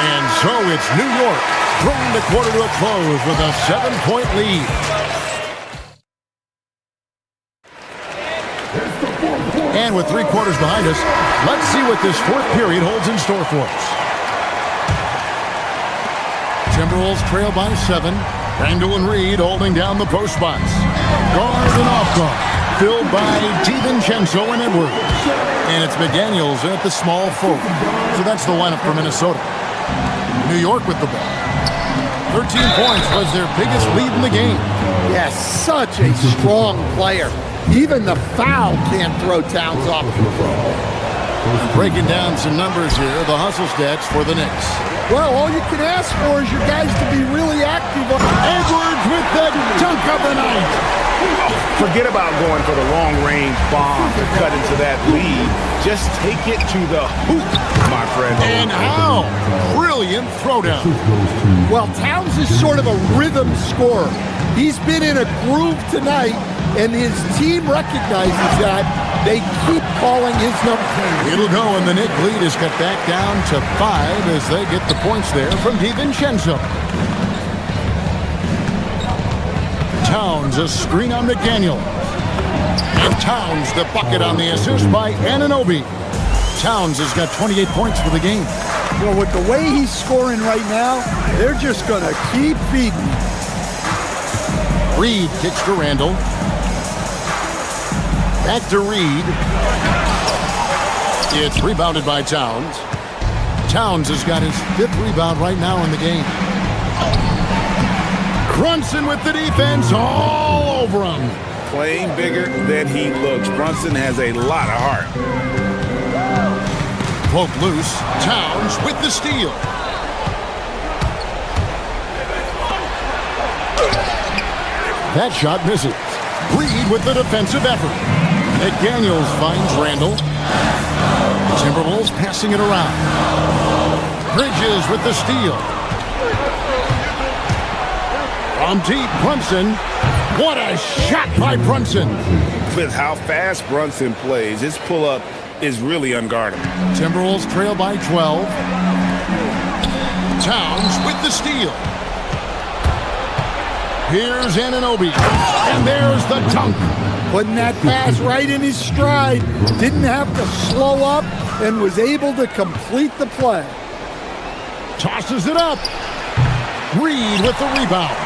And so it's New York drawing the quarter to a close with a 7-point lead. And with 3 quarters behind us, let's see what this fourth period holds in store for us. Timberwolves trail by 7. Randall and Reed holding down the post spots. Guard and off guard, filled by DiVincenzo and Edwards. And it's McDaniels at the small forward. So that's the lineup for Minnesota. New York with the ball. 13 points was their biggest lead in the game. Yes, such a strong player. Even the foul can't throw Towns off control. Breaking down some numbers here, the hustle stats for the Knicks. Well, all you can ask for is your guys to be really active. Edwards with the dunk of the night. Forget about going for the long-range bomb to cut into that lead. Just take it to the hoop, my friend. And how? Brilliant throwdown. Well, Towns is sort of a rhythm scorer. He's been in a groove tonight, and his team recognizes that. They keep calling his number. It'll go, and the Knicks lead is cut back down to 5 as they get the points there from DiVincenzo. Towns, a screen on McDaniel. And Towns, the bucket on the assist by Anunoby. Towns has got 28 points for the game. Well, with the way he's scoring right now, they're just going to keep feeding. Reed kicks to Randall. Back to Reed. It's rebounded by Towns. Towns has got his 5th rebound right now in the game. Brunson with the defense all over him. Playing bigger than he looks. Brunson has a lot of heart. Poke loose. Towns with the steal. That shot misses. Reed with the defensive effort. McDaniels finds Randall. Timberwolves passing it around. Bridges with the steal. From deep, Brunson. What a shot by Brunson. With how fast Brunson plays, his pull-up is really unguardable. Timberwolves trail by 12. Towns with the steal. Here's Anunoby. And there's the dunk. Putting that pass right in his stride. Didn't have to slow up and was able to complete the play. Tosses it up. Reed with the rebound.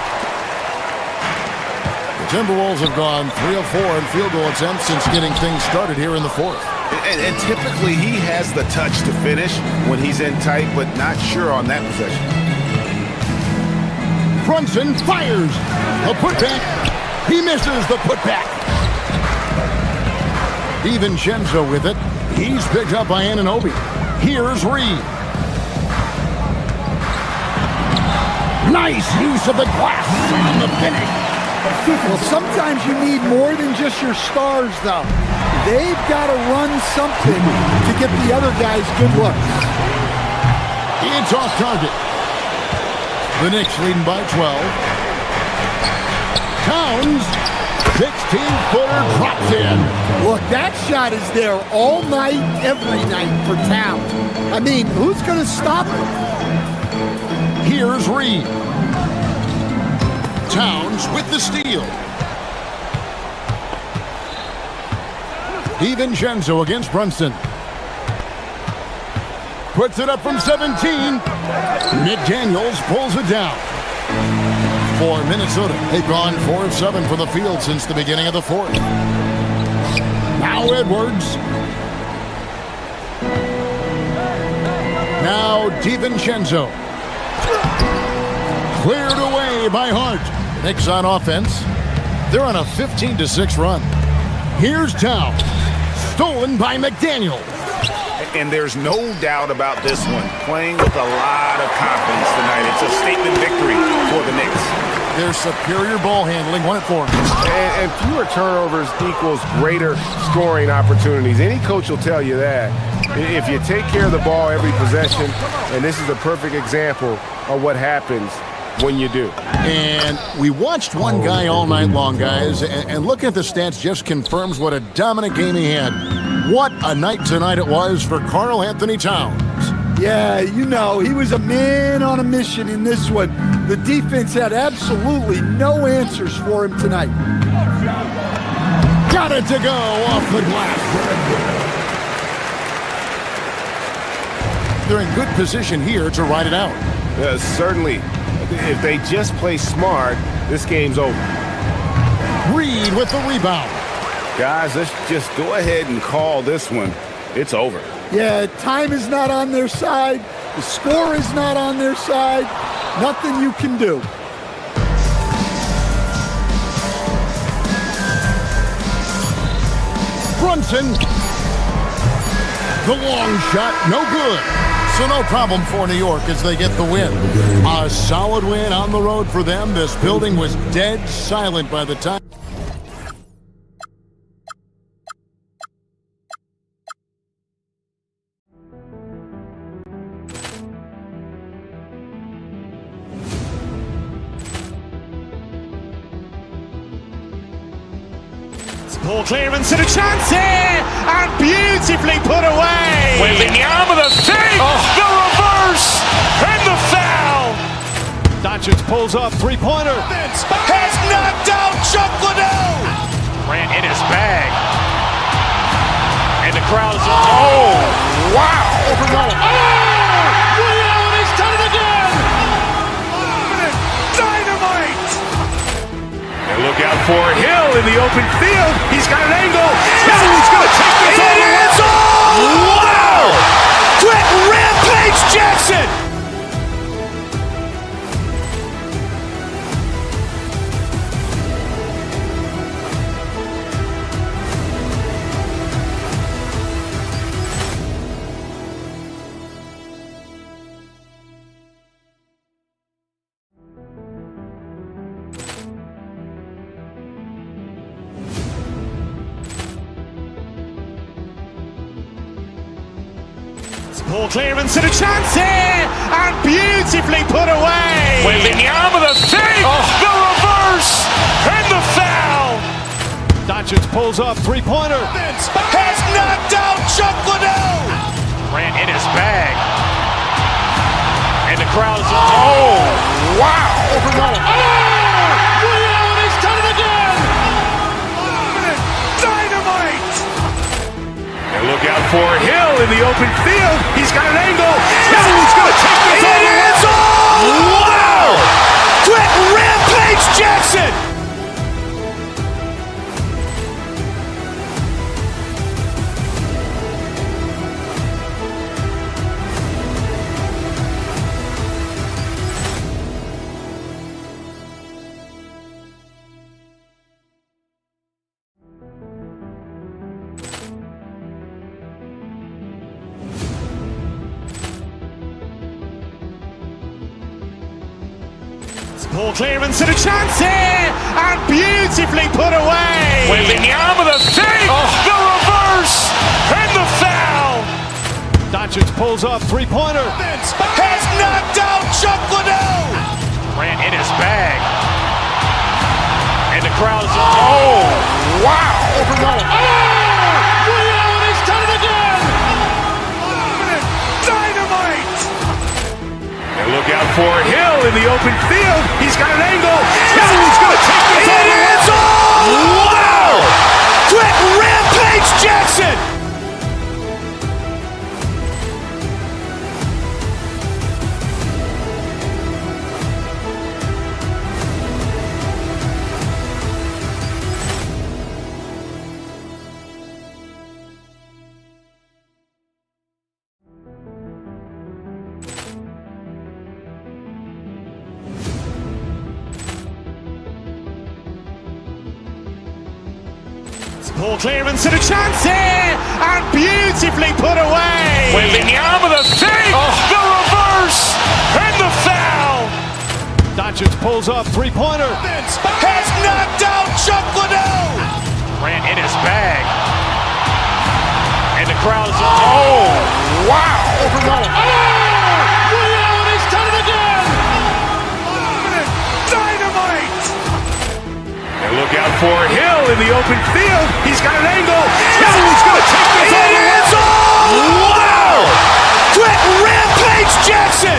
The Timberwolves have gone 3 of 4 in field goal attempts since getting things started here in the 4th. And typically he has the touch to finish when he's in tight, but not sure on that possession. Brunson fires. A putback. He misses the putback. DiVincenzo with it. He's picked up by Anunoby. Here's Reed. Nice use of the glass on the finish. Well, sometimes you need more than just your stars, though. They've got to run something to get the other guys good looks. It's off target. The Knicks leading by 12. Towns, 16-footer drops in. Look, that shot is there all night, every night for Towns. I mean, who's going to stop him? Here's Reed. Towns with the steal. DiVincenzo against Brunson. Puts it up from 17. McDaniels pulls it down. For Minnesota, they've gone 4 of 7 from the field since the beginning of the 4th. Now Edwards. Now DiVincenzo. Cleared away by Hart. Knicks on offense. They're on a 15-6 run. Here's Towns. Stolen by McDaniels. And there's no doubt about this one. Playing with a lot of confidence tonight. It's a statement victory for the Knicks. Their superior ball handling won it for them. And fewer turnovers equals greater scoring opportunities. Any coach will tell you that. If you take care of the ball every possession, and this is a perfect example of what happens when you do. And we watched one guy all night long, guys, and looking at the stats just confirms what a dominant game he had. What a night tonight it was for Karl Anthony Towns. Yeah, you know, he was a man on a mission in this one. The defense had absolutely no answers for him tonight. Got it to go off the glass. They're in good position here to ride it out. Certainly. If they just play smart, this game's over. Reed with the rebound. Guys, let's just go ahead and call this one. It's over. Yeah, time is not on their side. The score is not on their side. Nothing you can do. Brunson. The long shot, no good. So no problem for New York as they get the win. A solid win on the road for them. This building was dead silent by the time. Ball clearance and a chance here, and beautifully put away. Wembanyama the save, the reverse, and the foul. Doncic pulls up, three-pointer. Has knocked out Chuck Liddell. Ran in his bag, and the crowd is wow! He's done it again. Dynamite. Look out for Hill in the open field. He's got an angle. He's going to take this all the way. Wow! Quick rampage Jackson. Ball clearance and a chance here, and beautifully put away. Wembanyama the save, the reverse, and the foul. Doncic pulls up, three-pointer. Has knocked out Chuck Liddell. Ran in his bag, and the crowd is wow! He's done it again. Dynamite. And look out for Hill in the open field. He's got an angle. He's going to take this all the way. Wow! Quick rampage Jackson. Ball clearance and a chance here, and beautifully put away. Wembanyama the save, the reverse, and the foul. Doncic pulls up, three-pointer. Has knocked out Chuck Liddell. Ran in his bag, and the crowd is wow! He's done it again. Dynamite. And look out for Hill in the open field. He's got an angle. He's going to take this all the way. Wow! Quick rampage Jackson. Ball clearance and a chance here, and beautifully put away. Wembanyama the save, the reverse, and the foul. Doncic pulls up, three-pointer. Has knocked out Chuck Liddell. Ran in his bag, and the crowd is wow! He's done it again. Dynamite. And look out for Hill in the open field. He's got an angle. He's going to take this all the way. Wow! Quick rampage Jackson.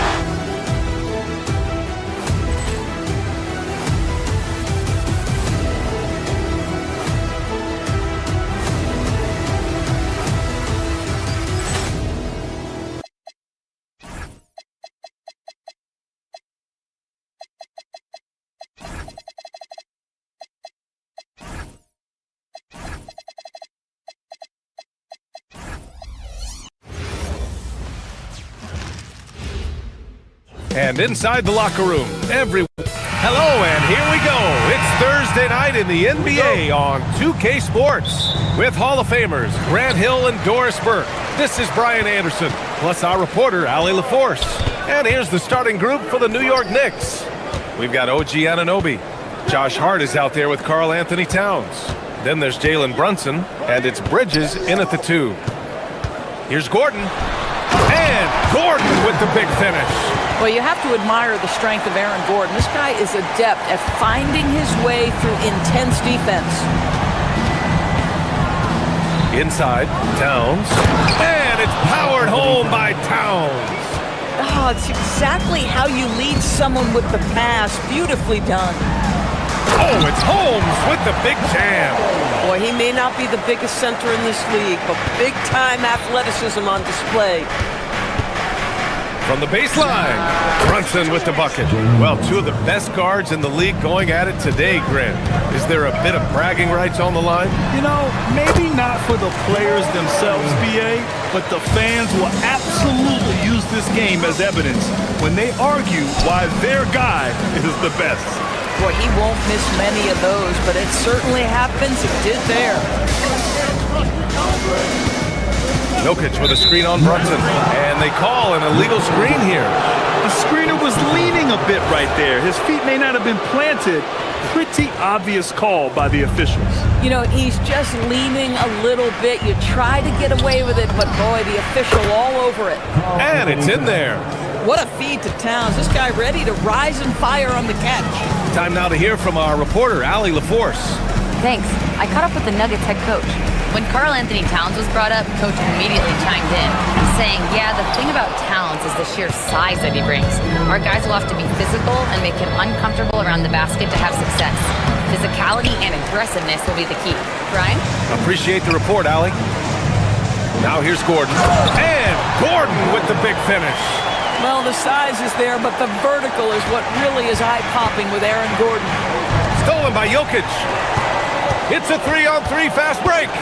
And inside the locker room, hello, and here we go. It's Thursday night in the NBA on 2K Sports with Hall of Famers Grant Hill and Doris Burke. This is Brian Anderson, plus our reporter, Allie LaForce. And here's the starting group for the New York Knicks. We've got OG Anunoby. Josh Hart is out there with Karl Anthony Towns. Then there's Jalen Brunson, and it's Bridges in at the 2. Here's Gordon. And Gordon with the big finish. Well, you have to admire the strength of Aaron Gordon. This guy is adept at finding his way through intense defense. Inside, Towns. And it's powered home by Towns. Oh, it's exactly how you lead someone with the pass. Beautifully done. Oh, it's Holmes with the big jam. Boy, he may not be the biggest center in this league, but big-time athleticism on display. From the baseline, Brunson with the bucket. Well, two of the best guards in the league going at it today, Grant. Is there a bit of bragging rights on the line? You know, maybe not for the players themselves, BA, but the fans will absolutely use this game as evidence when they argue why their guy is the best. Boy, he won't miss many of those, but it certainly happens. It did there. Jokic with a screen on Brunson, and they call an illegal screen here. The screener was leaning a bit right there. His feet may not have been planted. Pretty obvious call by the officials. You know, he's just leaning a little bit. You try to get away with it, but boy, the official all over it. And it's in there. What a feed to Towns. This guy ready to rise and fire on the catch. Time now to hear from our reporter, Allie LaForce. Thanks. I caught up with the Nuggets head coach. When Karl Anthony Towns was brought up, coach immediately chimed in, saying, yeah, the thing about Towns is the sheer size that he brings. Our guys will have to be physical and make him uncomfortable around the basket to have success. Physicality and aggressiveness will be the key. Brian? Appreciate the report, Allie. Now here's Gordon. And Gordon with the big finish. Well, the size is there, but the vertical is what really is eye-popping with Aaron Gordon. Stolen by Jokic. It's a 3-on-3 fast break.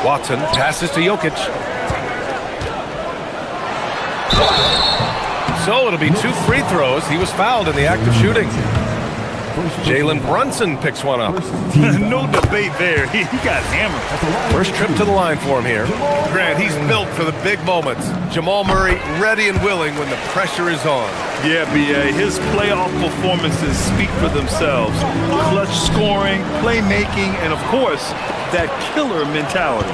Watson passes to Jokic. So it'll be 2 free throws. He was fouled in the act of shooting. Jalen Brunson picks one up. No debate there. He got hammered. First trip to the line for him here. Grant, he's built for the big moments. Jamal Murray ready and willing when the pressure is on. Yeah, B.A., his playoff performances speak for themselves. Clutch scoring, playmaking, and of course, that killer mentality.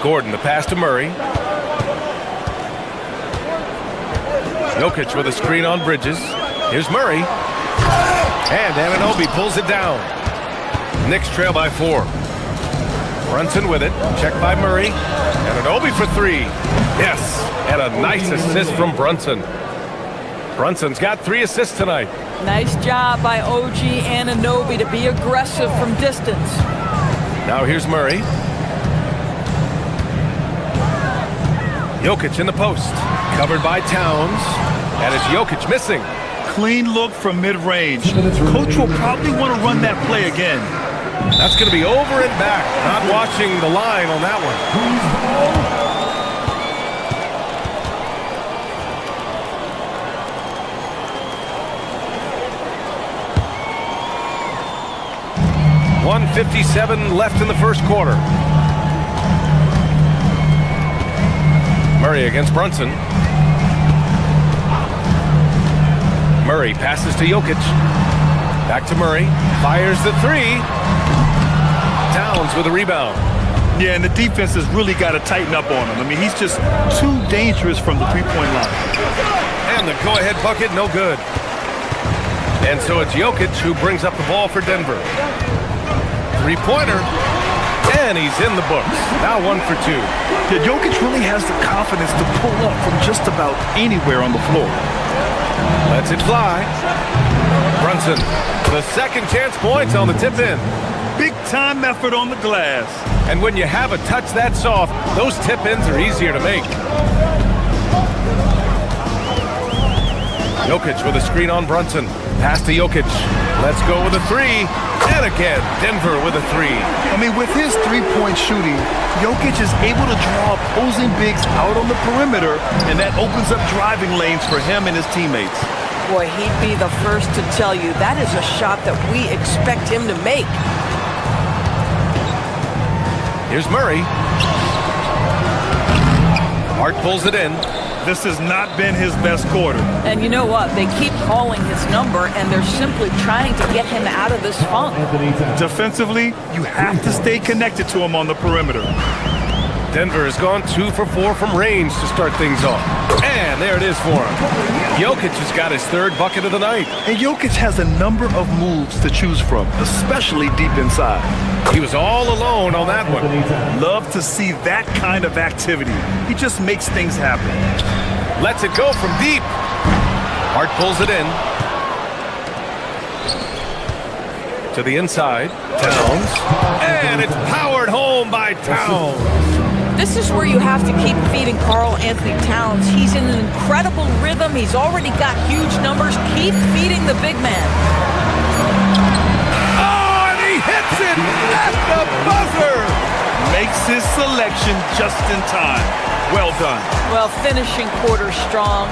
Gordon, the pass to Murray. Jokic with a screen on Bridges. Here's Murray. And Anunoby pulls it down. Knicks trail by 4. Brunson with it. Checked by Murray. Anunoby for 3. Yes. And a nice assist from Brunson. Brunson's got 3 assists tonight. Nice job by OG Anunoby to be aggressive from distance. Now here's Murray. Jokic in the post. Covered by Towns. And it's Jokic missing. Clean look from mid-range. Coach will probably want to run that play again. That's going to be over and back. Not watching the line on that one. 1:57 left in the first quarter. Murray against Brunson. Murray passes to Jokic. Back to Murray. Fires the 3. Towns with a rebound. Yeah, and the defense has really got to tighten up on him. I mean, he's just too dangerous from the three-point line. And the go-ahead bucket, no good. And so it's Jokic who brings up the ball for Denver. 3-pointer. And he's in the books. Now 1 for 2. Yeah, Jokic really has the confidence to pull up from just about anywhere on the floor. Lets it fly. Brunson, the second chance points on the tip-in. Big-time effort on the glass. And when you have a touch that soft, those tip-ins are easier to make. Jokic with a screen on Brunson. Pass to Jokic. Let's go with a three. And again, Denver with a three. I mean, with his three-point shooting, Jokic is able to draw opposing bigs out on the perimeter, and that opens up driving lanes for him and his teammates. Boy, he'd be the first to tell you that is a shot that we expect him to make. Here's Murray. Hart pulls it in. This has not been his best quarter. And you know what? They keep calling his number, and they're simply trying to get him out of this funk. Defensively, you have to stay connected to him on the perimeter. Denver has gone 2 for 4 from range to start things off. And there it is for him. Jokic has got his third bucket of the night. And Jokic has a number of moves to choose from, especially deep inside. He was all alone on that one. Love to see that kind of activity. He just makes things happen. Lets it go from deep. Hart pulls it in. To the inside. Towns. And it's powered home by Towns. This is where you have to keep feeding Karl Anthony Towns. He's in an incredible rhythm. He's already got huge numbers. Keep feeding the big man. Oh, and he hits it at the buzzer. Makes his selection just in time. Well done. Well, finishing quarter strong.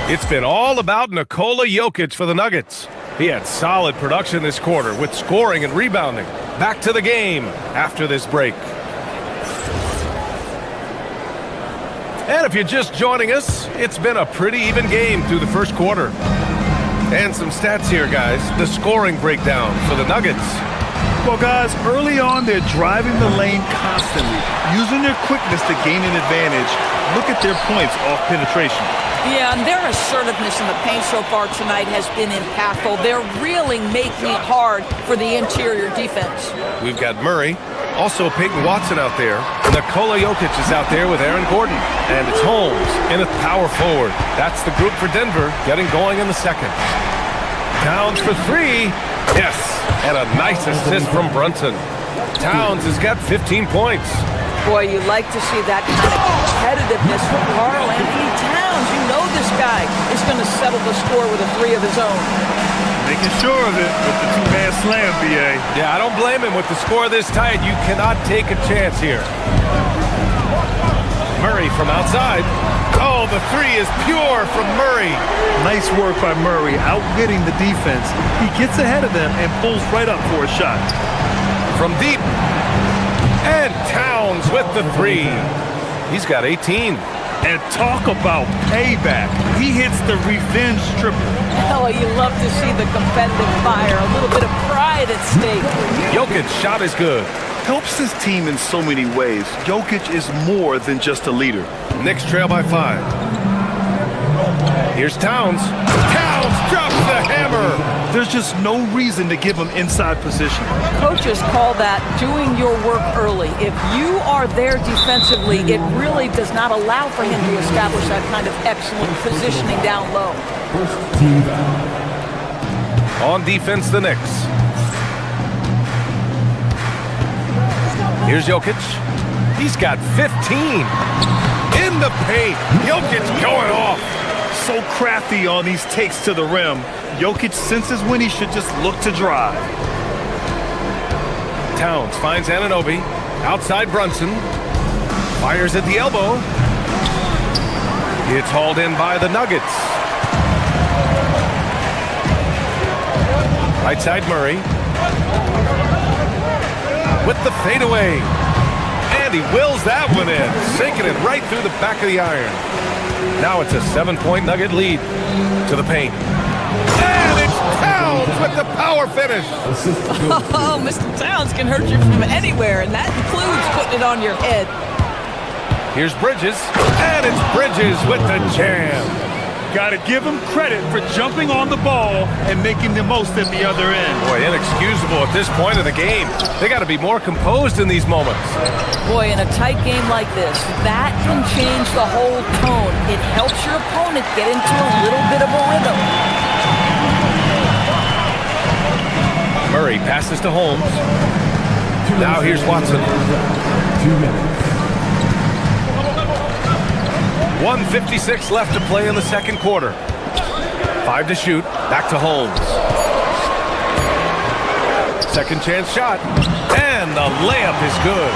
It's been all about Nikola Jokic for the Nuggets. He had solid production this quarter with scoring and rebounding. Back to the game after this break. And if you're just joining us, it's been a pretty even game through the first quarter. And some stats here, guys. The scoring breakdown for the Nuggets. Well, guys, early on, they're driving the lane constantly, using their quickness to gain an advantage. Look at their points off penetration. Yeah, and their assertiveness in the paint so far tonight has been impactful. They're really making it hard for the interior defense. We've got Murray. Also, Peyton Watson out there. Nikola Jokic is out there with Aaron Gordon. And it's Holmes in a power forward. That's the group for Denver getting going in the second. Towns for three. Yes, and a nice assist from Brunson. Towns has got 15 points. Boy, you like to see that kind of competitiveness from Karl Anthony Towns. You know this guy is going to settle the score with a three of his own. Making sure of it with the two-man slam, B.A. Yeah, I don't blame him. With the score this tight, you cannot take a chance here. Murray from outside. Oh, the three is pure from Murray. Nice work by Murray, outwitting the defense. He gets ahead of them and pulls right up for a shot. From deep. And Towns with the three. He's got 18. And talk about payback. He hits the revenge triple. Oh, you love to see the competitive fire. A little bit of pride at stake. Jokic's shot is good. Helps his team in so many ways. Jokic is more than just a leader. Knicks trail by 5. Here's Towns. Towns drops the hammer. There's just no reason to give him inside position. Coaches call that doing your work early. If you are there defensively, it really does not allow for him to establish that kind of excellent positioning down low. On defense, the Knicks. Here's Jokic. He's got 15. In the paint. Jokic going off. So crafty on these takes to the rim. Jokic senses when he should just look to drive. Towns finds Anunoby. Outside Brunson. Fires at the elbow. It's hauled in by the Nuggets. Right side Murray. With the fadeaway. And he wills that one in. Sinking it right through the back of the iron. Now it's a 7-point Nugget lead to the paint. And it's Towns with the power finish. Oh, Mr. Towns can hurt you from anywhere, and that includes putting it on your head. Here's Bridges, and it's Bridges with the jam. Got to give him credit for jumping on the ball and making the most at the other end. Boy, inexcusable at this point of the game. They got to be more composed in these moments. Boy, in a tight game like this, that can change the whole tone. It helps your opponent get into a little bit of a rhythm. Murray passes to Holmes. Now here's Watson. 2 minutes. 1:56 left to play in the second quarter. 5 to shoot. Back to Holmes. Second chance shot. And the layup is good.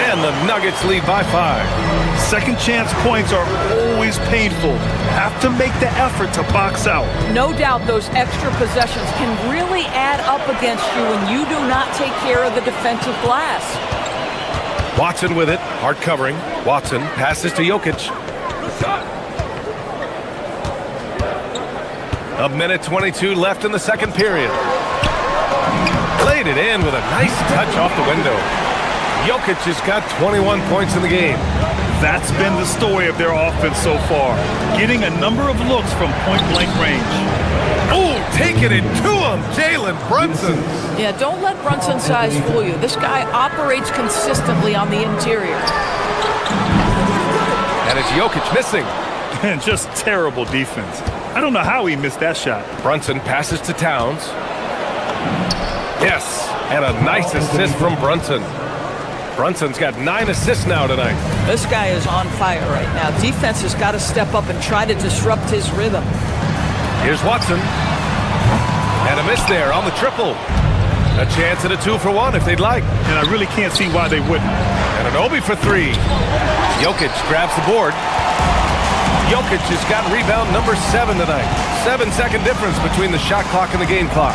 And the Nuggets lead by 5. Second chance points are always painful. Have to make the effort to box out. No doubt those extra possessions can really add up against you when you do not take care of the defensive glass. Watson with it. Hard covering. Watson passes to Jokic. A minute 22 left in the second period. Laid it in with a nice touch off the window. Jokic has got 21 points in the game. That's been the story of their offense so far. Getting a number of looks from point-blank range. Oh, taking it to him, Jalen Brunson. Yeah, don't let Brunson's size fool you. This guy operates consistently on the interior. And it's Jokic missing. And just terrible defense. I don't know how he missed that shot. Brunson passes to Towns. Yes, and a nice assist from Brunson. Brunson's got 9 assists now tonight. This guy is on fire right now. Defense has got to step up and try to disrupt his rhythm. Here's Watson. And a miss there on the triple. A chance at a 2-for-1 if they'd like. And I really can't see why they wouldn't. And an Obi for 3. Jokic grabs the board. Jokic has got rebound number 7 tonight. 7-second difference between the shot clock and the game clock.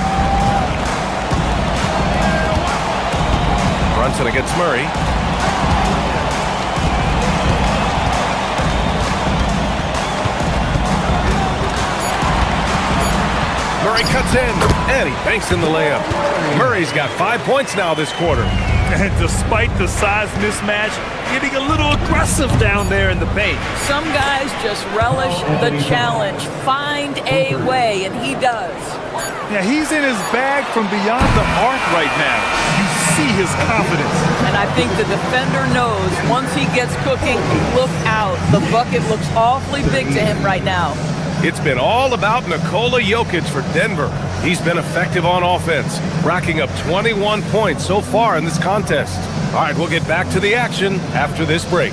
Brunson against Murray. Murray cuts in, and he banks in the layup. Murray's got 5 points now this quarter. And despite the size mismatch, getting a little aggressive down there in the paint. Some guys just relish the challenge. Find a way, and he does. Yeah, he's in his bag from beyond the arc right now. You see his confidence. And I think the defender knows once he gets cooking, look out. The bucket looks awfully big to him right now. It's been all about Nikola Jokic for Denver. He's been effective on offense, racking up 21 points so far in this contest. All right, we'll get back to the action after this break.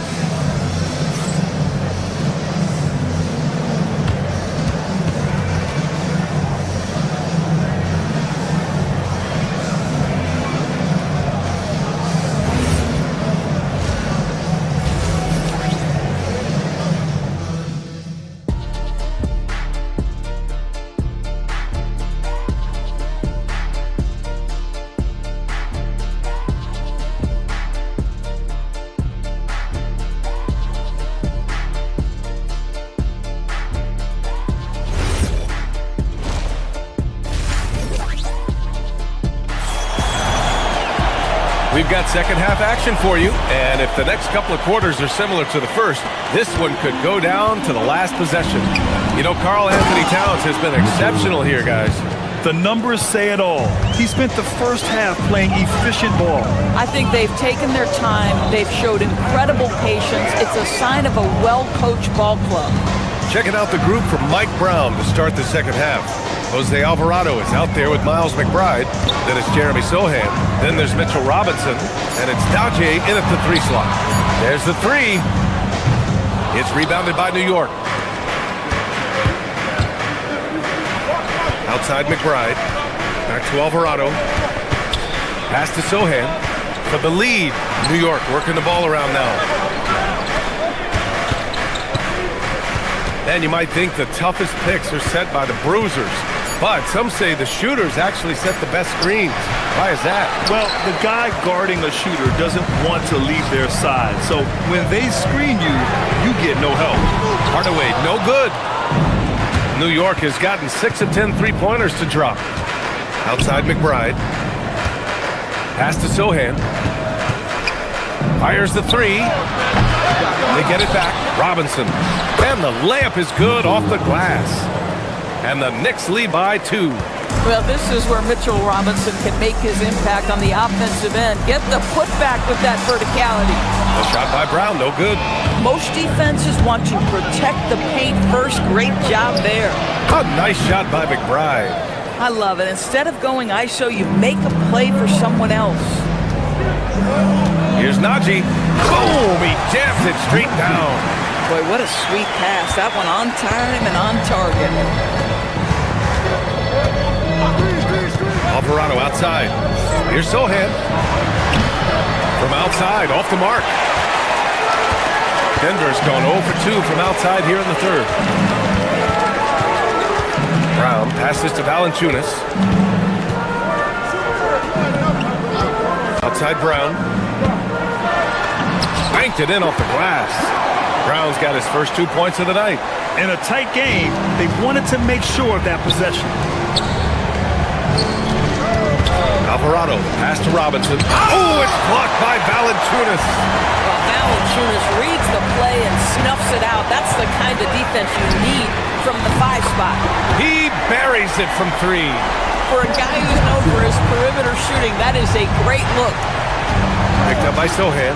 We've got second half action for you, and if the next couple of quarters are similar to the first, this one could go down to the last possession. You know, Karl Anthony Towns has been exceptional here, guys. The numbers say it all. He spent the first half playing efficient ball. I think they've taken their time. They've showed incredible patience. It's a sign of a well-coached ball club. Checking out the group from Mike Brown to start the second half. Jose Alvarado is out there with Miles McBride. Then it's Jeremy Sohan. Then there's Mitchell Robinson. And it's Daje in at the 3 slot. There's the 3. It's rebounded by New York. Outside McBride. Back to Alvarado. Pass to Sohan. For the lead. New York working the ball around now. And you might think the toughest picks are set by the bruisers. But some say the shooters actually set the best screens. Why is that? Well, the guy guarding a shooter doesn't want to leave their side. So when they screen you, you get no help. Hardaway, no good. New York has gotten 6 of 10 three-pointers to drop. Outside McBride. Pass to Sohan. Fires the 3. They get it back. Robinson. And the layup is good off the glass. And the Knicks lead by 2. Well, this is where Mitchell Robinson can make his impact on the offensive end. Get the putback with that verticality. A shot by Brown, no good. Most defenses want to protect the paint first. Great job there. A nice shot by McBride. I love it. Instead of going ISO, you make a play for someone else. Here's Najee. Boom! He jams it straight down. Boy, what a sweet pass. That one on time and on target. Alvarado outside. Here's Sohan. From outside, off the mark. Denver's gone 0 for 2 from outside here in the third. Brown passes to Valanciunas. Outside Brown. Banked it in off the glass. Brown's got his first 2 points of the night. In a tight game, they wanted to make sure of that possession. Alvarado, pass to Robinson. Oh, it's blocked by Valanciunas. Well, Valanciunas reads the play and snuffs it out. That's the kind of defense you need from the 5 spot. He buries it from 3. For a guy who's known for his perimeter shooting, that is a great look. Picked up by Sohan.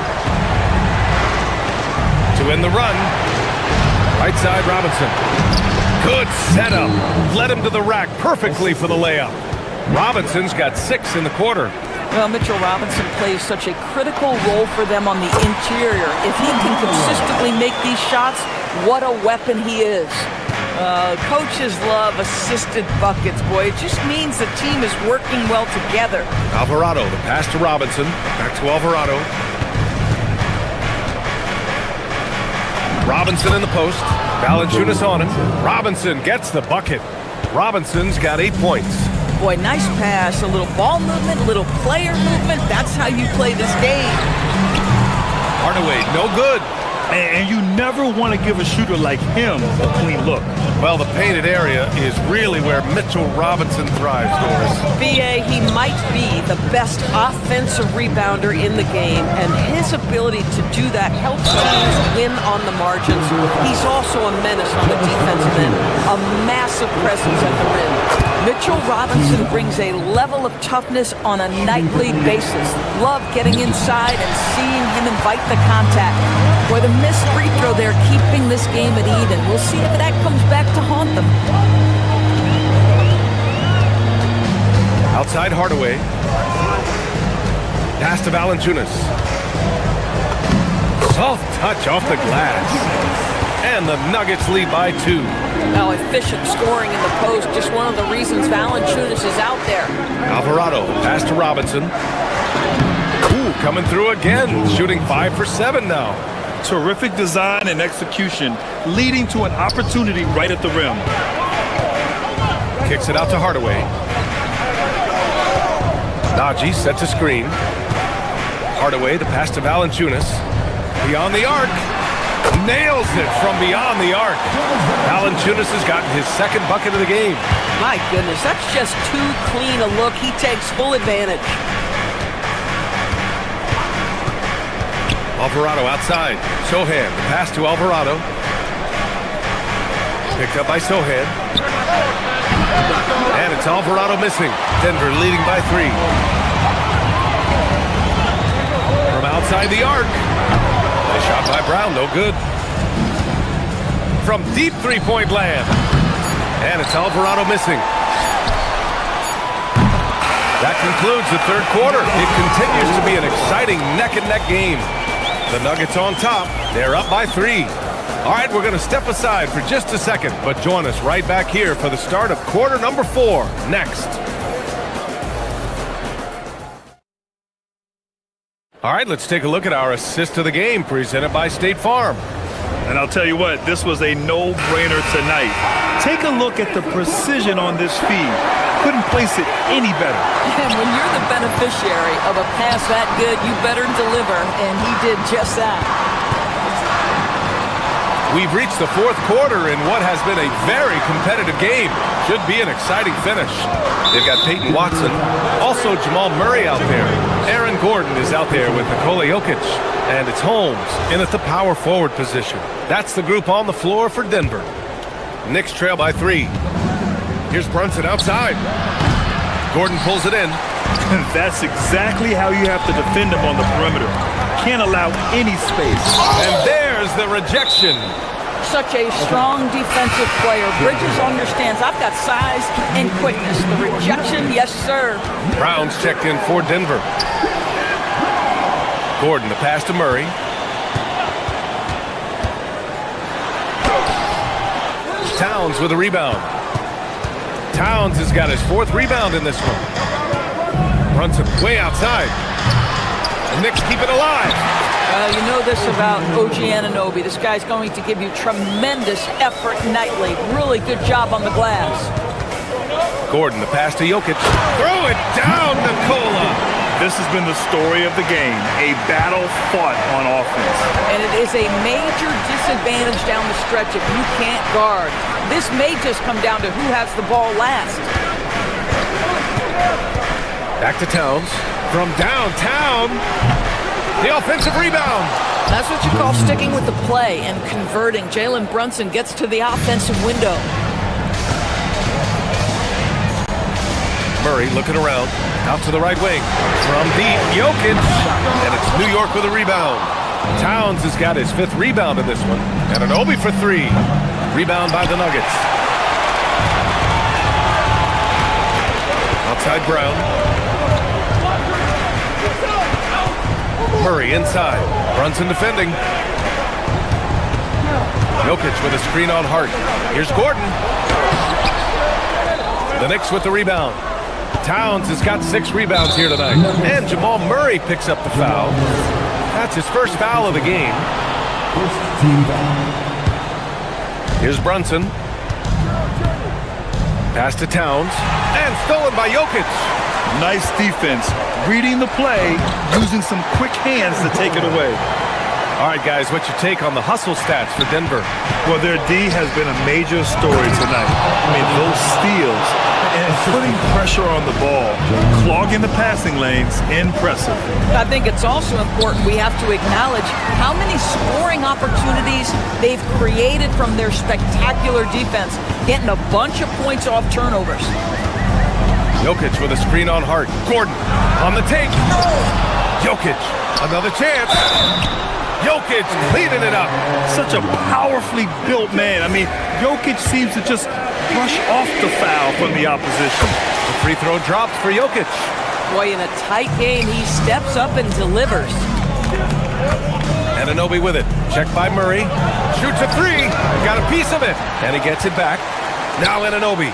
To end the run. Right side, Robinson. Good setup. Led him to the rack perfectly for the layup. Robinson's got 6 in the quarter. Well, Mitchell Robinson plays such a critical role for them on the interior. If he can consistently make these shots, what a weapon he is. Coaches love assisted buckets, boy. It just means the team is working well together. Alvarado, the pass to Robinson. Back to Alvarado. Robinson in the post. Valanciunas on him. Robinson gets the bucket. Robinson's got 8 points. Boy, nice pass. A little ball movement, a little player movement. That's how you play this game. Hardaway, no good. And you never want to give a shooter like him a clean look. Well, the painted area is really where Mitchell Robinson thrives, Doris. BA, he might be the best offensive rebounder in the game, and his ability to do that helps teams win on the margins. He's also a menace on the defensive end, a massive presence at the rim. Mitchell Robinson brings a level of toughness on a nightly basis. Love getting inside and seeing him invite the contact. Boy, the missed free throw there keeping this game at even. We'll see if that comes back to haunt them. Outside Hardaway. Pass to Valanciunas. Soft touch off the glass. And the Nuggets lead by 2. Now, efficient scoring in the post, just one of the reasons Valanciunas is out there. Alvarado, pass to Robinson. Ooh, coming through again, shooting 5 for 7 now. Terrific design and execution, leading to an opportunity right at the rim. Kicks it out to Hardaway. Najee sets a screen. Hardaway, the pass to Valanciunas. Beyond the arc. Nails it from beyond the arc. Valanciunas has gotten his second bucket of the game. My goodness, that's just too clean a look. He takes full advantage. Alvarado outside. Sohan, the pass to Alvarado. Picked up by Sohan. And it's Alvarado missing. Denver leading by 3. From outside the arc. Nice shot by Brown, no good. From deep three-point land. And it's Alvarado missing. That concludes the third quarter. It continues to be an exciting neck-and-neck game. The Nuggets on top. They're up by 3. All right, we're going to step aside for just a second, but join us right back here for the start of quarter number 4 next. All right, let's take a look at our assist of the game presented by State Farm. And I'll tell you what, this was a no-brainer tonight. Take a look at the precision on this feed. Couldn't place it any better. And when you're the beneficiary of a pass that good, you better deliver, and he did just that. We've reached the fourth quarter in what has been a very competitive game. Should be an exciting finish. They've got Peyton Watson, also Jamal Murray out there. Aaron Gordon is out there with Nikola Jokic. And it's Holmes in at the power forward position. That's the group on the floor for Denver. Knicks trail by 3. Here's Brunson outside. Gordon pulls it in. That's exactly how you have to defend him on the perimeter. Can't allow any space. And there's the rejection. Such a strong defensive player. Bridges understands I've got size and quickness. The rejection, yes, sir. Brown's checked in for Denver. Gordon, the pass to Murray. Towns with a rebound. Towns has got his 4th rebound in this one. Brunson way outside. The Knicks keep it alive. You know this about OG Anunoby. This guy's going to give you tremendous effort nightly. Really good job on the glass. Gordon, the pass to Jokic. Throw it down, Nikola. This has been the story of the game, a battle fought on offense. And it is a major disadvantage down the stretch if you can't guard. This may just come down to who has the ball last. Back to Towns. From downtown, the offensive rebound. That's what you call sticking with the play and converting. Jalen Brunson gets to the offensive window. Murray looking around, out to the right wing. From deep, Jokic, and it's New York with a rebound. Towns has got his 5th rebound in this one. Anunoby for 3. Rebound by the Nuggets. Outside Brown. Murray inside. Brunson defending. Jokic with a screen on Hart. Here's Gordon. The Knicks with the rebound. Towns has got 6 rebounds here tonight. And Jamal Murray picks up the foul. That's his 1st foul of the game. Here's Brunson. Pass to Towns. And stolen by Jokic. Nice defense. Reading the play, using some quick hands to take it away. All right, guys, what's your take on the hustle stats for Denver? Well, their D has been a major story tonight. I mean, those steals and putting pressure on the ball, clogging the passing lanes, impressive. I think it's also important we have to acknowledge how many scoring opportunities they've created from their spectacular defense, getting a bunch of points off turnovers. Jokic with a screen on Hart. Gordon on the take. Jokic, another chance. Jokic cleaning it up. Such a powerfully built man. I mean, Jokic seems to just brush off the foul from the opposition. The free throw dropped for Jokic. Boy, in a tight game, he steps up and delivers. Anunoby with it. Checked by Murray. Shoots a 3. Got a piece of it. And he gets it back. Now Anunoby.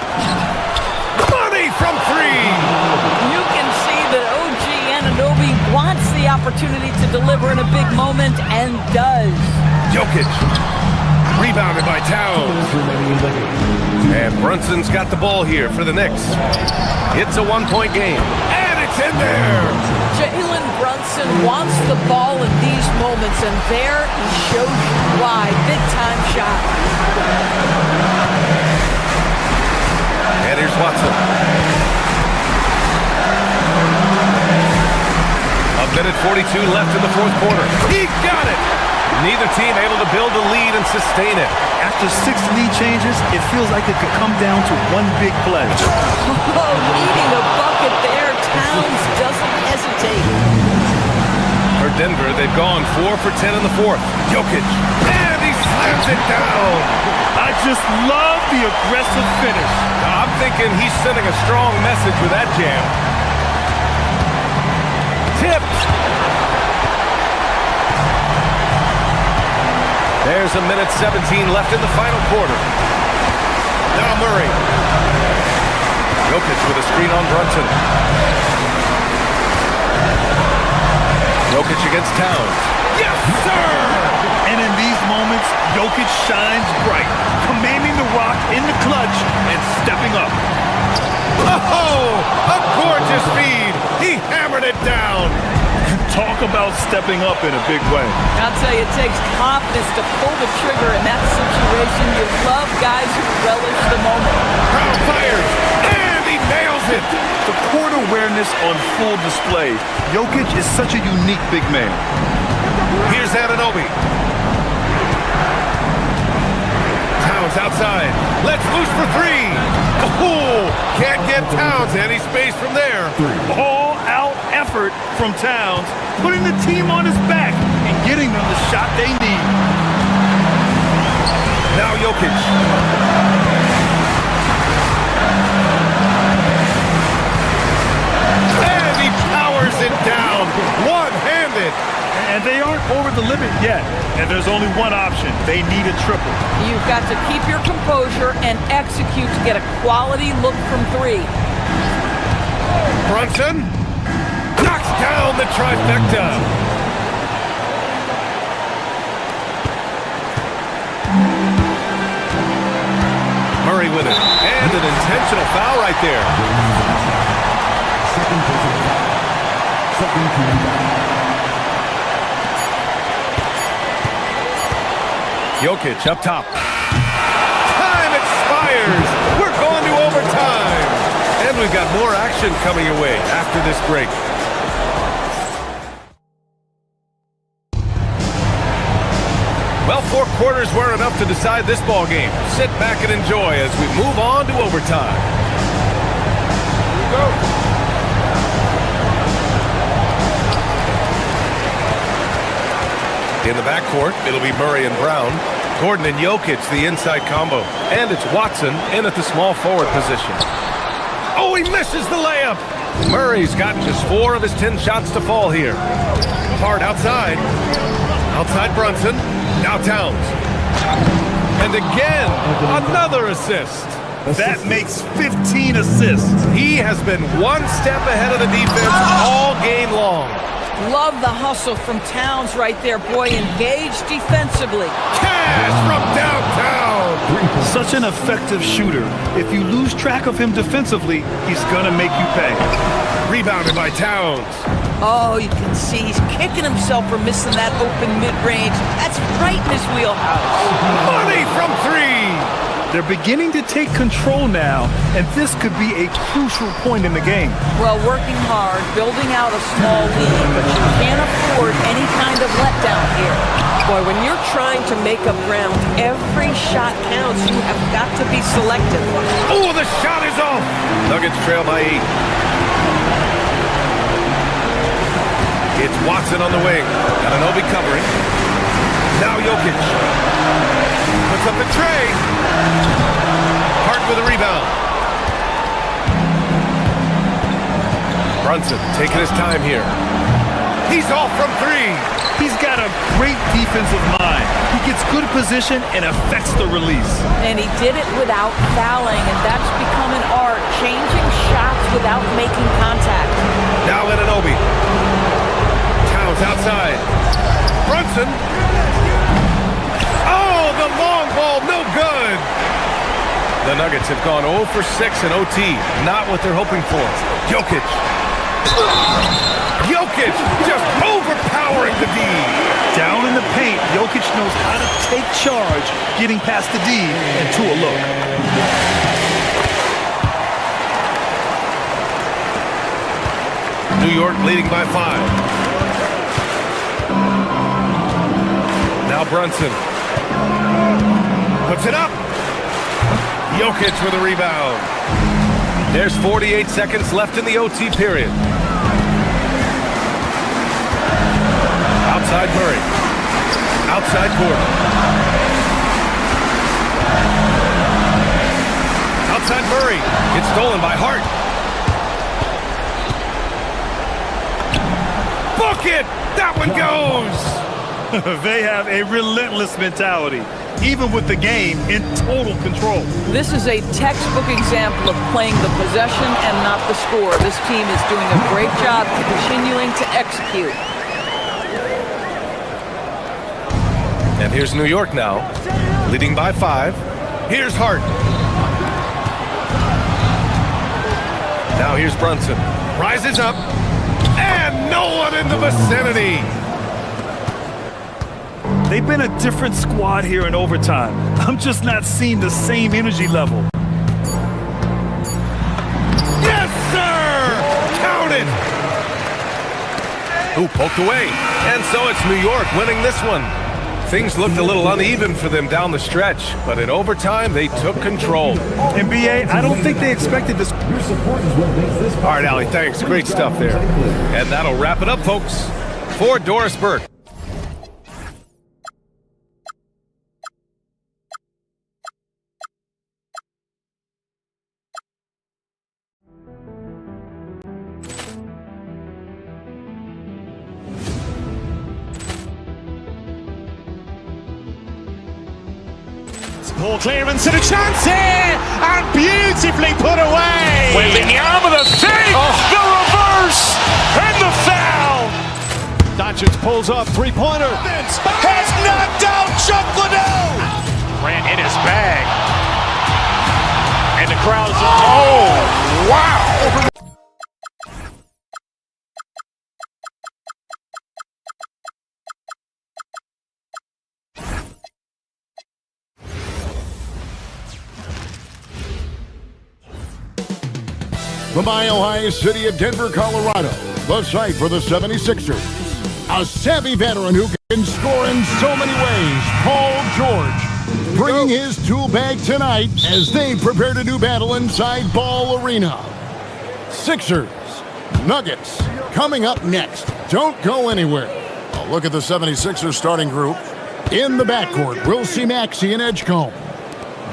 Money from 3. You can see that OG Anunoby wants the opportunity to deliver in a big moment and does. Jokic. Rebounded by Towns. And Brunson's got the ball here for the Knicks. It's a 1-point game. And it's in there. Jalen Brunson wants the ball in these moments, and there he shows you why. Big-time shot. And here's Watson. A minute 42 left in the 4th quarter. He got it! Neither team able to build a lead and sustain it. After 6 lead changes, it feels like it could come down to one big play. Oh, needing a bucket there. Towns doesn't hesitate. For Denver, they've gone 4 for 10 in the 4th. Jokic, and he slams it down. I just love the aggressive finish. Now, I'm thinking he's sending a strong message with that jam. Tipped. There's a minute 17 left in the final quarter. Now Murray. Jokic with a screen on Brunson. Jokic against Towns. Yes, sir! And in these moments, Jokic shines bright, commanding the rock in the clutch and stepping up. Oh, a gorgeous feed. He hammered it down. Talk about stepping up in a big way. I'll tell you, it takes confidence to pull the trigger in that situation. You love guys who relish the moment. Crowd fires, and he nails it. The court awareness on full display. Jokic is such a unique big man. Here's Anunoby. Towns outside. Let's loose for 3. Oh, can't get Towns any space from there. All-out effort from Towns, putting the team on his back and getting them the shot they need. Now Jokic. And he powers it down, one-handed. And they aren't over the limit yet. and there's only one option. They need a triple. You've got to keep your composure and execute to get a quality look from three. Brunson knocks down the trifecta. Murray with it, and an intentional foul right there. Jokic up top. Time expires. We're going to overtime. And we've got more action coming your way after this break. Well, 4 quarters weren't enough to decide this ball game. Sit back and enjoy as we move on to overtime. Here we go. In the backcourt, it'll be Murray and Brown. Gordon and Jokic, the inside combo. And it's Watson in at the small forward position. Oh, he misses the layup. Murray's got just 4 of his 10 shots to fall here. Hard outside. Outside Brunson. Now Towns. And again, another assist. That makes 15 assists. He has been one step ahead of the defense all game long. Love the hustle from Towns right there. Boy, engaged defensively. Cash from downtown. Such an effective shooter. If you lose track of him defensively, he's going to make you pay. Rebounded by Towns. Oh, you can see he's kicking himself for missing that open mid-range. That's right in his wheelhouse. Money from 3. They're beginning to take control now, and this could be a crucial point in the game. Well, working hard, building out a small lead, but you can't afford any kind of letdown here. Boy, when you're trying to make up ground, every shot counts. You have got to be selective. Oh, the shot is off. Nuggets trail by 8. It's Watson on the wing. Anunoby covering. Now Jokic. Puts up the tray. Hart with a rebound. Brunson taking his time here. He's off from 3. He's got a great defensive mind. He gets good position and affects the release. And he did it without fouling, and that's become an art, changing shots without making contact. Now Anunoby. Towns outside. Brunson. Oh, the long ball, no good. The Nuggets have gone 0 for 6 in OT. Not what they're hoping for. Jokic. Jokic just overpowering the D. Down in the paint, Jokic knows how to take charge, getting past the D and to a look. New York leading by 5. Now Brunson. Puts it up. Jokic with a rebound. There's 48 seconds left in the OT period. Outside Murray. Outside Gordon. Outside Murray. It's stolen by Hart. Book it! That one goes! They have a relentless mentality, even with the game in total control. This is a textbook example of playing the possession and not the score. This team is doing a great job continuing to execute. And here's New York now, leading by 5. Here's Hart. Now here's Brunson. Rises up, and no one in the vicinity. They've been a different squad here in overtime. I'm just not seeing the same energy level. Yes, sir! Count it! Ooh, poked away. And so it's New York winning this one. Things looked a little uneven for them down the stretch, but in overtime, they took control. NBA, I don't think they expected this. All right, Allie, thanks. Great stuff there. And that'll wrap it up, folks. For Doris Burke. Ball clearance and a chance here, and beautifully put away. Wembanyama, the fake, the reverse, and the foul. Doncic pulls up, three-pointer. Has knocked out Chuck Liddell. Ran in his bag. And the crowd's... Oh, wow. The Mile High city of Denver, Colorado, the site for the 76ers. A savvy veteran who can score in so many ways, Paul George, bringing his tool bag tonight as they prepare to do battle inside Ball Arena. Sixers, Nuggets, coming up next. Don't go anywhere. A look at the 76ers starting group. In the backcourt, we'll see Maxey and Edgecombe.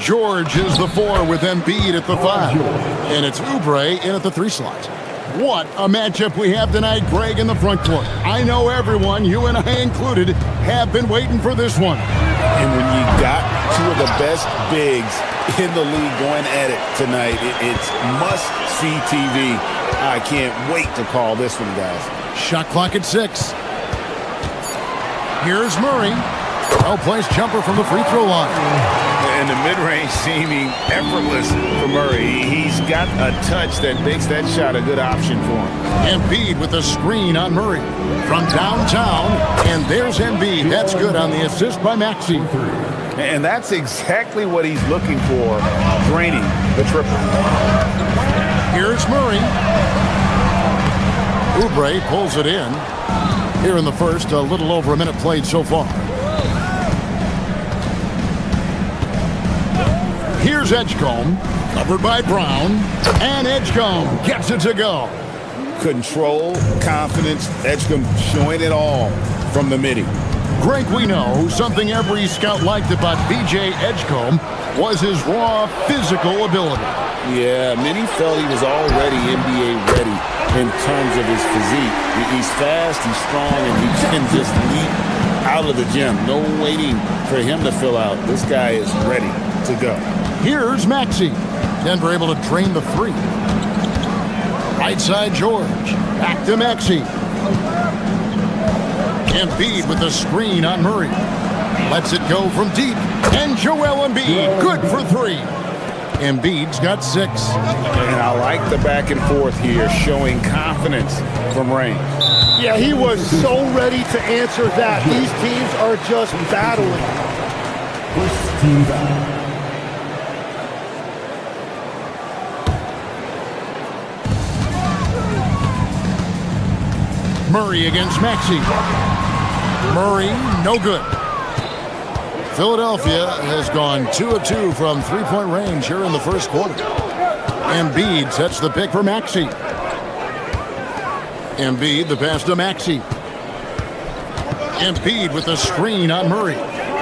George is the 4 with Embiid at the 5. And it's Oubre in at the 3 slot. What a matchup we have tonight, Greg, in the front court. I know everyone, you and I included, have been waiting for this one. And when you got two of the best bigs in the league going at it tonight, it's must-see TV. I can't wait to call this one, guys. Shot clock at 6. Here's Murray. Well-placed jumper from the free throw line. And the mid-range seeming effortless for Murray. He's got a touch that makes that shot a good option for him. Embiid with a screen on Murray from downtown. And there's Embiid. That's good on the assist by Maxey. And that's exactly what he's looking for, draining the triple. Here's Murray. Oubre pulls it in. Here in the first, a little over a minute played so far. Here's Edgecombe, covered by Brown, and Edgecombe gets it to go. Control, confidence, Edgecombe showing it all from the midi. Greg, we know something every scout liked about B.J. Edgecombe was his raw physical ability. Yeah, many felt he was already NBA ready in terms of his physique. He's fast, he's strong, and he can just leap out of the gym. No waiting for him to fill out. This guy is ready to go. Here's Maxey. Denver able to drain the 3. Right side George. Back to Maxey. Embiid with the screen on Murray. Lets it go from deep. And Joel Embiid, good for 3. Embiid's got 6. And I like the back and forth here, showing confidence from range. Yeah, he was so ready to answer that. These teams are just battling. Murray against Maxey. Murray, no good. Philadelphia has gone 2 of 2 from three-point range here in the first quarter. Embiid sets the pick for Maxey. Embiid, the pass to Maxey. Embiid with the screen on Murray.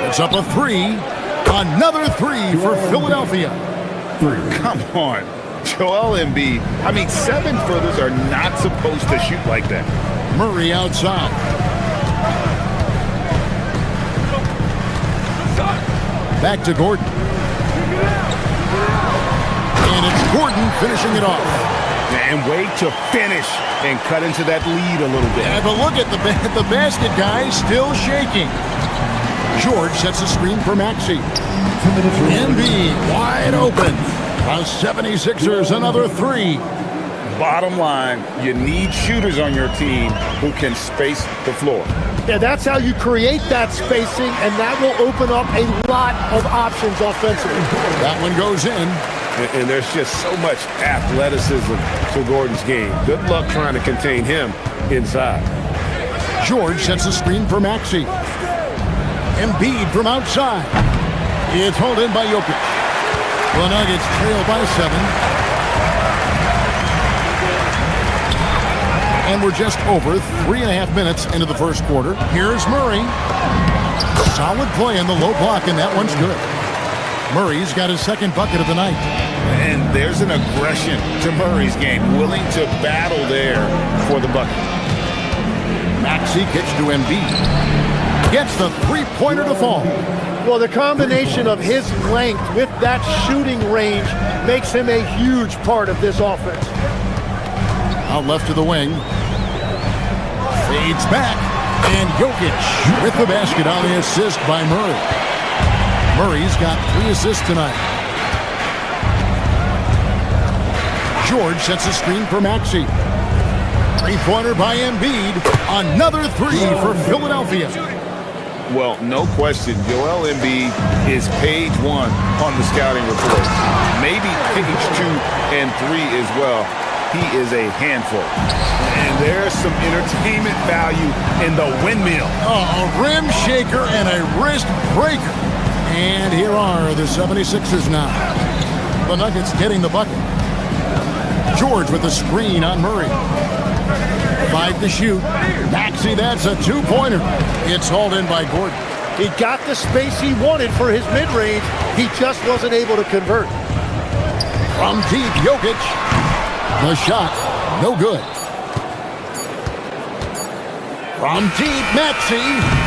It's up a 3. Another 3 for Philadelphia. Come on. Joel Embiid. I mean, 7-footers are not supposed to shoot like that. Murray outside. Back to Gordon. And it's Gordon finishing it off. And wait to finish and cut into that lead a little bit. Yeah, but look at the basket, guys, still shaking. George sets a screen for Maxey. Embiid wide open. The 76ers another 3. Bottom line, you need shooters on your team who can space the floor. Yeah, that's how you create that spacing, and that will open up a lot of options offensively. That one goes in. And there's just so much athleticism to Gordon's game. Good luck trying to contain him inside. George sets a screen for Maxey. Embiid from outside. It's hauled in by Jokic. The Nuggets trail by 7. And we're just over 3.5 minutes into the first quarter. Here's Murray. Solid play in the low block, and that one's good. Murray's got his second bucket of the night. And there's an aggression to Murray's game, willing to battle there for the bucket. Maxey kicks to Embiid. Gets the three-pointer to fall. Well, the combination of his length with that shooting range makes him a huge part of this offense. Out left to the wing. Fades back. And Jokic with the basket on the assist by Murray. Murray's got 3 assists tonight. George sets a screen for Maxey. Three-pointer by Embiid. Another 3 for Philadelphia. Well, no question, Joel Embiid is page 1 on the scouting report. Maybe page 2 and 3 as well. He is a handful. And there's some entertainment value in the windmill. Oh, a rim shaker and a wrist breaker. And here are the 76ers now. The Nuggets getting the bucket. George with the screen on Murray. 5 to shoot. Maxey, that's a 2-pointer. It's hauled in by Gordon. He got the space he wanted for his mid-range. He just wasn't able to convert. From deep, Jokic. The shot, no good. From deep, Maxey.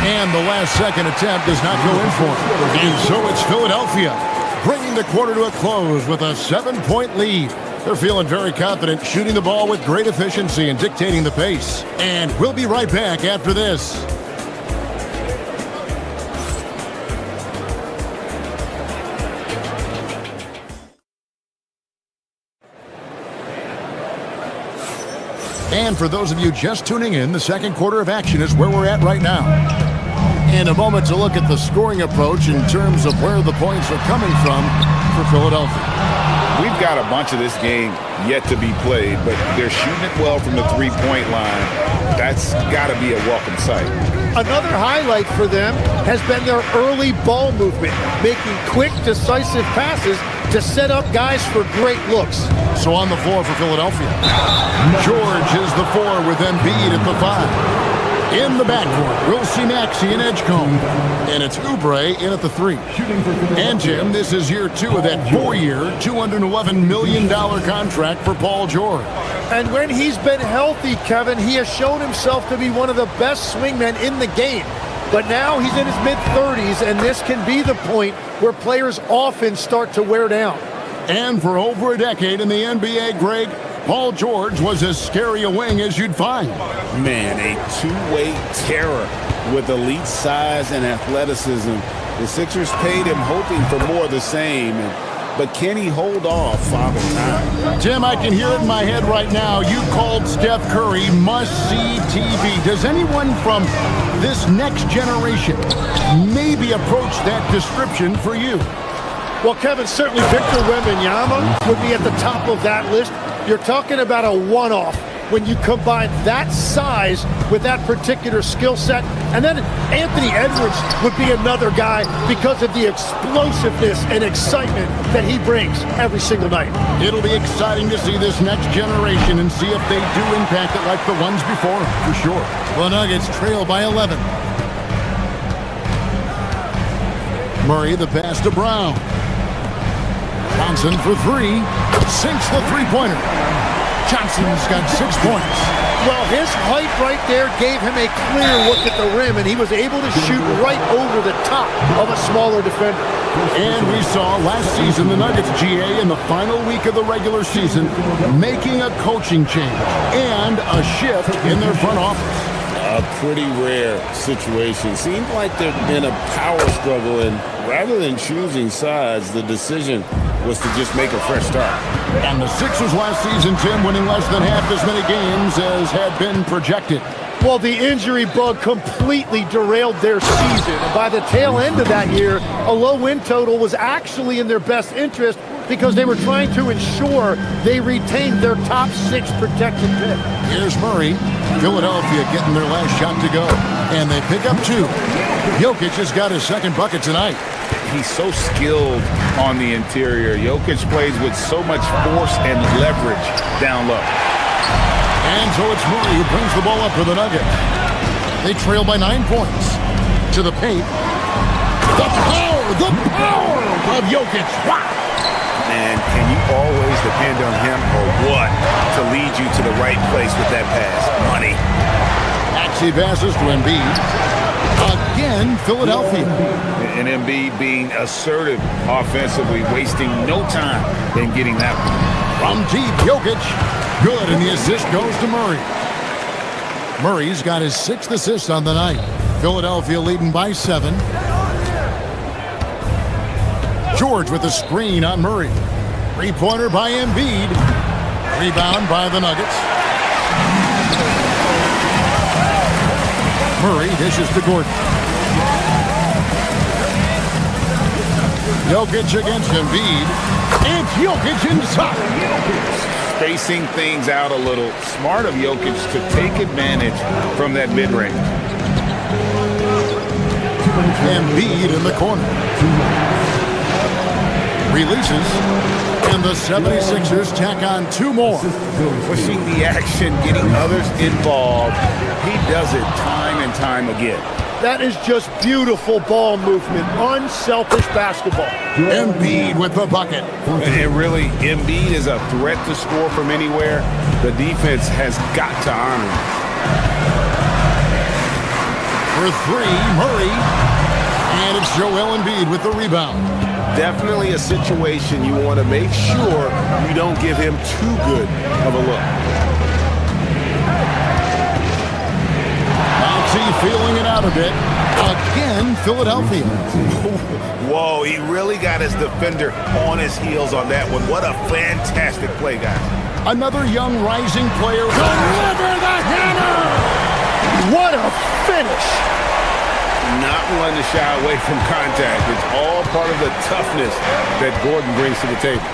And the last second attempt does not go in for him. And so it's Philadelphia bringing the quarter to a close with a 7-point lead. They're feeling very confident, shooting the ball with great efficiency and dictating the pace. And we'll be right back after this. And for those of you just tuning in, the second quarter of action is where we're at right now. And a moment to look at the scoring approach in terms of where the points are coming from for Philadelphia. We've got a bunch of this game yet to be played, but they're shooting it well from the three-point line. That's got to be a welcome sight. Another highlight for them has been their early ball movement, making quick, decisive passes to set up guys for great looks. So on the floor for Philadelphia, George is the 4 with Embiid at the 5. In the backcourt, we'll see Maxey and Edgecombe. And it's Oubre in at the 3. And Tim, this is year 2 of that 4-year, $211 million contract for Paul George. And when he's been healthy, Kevin, he has shown himself to be one of the best swingmen in the game. But now he's in his mid-30s, and this can be the point where players often start to wear down. And for over a decade in the NBA, Greg, Paul George was as scary a wing as you'd find. Man, a two-way terror with elite size and athleticism. The Sixers paid him hoping for more of the same, but can he hold off Father Time? Tim, I can hear it in my head right now. You called Steph Curry must-see TV. Does anyone from this next generation maybe approach that description for you? Well, Kevin, certainly Victor Wembanyama would be at the top of that list. You're talking about a one-off when you combine that size with that particular skill set. And then Anthony Edwards would be another guy because of the explosiveness and excitement that he brings every single night. It'll be exciting to see this next generation and see if they do impact it like the ones before, for sure. The Nuggets trail by 11. Murray, the pass to Brown. Johnson for 3. Sinks the three-pointer. Johnson's got 6 points. Well, his height right there gave him a clear look at the rim, and he was able to shoot right over the top of a smaller defender. And we saw last season the Nuggets, GA, in the final week of the regular season, making a coaching change and a shift in their front office. A pretty rare situation. Seemed like there'd been a power struggle, and rather than choosing sides, the decision was to just make a fresh start. And the Sixers last season, Tim, winning less than half as many games as had been projected. Well, the injury bug completely derailed their season. And by the tail end of that year, a low win total was actually in their best interest because they were trying to ensure they retained their top 6 protected pick. Here's Murray. Philadelphia getting their last shot to go. And they pick up 2. Jokic has got his second bucket tonight. He's so skilled on the interior. Jokic plays with so much force and leverage down low. And so it's Murray who brings the ball up for the Nuggets. They trail by 9 points. To the paint. The power of Jokic. Wow. And can you always depend on him or what to lead you to the right place with that pass? Money. Maxey passes to Embiid. Again, Philadelphia. And Embiid being assertive offensively, wasting no time in getting that one. From deep, Jokic. Good, and the assist goes to Murray. Murray's got his 6th assist on the night. Philadelphia leading by 7. George with the screen on Murray. 3-pointer by Embiid. Rebound by the Nuggets. Murray dishes to Gordon. Jokic against Embiid. It's Jokic inside. Spacing things out a little. Smart of Jokic to take advantage from that mid-range. Embiid in the corner. Releases. And the 76ers tack on 2 more. Pushing the action, getting others involved. He does it time and time again. That is just beautiful ball movement, unselfish basketball. Embiid with the bucket. And really, Embiid is a threat to score from anywhere. The defense has got to honor him. For 3, Murray. And it's Joel Embiid with the rebound. Definitely a situation you want to make sure you don't give him too good of a look. Maxey feeling it out a bit. Again, Philadelphia. Whoa, he really got his defender on his heels on that one. What a fantastic play, guys. Another young rising player. Deliver the hammer! What a finish! Not one to shy away from contact. It's all part of the toughness that Gordon brings to the table.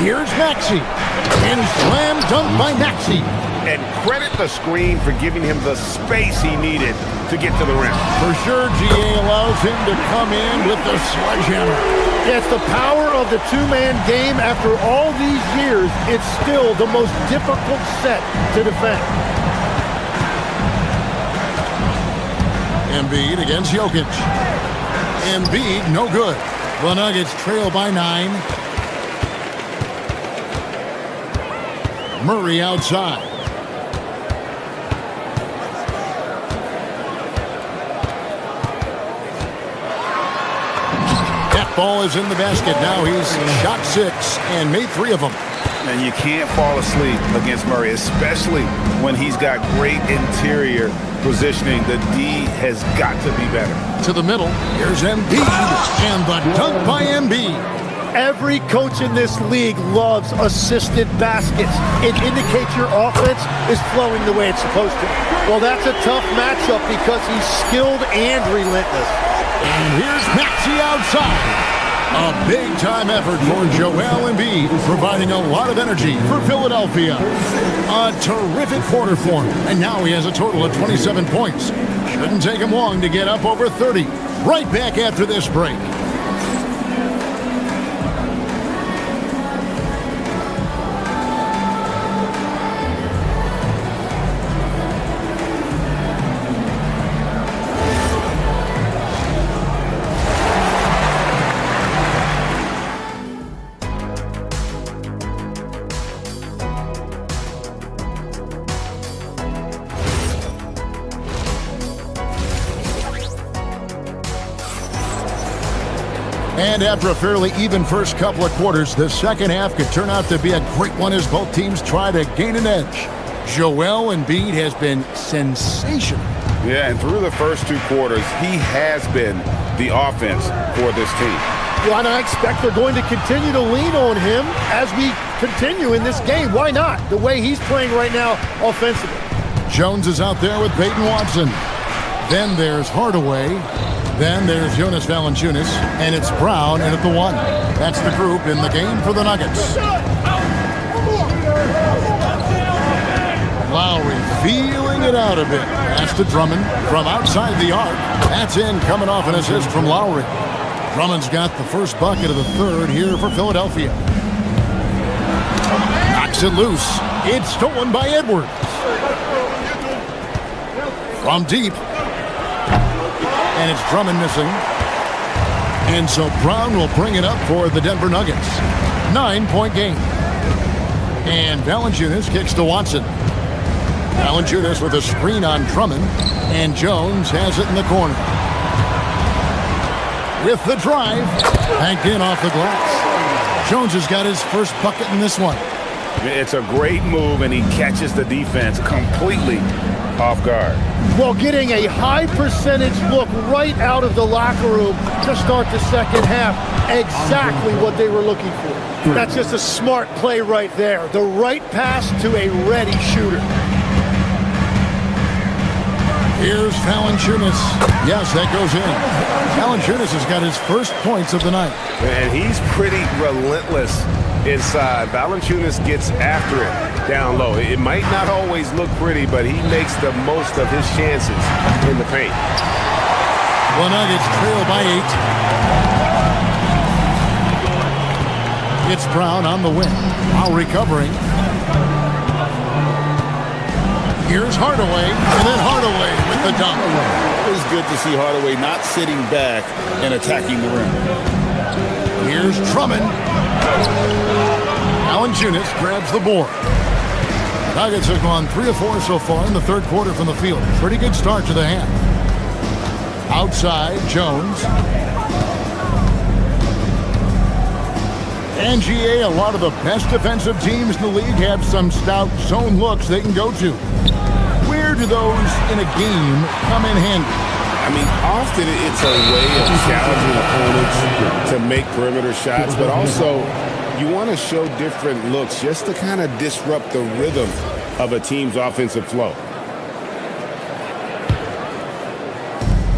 Here's Maxey. And slam dunk by Maxey. And credit the screen for giving him the space he needed to get to the rim. For sure, GA allows him to come in with the sledgehammer. It's the power of the 2-man game. After all these years, it's still the most difficult set to defend. Embiid against Jokic. Embiid, no good. The Nuggets trail by 9. Murray outside. That ball is in the basket. Now he's shot 6 and made 3 of them. And you can't fall asleep against Murray, especially when he's got great interior positioning. The D has got to be better. To the middle. Here's Embiid. And the dunk by Embiid. Every coach in this league loves assisted baskets. It indicates your offense is flowing the way it's supposed to. Well, that's a tough matchup because he's skilled and relentless. And here's Maxey outside. A big-time effort for Joel Embiid, providing a lot of energy for Philadelphia. A terrific quarter for him, and now he has a total of 27 points. Shouldn't take him long to get up over 30. Right back after this break. And after a fairly even first couple of quarters, the second half could turn out to be a great one as both teams try to gain an edge. Joel Embiid has been sensational. Yeah, and through the first 2 quarters, he has been the offense for this team. Well, and I expect they're going to continue to lean on him as we continue in this game. Why not? The way he's playing right now offensively. Jones is out there with Peyton Watson. Then there's Hardaway. Then there's Jonas Valanciunas, and it's Brown in at the 1. That's the group in the game for the Nuggets. Lowry feeling it out a bit. Pass to Drummond from outside the arc. That's in, coming off an assist from Lowry. Drummond's got the first bucket of the 3rd here for Philadelphia. Knocks it loose. It's stolen by Edwards. From deep. And it's Drummond missing. And so Brown will bring it up for the Denver Nuggets. 9-point game. And Valanciunas kicks to Watson. Valanciunas with a screen on Drummond, and Jones has it in the corner. With the drive, banked in off the glass. Jones has got his first bucket in this one. It's a great move, and he catches the defense completely off guard. Well, getting a high percentage look right out of the locker room to start the second half. Exactly what they were looking for. That's just a smart play right there. The right pass to a ready shooter. Here's Valanciunas. Yes, that goes in. Valanciunas has got his first points of the night. And he's pretty relentless inside. Valanciunas gets after it down low. It might not always look pretty, but he makes the most of his chances in the paint. The Nuggets trail by 8. It's Brown on the wing. While recovering. Here's Hardaway, and then Hardaway with the dunk. It was good to see Hardaway not sitting back and attacking the rim. Here's Drummond. Valanciunas grabs the board. Nuggets have gone 3 of 4 so far in the third quarter from the field. Pretty good start to the half. Outside, Jones. And GA, a lot of the best defensive teams in the league have some stout zone looks they can go to. Where do those in a game come in handy? I mean, often it's a way of challenging opponents to make perimeter shots, but also you want to show different looks just to kind of disrupt the rhythm of a team's offensive flow.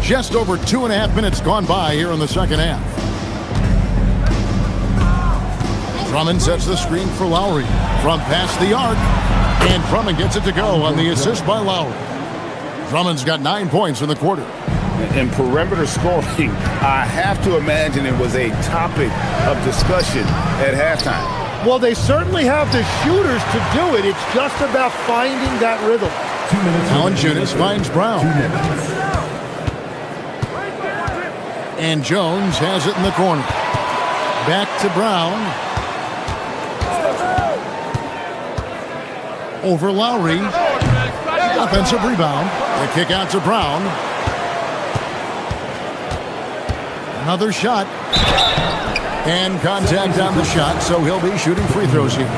Just over 2.5 minutes gone by here in the second half. Drummond sets the screen for Lowry from past the arc, and Drummond gets it to go on the assist by Lowry. Drummond's got 9 points in the quarter. And perimeter scoring, I have to imagine it was a topic of discussion at halftime. Well, they certainly have the shooters to do it. It's just about finding that rhythm. Valanciunas finds Brown. And Jones has it in the corner. Back to Brown. Over Lowry. Offensive rebound. The kick out to Brown. Another shot. And contact on the shot, so he'll be shooting free throws here.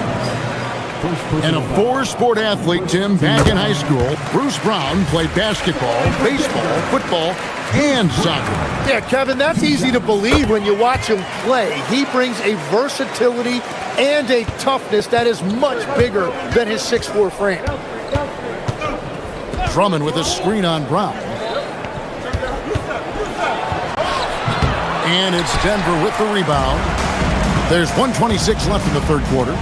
And a 4-sport athlete, Tim, back in high school. Bruce Brown played basketball, baseball, football, and soccer. Yeah, Kevin, that's easy to believe when you watch him play. He brings a versatility and a toughness that is much bigger than his 6'4" frame. Drummond with a screen on Brown. And it's Denver with the rebound. There's 1:26 left in the third quarter.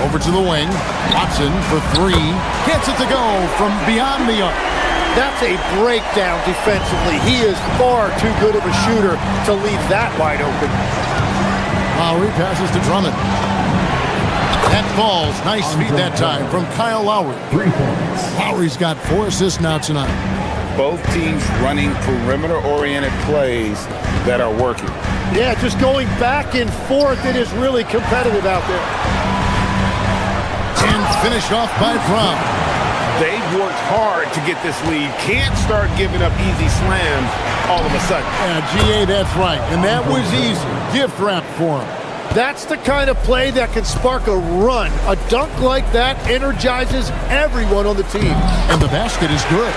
Over to the wing. Watson for 3. Gets it to go from beyond the arc. That's a breakdown defensively. He is far too good of a shooter to leave that wide open. Lowry passes to Drummond. That falls. Nice feed that time from Kyle Lowry. 3 points. Lowry's got 4 assists now tonight. Both teams running perimeter-oriented plays that are working. Yeah, just going back and forth. It is really competitive out there. And finished off by Brown. They've worked hard to get this lead. Can't start giving up easy slams all of a sudden. Yeah, GA, that's right. And that was easy. Gift wrap for him. That's the kind of play that can spark a run. A dunk like that energizes everyone on the team. And the basket is good.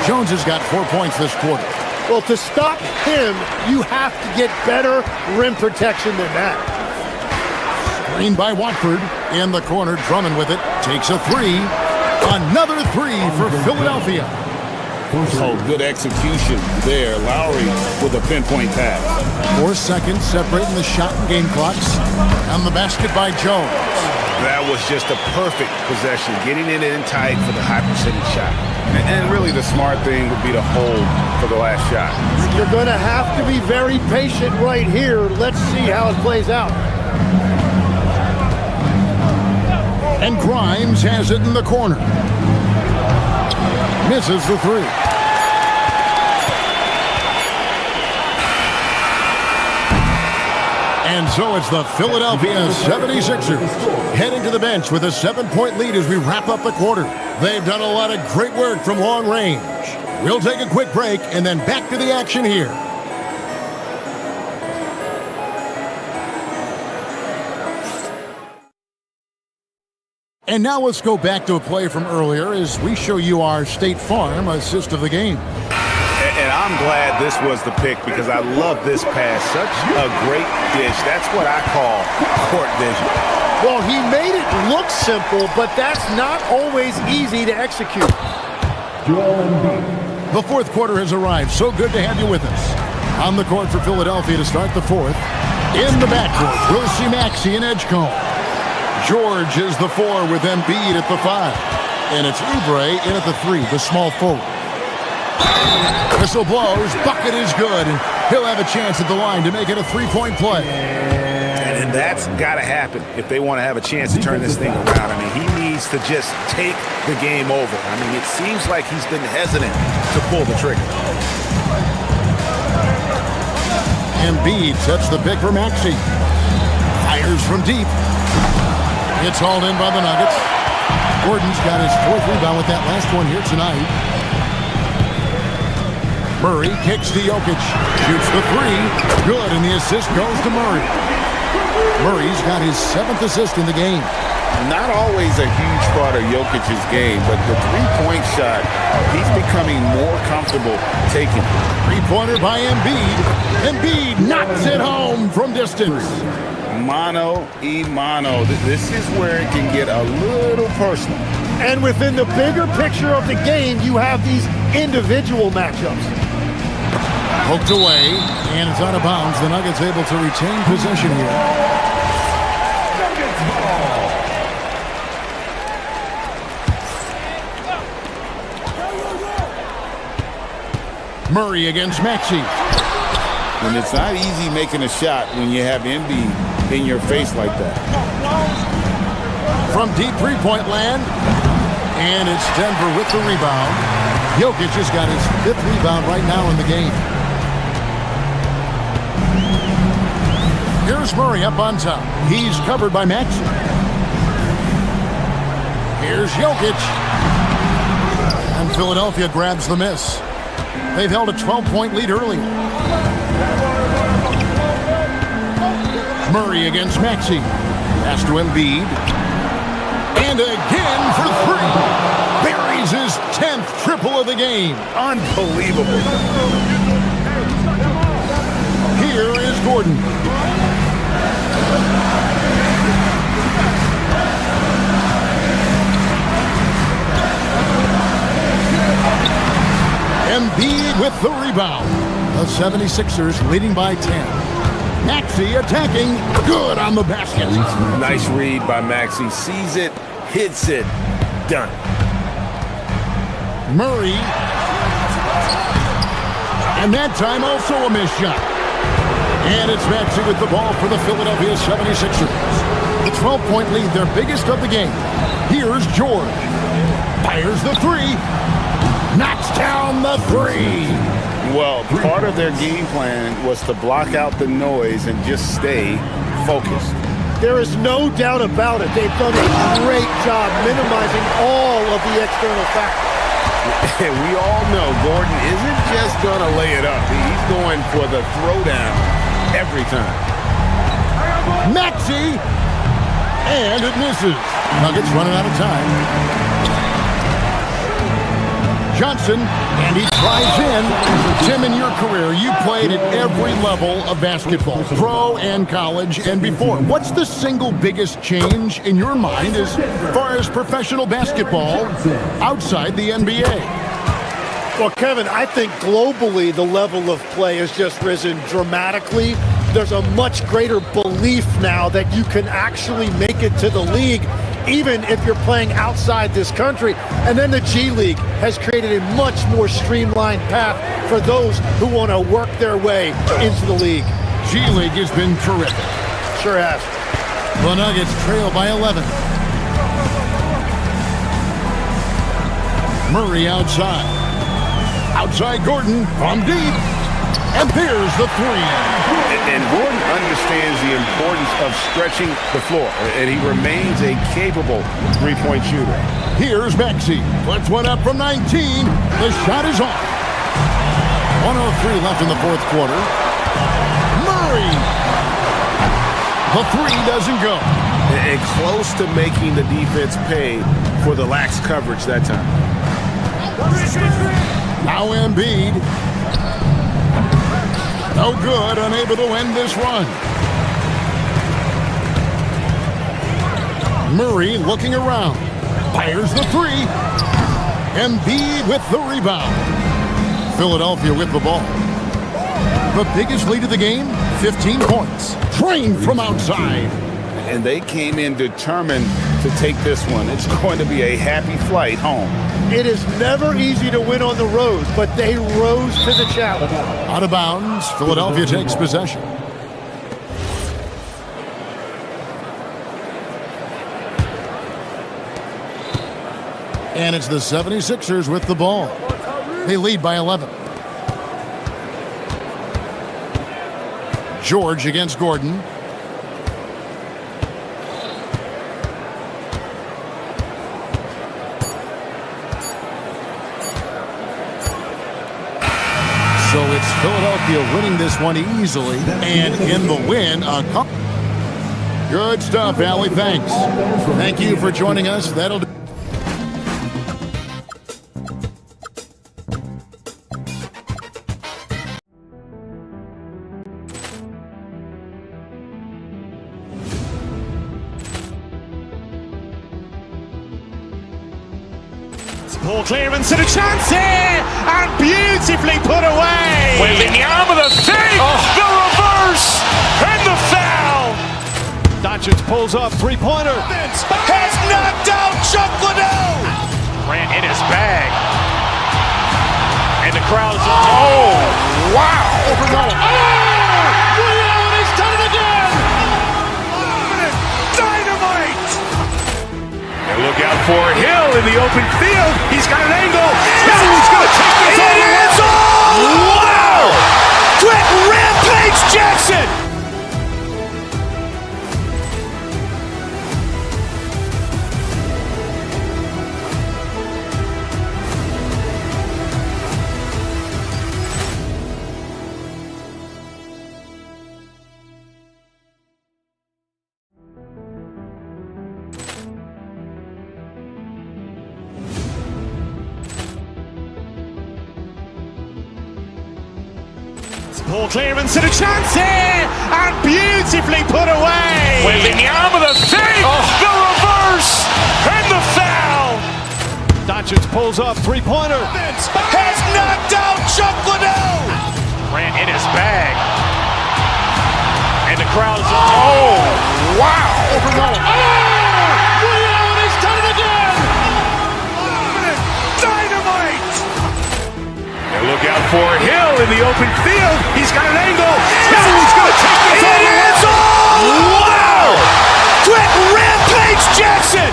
Jones has got 4 points this quarter. Well, to stop him, you have to get better rim protection than that. Screen by Watford. In the corner, Drummond with it. Takes a 3. Another 3 for Philadelphia. Oh, good execution there. Lowry with a pinpoint pass. 4 seconds separating the shot and game clocks. And the basket by Jones. That was just a perfect possession, getting it in tight for the high percentage shot. And really the smart thing would be to hold for the last shot. You're going to have to be very patient right here. Let's see how it plays out. And Grimes has it in the corner. Misses the 3. And so it's the Philadelphia 76ers heading to the bench with a 7-point lead as we wrap up the quarter. They've done a lot of great work from long range. We'll take a quick break and then back to the action here. And now let's go back to a play from earlier as we show you our State Farm assist of the game. And I'm glad this was the pick because I love this pass. Such a great dish. That's what I call court vision. Well, he made it look simple, but that's not always easy to execute. The fourth quarter has arrived. So good to have you with us. On the court for Philadelphia to start the fourth. In the backcourt, we'll see Maxey and Edgecombe. George is the 4 with Embiid at the 5. And it's Oubre in at the 3, the small forward. Whistle blows, bucket is good, and he'll have a chance at the line to make it a 3-point play. And that's got to happen if they want to have a chance to turn this thing around. I mean, he needs to just take the game over. I mean, it seems like he's been hesitant to pull the trigger. Embiid sets the pick for Maxey. Fires from deep. It's hauled in by the Nuggets. Gordon's got his 4th rebound with that last one here tonight. Murray kicks to Jokic. Shoots the 3. Good, and the assist goes to Murray. Murray's got his 7th assist in the game. Not always a huge part of Jokic's game, but the 3-point shot, he's becoming more comfortable taking. 3-pointer by Embiid. Embiid knocks it home from distance. Mano y mano. This is where it can get a little personal. And within the bigger picture of the game, you have these individual matchups. Poked away, and it's out of bounds. The Nuggets able to retain possession here. Murray against Maxey. And it's not easy making a shot when you have Embiid in your face like that. From deep 3-point land, and it's Denver with the rebound. Jokic has got his 5th rebound right now in the game. Here's Murray up on top. He's covered by Maxey. Here's Jokic. And Philadelphia grabs the miss. They've held a 12-point lead earlier. Murray against Maxey. Pass to Embiid. And again for 3. Buries his 10th triple of the game. Unbelievable. Here is Gordon. Embiid with the rebound. The 76ers leading by 10. Maxey attacking. Good on the basket. Nice read by Maxey. Sees it, hits it, done. Murray. And that time also a missed shot. And it's Maxey with the ball for the Philadelphia 76ers. The 12-point lead, their biggest of the game. Here's George. Fires the 3. Knocks down the 3. Well, part of their game plan was to block out the noise and just stay focused. There is no doubt about it. They've done a great job minimizing all of the external factors. And we all know Gordon isn't just going to lay it up. He's going for the throwdown every time. Maxey! And it misses. Nuggets running out of time. Johnson, and he tries in. Tim, in your career, you played at every level of basketball, pro and college and before. What's the single biggest change in your mind as far as professional basketball outside the NBA? Well, Kevin, I think globally the level of play has just risen dramatically. There's a much greater belief now that you can actually make it to the league, even if you're playing outside this country. And then the G League has created a much more streamlined path for those who want to work their way into the league. G League has been terrific. Sure has. The Nuggets trail by 11. Murray outside. Outside Gordon from deep. And there's the 3. And Gordon understands the of stretching the floor, and he remains a capable three-point shooter. Here's Maxey. Puts one up from 19. The shot is off. 1:03 left in the fourth quarter. Murray. The three doesn't go. And close to making the defense pay for the lax coverage that time. Now Embiid. No good, unable to end this run. Murray looking around. Fires the three. Embiid with the rebound. Philadelphia with the ball. The biggest lead of the game, 15 points. Train from outside. And they came in determined to take this one. It's going to be a happy flight home. It is never easy to win on the road, but they rose to the challenge. Out of bounds, Philadelphia takes possession. And it's the 76ers with the ball. They lead by 11. George against Gordon. So it's Philadelphia winning this one easily, and in the win, a cup. Good stuff, Allie. Thanks. Thank you for joining us. That'll do. Ball clearance and a chance here, and beautifully put away. Wembanyama the fake, the reverse, and the foul. Doncic pulls up, three-pointer. Has knocked out Chuck Liddell. Ran in his bag. And the crowd is, oh, wow. Overrun. And he's done it again. Dynamite. And look out for Hill in the open field. He's got an angle. He's going to take this all the way. Wow. Quick rampage Jackson. Ball clearance and a chance here, and beautifully put away. Wembanyama the fake, the reverse, and the foul. Doncic pulls up, three-pointer. Has knocked out Chuck Liddell. Ran in his bag. And the crowd is, oh, wow. Overrun. And he's done it again. Dynamite. And look out for Hill in the open field. He's got an angle. He's going to take this all the way. Wow. Quick rampage Jackson.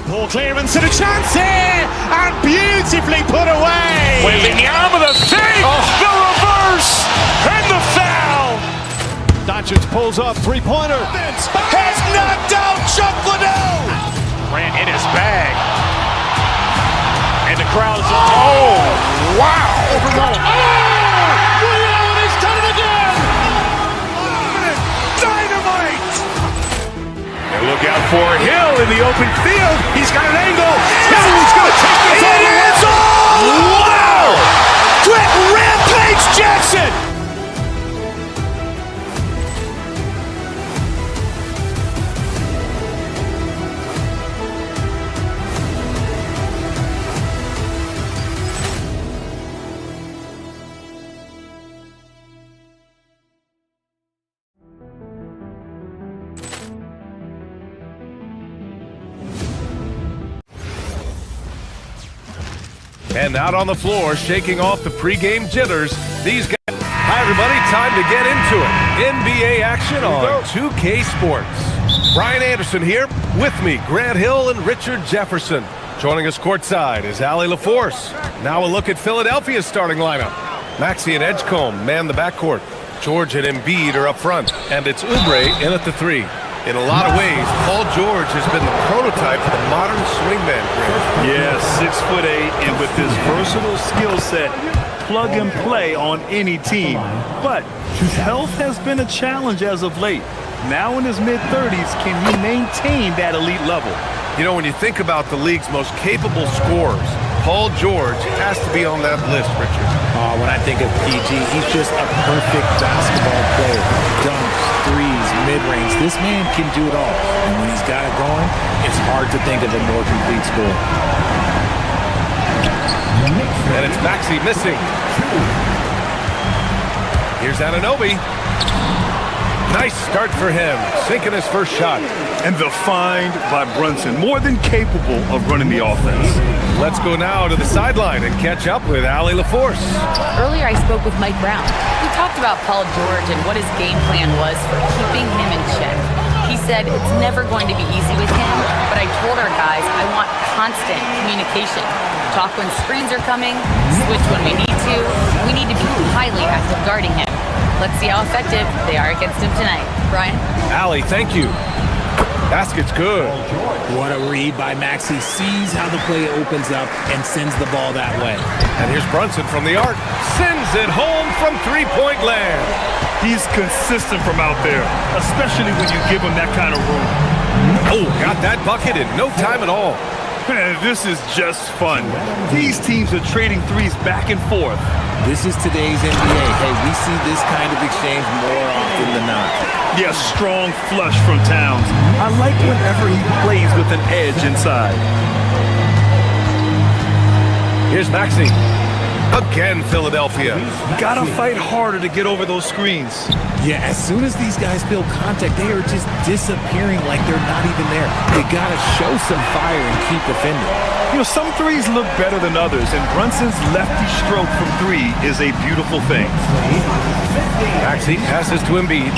Ball clearance and a chance here, and beautifully put away. Wembanyama the fake, the reverse, and the foul. Doncic pulls up, three-pointer. Has knocked out Chuck Liddell. Ran in his bag. And the crowd is, oh, wow. Overrun. And he's done it again. Dynamite. And look out for Hill in the open field. He's got an angle. He's going to take this all the way. Wow. Quick rampage Jackson. And out on the floor, shaking off the pregame jitters, these guys. Hi, everybody. Time to get into it. NBA action on 2K Sports. Brian Anderson here. With me, Grant Hill and Richard Jefferson. Joining us courtside is Allie LaForce. Now a look at Philadelphia's starting lineup. Maxey and Edgecombe man the backcourt. George and Embiid are up front. And it's Oubre in at the 3. In a lot of ways, Paul George has been the prototype of the modern swingman. Yeah, 6'8", and with this versatile skill set, plug and play on any team. But health has been a challenge as of late. Now in his mid-30s, can he maintain that elite level? You know, when you think about the league's most capable scorers, Paul George has to be on that list, Richard. When I think of PG, he's just a perfect basketball player. Dunks, threes, mid-range. This man can do it all. And when he's got it going, it's hard to think of a more complete scorer. And it's Maxey missing. Here's Anunoby. Nice start for him, sinking his first shot. And the find by Brunson, more than capable of running the offense. Let's go now to the sideline and catch up with Allie LaForce. Earlier I spoke with Mike Brown. We talked about Paul George and what his game plan was for keeping him in check. He said it's never going to be easy with him, but I told our guys I want constant communication. Talk when screens are coming, switch when we need to. We need to be highly active guarding him. Let's see how effective they are against him tonight. Brian? Allie, thank you. Basket's good. What a read by Maxey. Sees how the play opens up and sends the ball that way. And here's Brunson from the arc. Sends it home from three-point land. He's consistent from out there, especially when you give him that kind of room. Oh, got that bucket in no time at all. Man, this is just fun. These teams are trading threes back and forth. This is today's NBA. Hey, we see this kind of exchange more often than not. Yeah, strong flush from Towns. I like whenever he plays with an edge inside. Here's Maxey. Again, Philadelphia. Gotta fight harder to get over those screens. Yeah, as soon as these guys feel contact, they are just disappearing like they're not even there. They gotta show some fire and keep defending. You know, some threes look better than others, and Brunson's lefty stroke from 3 is a beautiful thing. Maxey passes to Embiid.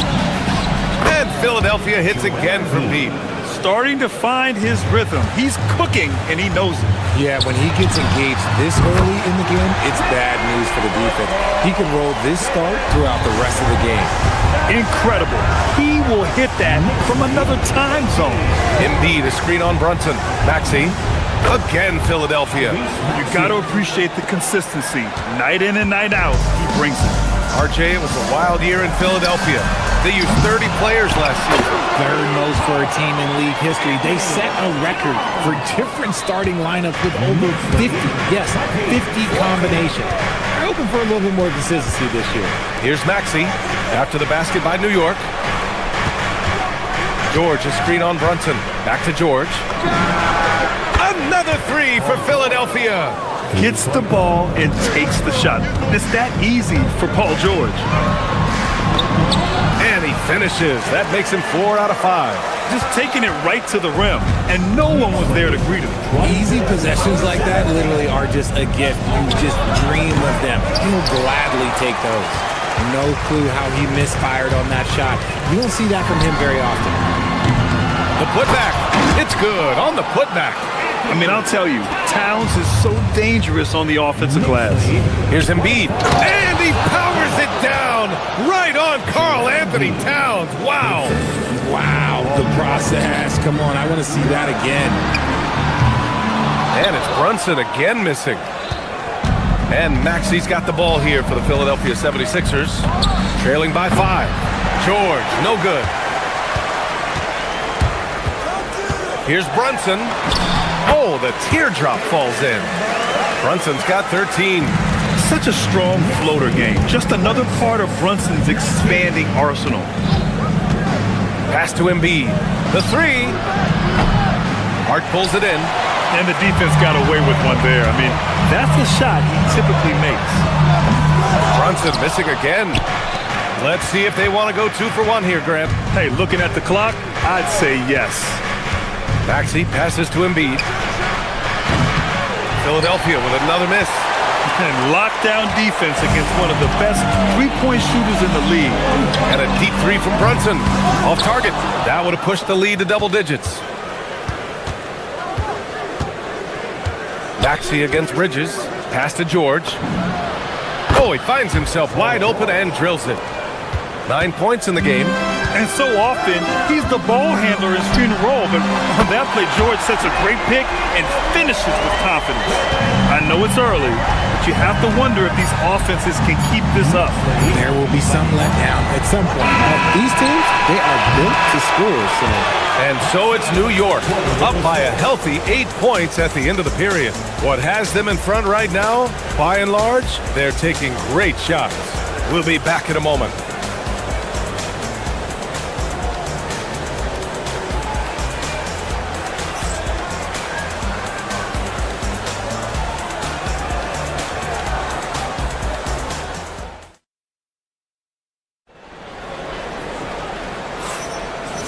And Philadelphia hits again from deep. Starting to find his rhythm. He's cooking, and he knows it. Yeah, when he gets engaged this early in the game, it's bad news for the defense. He can roll this start throughout the rest of the game. Incredible. He will hit that from another time zone. Embiid, a screen on Brunson. Maxey. Again, Philadelphia. You got to appreciate the consistency. Night in and night out, he brings it. RJ, it was a wild year in Philadelphia. They used 30 players last season. Third most for a team in league history. They set a record for different starting lineups with over 50. Yes, 50 combinations. They're hoping for a little bit more consistency this year. Here's Maxey after the basket by New York. George, a screen on Brunson. Back to George. Another 3 for Philadelphia. Gets the ball and takes the shot. It's that easy for Paul George. And he finishes. That makes him 4 out of 5. Just taking it right to the rim, and no one was there to greet him. Easy possessions like that literally are just a gift. You just dream of them. He'll gladly take those. No clue how he misfired on that shot. You don't see that from him very often. The putback. It's good on the putback. I mean, I'll tell you, Towns is so dangerous on the offensive glass. Here's Embiid. And he powers it down right on Karl Anthony Towns. Wow. Wow, the process. Come on, I want to see that again. And it's Brunson again missing. And Maxey's got the ball here for the Philadelphia 76ers. Trailing by 5. George, no good. Here's Brunson. Oh, the teardrop falls in. Brunson's got 13. Such a strong floater game. Just another part of Brunson's expanding arsenal. Pass to Embiid. The 3. Hart pulls it in. And the defense got away with one there. I mean, that's a shot he typically makes. Brunson missing again. Let's see if they want to go 2 for 1 here, Graham. Hey, looking at the clock, I'd say yes. Maxey passes to Embiid. Philadelphia with another miss. And lockdown defense against one of the best three-point shooters in the league. And a deep three from Brunson. Off target. That would have pushed the lead to double digits. Maxey against Bridges. Pass to George. Oh, he finds himself wide open and drills it. 9 points in the game. And so often, he's the ball handler in screen and roll, but on that play, George sets a great pick and finishes with confidence. I know it's early, but you have to wonder if these offenses can keep this up. There will be some letdown at some point, but these teams, they are built to score. And so it's New York, up by a healthy 8 points at the end of the period. What has them in front right now, by and large, they're taking great shots. We'll be back in a moment.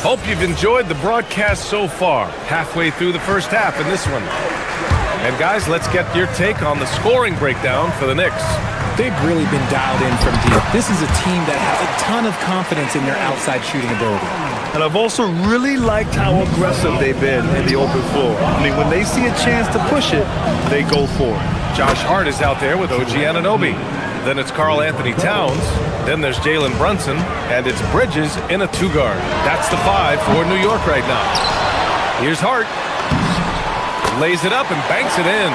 Hope you've enjoyed the broadcast so far. Halfway through the first half in this one. And guys, let's get your take on the scoring breakdown for the Knicks. They've really been dialed in from deep. This is a team that has a ton of confidence in their outside shooting ability. And I've also really liked how aggressive they've been in the open floor. I mean, when they see a chance to push it, they go for it. Josh Hart is out there with OG Anunoby. Then it's Karl Anthony Towns. Then there's Jalen Brunson. And it's Bridges in a two-guard. That's the 5 for New York right now. Here's Hart. Lays it up and banks it in.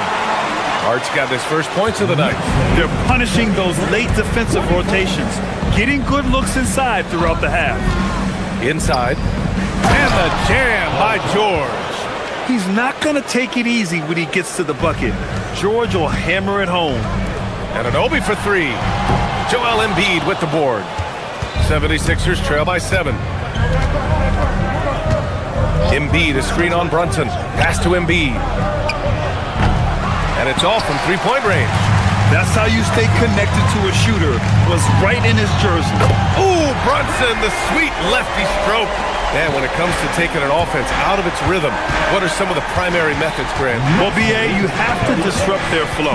Hart's got his first points of the night. They're punishing those late defensive rotations. Getting good looks inside throughout the half. Inside. And the jam by George. He's not going to take it easy when he gets to the bucket. George will hammer it home. Anunoby for 3. Joel Embiid with the board. 76ers trail by 7. Embiid, a screen on Brunson. Pass to Embiid. And it's off from three-point range. That's how you stay connected to a shooter. Was right in his jersey. Ooh, Brunson, the sweet lefty stroke. Man, when it comes to taking an offense out of its rhythm, what are some of the primary methods, Grant? Well, B.A., you have to disrupt their flow.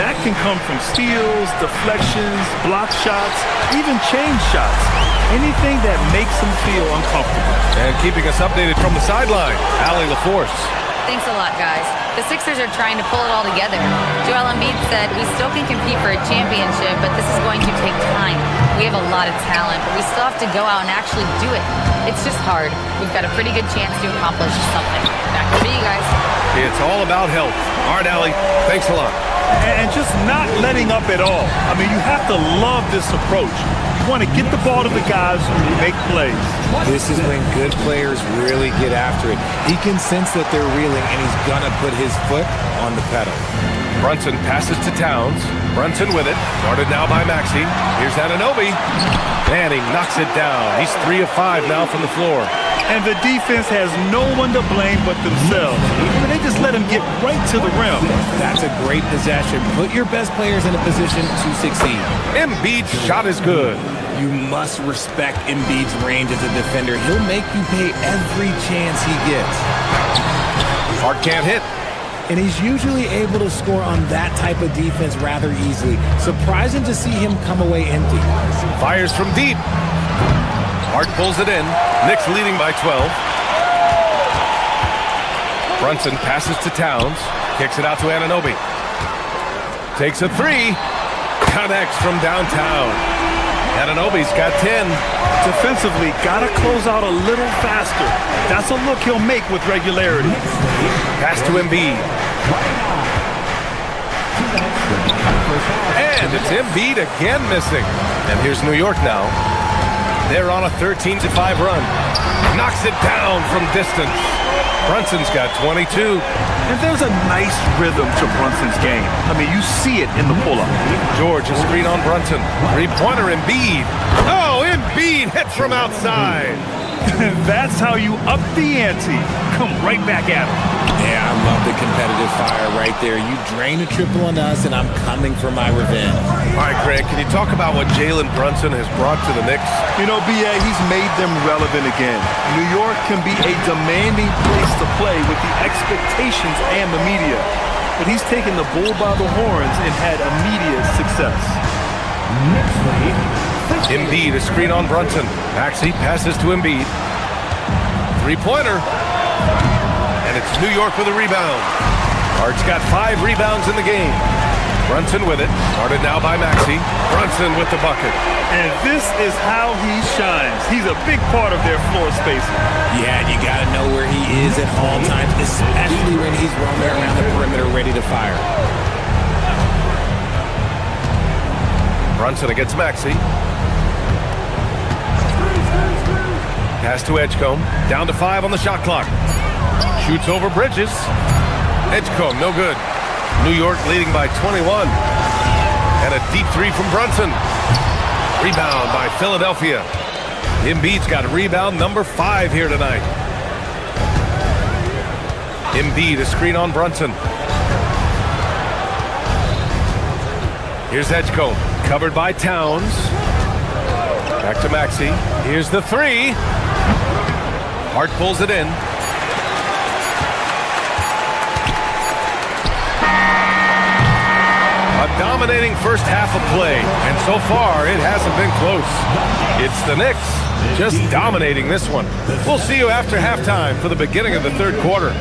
That can come from steals, deflections, block shots, even change shots. Anything that makes them feel uncomfortable. And keeping us updated from the sideline, Allie LaForce. Thanks a lot, guys. The Sixers are trying to pull it all together. Joel Embiid said, we still can compete for a championship, but this is going to take time. We have a lot of talent, but we still have to go out and actually do it. It's just hard. We've got a pretty good chance to accomplish something. Back to you guys. It's all about health. All right, Allie, thanks a lot. And just not letting up at all. I mean, you have to love this approach. You want to get the ball to the guys who make plays. This is when good players really get after it. He can sense that they're reeling, and he's going to put his foot on the pedal. Brunson passes to Towns. Brunson with it. Guarded now by Maxey. Here's Anunoby. And he knocks it down. He's 3 of 5 now from the floor. And the defense has no one to blame but themselves. I mean, they just let him get right to the rim. That's a great possession. Put your best players in a position to succeed. Embiid's shot is good. You must respect Embiid's range as a defender. He'll make you pay every chance he gets. Hart can't hit. And he's usually able to score on that type of defense rather easily. Surprising to see him come away empty. Fires from deep. Hart pulls it in. Knicks leading by 12. Brunson passes to Towns. Kicks it out to Anunoby. Takes a 3. Connects from downtown. Anunoby's got 10. Defensively, got to close out a little faster. That's a look he'll make with regularity. Pass to Embiid. And it's Embiid again missing. And here's New York now. They're on a 13-5 run. Knocks it down from distance. Brunson's got 22. And there's a nice rhythm to Brunson's game. I mean, you see it in the pull-up. George, a screen on Brunson. Three-pointer, Embiid. Oh, Embiid hits from outside. That's how you up the ante. Come right back at him. Yeah, I love the competitive fire right there. You drain a triple on us, and I'm coming for my revenge. All right, Greg, can you talk about what Jalen Brunson has brought to the Knicks? You know, B.A., he's made them relevant again. New York can be a demanding place to play with the expectations and the media. but he's taken the bull by the horns and had immediate success. Embiid, a screen on Brunson. Maxey passes to Embiid. Three-pointer. And it's New York with a rebound. Hart's got 5 rebounds in the game. Brunson with it. Guarded now by Maxey. Brunson with the bucket. And this is how he shines. He's a big part of their floor spacing. Yeah, you got to know where he is at all times, especially when he's roaming around the perimeter ready to fire. Brunson against Maxey. Pass to Edgecombe. Down to 5 on the shot clock. Shoots over Bridges. Edgecombe, no good. New York leading by 21. And a deep 3 from Brunson. Rebound by Philadelphia. Embiid's got rebound number 5 here tonight. Embiid, a screen on Brunson. Here's Edgecombe, covered by Towns. Back to Maxey. Here's the 3. Hart pulls it in. A dominating first half of play, and so far it hasn't been close. It's the Knicks just dominating this one. We'll see you after halftime for the beginning of the third quarter.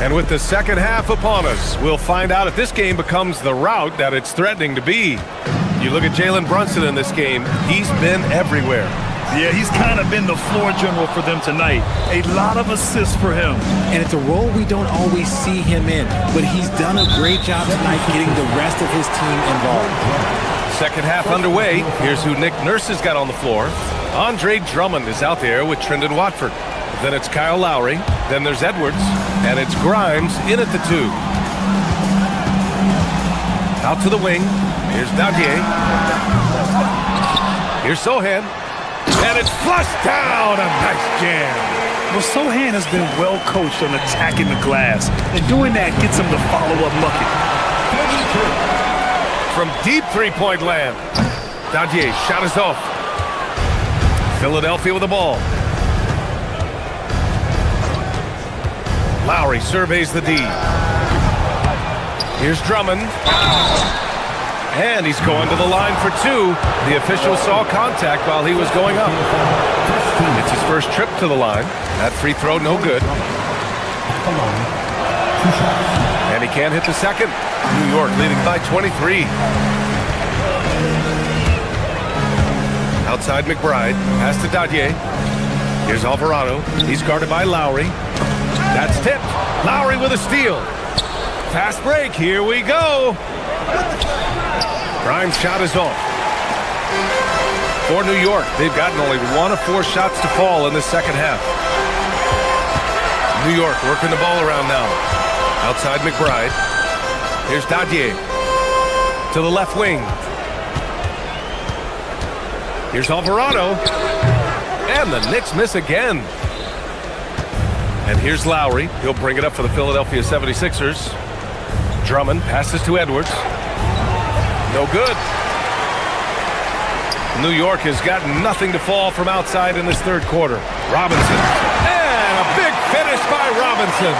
And with the second half upon us, we'll find out if this game becomes the rout that it's threatening to be. You look at Jalen Brunson in this game, he's been everywhere. Yeah, he's kind of been the floor general for them tonight. A lot of assists for him. And it's a role we don't always see him in, but he's done a great job tonight getting the rest of his team involved. Second half underway. Here's who Nick Nurse has got on the floor. Andre Drummond is out there with Trendon Watford. Then it's Kyle Lowry. Then there's Edwards. And it's Grimes in at the 2. Out to the wing. Here's Dadier. Here's Sohan. And it's flushed down. A nice jam. Well, Sohan has been well coached on attacking the glass. And doing that gets him the follow-up bucket. From deep three-point land. Dadier shot is off. Philadelphia with the ball. Lowry surveys the D. Here's Drummond. And he's going to the line for 2. The official saw contact while he was going up. It's his first trip to the line. That free throw, no good. And he can't hit the second. New York leading by 23. Outside McBride. Pass to Dadier. Here's Alvarado. He's guarded by Lowry. That's tipped. Lowry with a steal. Fast break. Here we go. Grimes' shot is off. For New York, they've gotten only 1 of 4 shots to fall in the second half. New York working the ball around now. Outside McBride. Here's Dadier. To the left wing. Here's Alvarado. And the Knicks miss again. And here's Lowry. He'll bring it up for the Philadelphia 76ers. Drummond passes to Edwards. No good. New York has got nothing to fall from outside in this third quarter. Robinson. And a big finish by Robinson.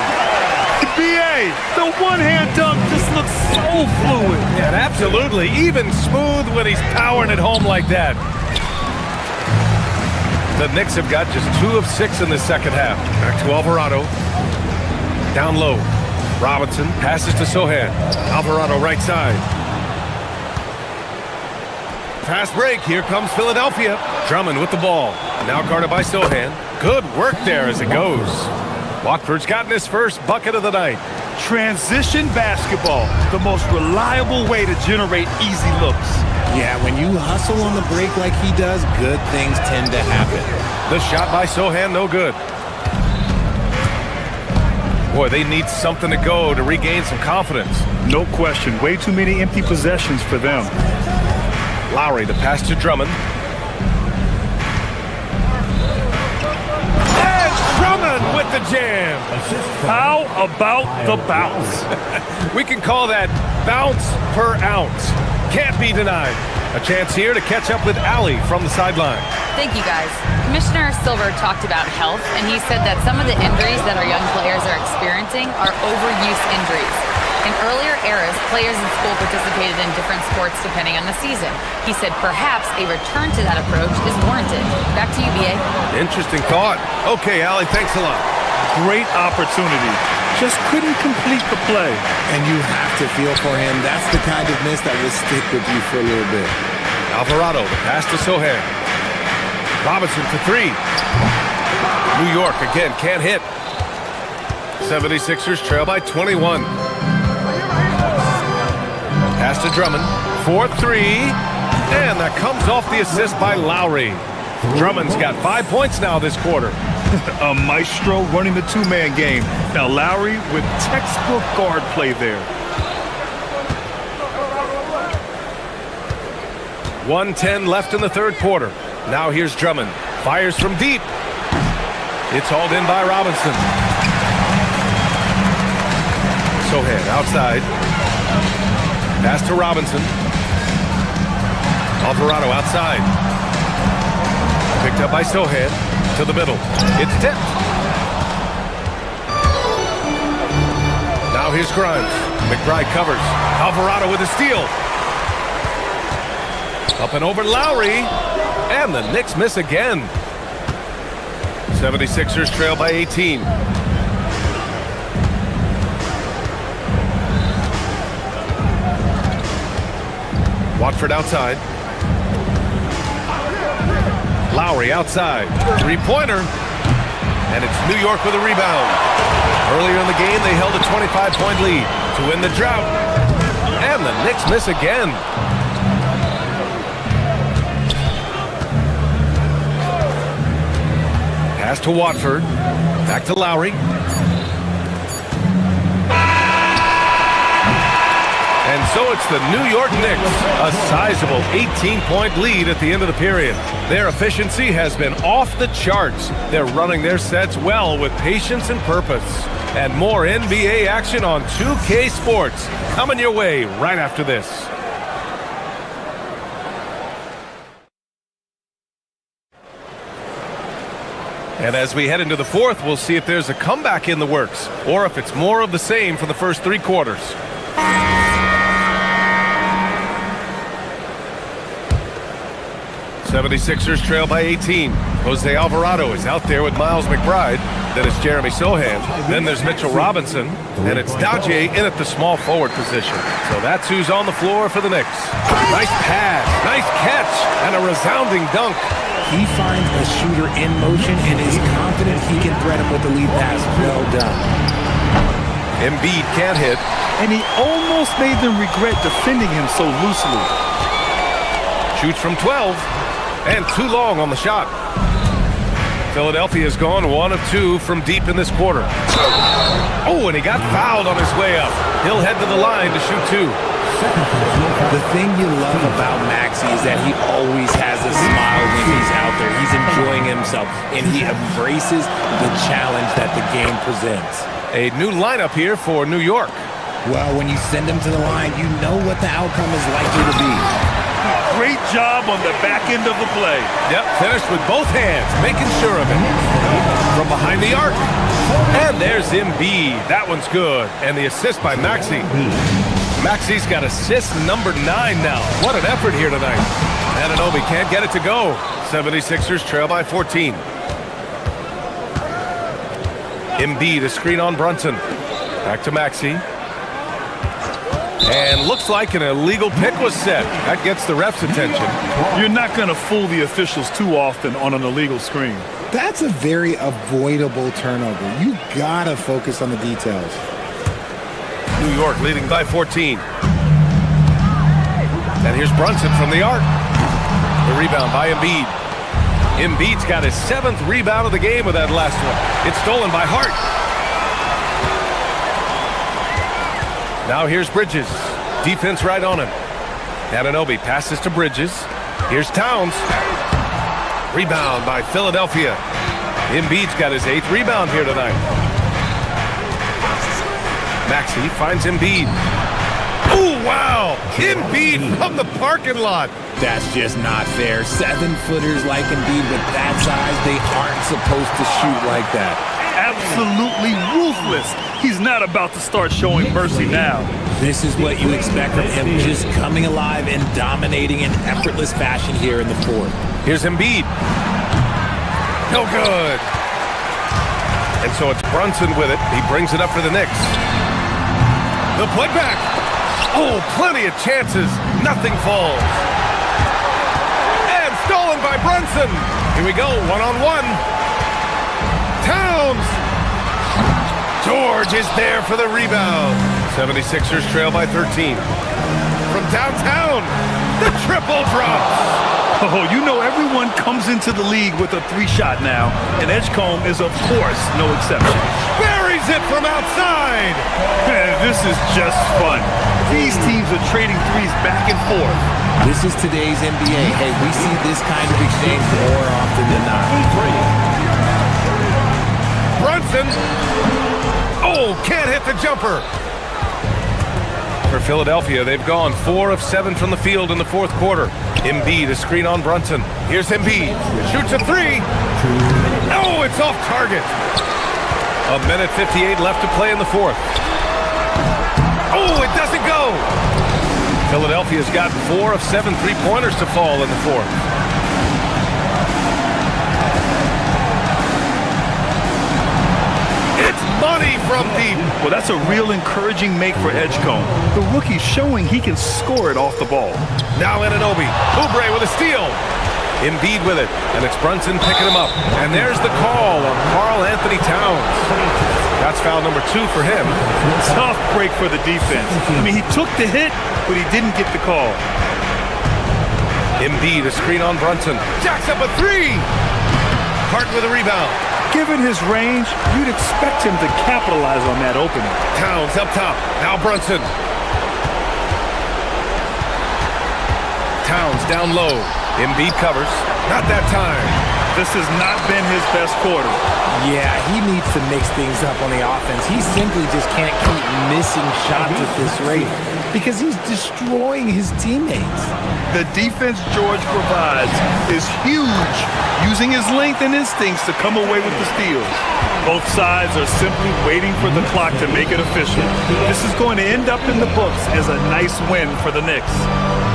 BA, the one-hand dunk just looks so fluid. Yeah, absolutely. Even smooth when he's powering it home like that. The Knicks have got just 2 of 6 in the second half. Back to Alvarado. Down low. Robinson passes to Sohan. Alvarado right side. Fast break. Here comes Philadelphia. Drummond with the ball. Now guarded by Sohan. Good work there as it goes. Watford's gotten his first bucket of the night. Transition basketball, the most reliable way to generate easy looks. Yeah, when you hustle on the break like he does, good things tend to happen. The shot by Sohan, no good. Boy, they need something to go to regain some confidence. No question. Way too many empty possessions for them. Lowry, the pass to Drummond. And Drummond with the jam. How about the bounce? We can call that bounce per ounce. Can't be denied. A chance here to catch up with Allie from the sideline. Thank you, guys. Commissioner Silver talked about health, and he said that some of the injuries that our young players are experiencing are overuse injuries. In earlier eras, players in school participated in different sports depending on the season. He said perhaps a return to that approach is warranted. Back to you, B.A. Interesting thought. Okay, Allie, thanks a lot. Great opportunity. Just couldn't complete the play. And you have to feel for him. That's the kind of miss that will stick with you for a little bit. Alvarado, the pass to Sohan. Robinson for three. New York again can't hit. 76ers trail by 21. Pass to Drummond. 4-3. And that comes off the assist by Lowry. Drummond's got 5 points now this quarter. A maestro running the two-man game. Now Lowry with textbook guard play there. 1:10 left in the third quarter. Now here's Drummond. Fires from deep. It's hauled in by Robinson. Sohan outside. Pass to Robinson. Alvarado outside. Picked up by Sohan. To the middle. It's tipped. Now here's Grimes. McBride covers. Alvarado with a steal. Up and over Lowry. And the Knicks miss again. 76ers trail by 18. Watford outside. Lowry outside. Three-pointer. And it's New York with a rebound. Earlier in the game, they held a 25-point lead to win the drought. And the Knicks miss again. Pass to Watford. Back to Lowry. And so it's the New York Knicks, a sizable 18-point lead at the end of the period. Their efficiency has been off the charts. They're running their sets well with patience and purpose. And more NBA action on 2K Sports coming your way right after this. And as we head into the fourth, we'll see if there's a comeback in the works or if it's more of the same for the first three quarters. 76ers trail by 18. Jose Alvarado is out there with Miles McBride. Then it's Jeremy Sohan. Then there's Mitchell Robinson. And it's Dowjay in at the small forward position. So that's who's on the floor for the Knicks. Nice pass, nice catch, and a resounding dunk. He finds a shooter in motion and is confident he can thread him with the lead pass. Well done. Embiid can't hit. And he almost made them regret defending him so loosely. Shoots from 12. And too long on the shot. Philadelphia's gone 1 of 2 from deep in this quarter. Oh, and he got fouled on his way up. He'll head to the line to shoot 2. The thing you love about Maxey is that he always has a smile when he's out there. He's enjoying himself, and he embraces the challenge that the game presents. A new lineup here for New York. Well, when you send him to the line, you know what the outcome is likely to be. Great job on the back end of the play. Yep, finished with both hands, making sure of it. From behind the arc. And there's Embiid. That one's good. And the assist by Maxey. Maxey's got assist number 9 now. What an effort here tonight. Anunoby can't get it to go. 76ers trail by 14. Embiid, a screen on Brunson. Back to Maxey. And looks like an illegal pick was set. That gets the ref's attention. You're not going to fool the officials too often on an illegal screen. That's a very avoidable turnover. You got to focus on the details. New York leading by 14. And here's Brunson from the arc. The rebound by Embiid. Embiid's got his 7th rebound of the game with that last one. It's stolen by Hart. Now here's Bridges. Defense right on him. Anunoby passes to Bridges. Here's Towns. Rebound by Philadelphia. Embiid's got his 8th rebound here tonight. Maxey finds Embiid. Oh, wow! Embiid from the parking lot. That's just not fair. 7-footers like Embiid with that size, they aren't supposed to shoot like that. Absolutely ruthless. He's not about to start showing mercy now. This is what you expect from him, just coming alive and dominating in effortless fashion here in the fourth. Here's Embiid. No good. And so it's Brunson with it. He brings it up for the Knicks. The putback. Oh, plenty of chances. Nothing falls. And stolen by Brunson. Here we go, one-on-one. Towns. George is there for the rebound. 76ers trail by 13. From downtown, the triple drops. Oh, you know everyone comes into the league with a 3-shot now, and Edgecombe is, of course, no exception. Buries it from outside. Man, this is just fun. These teams are trading threes back and forth. This is today's NBA. Hey, we see this kind of exchange more often than not. Brunson. Oh, can't hit the jumper. For Philadelphia, they've gone 4 of 7 from the field in the fourth quarter. Embiid, a screen on Brunson. Here's Embiid. Shoots a 3. Oh, it's off target. 1:58 left to play in the fourth. Oh, it doesn't go. Philadelphia's got 4 of 7 3-pointers to fall in the fourth. Money from deep. Well, that's a real encouraging make for Edgecombe. The rookie's showing he can score it off the ball. Now Anunoby. Oubre with a steal. Embiid with it. And it's Brunson picking him up. And there's the call on Karl Anthony Towns. That's foul number 2 for him. Tough break for the defense. I mean, he took the hit, but he didn't get the call. Embiid, a screen on Brunson. Jacks up a 3. Hart with a rebound. Given his range, you'd expect him to capitalize on that opening. Towns up top. Now Brunson. Towns down low. Embiid covers. Not that time. This has not been his best quarter. Yeah, he needs to mix things up on the offense. He simply just can't keep missing shots at this rate because he's destroying his teammates. The defense George provides is huge, using his length and instincts to come away with the steals. Both sides are simply waiting for the clock to make it official. This is going to end up in the books as a nice win for the Knicks.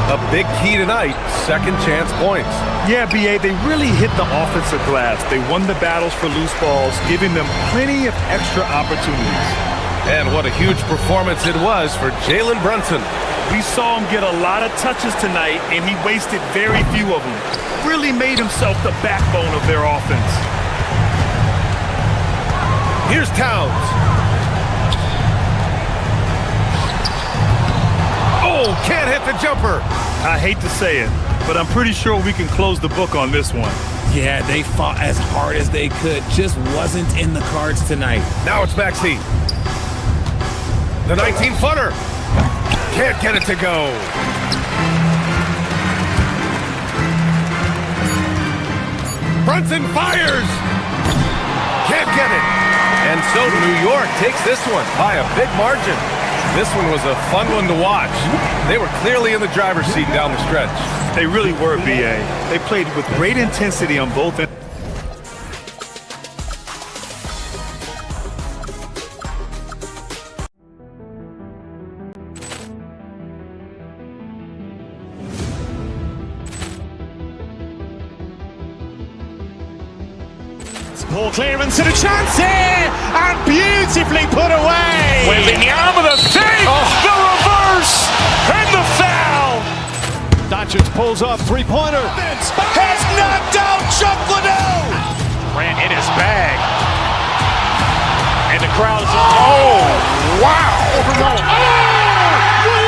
A big key tonight, second chance points. Yeah, B.A., they really hit the offensive glass. They won the battles for loose balls, giving them plenty of extra opportunities. And what a huge performance it was for Jalen Brunson. We saw him get a lot of touches tonight, and he wasted very few of them. Really made himself the backbone of their offense. Here's Towns. Oh, can't hit the jumper. I hate to say it, but I'm pretty sure we can close the book on this one. Yeah, they fought as hard as they could. Just wasn't in the cards tonight. Now it's Maxey. The 19-footer. Can't get it to go. Brunson fires. Can't get it. And so New York takes this one by a big margin. This one was a fun one to watch. They were clearly in the driver's seat down the stretch. They really were, B.A. They played with great intensity on both ends. Ball clearance and a chance here, and beautifully put away. Wembanyama with a save, the reverse, and the foul. Doncic pulls off three-pointer. Has knocked out Chuck Liddell. Ran in his bag. And the crowd is, oh, wow.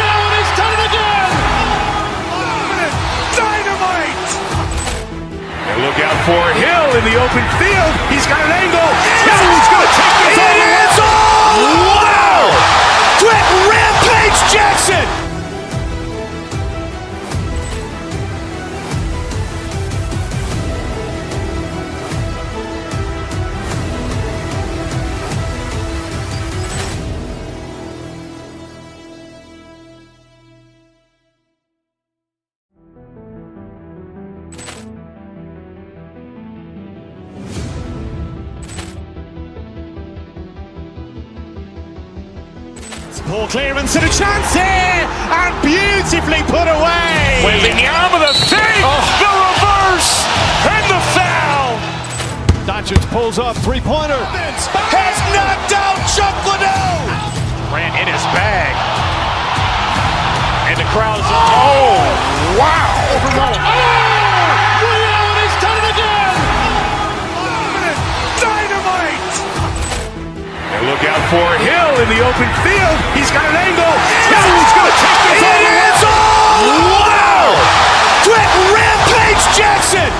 Allen has done it again. Dynamite. And look out for Hill in the open field. He's got an angle. Hill's going to take this all the way. Wow. Quick rampage. Ball clearance and a chance here, and beautifully put away. Wembanyama the fake, the reverse, and the foul. Doncic pulls up, three-pointer. Has knocked out Chuck Liddell. Ran in his bag. And the crowd is, oh, wow. Liddell, he's done it again. Dynamite. And look out for Hill in the open field. He's got an angle. Hill's going to take this all the way. Wow. Quick Rampage Jackson.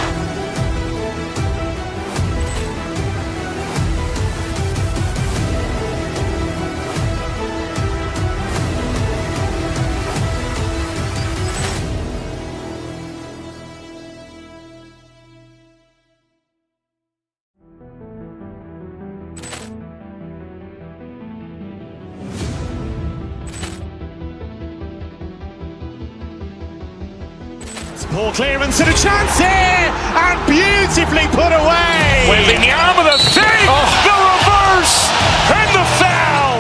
Ball clearance and a chance here, and beautifully put away. Wembanyama the fake, the reverse, and the foul.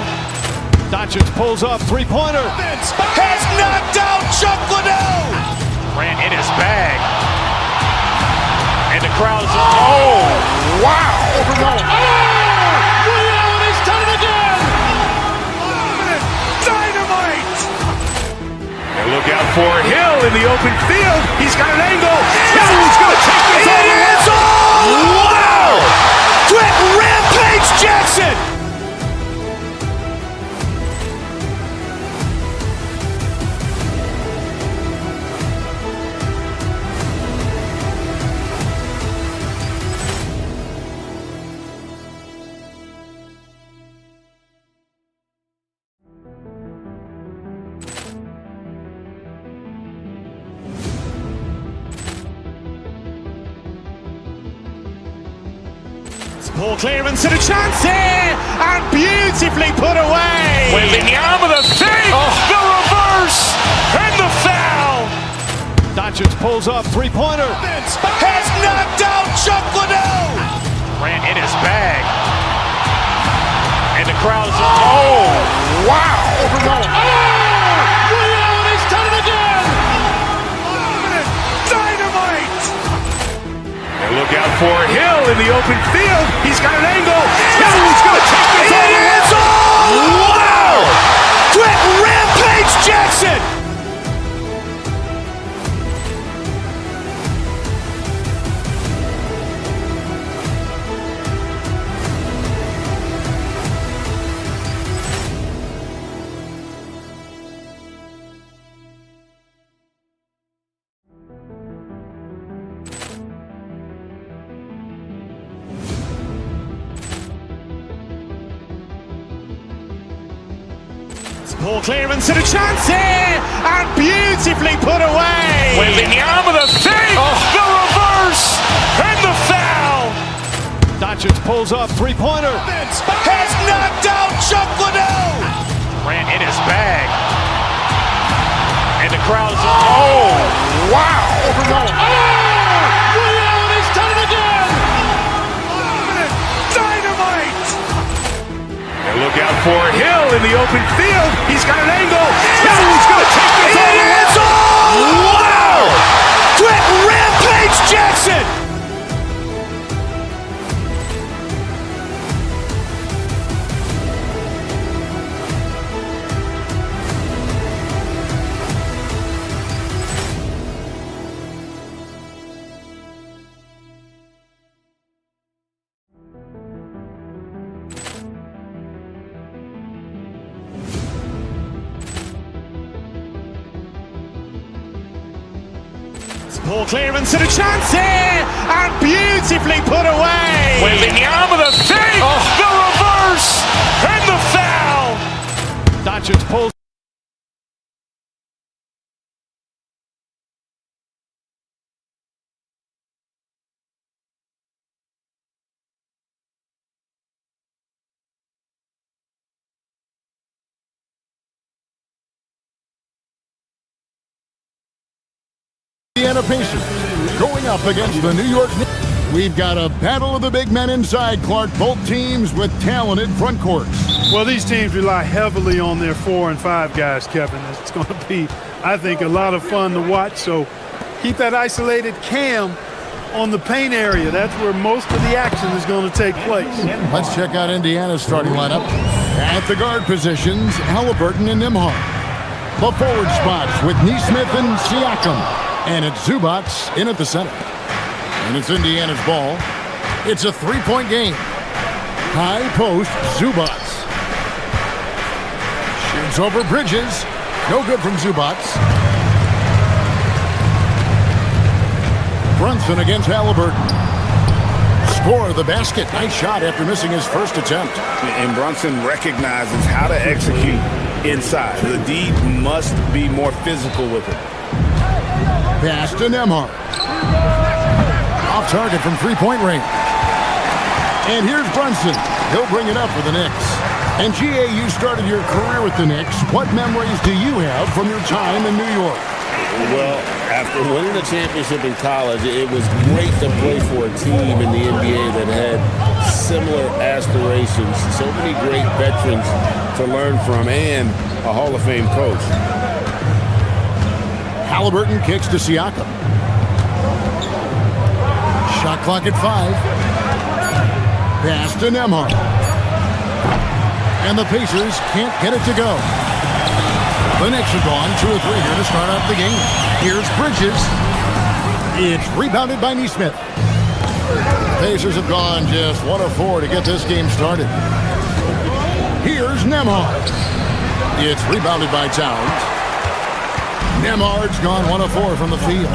Doncic pulls up, three-pointer. Has knocked out Chuck Liddell. Ran in his bag. And the crowd is, oh, wow. Liddell, he's done it again. Dynamite. And look out for Hill in the open field. He's got an angle. Hill's going to take this all the way. Wow. Quick Rampage Jackson. Ball clearance and a chance here, and beautifully put away. Wembanyama the fake, the reverse, and the foul. Doncic pulls up, three-pointer. Has knocked out Chuck Liddell. Ran in his bag. And the crowd is, oh, wow. Liddell, he's done it again. Dynamite. And look out for Hill in the open field. He's got an angle. Hill's going to take this all the way. Wow. Quick Rampage Jackson. Ball clearance and a chance here, and beautifully put away. Wembanyama the fake, the reverse, and the foul. Doncic pulls up, three-pointer. Has knocked out Chuck Liddell. Ran in his bag. And the crowd is, oh, wow. Liddell, he's done it again. Dynamite. And look out for Hill in the open field. He's got an angle. Hill's going to take this all the way. Wow. Quick Rampage Jackson. Ball clearance and a chance here, and beautifully put away. Wembanyama the fake, the reverse, and the foul. Doncic pulls. Indiana Pacers going up against the New York Knicks. We've got a battle of the big men inside, Clark. Both teams with talented front courts. Well, these teams rely heavily on their 4 and 5 guys, Kevin. It's going to be, I think, a lot of fun to watch. So keep that isolated cam on the paint area. That's where most of the action is going to take place. Let's check out Indiana's starting lineup. At the guard positions, Halliburton and Nembhard. The forward spots with Nesmith and Siakam. And it's Zubats in at the center. And it's Indiana's ball. It's a three-point game. High post, Zubats. Shoots over Bridges. No good from Zubats. Brunson against Halliburton. Score the basket. Nice shot after missing his first attempt. And Brunson recognizes how to execute inside. The D must be more physical with it. Pass to Nembhard. Off target from three-point range. And here's Brunson. He'll bring it up for the Knicks. And GA, you started your career with the Knicks. What memories do you have from your time in New York? Well, after winning the championship in college, it was great to play for a team in the NBA that had similar aspirations. So many great veterans to learn from and a Hall of Fame coach. Halliburton kicks to Siakam. Shot clock at 5. Pass to Nembhard. And the Pacers can't get it to go. The Knicks are gone 2 or 3 here to start out the game. Here's Bridges. It's rebounded by Nesmith. Pacers have gone just 1 or 4 to get this game started. Here's Nembhard. It's rebounded by Towns. Nembhard's gone 1 of 4 from the field.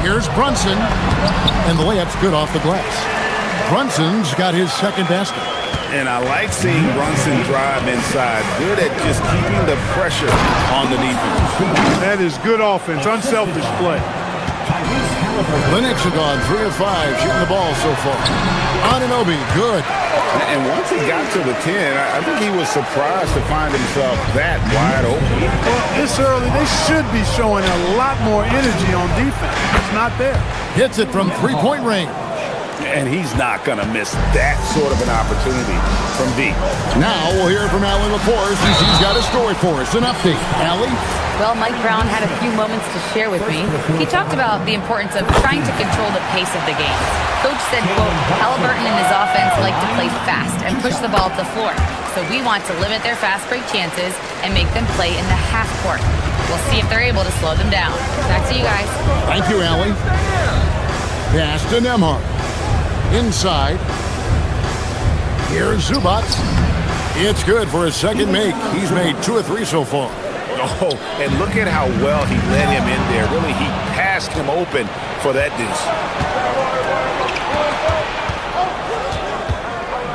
Here's Brunson. And the layup's good off the glass. Brunson's got his second basket. And I like seeing Brunson drive inside. Good at just keeping the pressure on the defense. That is good offense, unselfish play. The Knicks have gone 3 of 5 shooting the ball so far. Anunoby, good. And once he got to the 10, I think he was surprised to find himself that wide open. Well, this early, they should be showing a lot more energy on defense. It's not there. Hits it from three-point range. And he's not going to miss that sort of an opportunity from deep. Now we'll hear from Allie LaForce as he's got a story for us. An update. Allie? Well, Mike Brown had a few moments to share with me. He talked about the importance of trying to control the pace of the game. Coach said, quote, Halliburton and his offense like to play fast and push the ball up the floor. So we want to limit their fast break chances and make them play in the half court. We'll see if they're able to slow them down. Back to you guys. Thank you, Allie. Pass to Nembhard. Inside. Here's Zubats. It's good for his second make. He's made 2 or 3 so far. Oh, and look at how well he led him in there. Really, he passed him open for that deuce.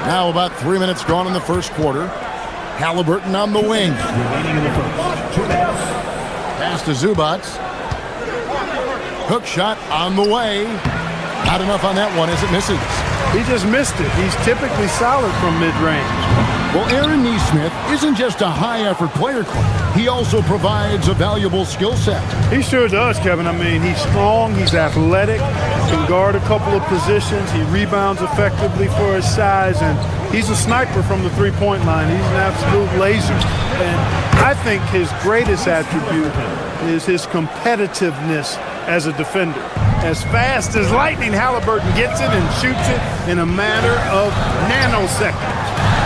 Now about 3 minutes gone in the first quarter. Halliburton on the wing. Pass to Zubats. Hook shot on the way. Not enough on that one as it misses. He just missed it. He's typically solid from mid-range. Well, Aaron Nesmith isn't just a high-effort player, Clark. He also provides a valuable skill set. He sure does, Kevin. I mean, he's strong, he's athletic, can guard a couple of positions, he rebounds effectively for his size, and he's a sniper from the three-point line. He's an absolute laser. And I think his greatest attribute is his competitiveness as a defender. As fast as lightning, Halliburton gets it and shoots it in a matter of nanoseconds.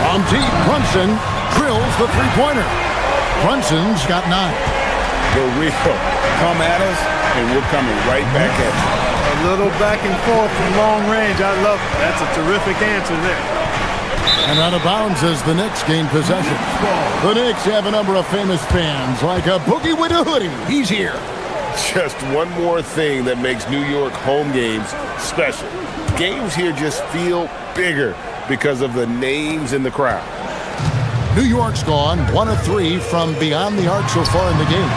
On deep, Brunson drills the three-pointer. Brunson's got 9. The real come at us, and we're coming right back at you. A little back and forth from long range. I love it. That's a terrific answer there. And out of bounds as the Knicks gain possession. The Knicks have a number of famous fans, like a Boogie with a hoodie. He's here. Just one more thing that makes New York home games special. Games here just feel bigger because of the names in the crowd. New York's gone 1 of 3 from beyond the arc so far in the game.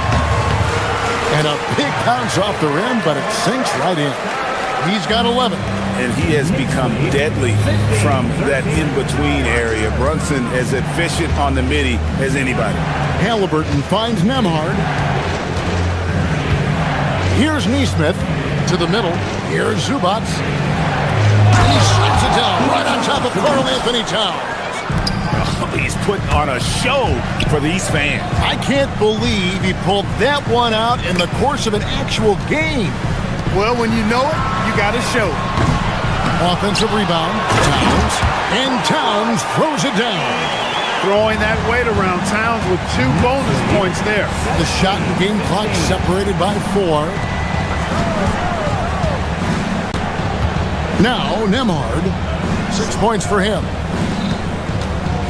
And a big bounce off the rim, but it sinks right in. He's got 11. And he has become deadly from that in-between area. Brunson as efficient on the midi as anybody. Halliburton finds Nembhard. Here's Nesmith to the middle. Here's Zubats. And he slams it down right on top of Karl Anthony Towns. He's putting on a show for these fans. I can't believe he pulled that one out in the course of an actual game. Well, when you know it, you got to show it. Offensive rebound, Towns, and Towns throws it down. Throwing that weight around. Towns with 2 bonus points there. The shot and game clock separated by 4. Now, Nembhard, 6 points for him.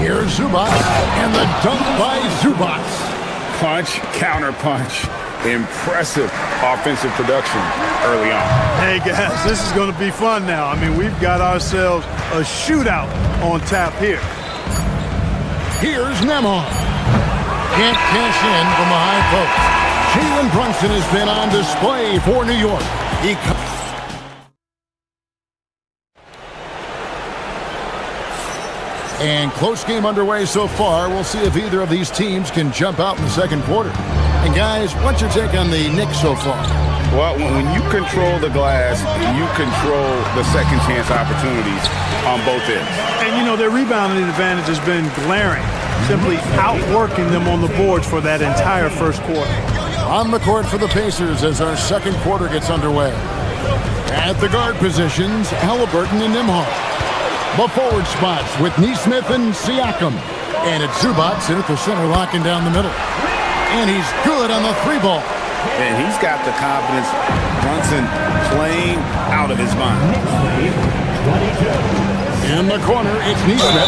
Here's Zubac, and the dunk by Zubac. Punch, counter punch. Impressive offensive production early on. Hey, guys, this is going to be fun now. I mean, we've got ourselves a shootout on tap here. Here's Nembhard. Can't cash in from the high post. Jalen Brunson has been on display for New York. And close game underway so far. We'll see if either of these teams can jump out in the second quarter. And guys, what's your take on the Knicks so far? Well, when you control the glass, you control the second chance opportunities on both ends. And, you know, their rebounding advantage has been glaring, simply outworking them on the boards for that entire first quarter. On the court for the Pacers as our second quarter gets underway. At the guard positions, Halliburton and Nembhard. The forward spots with Nesmith and Siakam. And it's Zubac in at the center, locking down the middle. And he's good on the 3-ball. And he's got the confidence. Brunson playing out of his mind. In the corner, it's Nesmith.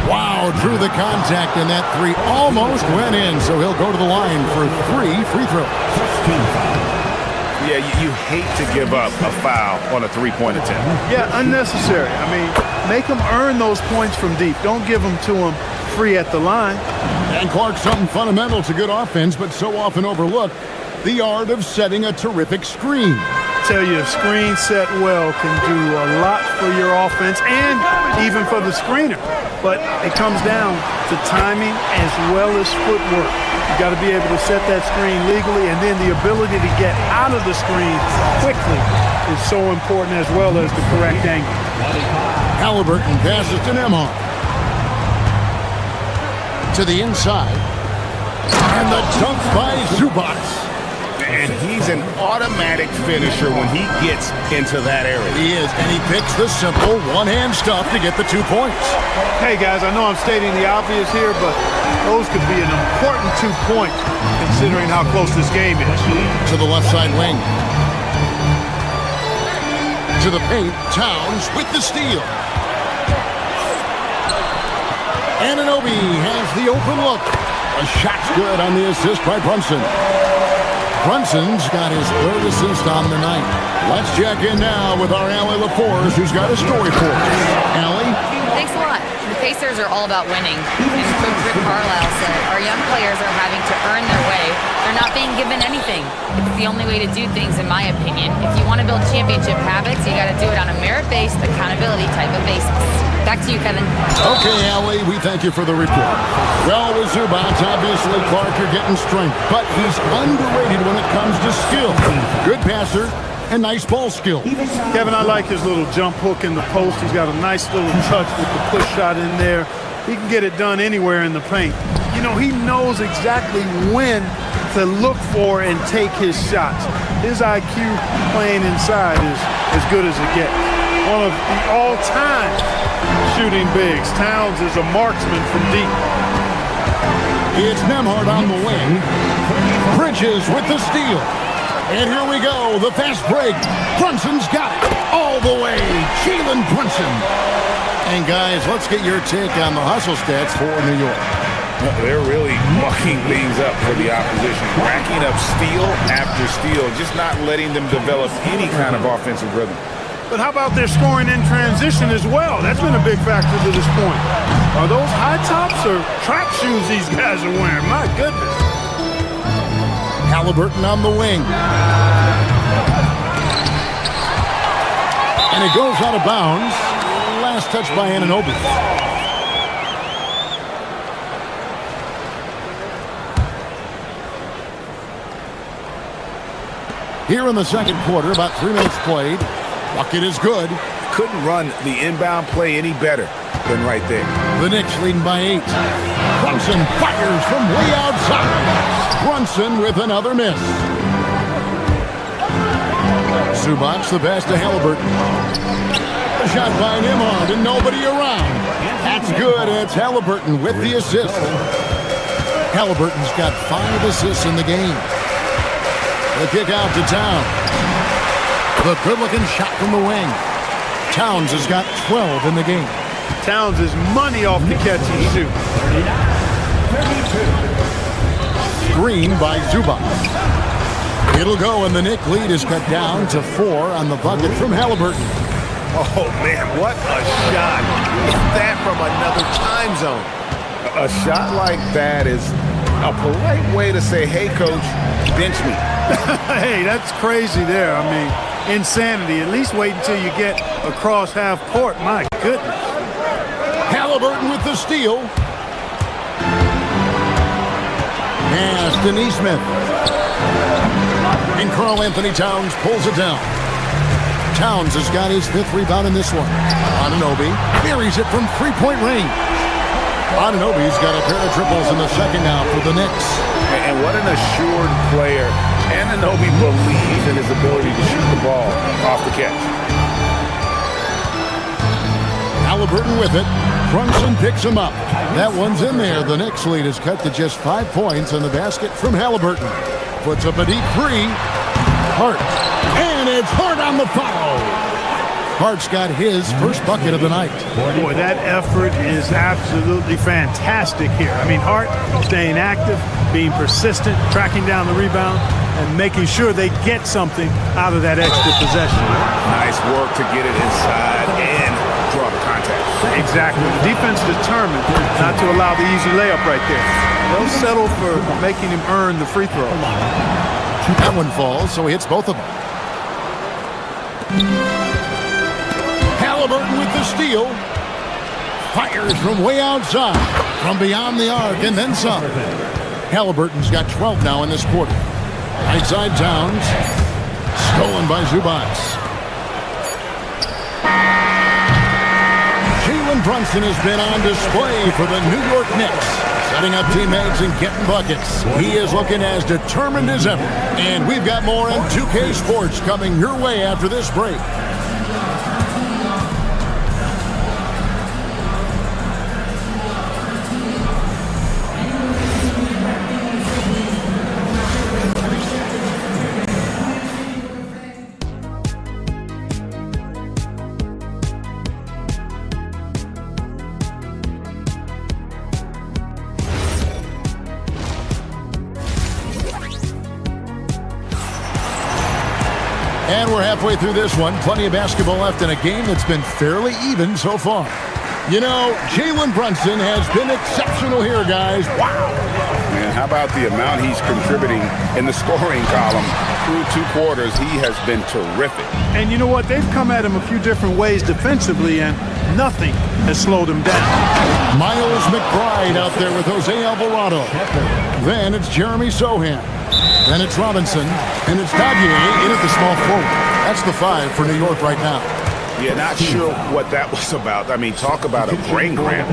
Wow, drew the contact, and that 3 almost went in, so he'll go to the line for 3 free throws. Yeah, you hate to give up a foul on a 3-point attempt. Yeah, unnecessary. I mean, make them earn those points from deep. Don't give them to them free at the line. And Clark, something fundamental to good offense, but so often overlooked, the art of setting a terrific screen. Tell you, a screen set well can do a lot for your offense and even for the screener. But it comes down to timing as well as footwork. You got to be able to set that screen legally, and then the ability to get out of the screen quickly is so important, as well as the correct angle. Halliburton passes to Nembhard. To the inside. And the dunk by Zubac. And he's an automatic finisher when he gets into that area. He is, and he picks the simple one-hand stuff to get the 2 points. Hey, guys, I know I'm stating the obvious here, but those could be an important 2 points considering how close this game is. To the left side wing. To the paint, Towns with the steal. Anunoby has the open look. A shot's good on the assist by Brunson. Brunson's got his 3rd assist on the night. Let's check in now with our Allie LaForce, who's got a story for us. Allie? Thanks a lot. The Pacers are all about winning. And Coach Rick Carlisle said, our young players are having to earn their way. They're not being given anything. It's the only way to do things, in my opinion. If you want to build championship habits, you got to do it on a merit-based, accountability type of basis. Back to you, Kevin. Okay, Allie, we thank you for the report. Well, with Zubac, obviously, Clark, you're getting strength, but he's underrated when it comes to skill. Good passer and nice ball skill. Kevin, I like his little jump hook in the post. He's got a nice little touch with the push shot in there. He can get it done anywhere in the paint. You know, he knows exactly when to look for and take his shots. His IQ playing inside is as good as it gets. One of the all-time shooting bigs. Towns is a marksman from deep. It's Nembhard on the wing. Bridges with the steal. And here we go, the fast break. Brunson's got it all the way. Jalen Brunson. And guys, let's get your take on the hustle stats for New York. They're really mucking things up for the opposition, racking up steal after steal, just not letting them develop any kind of offensive rhythm. But how about their scoring in transition as well? That's been a big factor to this point. Are those high tops or track shoes these guys are wearing? My goodness. Halliburton on the wing. And it goes out of bounds. Last touch by Anunoby. Here in the second quarter, about 3 minutes played. Bucket is good. couldn't run the inbound play any better than right there. The Knicks leading by 8. Brunson fires from way outside. Brunson with another miss. Zubac the pass to Halliburton. A shot by Nimhard and nobody around. That's good. It's Halliburton with the assist. Halliburton's got 5 assists in the game. The kick out to Towns. The good-looking shot from the wing. Towns has got 12 in the game. Towns is money off the catch and shoot. Screen by Zubac. It'll go, and the Knicks lead is cut down to 4 on the bucket from Halliburton. Oh, man, what a shot. Is that from another time zone? A shot like that is a polite way to say, hey, coach, bench me. Hey, that's crazy there. I mean, insanity. At least wait until you get across half court. My goodness. Halliburton with the steal. Pass to Neesmith. And Karl Anthony Towns pulls it down. Towns has got his 5th rebound in this one. Anunoby buries it from 3-point range. Anunoby's got a pair of triples in the second now for the Knicks. And what an assured player. Anunoby believes in his ability to shoot the ball off the catch. Halliburton with it. Brunson picks him up. That one's in there. The Knicks lead is cut to just 5 points in the basket from Halliburton. Puts up a deep 3. Hart. And it's Hart on the foul. Hart's got his first bucket of the night. Boy, that effort is absolutely fantastic here. I mean, Hart staying active, being persistent, tracking down the rebound, and making sure they get something out of that extra possession. Nice work to get it inside and draw the contact. Exactly. The defense determined not to allow the easy layup right there. They'll settle for making him earn the free throw. That one falls, so he hits both of them. Halliburton with the steal. Fires from way outside, from beyond the arc, and then some. Halliburton's got 12 now in this quarter. Right side Towns. Stolen by Zubac. Jalen Brunson has been on display for the New York Knicks, setting up teammates and getting buckets. He is looking as determined as ever. And we've got more on 2K Sports coming your way after this break. And we're halfway through this one. Plenty of basketball left in a game that's been fairly even so far. You know, Jalen Brunson has been exceptional here, guys. Wow. Man, how about the amount he's contributing in the scoring column through 2 quarters? He has been terrific. And you know what? They've come at him a few different ways defensively, and nothing has slowed him down. Miles McBride out there with Jose Alvarado. Then it's Jeremy Sohan. Then it's Robinson, and it's Davier in at the small forward. That's the 5 for New York right now. Yeah, not sure what that was about. I mean, talk about a brain cramp.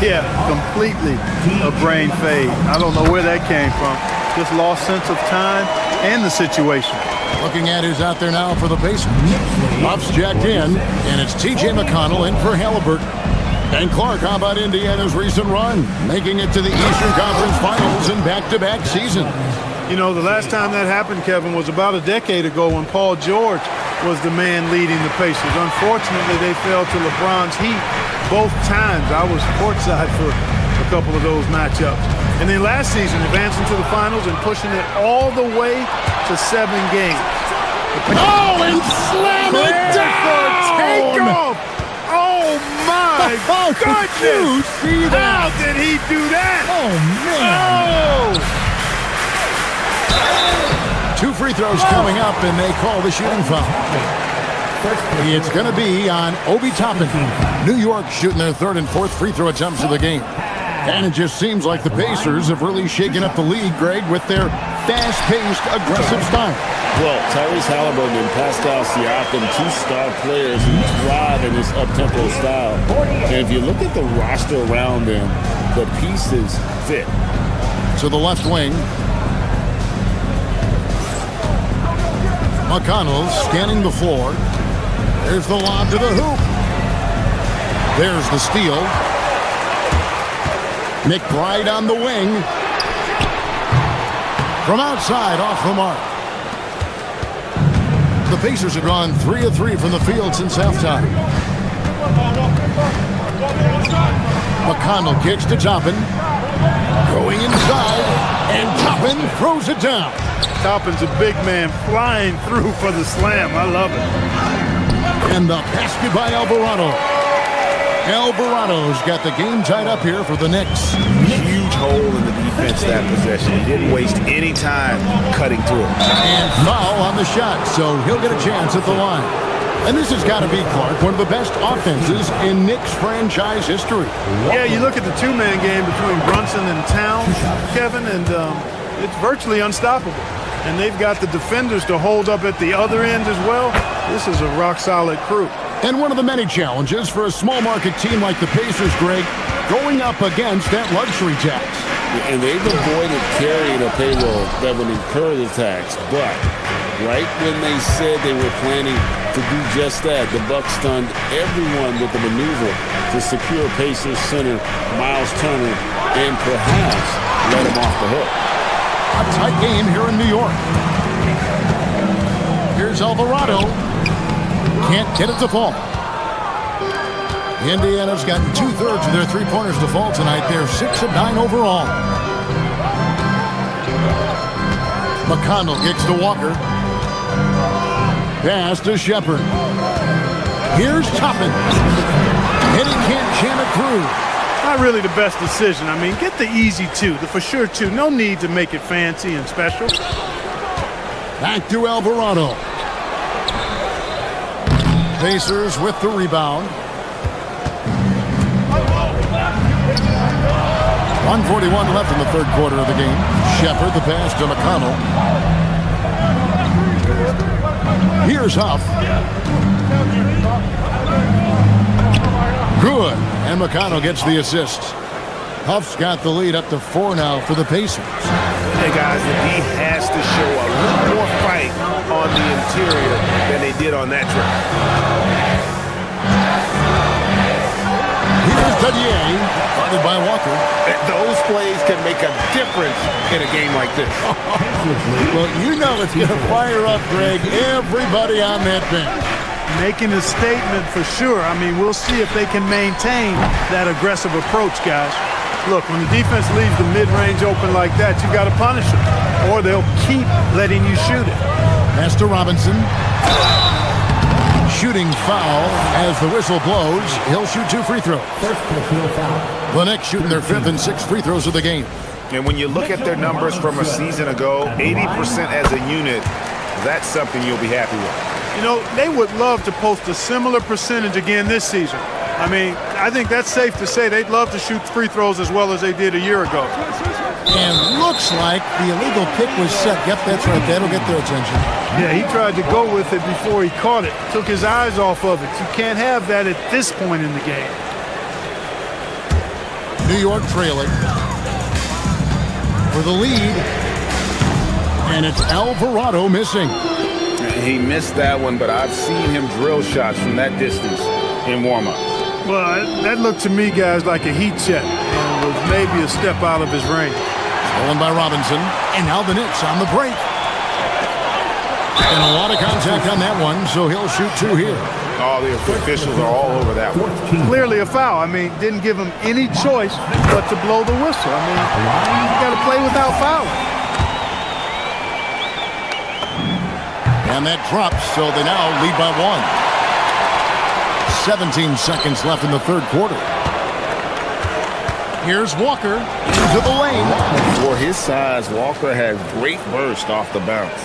Yeah, completely a brain fade. I don't know where that came from. Just lost sense of time and the situation. Looking at who's out there now for the Pacers. Buffs jacked in, and it's T.J. McConnell in for Halliburton. And Clark, how about Indiana's recent run, making it to the Eastern Conference Finals in back-to-back seasons? You know, the last time that happened, Kevin, was about a decade ago when Paul George was the man leading the Pacers. Unfortunately, they fell to LeBron's heat both times. I was courtside for a couple of those matchups. And then last season, advancing to the finals and pushing it all the way to 7 games. Oh, and slam it down! Takeoff! Oh, my goodness! You see that? How did he do that? Oh, man. Oh! 2 free throws coming up, and they call the shooting foul. It's going to be on Obi Toppin. New York shooting their 3rd and 4th free throw attempts of the game. And it just seems like the Pacers have really shaken up the league, Greg, with their fast-paced, aggressive style. Well, Tyrese Halliburton and Pascal Siakam, two star players who thrive in this up-tempo style. And if you look at the roster around them, the pieces fit. To the left wing. McConnell scanning the floor. There's the lob to the hoop. There's the steal. McBride on the wing. From outside, off the mark. The Pacers have gone 3 of 3 from the field since halftime. McConnell kicks to Toppin. Going inside, and Toppin throws it down. Toppin's a big man flying through for the slam. I love it. And the basket by Alvarado. Alvarado's got the game tied up here for the Knicks. Huge hole in the defense that possession. He didn't waste any time cutting through it. And foul on the shot, so he'll get a chance at the line. And this has got to be, Clark, one of the best offenses in Knicks franchise history. Yeah, you look at the two-man game between Brunson and Towns, Kevin, and it's virtually unstoppable. And they've got the defenders to hold up at the other end as well. This is a rock-solid crew. And one of the many challenges for a small market team like the Pacers, Greg, going up against that luxury tax. And they've avoided carrying a payroll that would incur the tax. But right when they said they were planning to do just that, the Bucks stunned everyone with the maneuver to secure Pacers center Miles Turner and perhaps let him off the hook. A tight game here in New York. Here's Alvarado. Can't get it to fall. Indiana's gotten 2/3 of their three-pointers to fall tonight. They're 6 of 9 overall. McConnell kicks to Walker. Pass to Shepard. Here's Toppin. And he can't jam it through. Not really the best decision. I mean, get the easy two, the for sure two. No need to make it fancy and special. Back to Alvarado. Pacers with the rebound. 1:41 left in the third quarter of the game. Shepard, the pass to McConnell. Here's Huff. Good. And McConnell gets the assist. Huff's got the lead up to 4 now for the Pacers. Hey, guys, the D has to show a little more fight on the interior than they did on that trip. Here's Dadier, guarded by Walker. Those plays can make a difference in a game like this. Well, you know it's going to fire up, Greg, everybody on that bench. Making a statement for sure. I mean, we'll see if they can maintain that aggressive approach, guys. Look, when the defense leaves the mid-range open like that, you got to punish them, or they'll keep letting you shoot it. Pass to Robinson. Shooting foul as the whistle blows. He'll shoot 2 free throws. The Knicks shooting their 5th and 6th free throws of the game. And when you look at their numbers from a season ago, 80% as a unit, that's something you'll be happy with. You know, they would love to post a similar percentage again this season. I mean, I think that's safe to say they'd love to shoot free throws as well as they did a year ago. And looks like the illegal pick was set. Yep, that's right. That'll get their attention. Yeah, he tried to go with it before he caught it. Took his eyes off of it. You can't have that at this point in the game. New York trailing for the lead. And it's Alvarado missing. He missed that one, but I've seen him drill shots from that distance in warm-up. Well, that looked to me, guys, like a heat check. And was maybe a step out of his range. Stolen by Robinson. And now the Knicks on the break. And a lot of contact on that one, so he'll shoot 2 here. Oh, the officials are all over that one. Clearly a foul. I mean, didn't give him any choice but to blow the whistle. I mean, you got to play without fouling. And that drops, so they now lead by 1. 17 seconds left in the third quarter. Here's Walker into the lane. For his size, Walker has great burst off the bounce.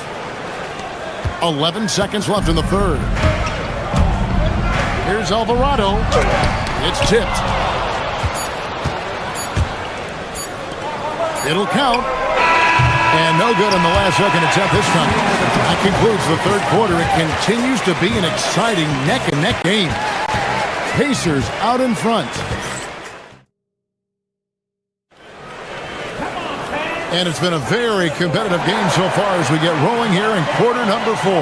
11 seconds left in the third. Here's Alvarado. It's tipped. It'll count. And no good on the last second attempt this time. That concludes the third quarter. It continues to be an exciting neck-and-neck game. Pacers out in front. And it's been a very competitive game so far as we get rolling here in quarter number 4.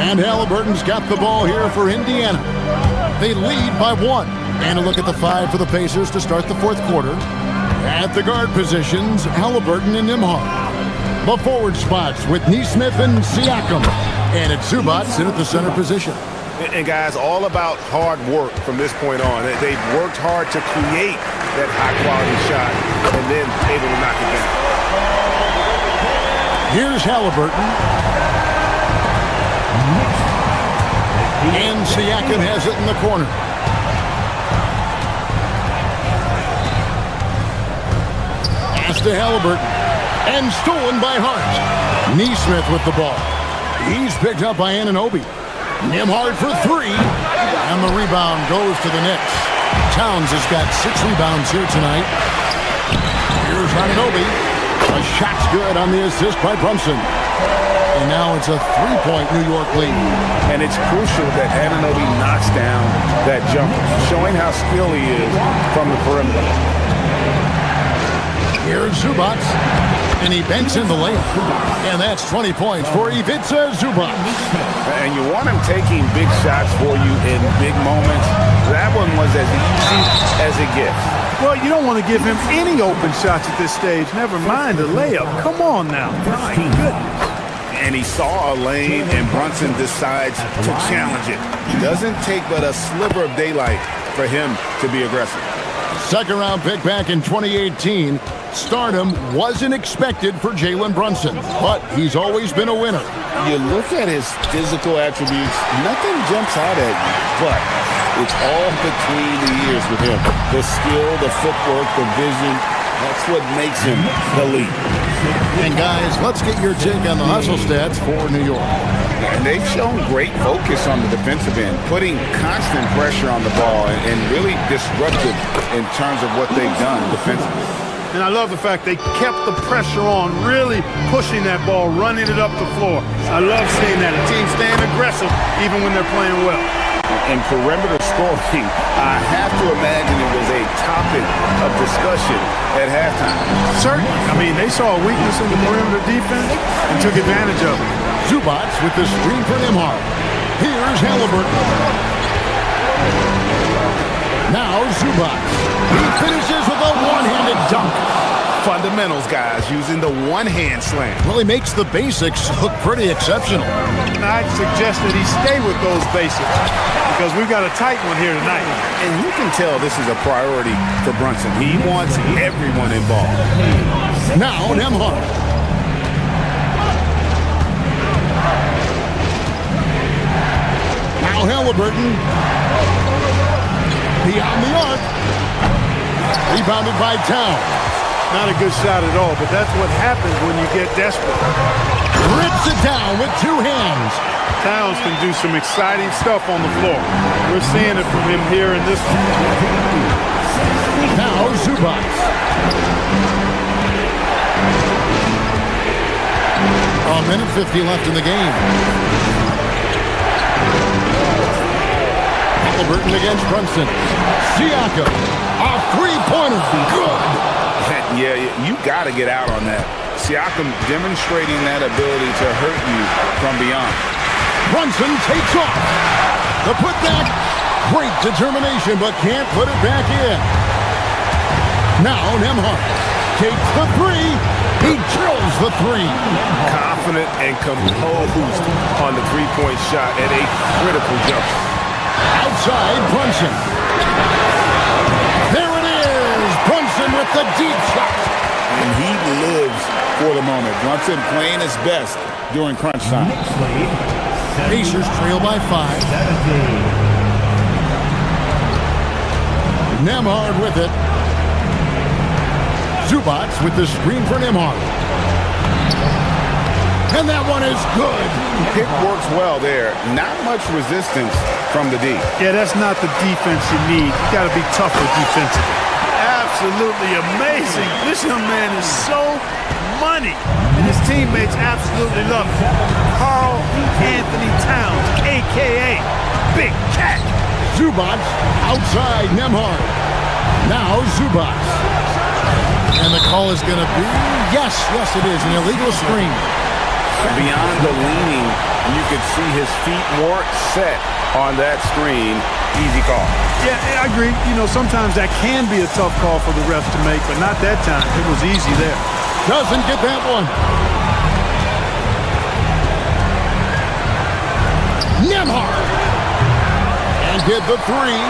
And Halliburton's got the ball here for Indiana. They lead by 1. And a look at the 5 for the Pacers to start the fourth quarter. At the guard positions, Halliburton and Nembhard. The forward spots with Nesmith and Siakam. And it's Zubac in at the center position. And guys, all about hard work from this point on. They've worked hard to create that high-quality shot and then able to knock it down. Here's Halliburton. And Siakam has it in the corner. Pass to Halliburton. And stolen by Hart. Nesmith with the ball. He's picked up by Anunoby. Nembhard for 3. And the rebound goes to the Knicks. Towns has got 6 rebounds here tonight. Here's Anunoby. A shot's good on the assist by Brunson. And now it's a 3-point New York lead. And it's crucial that Anunoby knocks down that jumper, showing how skilled he is from the perimeter. Here's Zubac. And he banks in the layup. And that's 20 points for Ivica Zubac. And you want him taking big shots for you in big moments. That one was as easy as it gets. Well, you don't want to give him any open shots at this stage. Never mind a layup. Come on now. My goodness. And he saw a lane, and Brunson decides to challenge it. It doesn't take but a sliver of daylight for him to be aggressive. Second round pick back in 2018. Stardom wasn't expected for Jalen Brunson, but he's always been a winner. You look at his physical attributes, nothing jumps out at you, but it's all between the ears with him. The skill, the footwork, the vision, that's what makes him elite. And guys, let's get your take on the hustle stats for New York. And they've shown great focus on the defensive end, putting constant pressure on the ball and really disruptive in terms of what they've done defensively. And I love the fact they kept the pressure on, really pushing that ball, running it up the floor. I love seeing that. A team staying aggressive even when they're playing well. And perimeter scoring, I have to imagine it was a topic of discussion at halftime. Certainly. I mean, they saw a weakness in the perimeter defense and took advantage of it. Zubac with the screen for Nembhard. Here's Halliburton. Now Zubac. He finishes with a one-handed dunk. Fundamentals, guys, using the one-hand slam. Well, he makes the basics look pretty exceptional. I'd suggest that he stay with those basics because we've got a tight one here tonight. And you can tell this is a priority for Brunson. He wants everyone involved. Now Nembhard. Now Halliburton. Beyond the arc. Rebounded by Towns. Not a good shot at all, but that's what happens when you get desperate. Rips it down with 2 hands. Towns can do some exciting stuff on the floor. We're seeing it from him here in this one. Now Zubac. A minute 50 left in the game. Halliburton against Brunson. Siakam. A 3-pointer. Good. Yeah, you got to get out on that. Siakam demonstrating that ability to hurt you from beyond. Brunson takes off. The putback. Great determination, but can't put it back in. Now Nembhard takes the 3. He drills the 3. Confident and composed on the three-point shot at a critical jumper. Outside Brunson. There it is. Brunson with the deep shot. And he lives for the moment. Brunson playing his best during crunch time. Pacers trail by 5. Nembhard with it. Zubac with the screen for Nembhard. And that one is good. Pick works well there. Not much resistance from the D. Yeah, that's not the defense you need. You got to be tougher defensively. Absolutely amazing. This young man is so money, and his teammates absolutely love him. Carl Anthony Towns, a.k.a. Big Cat. Zubac outside Nembhard. Now Zubac. And the call is going to be, yes, it is, an illegal screen. Beyond the leaning, you could see his feet weren't set on that screen. Easy call. Yeah, I agree. You know, sometimes that can be a tough call for the refs to make, but not that time. It was easy there. Doesn't get that one. Nembhard. And get the three.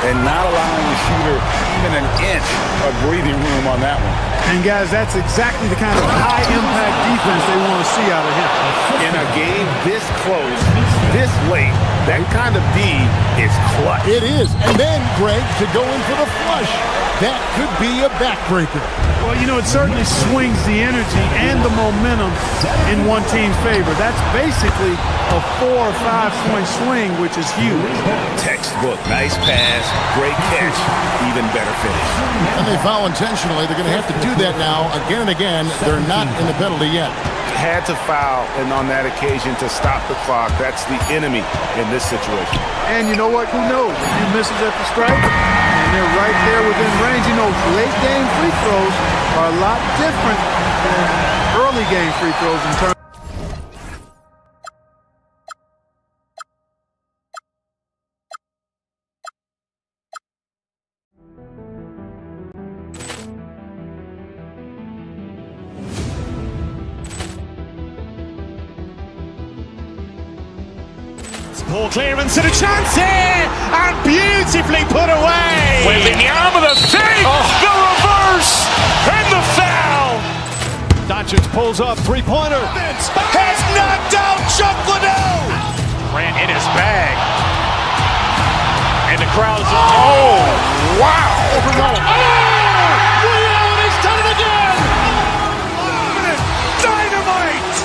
And not allowing the shooter even an inch of breathing room on that one. And guys, that's exactly the kind of high-impact defense they want to see out of him. In a game this close, this late, that kind of D is clutch. It is. And then, Greg, to go in for the flush. That could be a backbreaker. Well, you know, it certainly swings the energy and the momentum in one team's favor. That's basically a 4 or 5 point swing, which is huge. Textbook. Nice pass, great catch, even better finish. And they foul intentionally. They're going to have to do that now again and again. They're not in the penalty yet. Had to foul, and on that occasion to stop the clock. That's the enemy in this situation. And you know what? Who knows? If he misses at the stripe, and they're right there within range. You know, late game free throws are a lot different than early game free throws in terms. Poor clearance and a chance here, and beautifully put away. Wembanyama the fake, the reverse, and the foul. Doncic pulls up, three-pointer. Has knocked out Chuck Liddell. Grant in his bag. And the crowd's oh, wow. He's done it again. Dynamite.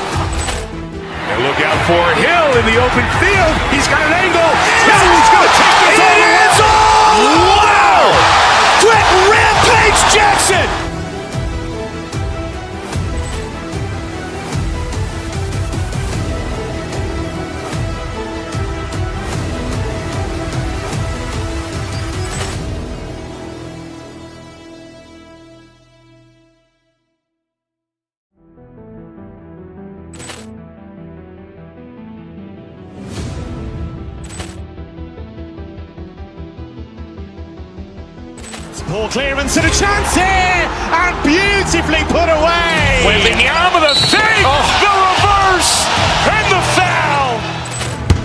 And look out for Hill in the open field. He's got an angle. Hill's going to take this all the way. Wow! Quick Rampage Jackson. Poor clearance and a chance here, and beautifully put away. Wembanyama the fake, the reverse, and the foul.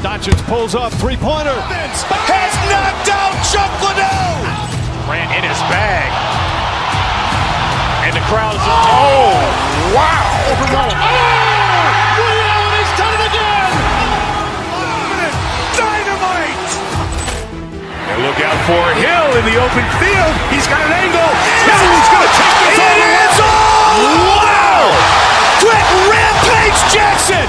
Doncic pulls up, three-pointer. Has knocked out Chuck Liddell. Grant in his bag. And the crowd's oh, wow. He's done it again. Dynamite. And look out for Hill in the open field. He's got an angle. Hill's going to take this all the way. Wow! Quick Rampage Jackson.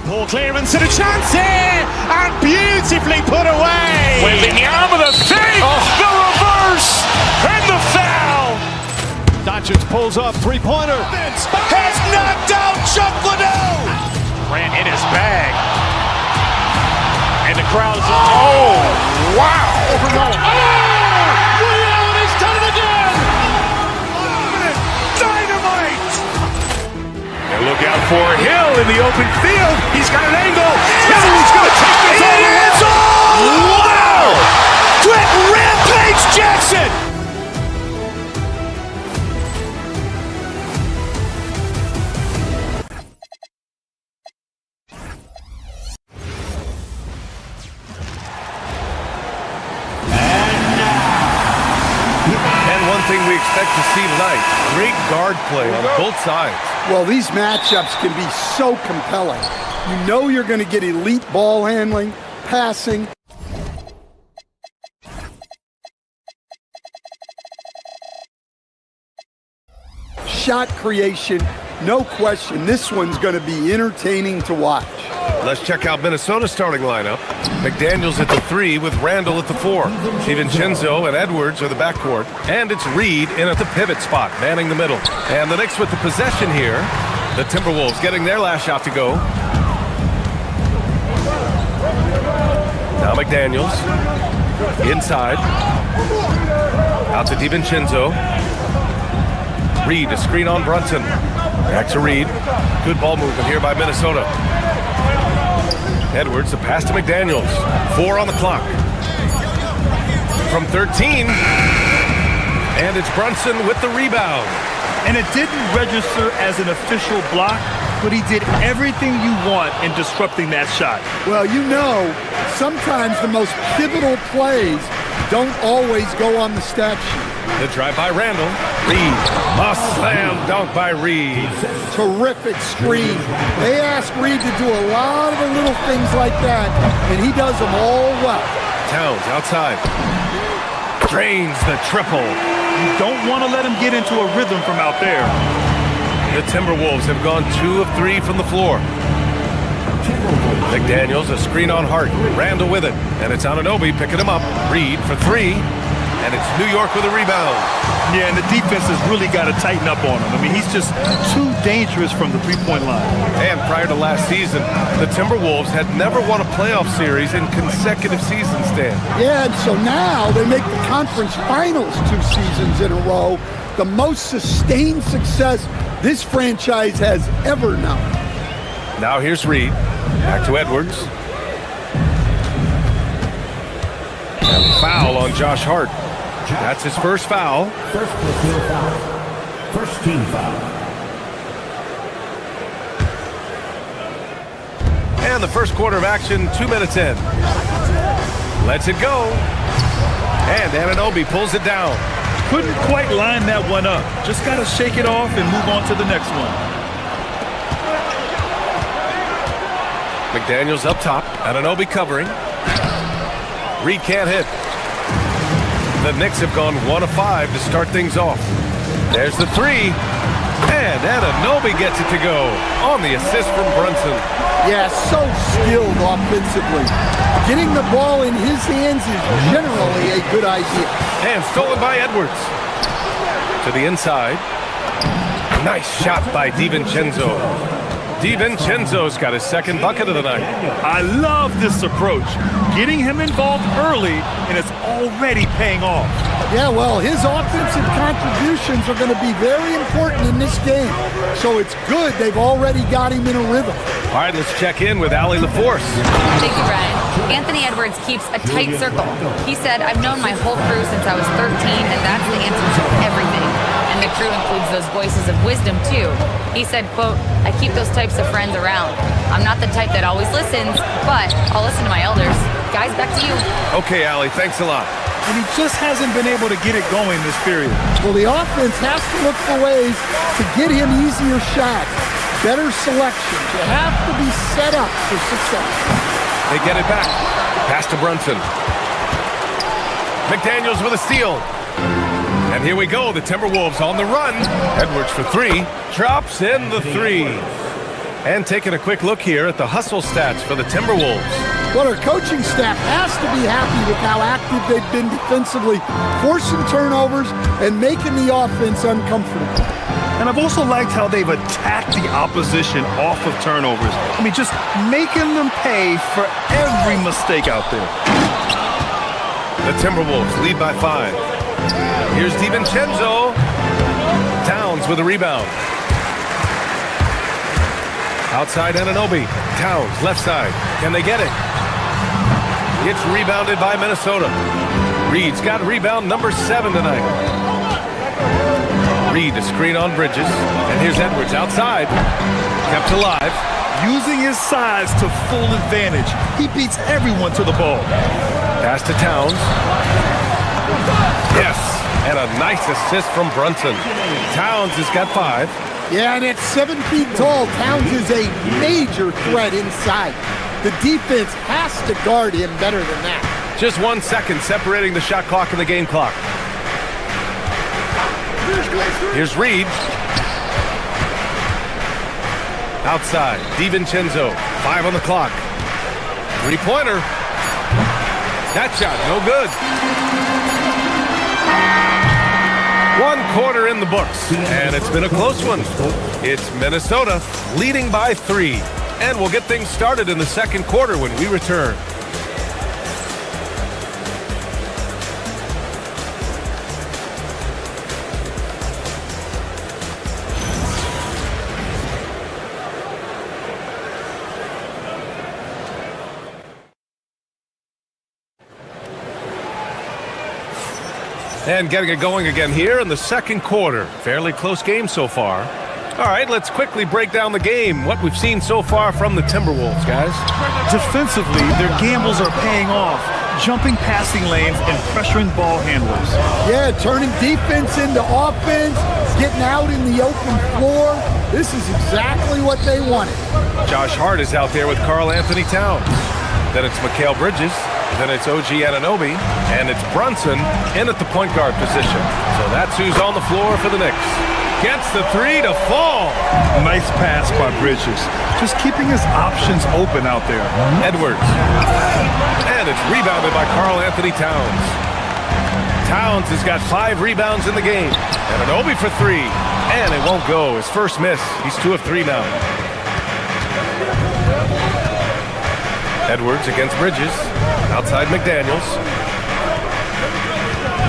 Poor clearance and a chance here, and beautifully put away. Wembanyama the fake, the reverse, and the foul. Doncic pulls up, three-pointer. Has knocked out Chuck Liddell. Grant in his bag. And the crowd's oh, wow. He's done it again. Dynamite. And look out for Hill in the open field. He's got an angle. Hill's going to take this all the way. Wow! Quick Rampage Jackson. And one thing we expect to see tonight, great guard play on both sides. Well, these matchups can be so compelling. You know you're going to get elite ball handling, passing. Shot creation, no question. This one's going to be entertaining to watch. Let's check out Minnesota's starting lineup. McDaniels at the 3 with Randall at the 4. DiVincenzo and Edwards are the backcourt. And it's Reed in at the pivot spot, manning the middle. And the Knicks with the possession here. The Timberwolves getting their last shot to go. Now McDaniels. Inside. Out to DiVincenzo. Reed, a screen on Brunson. Back to Reed. Good ball movement here by Minnesota. Edwards, the pass to McDaniels. 4 on the clock. From 13. And it's Brunson with the rebound. And it didn't register as an official block, but he did everything you want in disrupting that shot. Well, you know, sometimes the most pivotal plays don't always go on the stat sheet. The drive by Randall. Reed. A slam dunk by Reed. Terrific screen. They ask Reed to do a lot of the little things like that, and he does them all well. Towns outside. Drains the triple. You don't want to let him get into a rhythm from out there. The Timberwolves have gone 2 of 3 from the floor. McDaniels, a screen on Hart. Randall with it. And it's Anunoby picking him up. Reed for 3. And it's New York with a rebound. Yeah, and the defense has really got to tighten up on him. I mean, he's just too dangerous from the three-point line. And prior to last season, the Timberwolves had never won a playoff series in consecutive seasons, Dan. Yeah, and so now they make the conference finals 2 seasons in a row. The most sustained success this franchise has ever known. Now here's Reed. Back to Edwards. And foul on Josh Hart. That's his first foul. First personal foul. First team foul. And the first quarter of action, 2 minutes in. Lets it go. And Anunoby pulls it down. Couldn't quite line that one up. Just got to shake it off and move on to the next one. McDaniels up top. Anunoby covering. Reed can't hit. The Knicks have gone 1 of 5 to start things off. There's the 3. And Anunoby gets it to go on the assist from Brunson. Yeah, so skilled offensively. Getting the ball in his hands is generally a good idea. And stolen by Edwards. To the inside. Nice shot by DiVincenzo. DiVincenzo's got his second bucket of the night. I love this approach. Getting him involved early, and it's already paying off. Yeah, well, his offensive contributions are going to be very important in this game. So it's good they've already got him in a rhythm. All right, let's check in with Allie LaForce. Thank you, Brian. Anthony Edwards keeps a tight circle. He said, I've known my whole crew since I was 13, and that's the answer to everything. And the crew includes those voices of wisdom, too. He said, quote, I keep those types of friends around. I'm not the type that always listens, but I'll listen to my elders. Guys, back to you. Okay, Allie, thanks a lot. And he just hasn't been able to get it going this period. Well, the offense has to look for ways to get him easier shots, better selections. You have to be set up for success. They get it back. Pass to Brunson. McDaniels with a steal. And here we go, the Timberwolves on the run. Edwards for 3, drops in the 3. And taking a quick look here at the hustle stats for the Timberwolves. Well, our coaching staff has to be happy with how active they've been defensively, forcing turnovers and making the offense uncomfortable. And I've also liked how they've attacked the opposition off of turnovers. I mean, just making them pay for every mistake out there. The Timberwolves lead by 5. Here's DiVincenzo. Towns with a rebound. Outside Anunoby. Towns, left side. Can they get it? It's rebounded by Minnesota. Reed's got rebound number 7 tonight. Reed, a screen on Bridges. And here's Edwards outside. Kept alive. Using his size to full advantage. He beats everyone to the ball. Pass to Towns. Yes. And a nice assist from Brunson. Towns has got 5. Yeah, and at 7 feet tall, Towns is a major threat inside. The defense has to guard him better than that. Just 1 second separating the shot clock and the game clock. Here's Reed. Outside, DiVincenzo. 5 on the clock. 3-pointer. That shot, no good. 1 quarter in the books, and it's been a close one. It's Minnesota leading by 3, and we'll get things started in the second quarter when we return. And getting it going again here in the second quarter. Fairly close game so far. All right, let's quickly break down the game. What we've seen so far from the Timberwolves, guys. Defensively, their gambles are paying off. Jumping passing lanes and pressuring ball handlers. Yeah, turning defense into offense, getting out in the open floor. This is exactly what they wanted. Josh Hart is out there with Karl Anthony Towns. Then it's Mikal Bridges. Then it's OG Anunoby, and it's Brunson in at the point guard position. So that's who's on the floor for the Knicks. Gets the 3 to fall. Nice pass by Bridges. Just keeping his options open out there. Edwards. And it's rebounded by Karl Anthony Towns. Towns has got 5 rebounds in the game. Anunoby for 3. And it won't go. His first miss. He's 2 of 3 now. Edwards against Bridges. Outside McDaniels.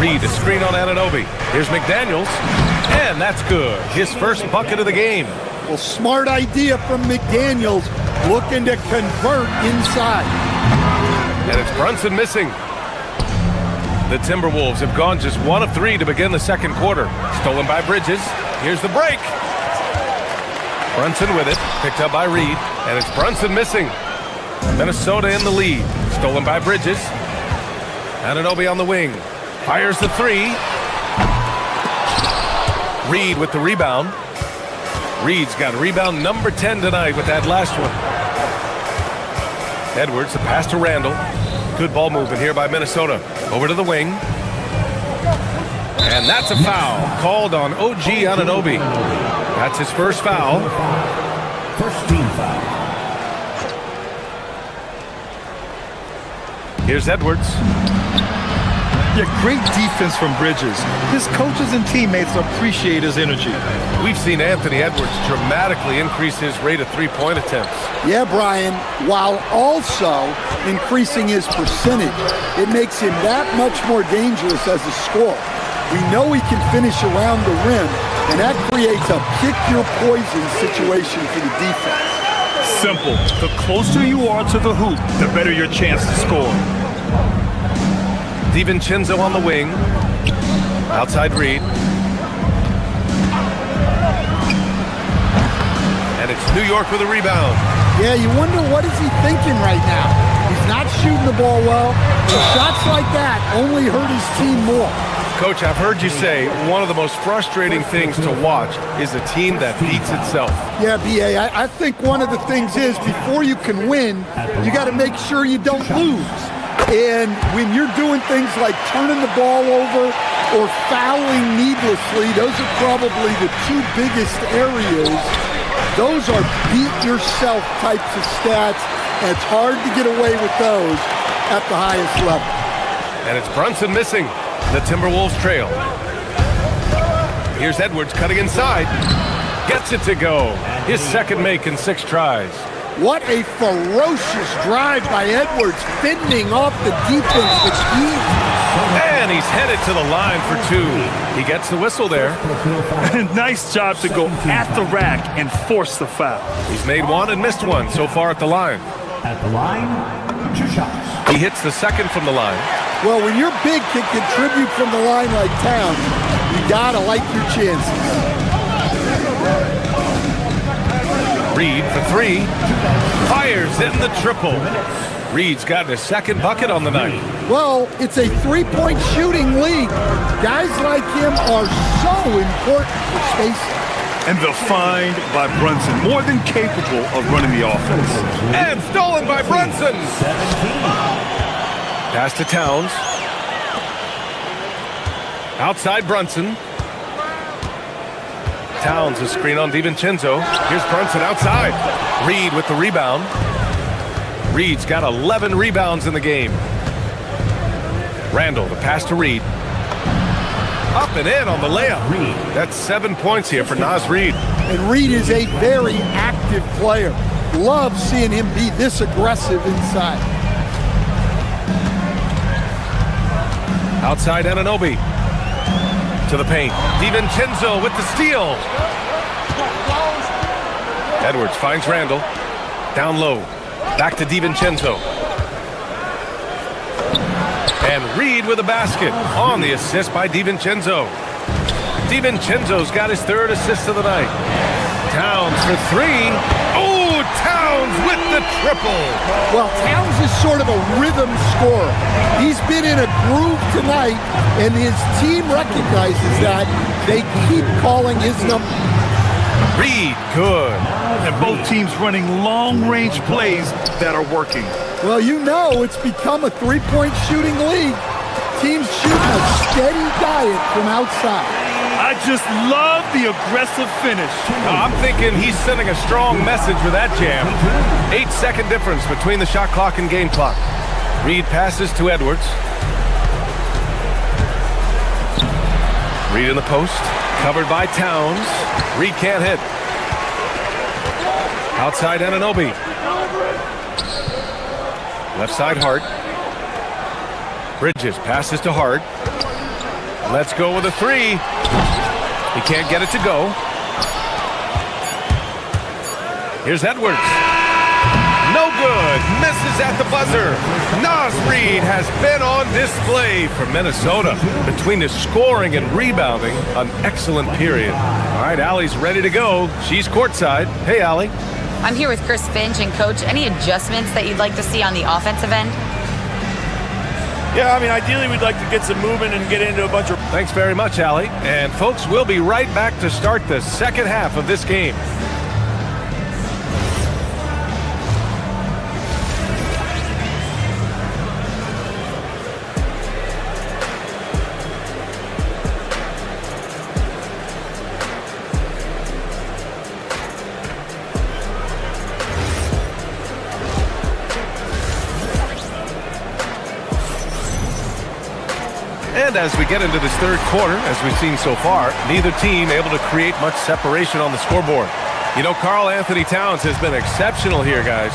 Reed, a screen on Anunoby. Here's McDaniels. And that's good. His first bucket of the game. Well, smart idea from McDaniels, looking to convert inside. And it's Brunson missing. The Timberwolves have gone just 1 of 3 to begin the second quarter. Stolen by Bridges. Here's the break. Brunson with it. Picked up by Reed. And it's Brunson missing. Minnesota in the lead. Stolen by Bridges. Anunoby on the wing. Fires the 3. Reed with the rebound. Reed's got rebound number 10 tonight with that last one. Edwards, the pass to Randall. Good ball movement here by Minnesota. Over to the wing. And that's a foul called on OG Anunoby. That's his first foul. First team foul. Here's Edwards. Yeah, great defense from Bridges. His coaches and teammates appreciate his energy. We've seen Anthony Edwards dramatically increase his rate of three-point attempts. Yeah, Brian, while also increasing his percentage. It makes him that much more dangerous as a scorer. We know he can finish around the rim, and that creates a pick-your-poison situation for the defense. Simple. The closer you are to the hoop, the better your chance to score. DiVincenzo on the wing. Outside Reed. And it's New York with a rebound. Yeah, you wonder what is he thinking right now. He's not shooting the ball well. Shots like that only hurt his team more. Coach, I've heard you say one of the most frustrating things to watch is a team that beats itself. Yeah, B.A., I think one of the things is before you can win, you got to make sure you don't lose. And when you're doing things like turning the ball over or fouling needlessly, those are probably the 2 biggest areas. Those are beat-yourself types of stats, and it's hard to get away with those at the highest level. And it's Brunson missing. The Timberwolves trail. Here's Edwards cutting inside. Gets it to go. His second make in 6 tries. What a ferocious drive by Edwards, fending off the defense with ease. And he's headed to the line for 2. He gets the whistle there. Nice job to go at the rack and force the foul. He's made 1 and missed 1 so far at the line. At the line, 2 shots. He hits the second from the line. Well, when your big can contribute from the line like Towns, you gotta like your chances. Reed for 3. Fires in the triple. Reed's gotten his second bucket on the night. Well, it's a three-point shooting league. Guys like him are so important for spacing. And the find by Brunson, more than capable of running the offense. And stolen by Brunson. Pass to Towns. Outside Brunson. Towns a screen on DiVincenzo. Here's Brunson outside. Reed with the rebound. Reed's got 11 rebounds in the game. Randall, the pass to Reed. Up and in on the layup. That's 7 points here for Naz Reid. And Reed is a very active player. Love seeing him be this aggressive inside. Outside Anunoby. To the paint. DiVincenzo with the steal. Edwards finds Randall. Down low. Back to DiVincenzo. And Reed with a basket on the assist by DiVincenzo. DiVincenzo's got his third assist of the night. Towns for three. Oh, Towns with the triple. Well, Towns is sort of a rhythm scorer. He's been in a groove tonight, and his team recognizes that. They keep calling his number. Reed, good. And both teams running long-range plays that are working. Well, you know it's become a three-point shooting league. Teams shooting a steady diet from outside. I just love the aggressive finish. I'm thinking he's sending a strong message with that jam. 8-second difference between the shot clock and game clock. Reed passes to Edwards. Reed in the post. Covered by Towns. Reed can't hit. Outside Anunoby. Left side Hart. Bridges passes to Hart. Let's go with a three. He can't get it to go. Here's Edwards. No good. Misses at the buzzer. Naz Reid has been on display for Minnesota. Between his scoring and rebounding, an excellent period. All right, Allie's ready to go. She's courtside. Hey, Allie. I'm here with Chris Finch. And Coach, any adjustments that you'd like to see on the offensive end? Yeah, I mean, ideally we'd like to get some movement and get into a bunch of... Thanks very much, Allie. And folks, we'll be right back to start the second half of this game. And as we get into this third quarter, as we've seen so far, neither team able to create much separation on the scoreboard. You know, Karl Anthony Towns has been exceptional here, guys.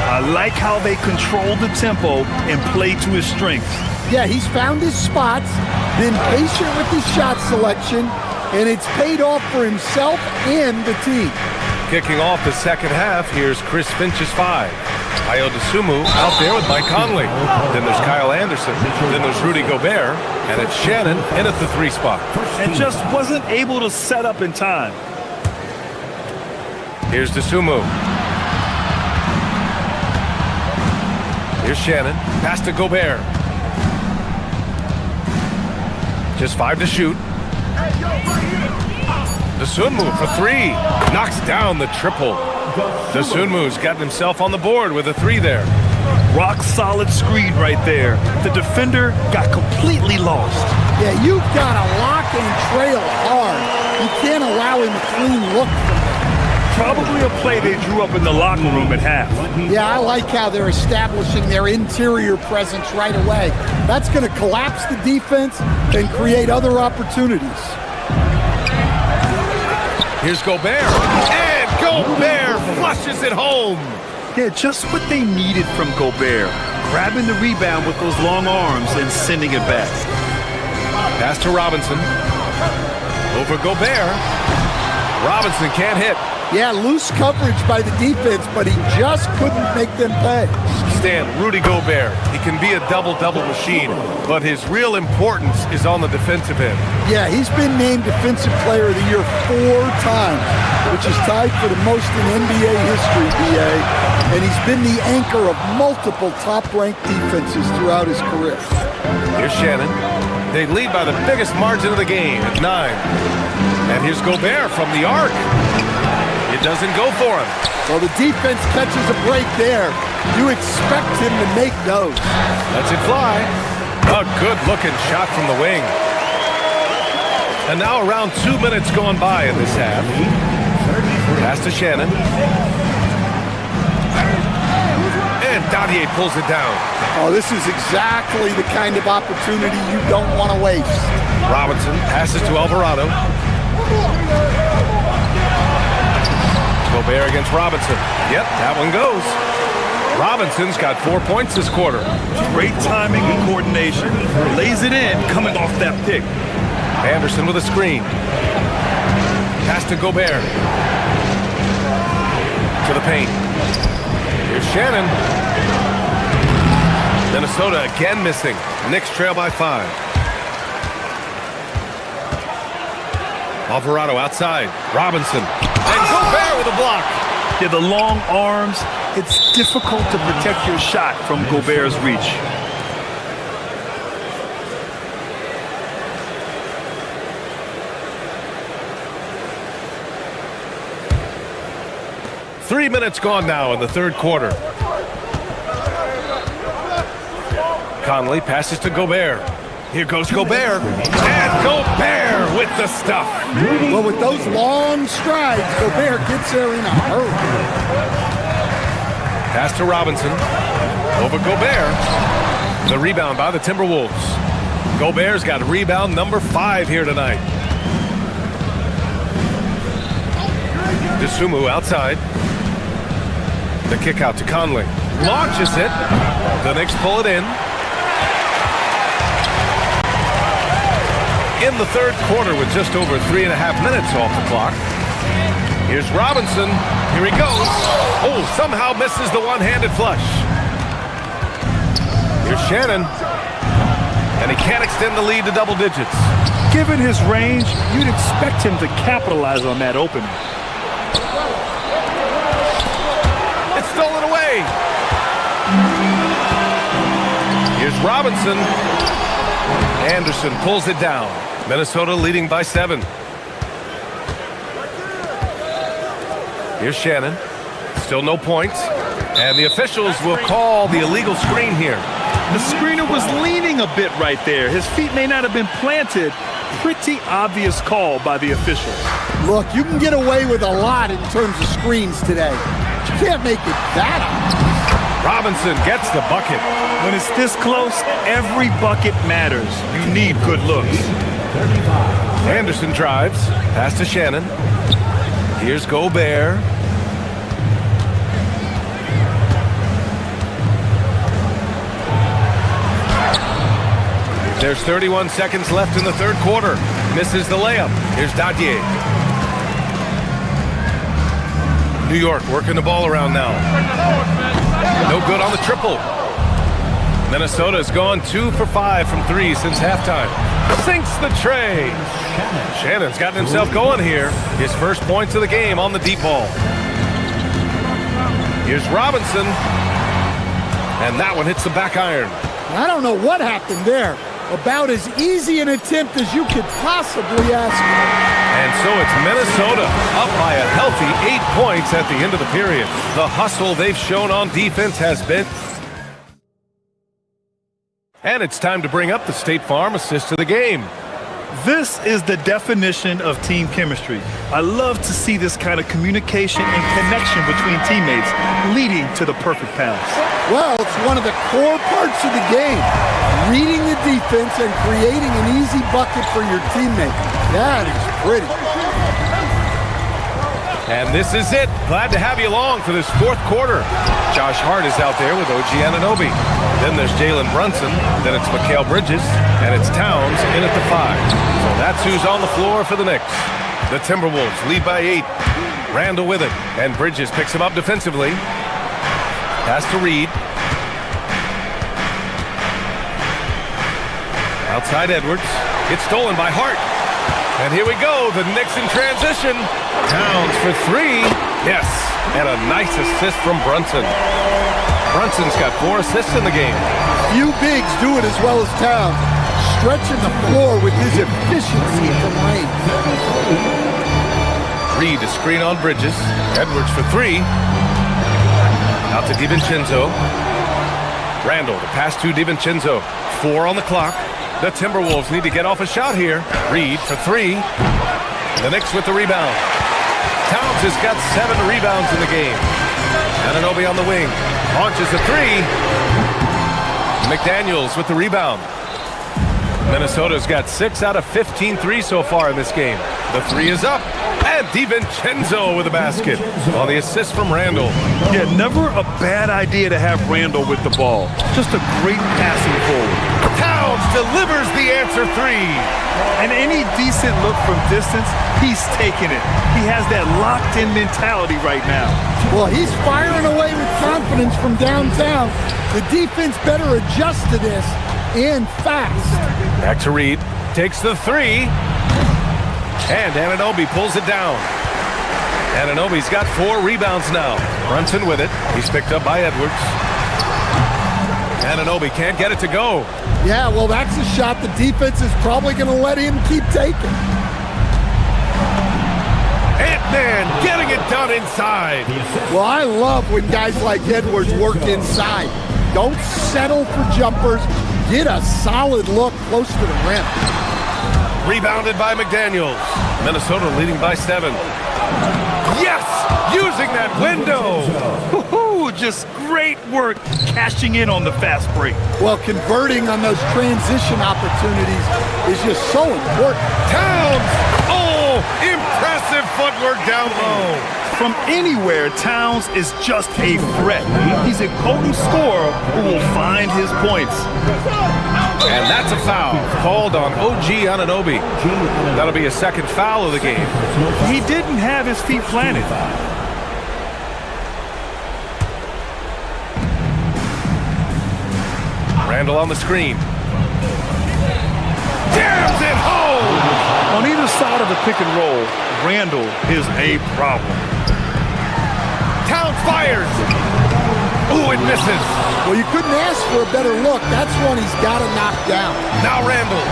I like how they control the tempo and play to his strengths. Yeah, he's found his spots, been patient with his shot selection, and it's paid off for himself and the team. Kicking off the second half, here's Chris Finch's five. Ayo Dosunmu out there with Mike Conley. Then there's Kyle Anderson. Then there's Rudy Gobert. And it's Shannon in at the three spot. And just wasn't able to set up in time. Here's Dosunmu. Here's Shannon. Pass to Gobert. Just 5 to shoot. Dosunmu for three. Knocks down the triple. Dosunmu's gotten himself on the board with a three there. Rock solid screen right there. The defender got completely lost. Yeah, you've got to lock and trail hard. You can't allow him a clean look from there. Probably a play they drew up in the locker room at half. Yeah, I like how they're establishing their interior presence right away. That's going to collapse the defense and create other opportunities. Here's Gobert. And Gobert flushes it home. Yeah, just what they needed from Gobert. Grabbing the rebound with those long arms and sending it back. Pass to Robinson. Over Gobert. Robinson can't hit. Yeah, loose coverage by the defense, but he just couldn't make them pay. Stan, Rudy Gobert. He can be a double-double machine, but his real importance is on the defensive end. Yeah, he's been named Defensive Player of the Year 4 times, which is tied for the most in NBA history, BA. And he's been the anchor of multiple top-ranked defenses throughout his career. Here's Shannon. They lead by the biggest margin of the game at 9. And here's Gobert from the arc. It doesn't go for him. Well, the defense catches a break there. You expect him to make those. Lets it fly. A good-looking shot from the wing. And now around 2 minutes gone by in this half. Pass to Shannon. And Dadier pulls it down. Oh, this is exactly the kind of opportunity you don't want to waste. Robinson passes to Alvarado. Gobert against Robinson. Yep, that one goes. Robinson's got 4 points this quarter. Great timing and coordination. Lays it in coming off that pick. Anderson with a screen. Pass to Gobert. To the paint. Here's Shannon. Minnesota again missing. Knicks trail by 5. Alvarado outside. Robinson. And Gobert with a block. Yeah, the long arms. It's difficult to protect your shot from Gobert's reach. Three minutes gone now in the third quarter. Conley passes to Gobert. Here goes Gobert. And Gobert with the stuff. Well, with those long strides, Gobert gets there in a hurry. Pass to Robinson. Over Gobert. The rebound by the Timberwolves. Gobert's got rebound number 5 here tonight. DeSumo outside. The kick out to Conley. Launches it. The Knicks pull it in. In the third quarter with just over 3.5 minutes off the clock. Here's Robinson. Here he goes. Oh, somehow misses the one-handed flush. Here's Shannon. And he can't extend the lead to double digits. Given his range, you'd expect him to capitalize on that opening. It's stolen away. Here's Robinson. Anderson pulls it down. Minnesota leading by 7. Here's Shannon. Still no points. And the officials will call the illegal screen here. The screener was leaning a bit right there. His feet may not have been planted. Pretty obvious call by the officials. Look, you can get away with a lot in terms of screens today. But you can't make it that obvious. Robinson gets the bucket. When it's this close, every bucket matters. You need good looks. Anderson drives. Pass to Shannon. Here's Gobert. There's 31 seconds left in the third quarter. Misses the layup. Here's Dadier. New York working the ball around now. No good on the triple. Minnesota's gone 2 for 5 from 3 since halftime. Sinks the tray. Shannon's gotten himself going here. His first points of the game on the deep ball. Here's Robinson. And that one hits the back iron. I don't know what happened there. About as easy an attempt as you could possibly ask for. And so it's Minnesota up by a healthy 8 points at the end of the period. The hustle they've shown on defense has been... And it's time to bring up the State Farm assist of the game. This is the definition of team chemistry. I love to see this kind of communication and connection between teammates leading to the perfect pass. Well, it's one of the core parts of the game. Reading the defense and creating an easy bucket for your teammate. That is pretty. And this is it. Glad to have you along for this fourth quarter. Josh Hart is out there with OG Anunoby. Then there's Jalen Brunson. Then it's Mikal Bridges. And it's Towns in at the 5. So that's who's on the floor for the Knicks. The Timberwolves lead by 8. Randall with it, and Bridges picks him up defensively. Pass to Reed. Outside Edwards. It's stolen by Hart. And here we go, the Knicks in transition. Towns for three. Yes, and a nice assist from Brunson. Brunson's got 4 assists in the game. Few bigs do it as well as Towns, stretching the floor with his efficiency from range. Reed to screen on Bridges. Edwards for three. Out to DiVincenzo. Randall, the pass to DiVincenzo. 4 on the clock. The Timberwolves need to get off a shot here. Reed for three. The Knicks with the rebound. Towns has got 7 rebounds in the game. Anunoby on the wing. Launches a three. McDaniels with the rebound. Minnesota's got 6 out of 15 threes so far in this game. The three is up. And DiVincenzo with a basket on the assist from Randall. Yeah, never a bad idea to have Randall with the ball. Just a great passing forward. Towns delivers the answer three. And any decent look from distance, he's taking it. He has that locked-in mentality right now. Well, he's firing away with confidence from downtown. The defense better adjust to this, and fast. Back to Reed. Takes the three. And Anunoby pulls it down. Anunoby's got 4 rebounds now. Brunson with it. He's picked up by Edwards. Anunoby can't get it to go. Yeah, well, that's a shot the defense is probably going to let him keep taking. Ant-Man getting it done inside. Well, I love when guys like Edwards work inside. Don't settle for jumpers. Get a solid look close to the rim. Rebounded by McDaniels. Minnesota leading by 7. Yes! Using that window! Woohoo! Just great work cashing in on the fast break. Well, converting on those transition opportunities is just so important. Towns! Oh! Impressive footwork down low. From anywhere, Towns is just a threat. He's a potent scorer who will find his points. And that's a foul called on OG Anunoby. That'll be a second foul of the game. He didn't have his feet planted. Randall on the screen. Jams it home! On either side of the pick and roll, Randall is a problem. Towns fires! Ooh, it misses. Well, you couldn't ask for a better look. That's one he's got to knock down. Now Randall.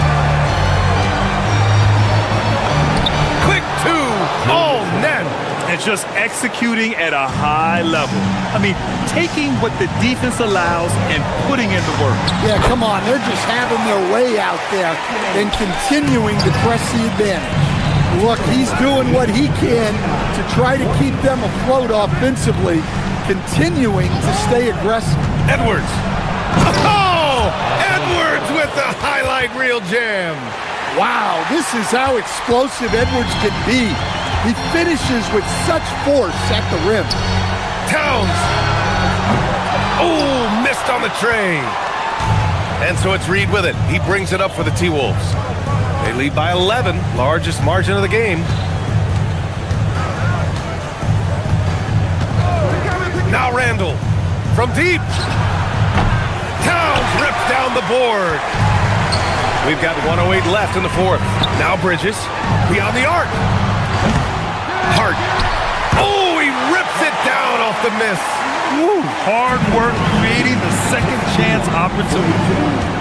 Quick two. Oh, net. And just executing at a high level. I mean, taking what the defense allows and putting in the work. Yeah, come on. They're just having their way out there and continuing to press the advantage. Look, he's doing what he can to try to keep them afloat offensively, continuing to stay aggressive. Edwards. Oh! Edwards with the highlight reel jam. Wow, this is how explosive Edwards can be. He finishes with such force at the rim. Towns. Oh, missed on the tray. And so it's Reed with it. He brings it up for the T-Wolves. They lead by 11, largest margin of the game. Now Randall from deep. Towns rips down the board. We've got 1:08 left in the fourth. Now Bridges beyond the arc. Hart. Oh, he rips it down off the miss. Woo, hard work creating the second chance opportunity.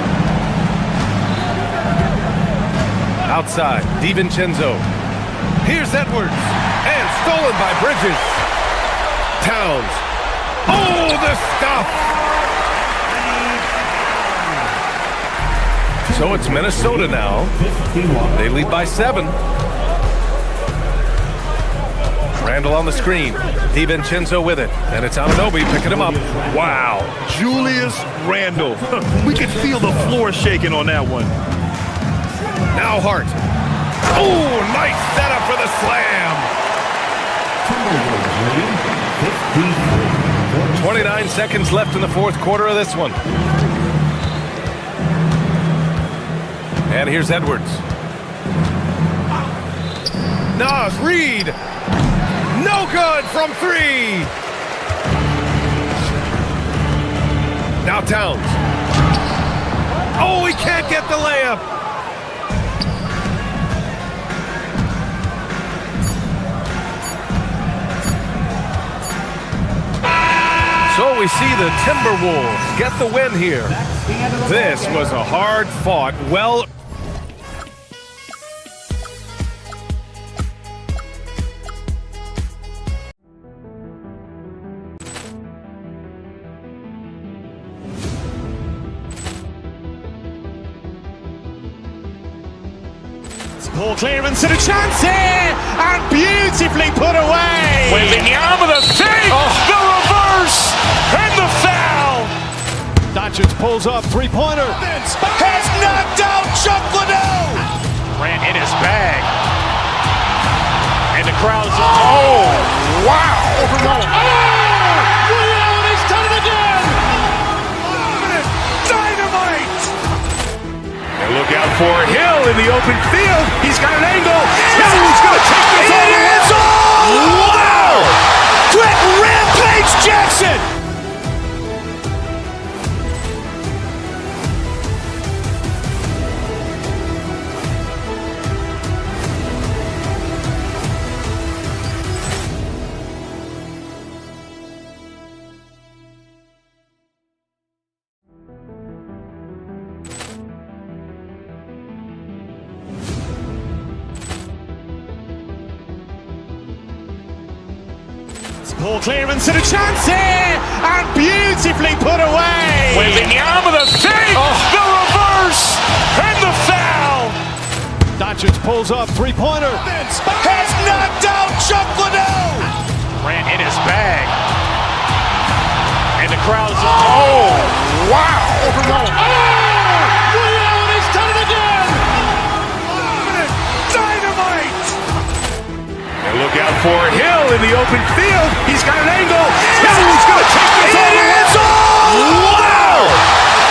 Outside, DiVincenzo. Here's Edwards. And stolen by Bridges. Towns. Oh, the stuff! So it's Minnesota now. They lead by 7. Randall on the screen. DiVincenzo with it. And it's Anunoby picking him up. Wow, Julius Randall. We could feel the floor shaking on that one. Now Hart. Oh, nice setup for the slam. 29 seconds left in the fourth quarter of this one. And here's Edwards. Nas, Reed. No good from three. Now Towns. Oh, he can't get the layup. So we see the Timberwolves get the win here. This was a hard-fought, well... Ball clearance and a chance here, and beautifully put away. Wembanyama the fake, the reverse, and the foul. Doncic pulls up, three-pointer. Has knocked out Chuck Liddell. Ran in his bag. And the crowd's, oh, wow. He's done it again. Dynamite. And look out for Hill in the open field. He's got an angle. Hill's going to take this all the way. Wow! Quick Rampage Jackson. Ball clearance and a chance here, and beautifully put away. Wembanyama the fake, the reverse, and the foul. Doncic pulls up, three-pointer. Has knocked out Chuck Liddell. Ran in his bag. And the crowd's, oh, wow. He's done it again. Dynamite. And look out for Hill in the open field. He's got an angle. Hill's going to take this all the way. Wow!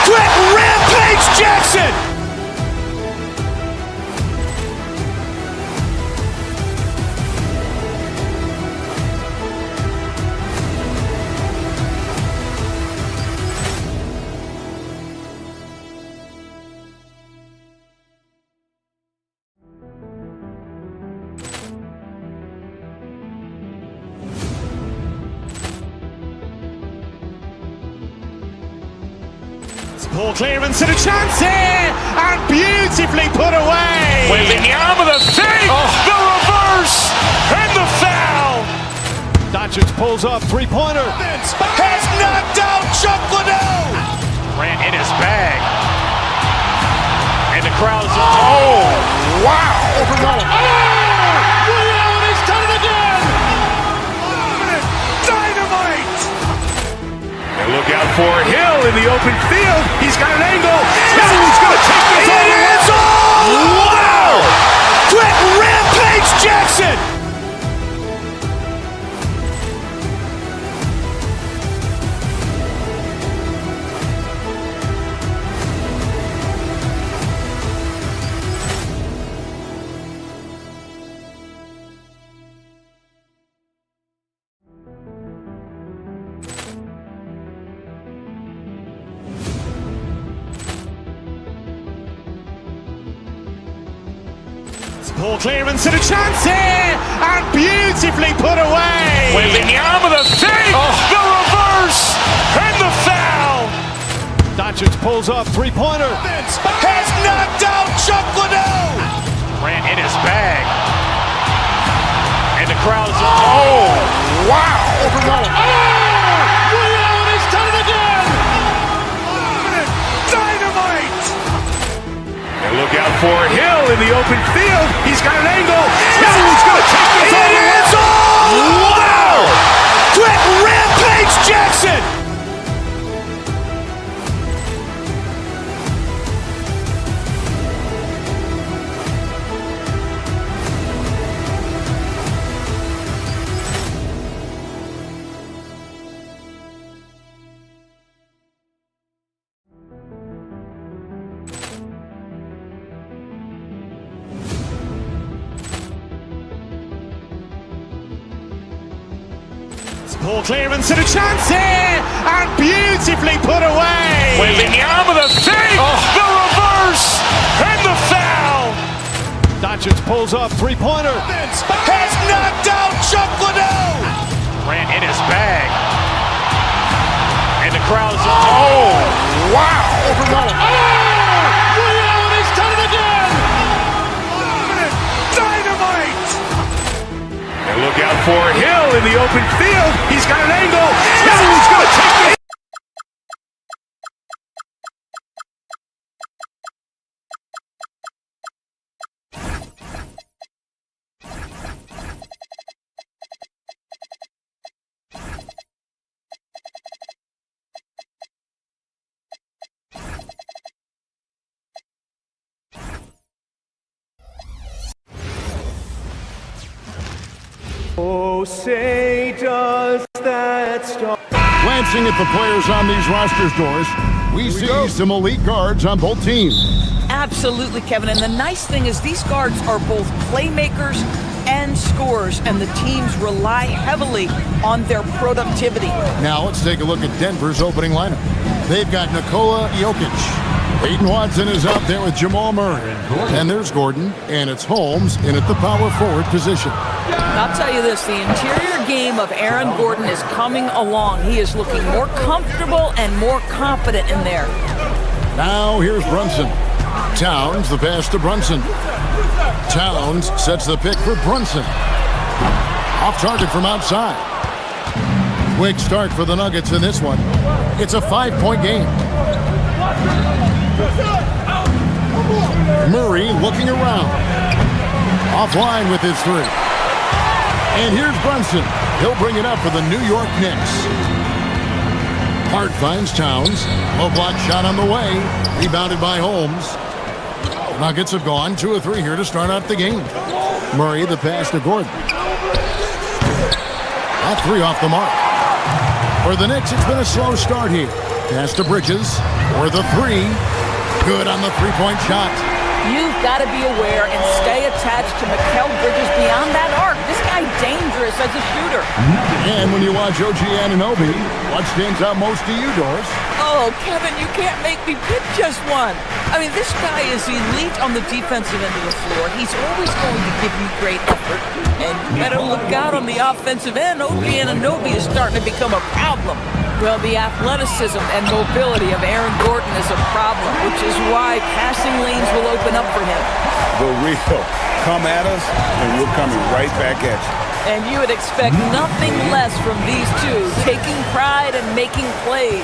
Quick Rampage Jackson. Ball clearance and a chance here, and beautifully put away. Wembanyama the fake, the reverse, and the foul. Doncic pulls up, three-pointer. Has knocked out Chuck Liddell. Ran in his bag. And the crowd's, oh, wow. He's done it again. Dynamite. And look out for Hill in the open field. He's got an angle. Hill's going to take this all the way. Wow! Quick Rampage Jackson. Ball clearance and a chance here, and beautifully put away. Wembanyama the fake, the reverse, and the foul. Doncic pulls up, three-pointer. Has knocked out Chuck Liddell. Ran in his bag. And the crowd's, oh, wow. He's done it again. Dynamite. And look out for Hill in the open field. He's got an angle. Hill's going to take this all the way. Wow! Quick Rampage Jackson. Ball clearance and a chance here, and beautifully put away. Waving the arm of the fake, the reverse, and the foul. Doncic pulls up, three-pointer. Has knocked out Chuck Liddell. Ran in his bag. And the crowd is, oh, wow. Overrunning. He's done it again. Dynamite. And look out for Hill in the open field. He's got an angle. Hill's going to take it. Oh, say does that star. Glancing at the players on these rosters, Doris, we see some elite guards on both teams. Absolutely, Kevin. And the nice thing is these guards are both playmakers and scorers, and the teams rely heavily on their productivity. Now let's take a look at Denver's opening lineup. They've got Nikola Jokic. Peyton Watson is out there with Jamal Murray. And there's Gordon, and it's Holmes in at the power forward position. I'll tell you this, the interior game of Aaron Gordon is coming along. He is looking more comfortable and more confident in there. Now here's Brunson. Towns, the pass to Brunson. Towns sets the pick for Brunson. Off target from outside. Quick start for the Nuggets in this one. It's a 5-point game. Murray looking around. Offline with his three. And here's Brunson. He'll bring it up for the New York Knicks. Hart finds Towns. Low block shot on the way. Rebounded by Holmes. Nuggets have gone 2 of 3 here to start out the game. Murray, the pass to Gordon. That three off the mark. For the Knicks, it's been a slow start here. Pass to Bridges for the three. Good on the three-point shot. You've got to be aware and stay attached to Mikal Bridges beyond that arc. This guy dangerous as a shooter. And when you watch OG Anunoby, what stands out most to you, Doris? Oh, Kevin, you can't make me pick just one. I mean, this guy is elite on the defensive end of the floor. He's always going to give you great effort. And you better look out on the offensive end. OG Anunoby is starting to become a problem. Well, the athleticism and mobility of Aaron Gordon is a problem, which is why passing lanes will open up for him. The real come at us, and we're coming right back at you. And you would expect nothing less from these two, taking pride and making plays.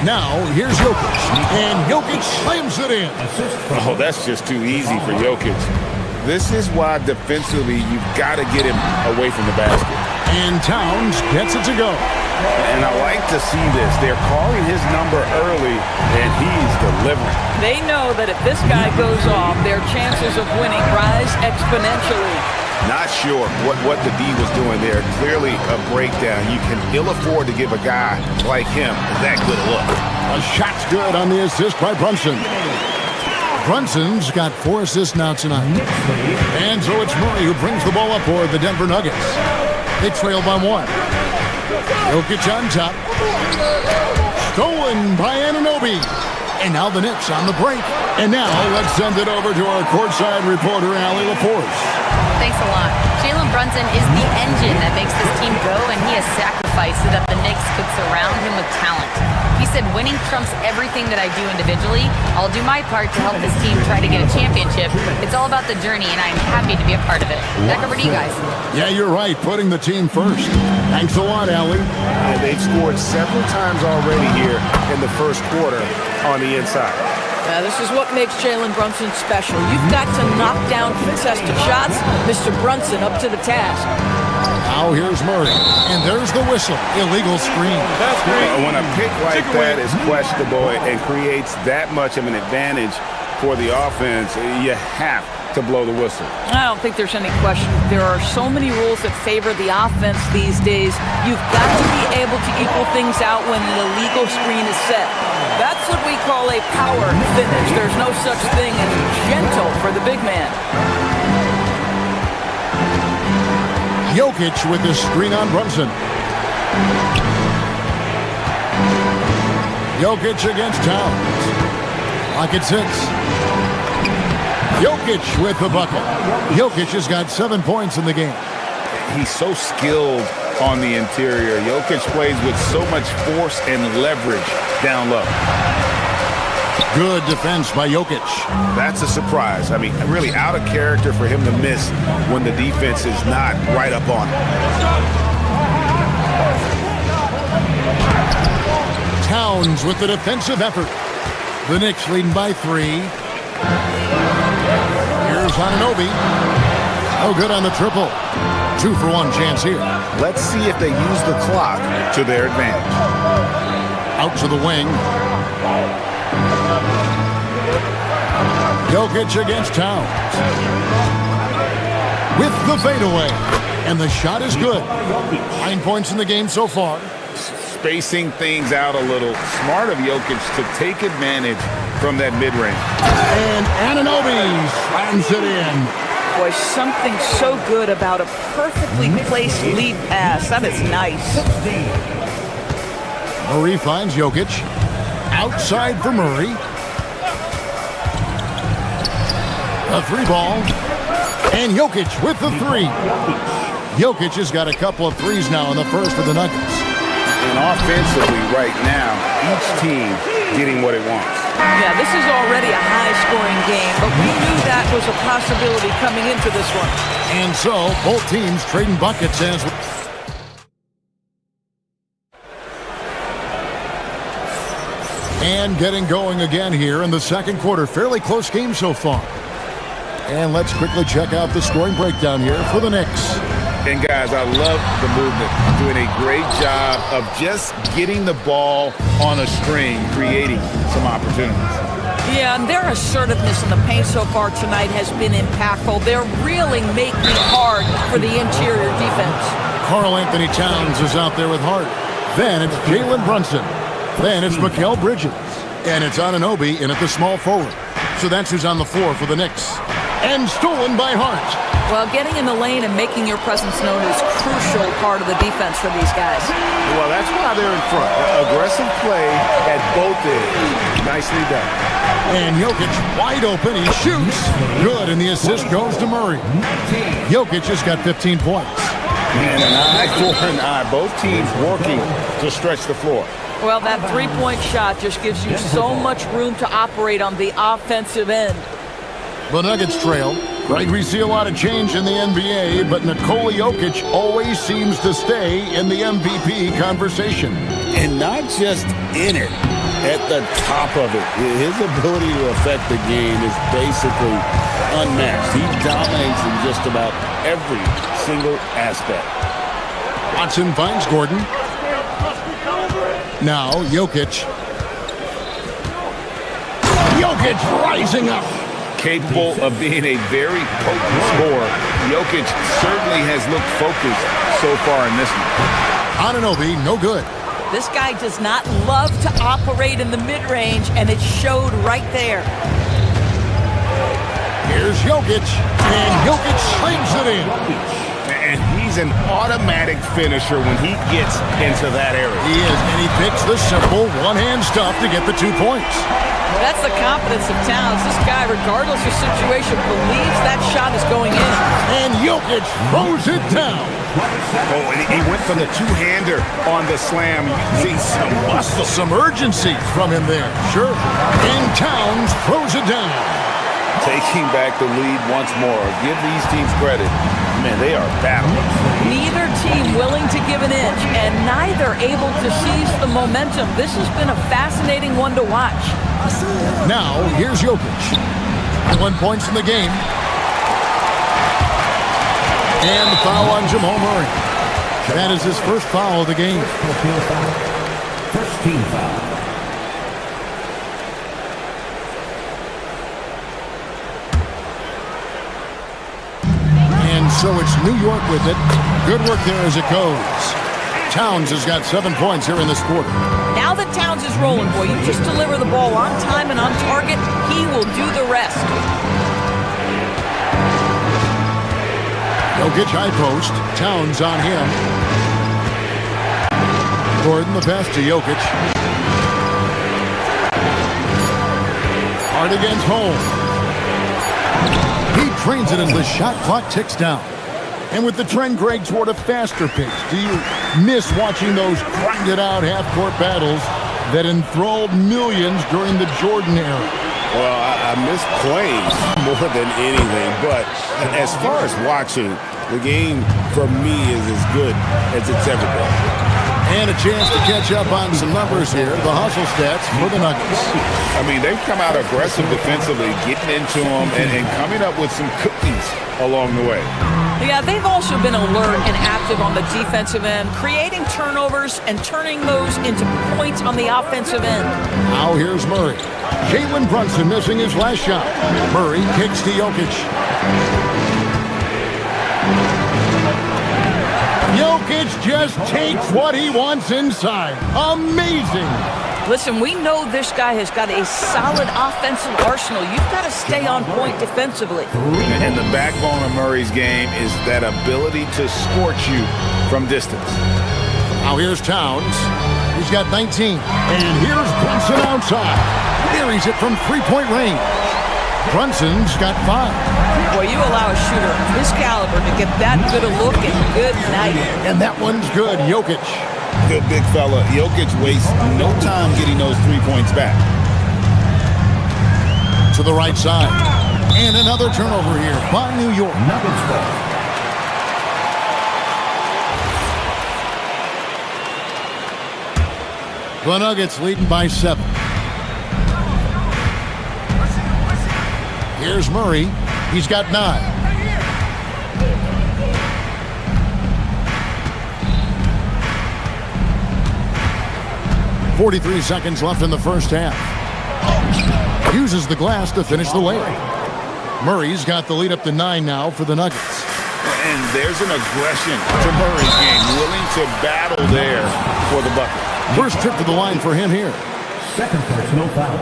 Now, here's Jokic, and Jokic slams it in. Oh, that's just too easy for Jokic. This is why defensively you've got to get him away from the basket. And Towns gets it to go. And I like to see this. They're calling his number early, and he's delivering. They know that if this guy goes off, their chances of winning rise exponentially. Not sure what the D was doing there. Clearly a breakdown. You can ill afford to give a guy like him that good a look. A shot's good on the assist by Brunson. Brunson's got 4 assists now tonight. And so it's Murray who brings the ball up for the Denver Nuggets. They trail by 1. Jokic on top. Stolen by Anunoby. And now the Knicks on the break. And now let's send it over to our courtside reporter, Allie LaForce. Thanks a lot. Jalen Brunson is the engine that makes this team go, and he has sacrificed so that the Knicks could surround him with talent. He said, winning trumps everything that I do individually. I'll do my part to help this team try to get a championship. It's all about the journey, and I'm happy to be a part of it. Back over to you guys. Yeah, you're right. Putting the team first. Thanks a lot, Allie. And they've scored several times already here in the first quarter on the inside. This is what makes Jalen Brunson special. You've got to knock down contested shots. Mr. Brunson up to the task. Now here's Murray, and there's the whistle. Illegal screen. That's great. When a pick like that is questionable and creates that much of an advantage for the offense, you have to blow the whistle. I don't think there's any question. There are so many rules that favor the offense these days. You've got to be able to equal things out when an illegal screen is set. That's what we call a power finish. There's no such thing as gentle for the big man. Jokic with the screen on Brunson. Jokic against Towns. Lock at 6. Jokic with the bucket. Jokic has got 7 points in the game. He's so skilled on the interior. Jokic plays with so much force and leverage down low. Good defense by Jokic. That's a surprise. I mean, really out of character for him to miss when the defense is not right up on him. Towns with the defensive effort. The Knicks leading by 3. Here's Anunoby. Oh, good on the triple. 2 for 1 chance here. Let's see if they use the clock to their advantage. Out to the wing. Jokic against Towns. With the fadeaway. And the shot is good. 9 points in the game so far. Spacing things out a little. Smart of Jokic to take advantage from that mid-range. And Anunoby slams it in. Boy, something so good about a perfectly placed lead pass. That is nice. Murray finds Jokic. Outside for Murray. A 3 ball. And Jokic with the 3. Jokic has got a couple of threes now in the first for the Nuggets. And offensively right now, each team getting what it wants. Yeah, this is already a high-scoring game, but we knew that was a possibility coming into this one. And so, both teams trading buckets as... And getting going again here in the second quarter. Fairly close game so far. And let's quickly check out the scoring breakdown here for the Knicks. And guys, I love the movement. Doing a great job of just getting the ball on a string, creating some opportunities. Yeah, and their assertiveness in the paint so far tonight has been impactful. They're really making it hard for the interior defense. Karl Anthony Towns is out there with Hart. Then it's Jalen Brunson. Then it's Mikal Bridges. And it's Anunoby in at the small forward. So that's who's on the floor for the Knicks. And stolen by Hart. Well, getting in the lane and making your presence known is a crucial part of the defense for these guys. Well, that's why they're in front. Aggressive play at both ends. Nicely done. And Jokic wide open. He shoots. Good, and the assist goes to Murray. Jokic has got 15 points. And an eye for an eye. Both teams working to stretch the floor. Well, that three-point shot just gives you so much room to operate on the offensive end. The Nuggets trail. Right, we see a lot of change in the NBA, but Nikola Jokic always seems to stay in the MVP conversation. And not just in it, at the top of it. His ability to affect the game is basically unmatched. He dominates in just about every single aspect. Watson finds Gordon. Now, Jokic. Jokic rising up. Capable of being a very potent scorer. Jokic certainly has looked focused so far in this one. Anunoby, no good. This guy does not love to operate in the mid-range, and it showed right there. Here's Jokic, and Jokic slings it in. And he's an automatic finisher when he gets into that area. He is, and he picks the simple one-hand stuff to get the 2 points. That's the confidence of Towns. This guy, regardless of situation, believes that shot is going in. And Jokic throws it down. Oh, and he went for the two-hander on the slam. You see some muscle. Some urgency from him there, sure. And Towns throws it down. Taking back the lead once more. Give these teams credit. Man, they are battling. Neither team willing to give an inch, and neither able to seize the momentum. This has been a fascinating one to watch. Now, here's Jokic. 1 point in the game. And the foul on Jamal Murray. That is his first foul of the game. First team foul. And so it's New York with it. Good work there as it goes. Towns has got 7 points here in this quarter. Now that Towns is rolling, boy, you just deliver the ball on time and on target, he will do the rest. Jokic high post. Towns on him. Gordon, the pass to Jokic. Hard against Holmes. He trains it as the shot clock ticks down. And with the trend, Greg, toward a faster pace, do you miss watching those grinded-out half-court battles that enthralled millions during the Jordan era? Well, I miss playing more than anything, but as far as watching, the game for me is as good as it's ever been. And a chance to catch up on some numbers here. The hustle stats for the Nuggets. I mean, they've come out aggressive defensively, getting into them and coming up with some cookies along the way. Yeah, they've also been alert and active on the defensive end, creating turnovers and turning those into points on the offensive end. Now here's Murray. Jalen Brunson missing his last shot. Murray kicks to Jokic. Jokic just takes what he wants inside. Amazing. Listen, we know this guy has got a solid offensive arsenal. You've got to stay on point defensively. And the backbone of Murray's game is that ability to scorch you from distance. Now here's Towns. He's got 19. And here's Brunson outside. Buries it from three-point range. Brunson's got 5. Boy, you allow a shooter of his caliber to get that good a look and good night. And that one's good. Jokic. Good big fella. Jokic wastes no time getting those 3 points back. To the right side. And another turnover here by New York. Nuggets ball. The Nuggets leading by 7. Here's Murray. He's got 9. 43 seconds left in the first half. Uses the glass to finish the layup. Murray's got the lead up to 9 now for the Nuggets. And there's an aggression to Murray's game, willing to battle there for the bucket. First trip to the line for him here. Second personal foul.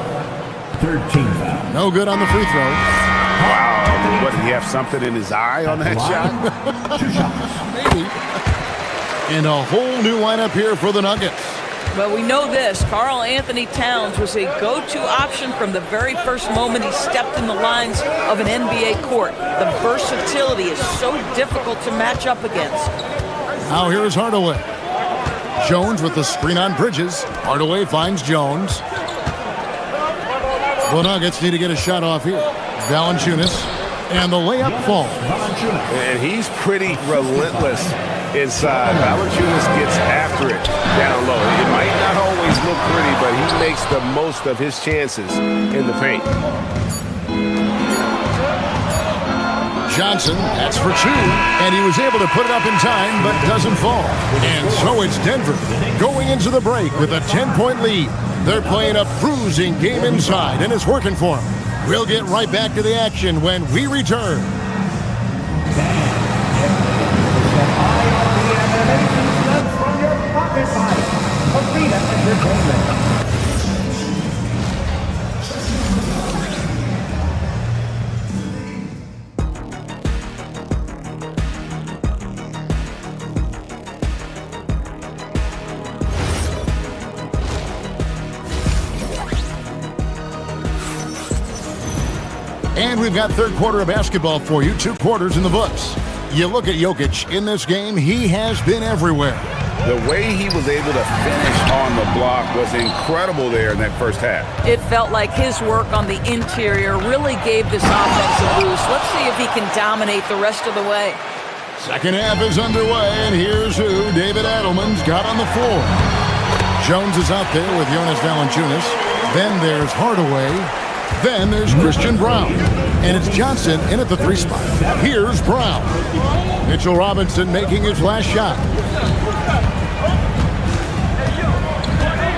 Third team foul. No good on the free throw. Wow. What, did he have something in his eye on that shot? Maybe. And a whole new lineup here for the Nuggets. Well, we know this. Karl Anthony Towns was a go-to option from the very first moment he stepped in the lines of an NBA court. The versatility is so difficult to match up against. Now here's Hardaway. Jones with the screen on Bridges. Hardaway finds Jones. The Nuggets need to get a shot off here. Valanciunas. And the layup falls. And he's pretty relentless inside. Valanciunas gets after it down low. It might not always look pretty, but he makes the most of his chances in the paint. Johnson, that's for 2, and he was able to put it up in time, but doesn't fall. And so it's Denver going into the break with a 10-point lead. They're playing a bruising game inside, and it's working for them. We'll get right back to the action when we return. From your pocket by Arena Entertainment. And we've got third quarter of basketball for you. 2 quarters in the books. You look at Jokic in this game, he has been everywhere. The way he was able to finish on the block was incredible there in that first half. It felt like his work on the interior really gave this offense a boost. Let's see if he can dominate the rest of the way. Second half is underway, and here's who David Adelman's got on the floor. Jones is out there with Jonas Valanciunas. Then there's Hardaway. Then there's Christian Brown. And it's Johnson in at the 3 spot. Here's Brown. Mitchell Robinson making his last shot.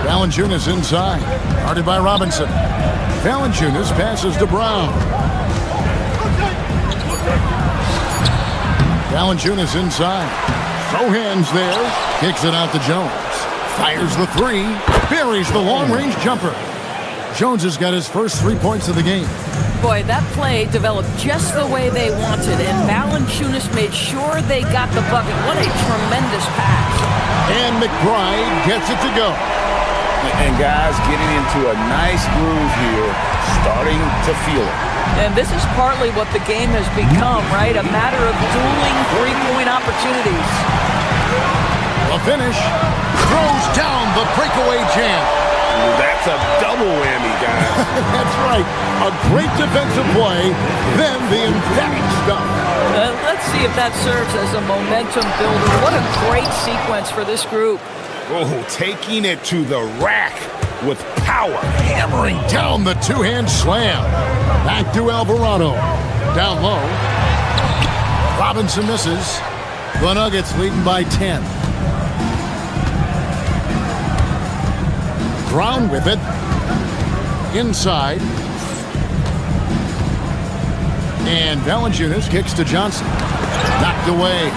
Valanciunas inside. Guarded by Robinson. Valanciunas passes to Brown. Valanciunas inside. No hands there. Kicks it out to Jones. Fires the 3. Buries the long-range jumper. Jones has got his first 3 points of the game. Boy, that play developed just the way they wanted, and Valanciunas made sure they got the bucket. What a tremendous pass. And McBride gets it to go. And guys getting into a nice groove here, starting to feel it. And this is partly what the game has become, right? A matter of dueling three-point opportunities. The finish throws down the breakaway jam. That's a double whammy, guys. That's right. A great defensive play, then the emphatic stuff. Let's see if that serves as a momentum builder. What a great sequence for this group. Oh, taking it to the rack with power. Hammering down the two-hand slam. Back to Alvarado. Down low. Robinson misses. The Nuggets leading by 10. Brown with it. Inside. And Valanciunas kicks to Johnson. Knocked away.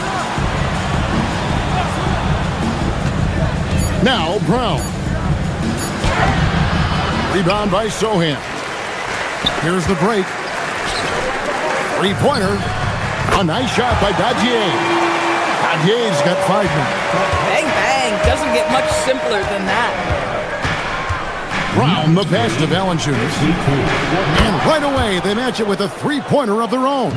Now Brown. Rebound by Sohan. Here's the break. Three-pointer. A nice shot by Dadier. Dadier's got 5 minutes. Bang, bang. Doesn't get much simpler than that. Brown, the pass to Valanciunas. And right away, they match it with a three-pointer of their own.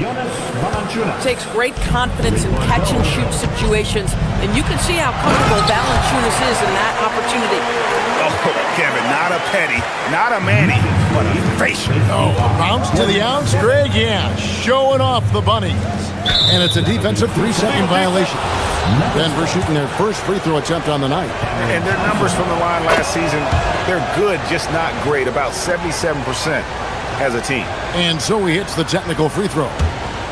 Takes great confidence in catch-and-shoot situations, and you can see how comfortable Valanciunas is in that opportunity. Oh, Kevin, not a petty, not a Manny, but a facial. Oh, bounce to the ounce, Greg, yeah, showing off the bunnies. And it's a defensive 3-second violation. Denver shooting their first free throw attempt on the night. And their numbers from the line last season, they're good, just not great, about 77% as a team. And so he hits the technical free throw.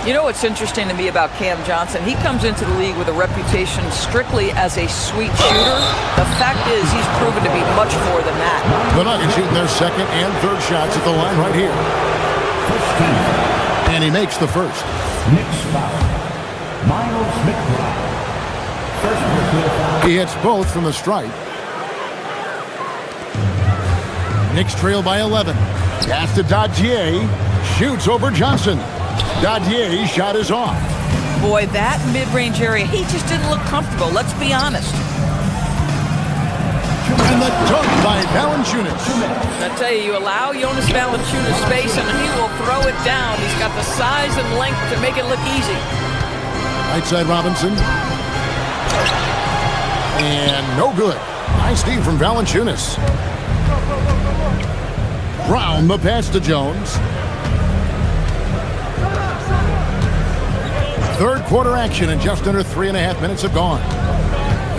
You know what's interesting to me about Cam Johnson? He comes into the league with a reputation strictly as a sweet shooter. The fact is he's proven to be much more than that. The Nuggets shooting their second and third shots at the line right here. And he makes the first. Knicks foul. Miles McBride. He hits both from the stripe. Knicks trail by 11. Pass to Dadier. Shoots over Johnson. Dadier's shot is off. Boy, that mid-range area, he just didn't look comfortable, let's be honest. And the dunk by Valanciunas. I tell you, you allow Jonas Valanciunas space and he will throw it down. He's got the size and length to make it look easy. Right side Robinson. And no good. Nice feed from Valanciunas. Brown, the pass to Jones. Third quarter action and just under 3.5 minutes have gone.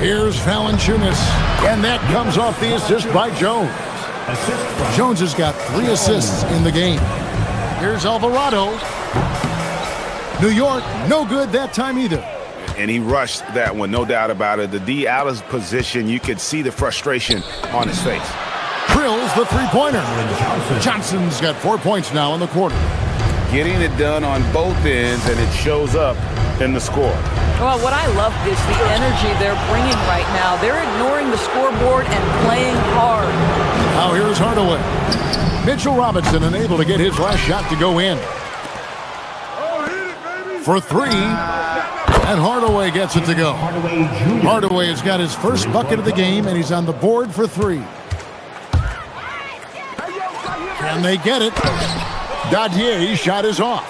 Here's Valanciunas. And that comes off the assist by Jones. Jones has got 3 assists in the game. Here's Alvarado. New York, no good that time either. And he rushed that one, no doubt about it. The D out of position, you could see the frustration on his face. Drills the three-pointer. Johnson's got 4 points now in the quarter. Getting it done on both ends, and it shows up in the score. Well, what I love is the energy they're bringing right now. They're ignoring the scoreboard and playing hard. Now here's Hardaway. Mitchell Robinson unable to get his last shot to go in. For 3. And Hardaway gets it to go. Hardaway has got his first bucket of the game, and he's on the board for 3. Can they get it? Dadier's shot is off.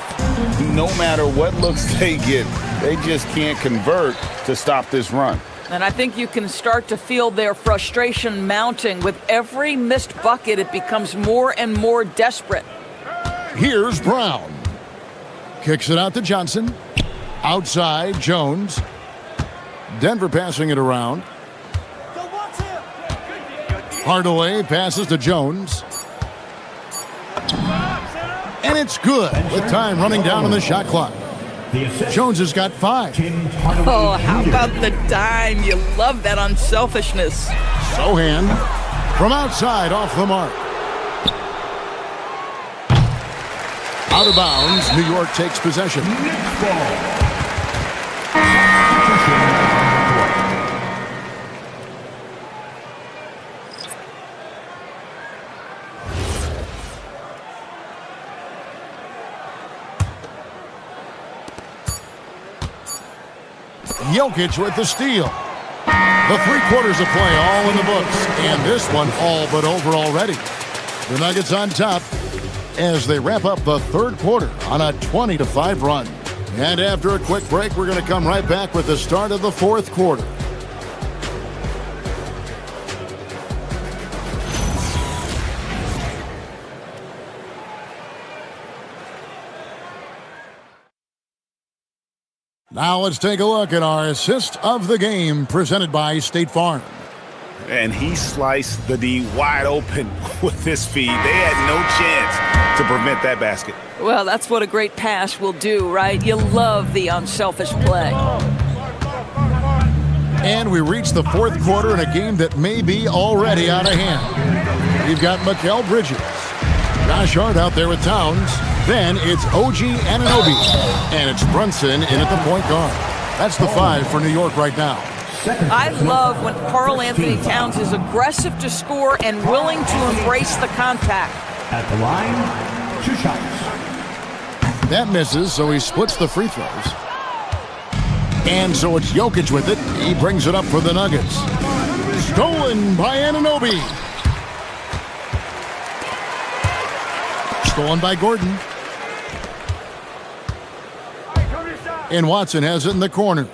No matter what looks they get, they just can't convert to stop this run. And I think you can start to feel their frustration mounting. With every missed bucket, it becomes more and more desperate. Here's Brown. Kicks it out to Johnson. Outside, Jones. Denver passing it around. Hardaway passes to Jones. And it's good with time running down on the shot clock. Jones has got 5. Oh, how about the dime? You love that unselfishness. Sohan from outside off the mark. Out of bounds, New York takes possession. Jokic with the steal. The 3 quarters of play all in the books, and this one all but over already. The Nuggets on top as they wrap up the 3rd quarter on a 20-5 run. And after a quick break, we're going to come right back with the start of the 4th quarter. Now let's take a look at our assist of the game presented by State Farm. And he sliced the D wide open with his feed. They had no chance to prevent that basket. Well, that's what a great pass will do, right? You love the unselfish play. And we reach the 4th quarter in a game that may be already out of hand. We've got Mikal Bridges. Josh Hart out there with Towns. Then it's OG Anunoby. And it's Brunson in at the point guard. That's the 5 for New York right now. I love when Karl Anthony Towns is aggressive to score and willing to embrace the contact. At the line, 2 shots. That misses, so he splits the free throws. And so it's Jokic with it. He brings it up for the Nuggets. Stolen by Anunoby. Stolen by Gordon. And Watson has it in the corner.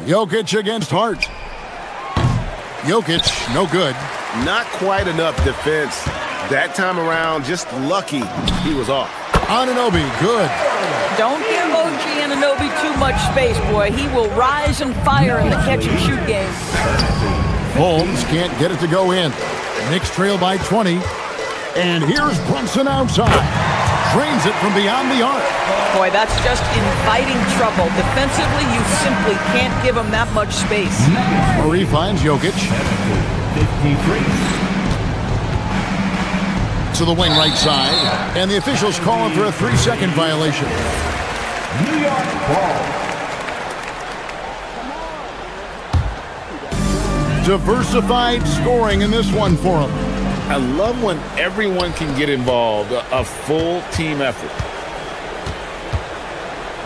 Jokic against Hart. Jokic, no good. Not quite enough defense. That time around, just lucky he was off. Anunoby, good. Don't give OG Anunoby too much space, boy. He will rise and fire in the catch-and-shoot game. Holmes can't get it to go in. Knicks trail by 20. And here's Brunson outside. Drains it from beyond the arc. Boy, that's just inviting trouble. Defensively, you simply can't give him that much space. Murray finds Jokic. 53. To the wing right side. And the officials calling for a 3-second violation. New York ball. Diversified scoring in this one for him. I love when everyone can get involved, a full team effort.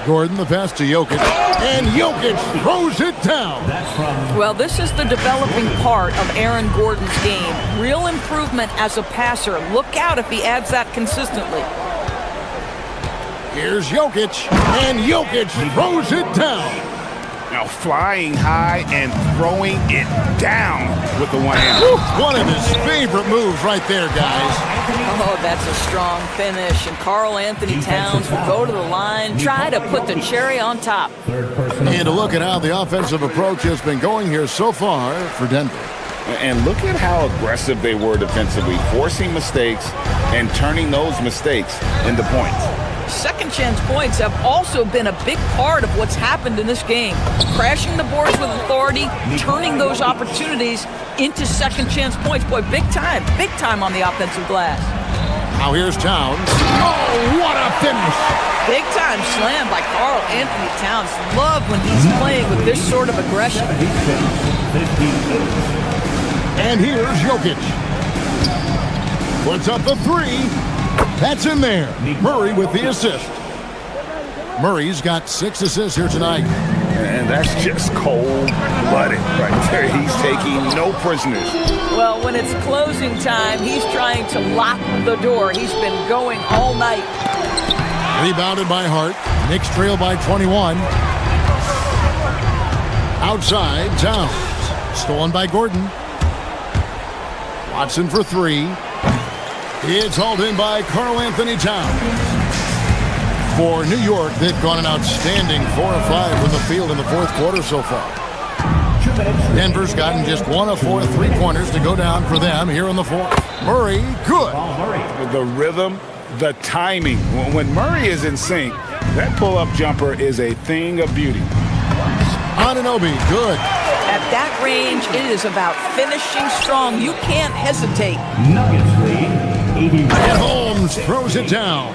Gordon, the pass to Jokic, and Jokic throws it down. Well, this is the developing part of Aaron Gordon's game. Real improvement as a passer. Look out if he adds that consistently. Here's Jokic, and Jokic throws it down. Now flying high and throwing it down with the one-hander. One of his favorite moves right there, guys. Oh, that's a strong finish. And Karl Anthony Towns will go to the line, try to put the cherry on top. And a look at how the offensive approach has been going here so far for Denver. And look at how aggressive they were defensively, forcing mistakes and turning those mistakes into points. Second chance points have also been a big part of what's happened in this game. Crashing the boards with authority, turning those opportunities into second chance points. Boy, big time on the offensive glass. Now here's Towns. Oh, what a finish! Big time slam by Karl Anthony Towns. Love when he's playing with this sort of aggression. And here's Jokic. Puts up the 3. That's in there. Murray with the assist. Murray's got 6 assists here tonight. And that's just cold-blooded right there. He's taking no prisoners. Well, when it's closing time, he's trying to lock the door. He's been going all night. Rebounded by Hart. Knicks trail by 21. Outside, Towns. Stolen by Gordon. Watson for 3. It's hauled in by Karl Anthony Towns. For New York, they've gone an outstanding 4 of 5 from the field in the 4th quarter so far. Denver's gotten just 1 of 4 3-pointers to go down for them here in the 4th. Murray, good. The rhythm, the timing. When Murray is in sync, that pull-up jumper is a thing of beauty. Anunoby, good. At that range, it is about finishing strong. You can't hesitate. Nuggets lead. And Holmes throws it down.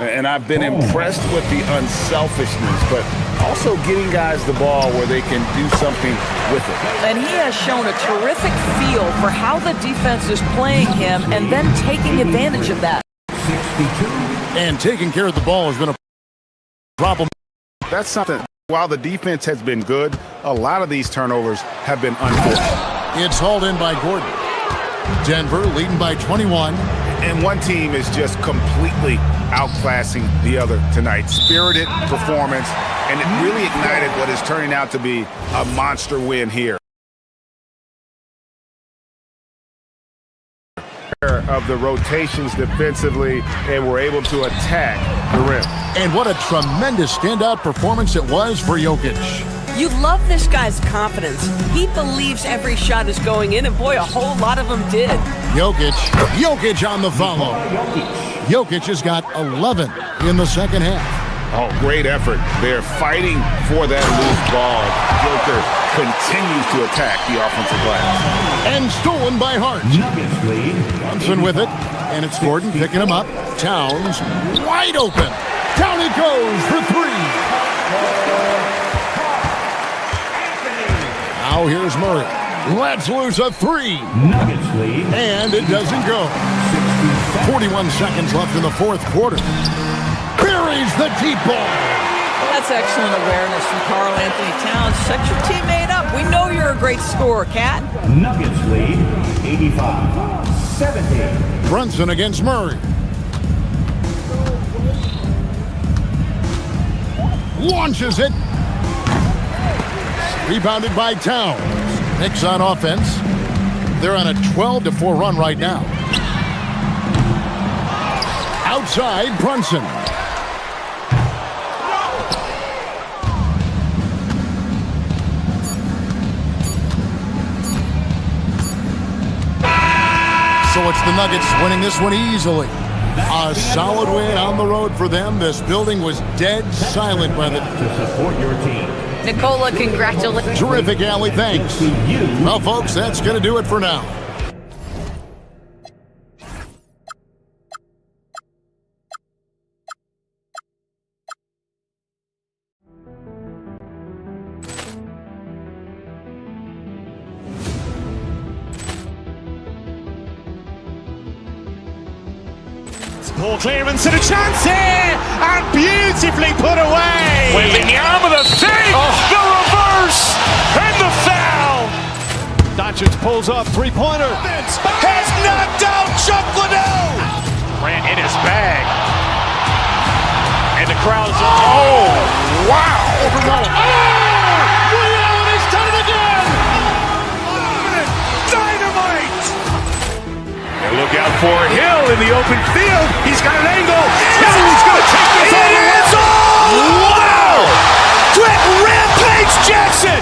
And I've been impressed with the unselfishness, but also getting guys the ball where they can do something with it. And he has shown a terrific feel for how the defense is playing him and then taking advantage of that. 62. And taking care of the ball has been a problem. That's something. While the defense has been good, a lot of these turnovers have been unfortunate. It's hauled in by Gordon. Denver leading by 21. And one team is just completely outclassing the other tonight. Spirited performance, and it really ignited what is turning out to be a monster win here. Of the rotations defensively, and were able to attack the rim. And what a tremendous standout performance it was for Jokic. You love this guy's confidence. He believes every shot is going in, and boy, a whole lot of them did. Jokic on the follow. Jokic has got 11 in the second half. Oh, great effort. They're fighting for that loose ball. Joker continues to attack the offensive glass. And stolen by Hart. Brunson with it, and it's Gordon picking him up. Towns wide open. Down it goes for three. Now here's Murray. Let's lose a three. And it doesn't go. 41 seconds left in the fourth quarter. Buries the deep ball. That's excellent awareness from Karl Anthony Towns. Set your teammate up. We know you're a great scorer, Cat. Nuggets lead 85-70. Brunson against Murray. Launches it. Rebounded by Towns. Knicks on offense. They're on a 12-4 run right now. Outside, Brunson. So it's the Nuggets winning this one easily. A solid win on the road for them. This building was dead silent with it. To support your team. Nicola, congratulations. Terrific, Allie. Thanks. Well, folks, that's going to do it for now. Ball clearance and a chance here, and beautifully put away. Wembanyama the save, the reverse, and the foul. Doncic pulls up, three-pointer. Has knocked out Chuck Liddell. Ran in his bag. And the crowd is, oh, wow. Ray Allen has done it again. Dynamite. And look out for Hill in the open field. He's got an angle. Hill's going to take this all the way. Wow. Quick rampage Jackson.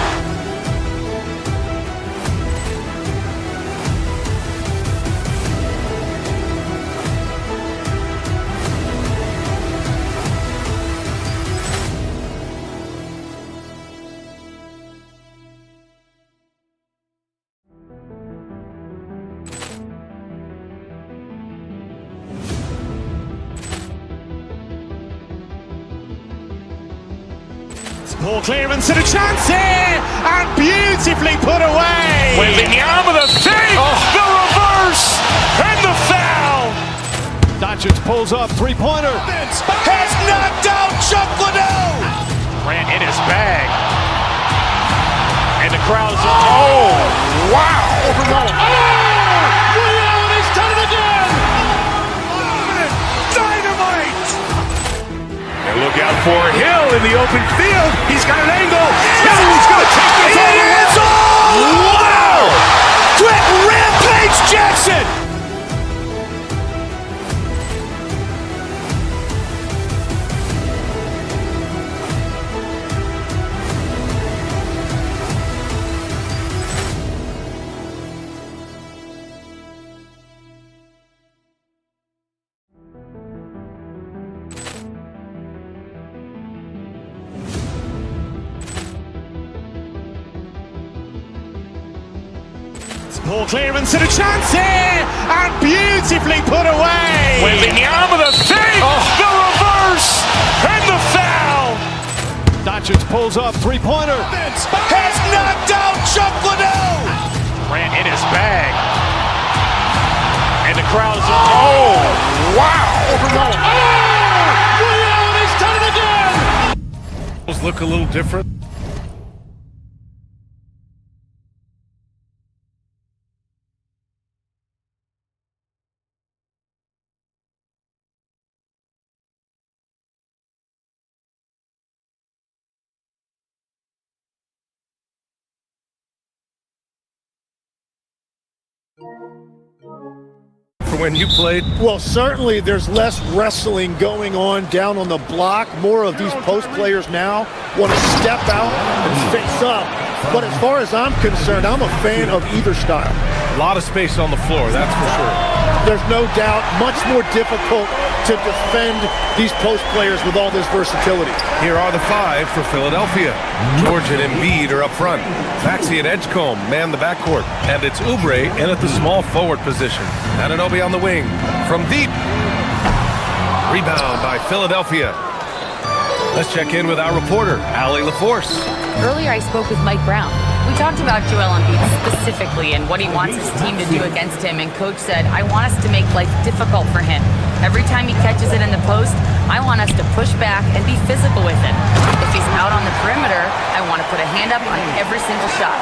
Ball clearance and a chance here, and beautifully put away. Wembanyama the save, the reverse, and the foul. Doncic pulls up, three-pointer. Has knocked out Chuck Liddell. Ran in his bag. And the crowd is, oh, wow. Ray Allen has done it again. Dynamite. And look out for Hill in the open field. He's got an angle. Hill's going to take this all the way. Wow. Quick rampage Jackson. Ball clearance and a chance here, and beautifully put away. Wembanyama the save, the reverse, and the foul. Doncic pulls up, three-pointer. Has knocked out Chuck Liddell. Ran in his bag. And the crowd is, oh, wow. Ray Allen has done it again. look a little different? For when you played? Well, certainly there's less wrestling going on down on the block. More of these post players now want to step out and face up. But as far as I'm concerned, I'm a fan of either style. A lot of space on the floor, that's for sure. There's no doubt much more difficult to defend these post players with all this versatility. Here are the 5 for Philadelphia. George and Embiid are up front. Maxey and Edgecombe man the backcourt. And it's Oubre in at the small forward position. Anunoby on the wing. From deep. Rebound by Philadelphia. Let's check in with our reporter, Allie LaForce. Earlier I spoke with Mike Brown. We talked about Joel Embiid specifically and what he wants his team to do against him, and Coach said, I want us to make life difficult for him. Every time he catches it in the post, I want us to push back and be physical with him. If he's out on the perimeter, I want to put a hand up on every single shot.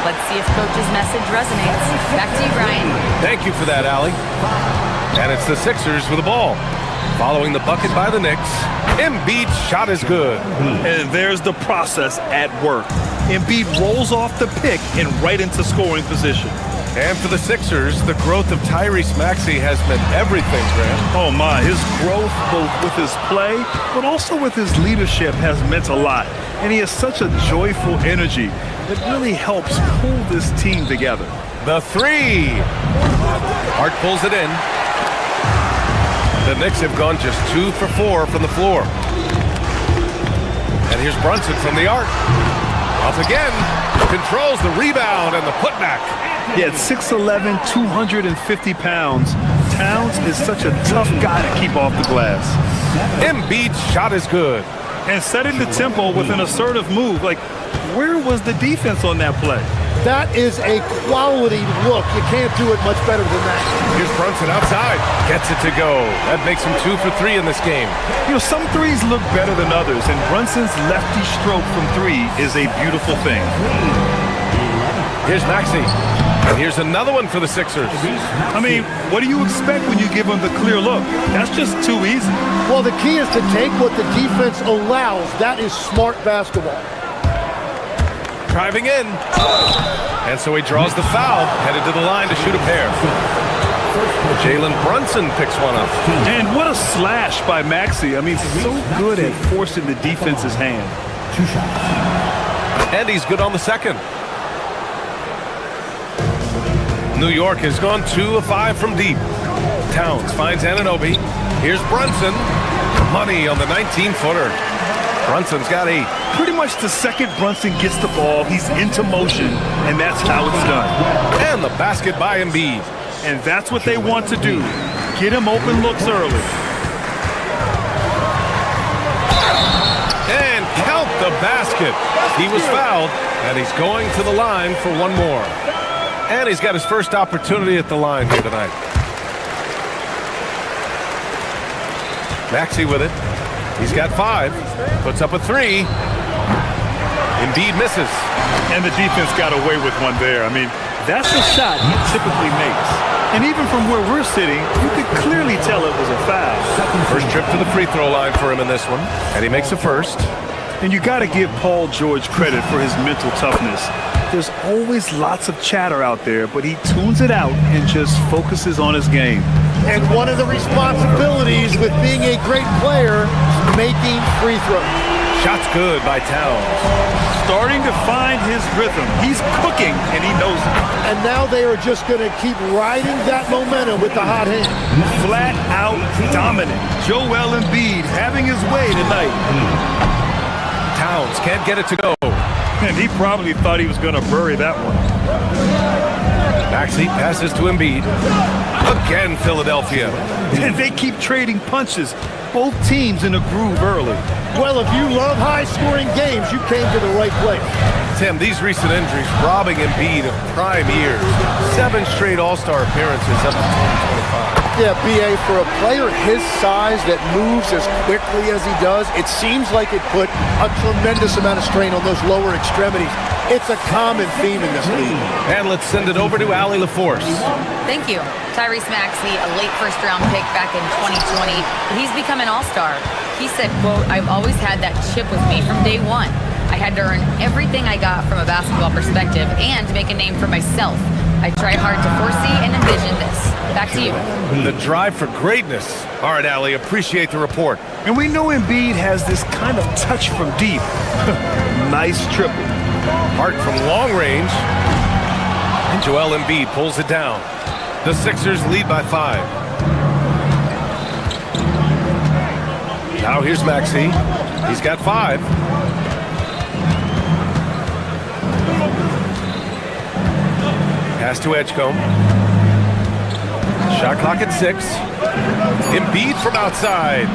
Let's see if Coach's message resonates. Back to you, Brian. Thank you for that, Allie. And it's the Sixers with the ball. Following the bucket by the Knicks, Embiid's shot is good. And there's the process at work. Embiid rolls off the pick and right into scoring position. And for the Sixers, the growth of Tyrese Maxey has meant everything, Grant. Oh my, his growth both with his play, but also with his leadership has meant a lot. And he has such a joyful energy that really helps pull this team together. The 3. Hart pulls it in. The Knicks have gone just 2 for 4 from the floor. And here's Brunson from the arc. Up again. Controls the rebound and the putback. Yeah, at 6'11", 250 pounds, Towns is such a tough guy to keep off the glass. Embiid's shot is good. And setting the tempo with an assertive move. Like, where was the defense on that play? That is a quality look. You can't do it much better than that. Here's Brunson outside. Gets it to go. That makes him 2 for 3 in this game. You know, some threes look better than others, and Brunson's lefty stroke from 3 is a beautiful thing. Here's Maxey. And here's another one for the Sixers. I mean, what do you expect when you give them the clear look? That's just too easy. Well, the key is to take what the defense allows. That is smart basketball. Driving in. And so he draws the foul, headed to the line to shoot a pair. Jalen Brunson picks one up. And what a slash by Maxey. I mean, so good at forcing the defense's hand. 2 shots. And he's good on the second. New York has gone 2 of 5 from deep. Towns finds Anunoby. Here's Brunson. Money on the 19-footer. Brunson's got 8. Pretty much the second Brunson gets the ball, he's into motion, and that's how it's done. And the basket by Embiid. And that's what they want to do. Get him open looks early. And count the basket. He was fouled, and he's going to the line for one more. And he's got his first opportunity at the line here tonight. Maxey with it. He's got 5. Puts up a 3. Embiid misses. And the defense got away with one there. I mean, that's a shot he typically makes. And even from where we're sitting, you could clearly tell it was a foul. First trip to the free throw line for him in this one. And he makes a first. And you got to give Paul George credit for his mental toughness. There's always lots of chatter out there, but he tunes it out and just focuses on his game. And one of the responsibilities with being a great player is making free throws. Shot's good by Towns. Starting to find his rhythm. He's cooking, and he knows it. And now they are just going to keep riding that momentum with the hot hand. Flat out dominant. Joel Embiid having his way tonight. Towns can't get it to go. And he probably thought he was going to bury that one. Maxey passes to Embiid. Again, Philadelphia. And they keep trading punches. Both teams in a groove early. Well, if you love high-scoring games, you came to the right place. Tim, these recent injuries robbing Embiid of prime years. 7 straight All-Star appearances up to 2025. Yeah, B.A., for a player his size that moves as quickly as he does, it seems like it put a tremendous amount of strain on those lower extremities. It's a common theme in this league. And let's send it over to Allie LaForce. Thank you. Tyrese Maxey, a late first-round pick back in 2020, but he's become an all-star. He said, quote, "I've always had that chip with me from day one. I had to earn everything I got from a basketball perspective and make a name for myself. I tried hard to foresee and envision this." Back to you. The drive for greatness. All right, Allie, appreciate the report. And we know Embiid has this kind of touch from deep. Nice triple. Hart from long range. And Joel Embiid pulls it down. The Sixers lead by 5. Now here's Maxey. He's got 5. Pass to Edgecombe. Shot clock at 6. Embiid from outside.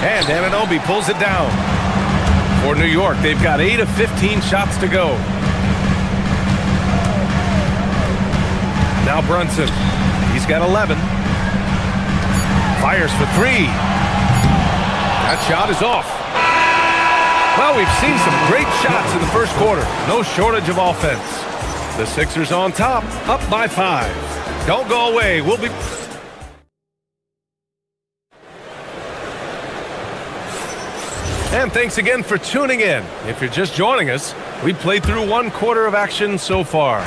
And Anunoby pulls it down. For New York, they've got 8 of 15 shots to go. Now Brunson. He's got 11. Fires for 3. That shot is off. Well, we've seen some great shots in the first quarter. No shortage of offense. The Sixers on top, up by 5. Don't go away. We'll be... And thanks again for tuning in. If you're just joining us, we played through 1 quarter of action so far.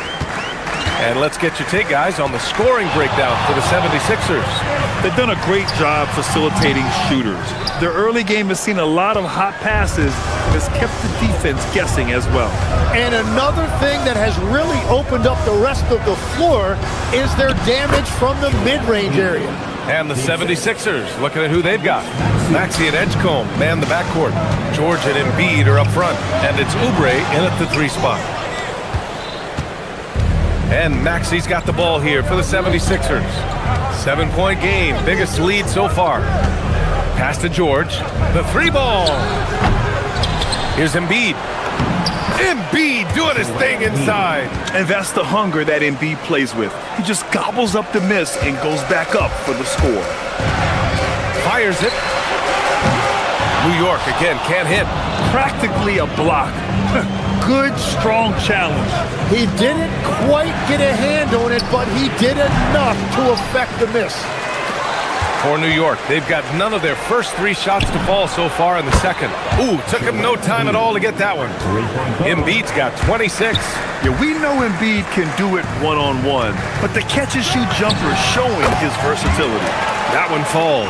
And let's get your take, guys, on the scoring breakdown for the 76ers. They've done a great job facilitating shooters. Their early game has seen a lot of hot passes and has kept the defense guessing as well. And another thing that has really opened up the rest of the floor is their damage from the mid-range area. And the 76ers, looking at who they've got. Maxey and Edgecombe man the backcourt. George and Embiid are up front. And it's Oubre in at the 3 spot. And Maxey's got the ball here for the 76ers. 7-point game, biggest lead so far. Pass to George. The 3 ball. Here's Embiid. Embiid doing his thing inside. And that's the hunger that Embiid plays with. He just gobbles up the miss and goes back up for the score. Fires it. New York again can't hit. Practically a block. Good, strong challenge. He didn't quite get a hand on it, but he did enough to affect the miss. For New York, they've got none of their first 3 shots to fall so far in the second. Ooh, took him no time at all to get that one. Embiid's got 26. Yeah, we know Embiid can do it one-on-one, but the catch-and-shoot jumper is showing his versatility. That one falls.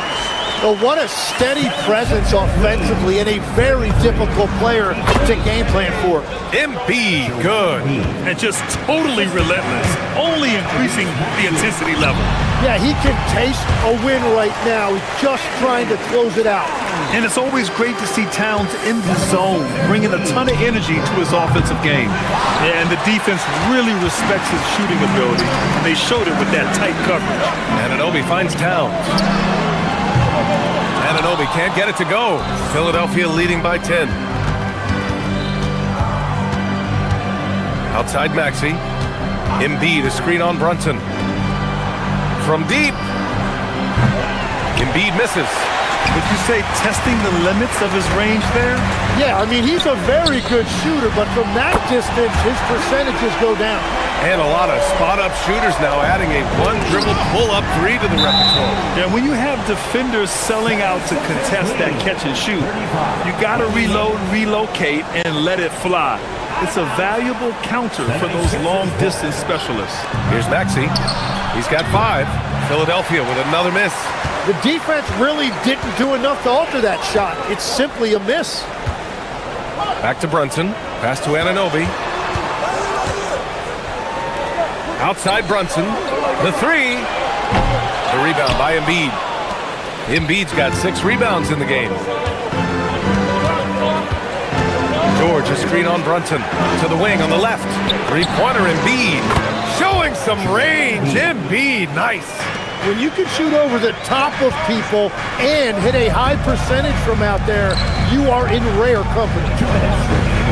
Well, what a steady presence offensively and a very difficult player to game plan for. Embiid, good. And just totally relentless, only increasing the intensity level. Yeah, he can taste a win right now. He's just trying to close it out. And it's always great to see Towns in the zone, bringing a ton of energy to his offensive game. And the defense really respects his shooting ability, and they showed it with that tight coverage. Anunoby finds Towns. Anunoby can't get it to go. Philadelphia leading by 10. Outside Maxey. Embiid, a screen on Brunson. From deep. Embiid misses. Would you say testing the limits of his range there? Yeah, I mean, he's a very good shooter, but from that distance, his percentages go down. And a lot of spot-up shooters now, adding a 1-dribble pull-up 3 to the repertoire. Yeah, when you have defenders selling out to contest that catch and shoot, you got to reload, relocate, and let it fly. It's a valuable counter for those long-distance specialists. Here's Maxey. He's got 5. Philadelphia with another miss. The defense really didn't do enough to alter that shot. It's simply a miss. Back to Brunson. Pass to Anunoby. Outside Brunson. The 3. The rebound by Embiid. Embiid's got 6 rebounds in the game. George, a screen on Brunson. To the wing on the left. 3-pointer Embiid. Showing some range. Embiid, nice. When you can shoot over the top of people and hit a high percentage from out there, you are in rare company.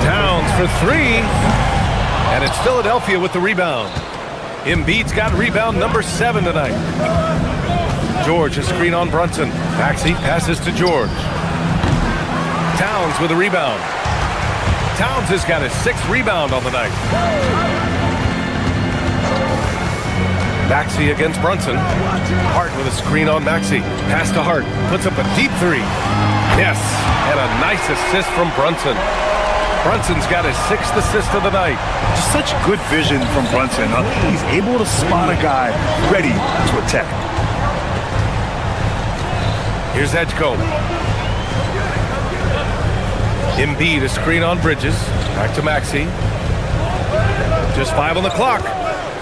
Towns for 3. And it's Philadelphia with the rebound. Embiid's got rebound number 7 tonight. George, a screen on Brunson. Maxey passes to George. Towns with a rebound. Towns has got his 6th rebound on the night. Maxey against Brunson. Hart with a screen on Maxey. Pass to Hart. Puts up a deep 3. Yes, and a nice assist from Brunson. Brunson's got his 6th assist of the night. Just such good vision from Brunson. He's able to spot a guy ready to attack. Here's Edgecombe. Embiid, a screen on Bridges. Back to Maxey. Just 5 on the clock.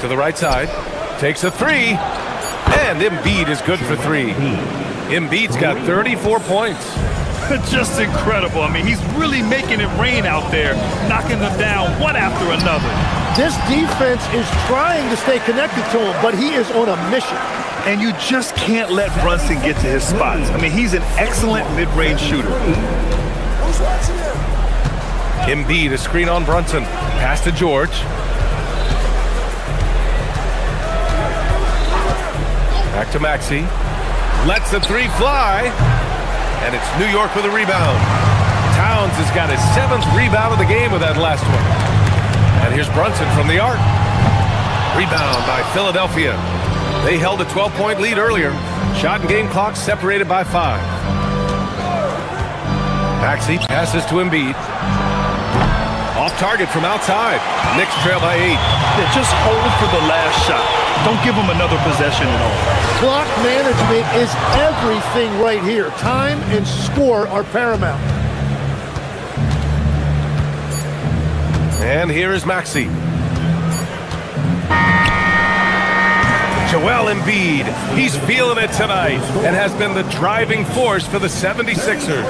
To the right side. Takes a 3. And Embiid is good for 3. Embiid's got 34 points. Just incredible. I mean, he's really making it rain out there, knocking them down one after another. This defense is trying to stay connected to him, but he is on a mission. And you just can't let Brunson get to his spots. I mean, he's an excellent mid-range shooter. Embiid, a screen on Brunson. Pass to George. Back to Maxey. Lets the 3 fly. And it's New York with a rebound. Towns has got his 7th rebound of the game with that last one. And here's Brunson from the arc. Rebound by Philadelphia. They held a 12-point lead earlier. Shot and game clock separated by 5. Maxey passes to Embiid. Off target from outside. Knicks trail by 8. Yeah, just hold for the last shot. Don't give them another possession at all. Clock management is everything right here. Time and score are paramount. And here is Maxey. Joel Embiid, he's feeling it tonight and has been the driving force for the 76ers.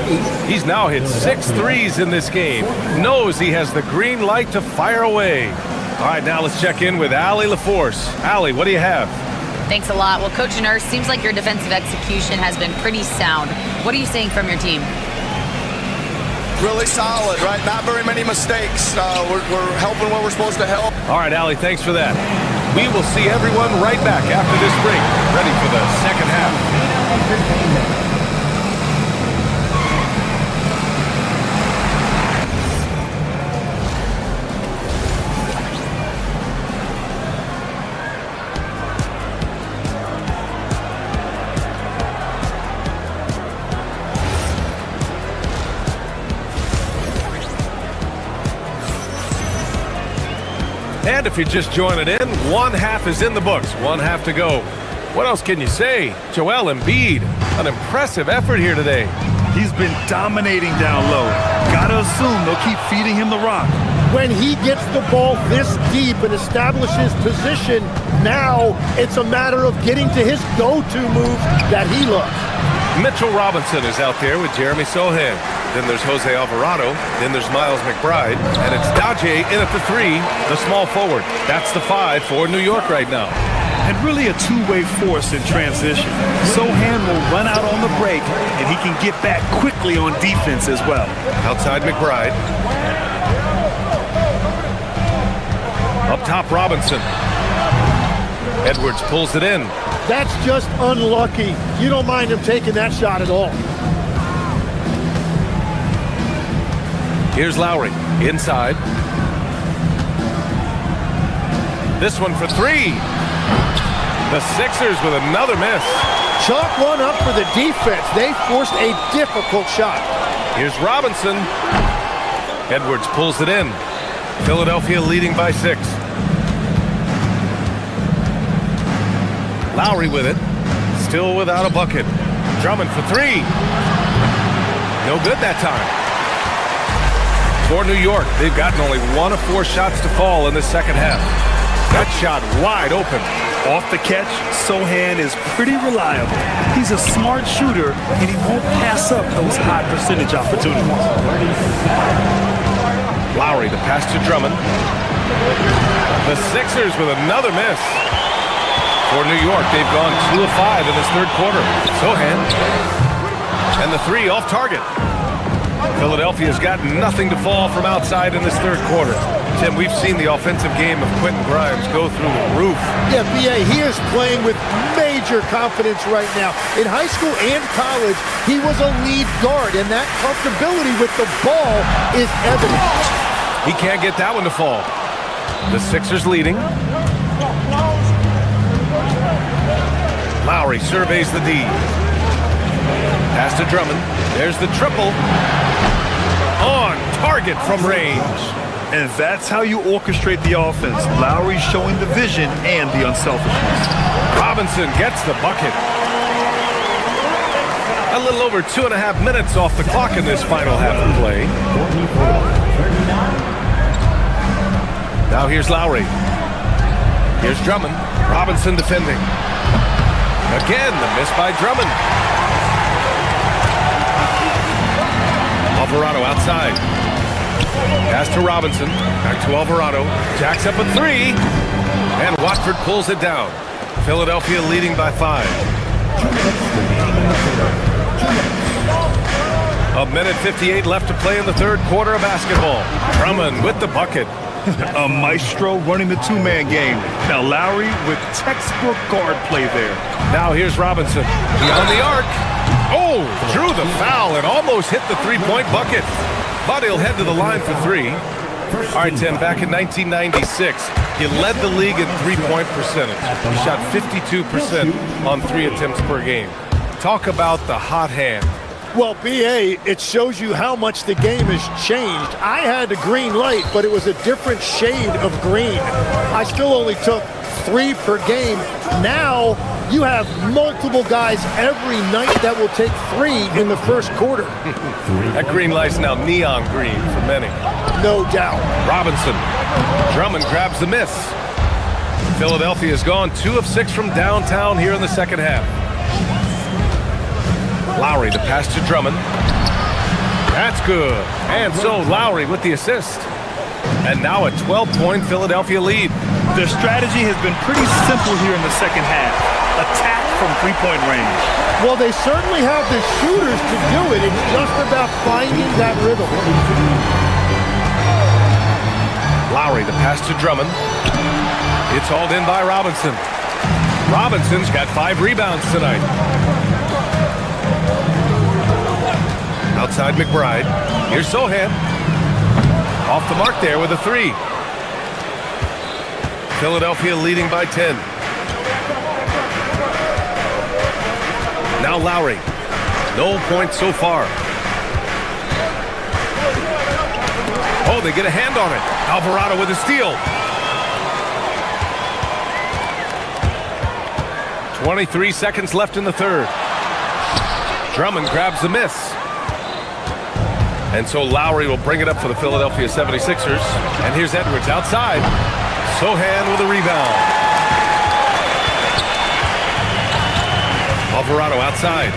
He's now hit 6 threes in this game. Knows he has the green light to fire away. All right, now let's check in with Allie LaForce. Allie, what do you have? Thanks a lot. Well, Coach Nurse, seems like your defensive execution has been pretty sound. What are you seeing from your team? Really solid, right? Not very many mistakes. We're helping where we're supposed to help. All right, Allie, thanks for that. We will see everyone right back after this break, ready for the second half. And if you're just joining in, one half is in the books, one half to go. What else can you say? Joel Embiid, an impressive effort here today. He's been dominating down low. Gotta assume they'll keep feeding him the rock. When he gets the ball this deep and establishes position, now it's a matter of getting to his go-to move that he loves. Mitchell Robinson is out there with Jeremy Sohan. Then there's Jose Alvarado. Then there's Miles McBride. And it's Daje in at the 3, the small forward. That's the 5 for New York right now. And really a two-way force in transition. Sohan will run out on the break, and he can get back quickly on defense as well. Outside McBride. Up top, Robinson. Edwards pulls it in. That's just unlucky. You don't mind him taking that shot at all. Here's Lowry, inside. This one for 3. The Sixers with another miss. Chalk one up for the defense. They forced a difficult shot. Here's Robinson. Edwards pulls it in. Philadelphia leading by 6. Lowry with it. Still without a bucket. Drummond for 3. No good that time. For New York, they've gotten only 1 of 4 shots to fall in the second half. That shot wide open. Off the catch, Sohan is pretty reliable. He's a smart shooter, and he won't pass up those high percentage opportunities. Lowry, the pass to Drummond. The Sixers with another miss. For New York, they've gone 2 of 5 in this third quarter. Sohan. And the 3 off target. Philadelphia's got nothing to fall from outside in this third quarter. Tim, we've seen the offensive game of Quentin Grimes go through the roof. Yeah, B.A., he is playing with major confidence right now. In high school and college, he was a lead guard, and that comfortability with the ball is evident. He can't get that one to fall. The Sixers leading. Lowry surveys the D. Pass to Drummond. There's the triple. On target from range. And that's how you orchestrate the offense. Lowry showing the vision and the unselfishness. Robinson gets the bucket. A little over 2.5 minutes off the clock in this final half of play. Now here's Lowry. Here's Drummond. Robinson defending. Again, the miss by Drummond. Alvarado outside. Pass to Robinson. Back to Alvarado. Jacks up a three. And Watford pulls it down. Philadelphia leading by 5. A minute 58 left to play in the third quarter of basketball. Drummond with the bucket. A maestro running the two-man game. Now Lowry with textbook guard play there. Now here's Robinson. Beyond the arc. Oh, drew the foul and almost hit the three-point bucket. But he'll head to the line for 3. All right, Tim, back in 1996, he led the league in three-point percentage. He shot 52% on 3 attempts per game. Talk about the hot hand. Well, B.A., it shows you how much the game has changed. I had a green light, but it was a different shade of green. I still only took 3 per game. Now you have multiple guys every night that will take 3 in the first quarter. That green light's now neon green for many. No doubt. Robinson. Drummond grabs the miss. Philadelphia's gone 2 of 6 from downtown here in the second half. Lowry, the pass to Drummond. That's good. And so Lowry with the assist. And now a 12-point Philadelphia lead. Their strategy has been pretty simple here in the second half. Attack from three-point range. Well, they certainly have the shooters to do it. It's just about finding that rhythm. Lowry, the pass to Drummond. It's hauled in by Robinson. Robinson's got 5 rebounds tonight. Outside McBride. Here's Sohan. Off the mark there with a 3. Philadelphia leading by 10. Now Lowry. No points so far. Oh, they get a hand on it. Alvarado with a steal. 23 seconds left in the third. Drummond grabs the miss. And so Lowry will bring it up for the Philadelphia 76ers. And here's Edwards outside. Sohan with a rebound. Alvarado outside.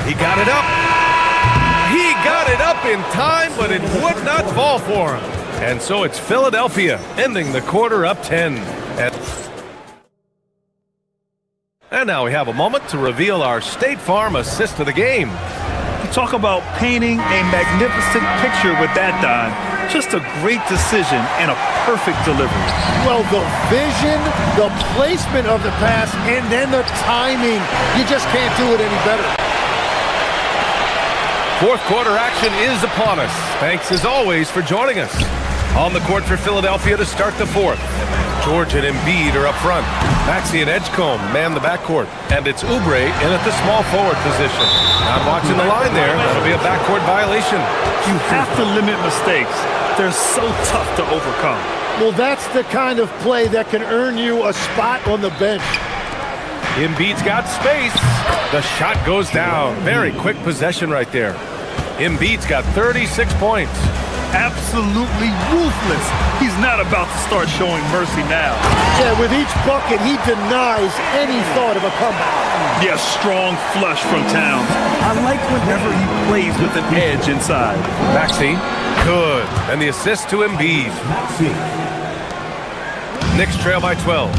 He got it up. He got it up in time, but it would not fall for him. And so it's Philadelphia ending the quarter up 10. And now we have a moment to reveal our State Farm assist of the game. You talk about painting a magnificent picture with that, Don. Just a great decision and a perfect delivery. Well, the vision, the placement of the pass, and then the timing. You just can't do it any better. Fourth quarter action is upon us. Thanks as always for joining us. On the court for Philadelphia to start the fourth. George and Embiid are up front. Maxey and Edgecombe man the backcourt. And it's Oubre in at the small forward position. Not watching the line there. That'll be a backcourt violation. You have to limit mistakes. They're so tough to overcome. Well, that's the kind of play that can earn you a spot on the bench. Embiid's got space. The shot goes down. Very quick possession right there. Embiid's got 36 points. Absolutely ruthless. He's not about to start showing mercy now. Yeah, with each bucket, he denies any thought of a comeback. Yes, strong flush from Towns. I like whenever he plays with an edge inside. Maxey, good. And the assist to Embiid. Knicks trail by 12.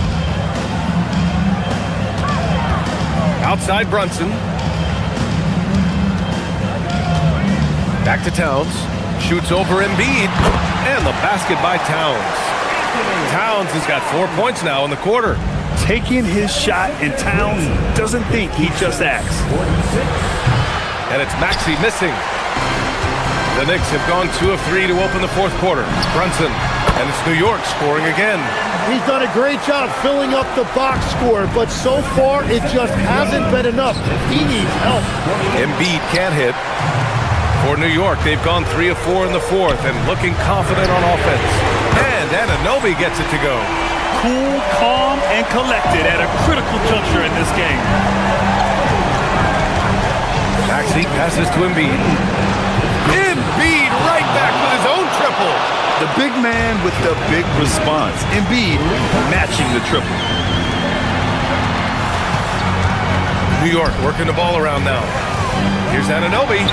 Outside Brunson. Back to Towns. Shoots over Embiid. And the basket by Towns. Towns has got 4 points now in the quarter. Taking his shot, and Towns doesn't think, he just acts. And it's Maxey missing. The Knicks have gone 2 of 3 to open the fourth quarter. Brunson, and it's New York scoring again. He's done a great job filling up the box score, but so far it just hasn't been enough. He needs help. Embiid can't hit. For New York, they've gone 3 of 4 in the fourth and looking confident on offense. And Anunoby gets it to go. Cool, calm, and collected at a critical juncture in this game. Maxey passes to Embiid. Embiid right back with his own triple. The big man with the big response. Embiid matching the triple. New York working the ball around now. Here's Anunoby.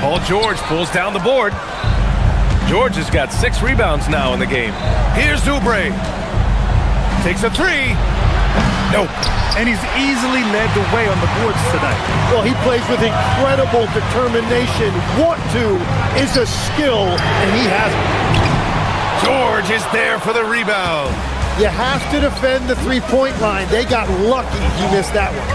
Paul George pulls down the board. George has got 6 rebounds now in the game. Here's Oubre. Takes a 3. Nope. And he's easily led the way on the boards tonight. Well, he plays with incredible determination. Want to is a skill, and he has it. George is there for the rebound. You have to defend the three-point line. They got lucky he missed that one.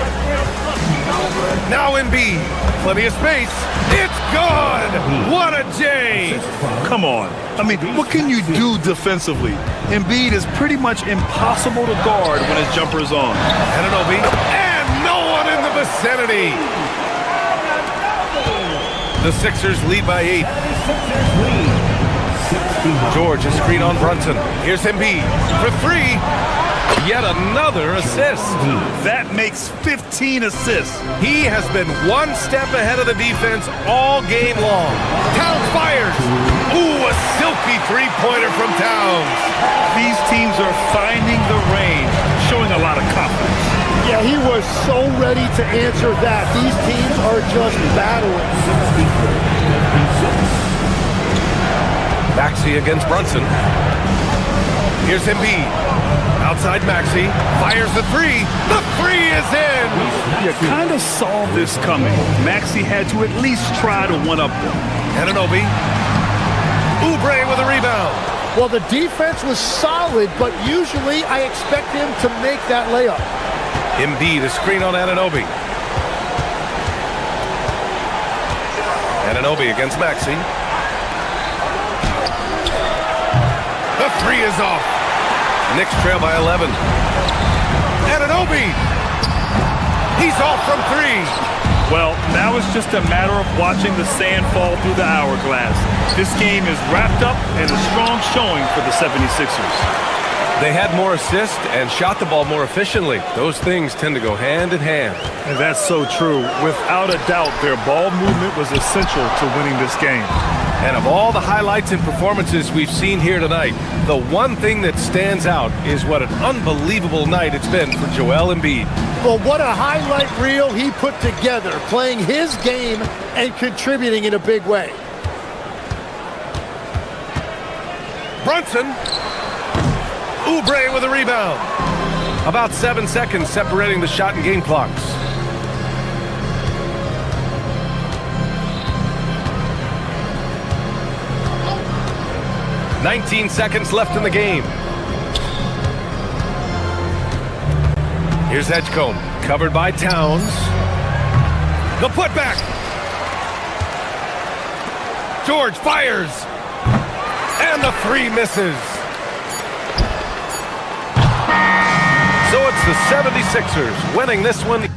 Now Embiid. Plenty of space. It's gone. What a J. Come on. I mean, what can you do defensively? Embiid is pretty much impossible to guard when his jumper is on. Anunoby. And no one in the vicinity. The Sixers lead by 8. George, a screen on Brunson. Here's Embiid for 3. Yet another assist. That makes 15 assists. He has been 1 step ahead of the defense all game long. Towns fires. Ooh, a silky three-pointer from Towns. These teams are finding the range, showing a lot of confidence. Yeah, he was so ready to answer that. These teams are just battling. Maxey against Brunson. Here's Embiid. Outside Maxey. Fires the 3. The 3 is in! You kind of saw this coming. Maxey had to at least try to one-up them. Anunoby. Oubre with a rebound. Well, the defense was solid, but usually I expect him to make that layup. Embiid, a screen on Anunoby. Anunoby against Maxey. The 3 is off. Knicks trail by 11. Anunoby. He's off from 3. Well, now it's just a matter of watching the sand fall through the hourglass. This game is wrapped up and a strong showing for the 76ers. They had more assists and shot the ball more efficiently. Those things tend to go hand in hand. And that's so true. Without a doubt, their ball movement was essential to winning this game. And of all the highlights and performances we've seen here tonight, the one thing that stands out is what an unbelievable night it's been for Joel Embiid. Well, what a highlight reel he put together, playing his game and contributing in a big way. Brunson. Oubre with a rebound. About 7 seconds separating the shot and game clocks. "19 seconds left in the game. Here's Edgecombe, covered by Towns. The putback. George fires. And the 3 misses. So it's the 76ers winning this one.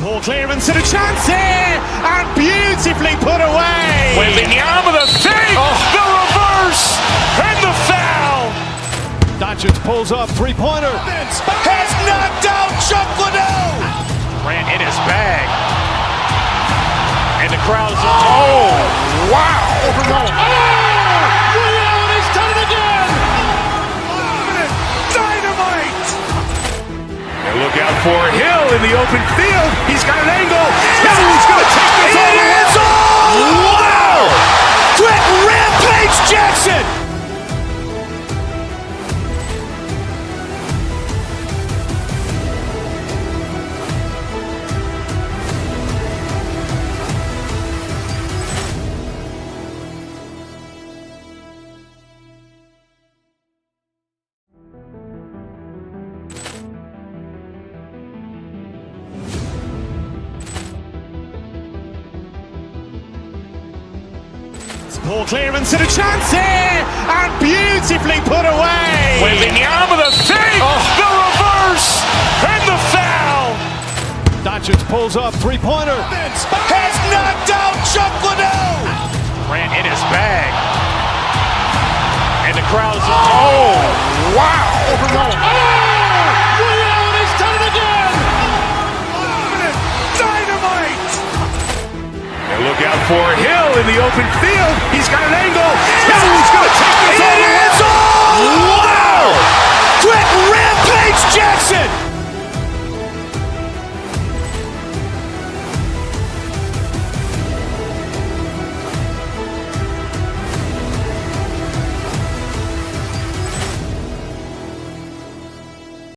Ball clearance and a chance here, and beautifully put away. Wembanyama the fake, the reverse, and the foul. Doncic pulls up, three-pointer. Has knocked out Chuck Liddell. Ran in his bag. And the crowd is... Oh, wow. He's done it again. Dynamite. And look out for Hill in the open field. He's got an angle. Hill is going to take this all the way. Wow! Quick rampage Jackson! Ball clearance and a chance here, and beautifully put away. Wembanyama the fake, the reverse, and the foul. Doncic pulls up, three-pointer. Has knocked out Chuck Liddell. Grant in his bag. And the crowd is, oh, wow. Allen has done it again. Dynamite. And look out for Hill in the open field. He's got an angle.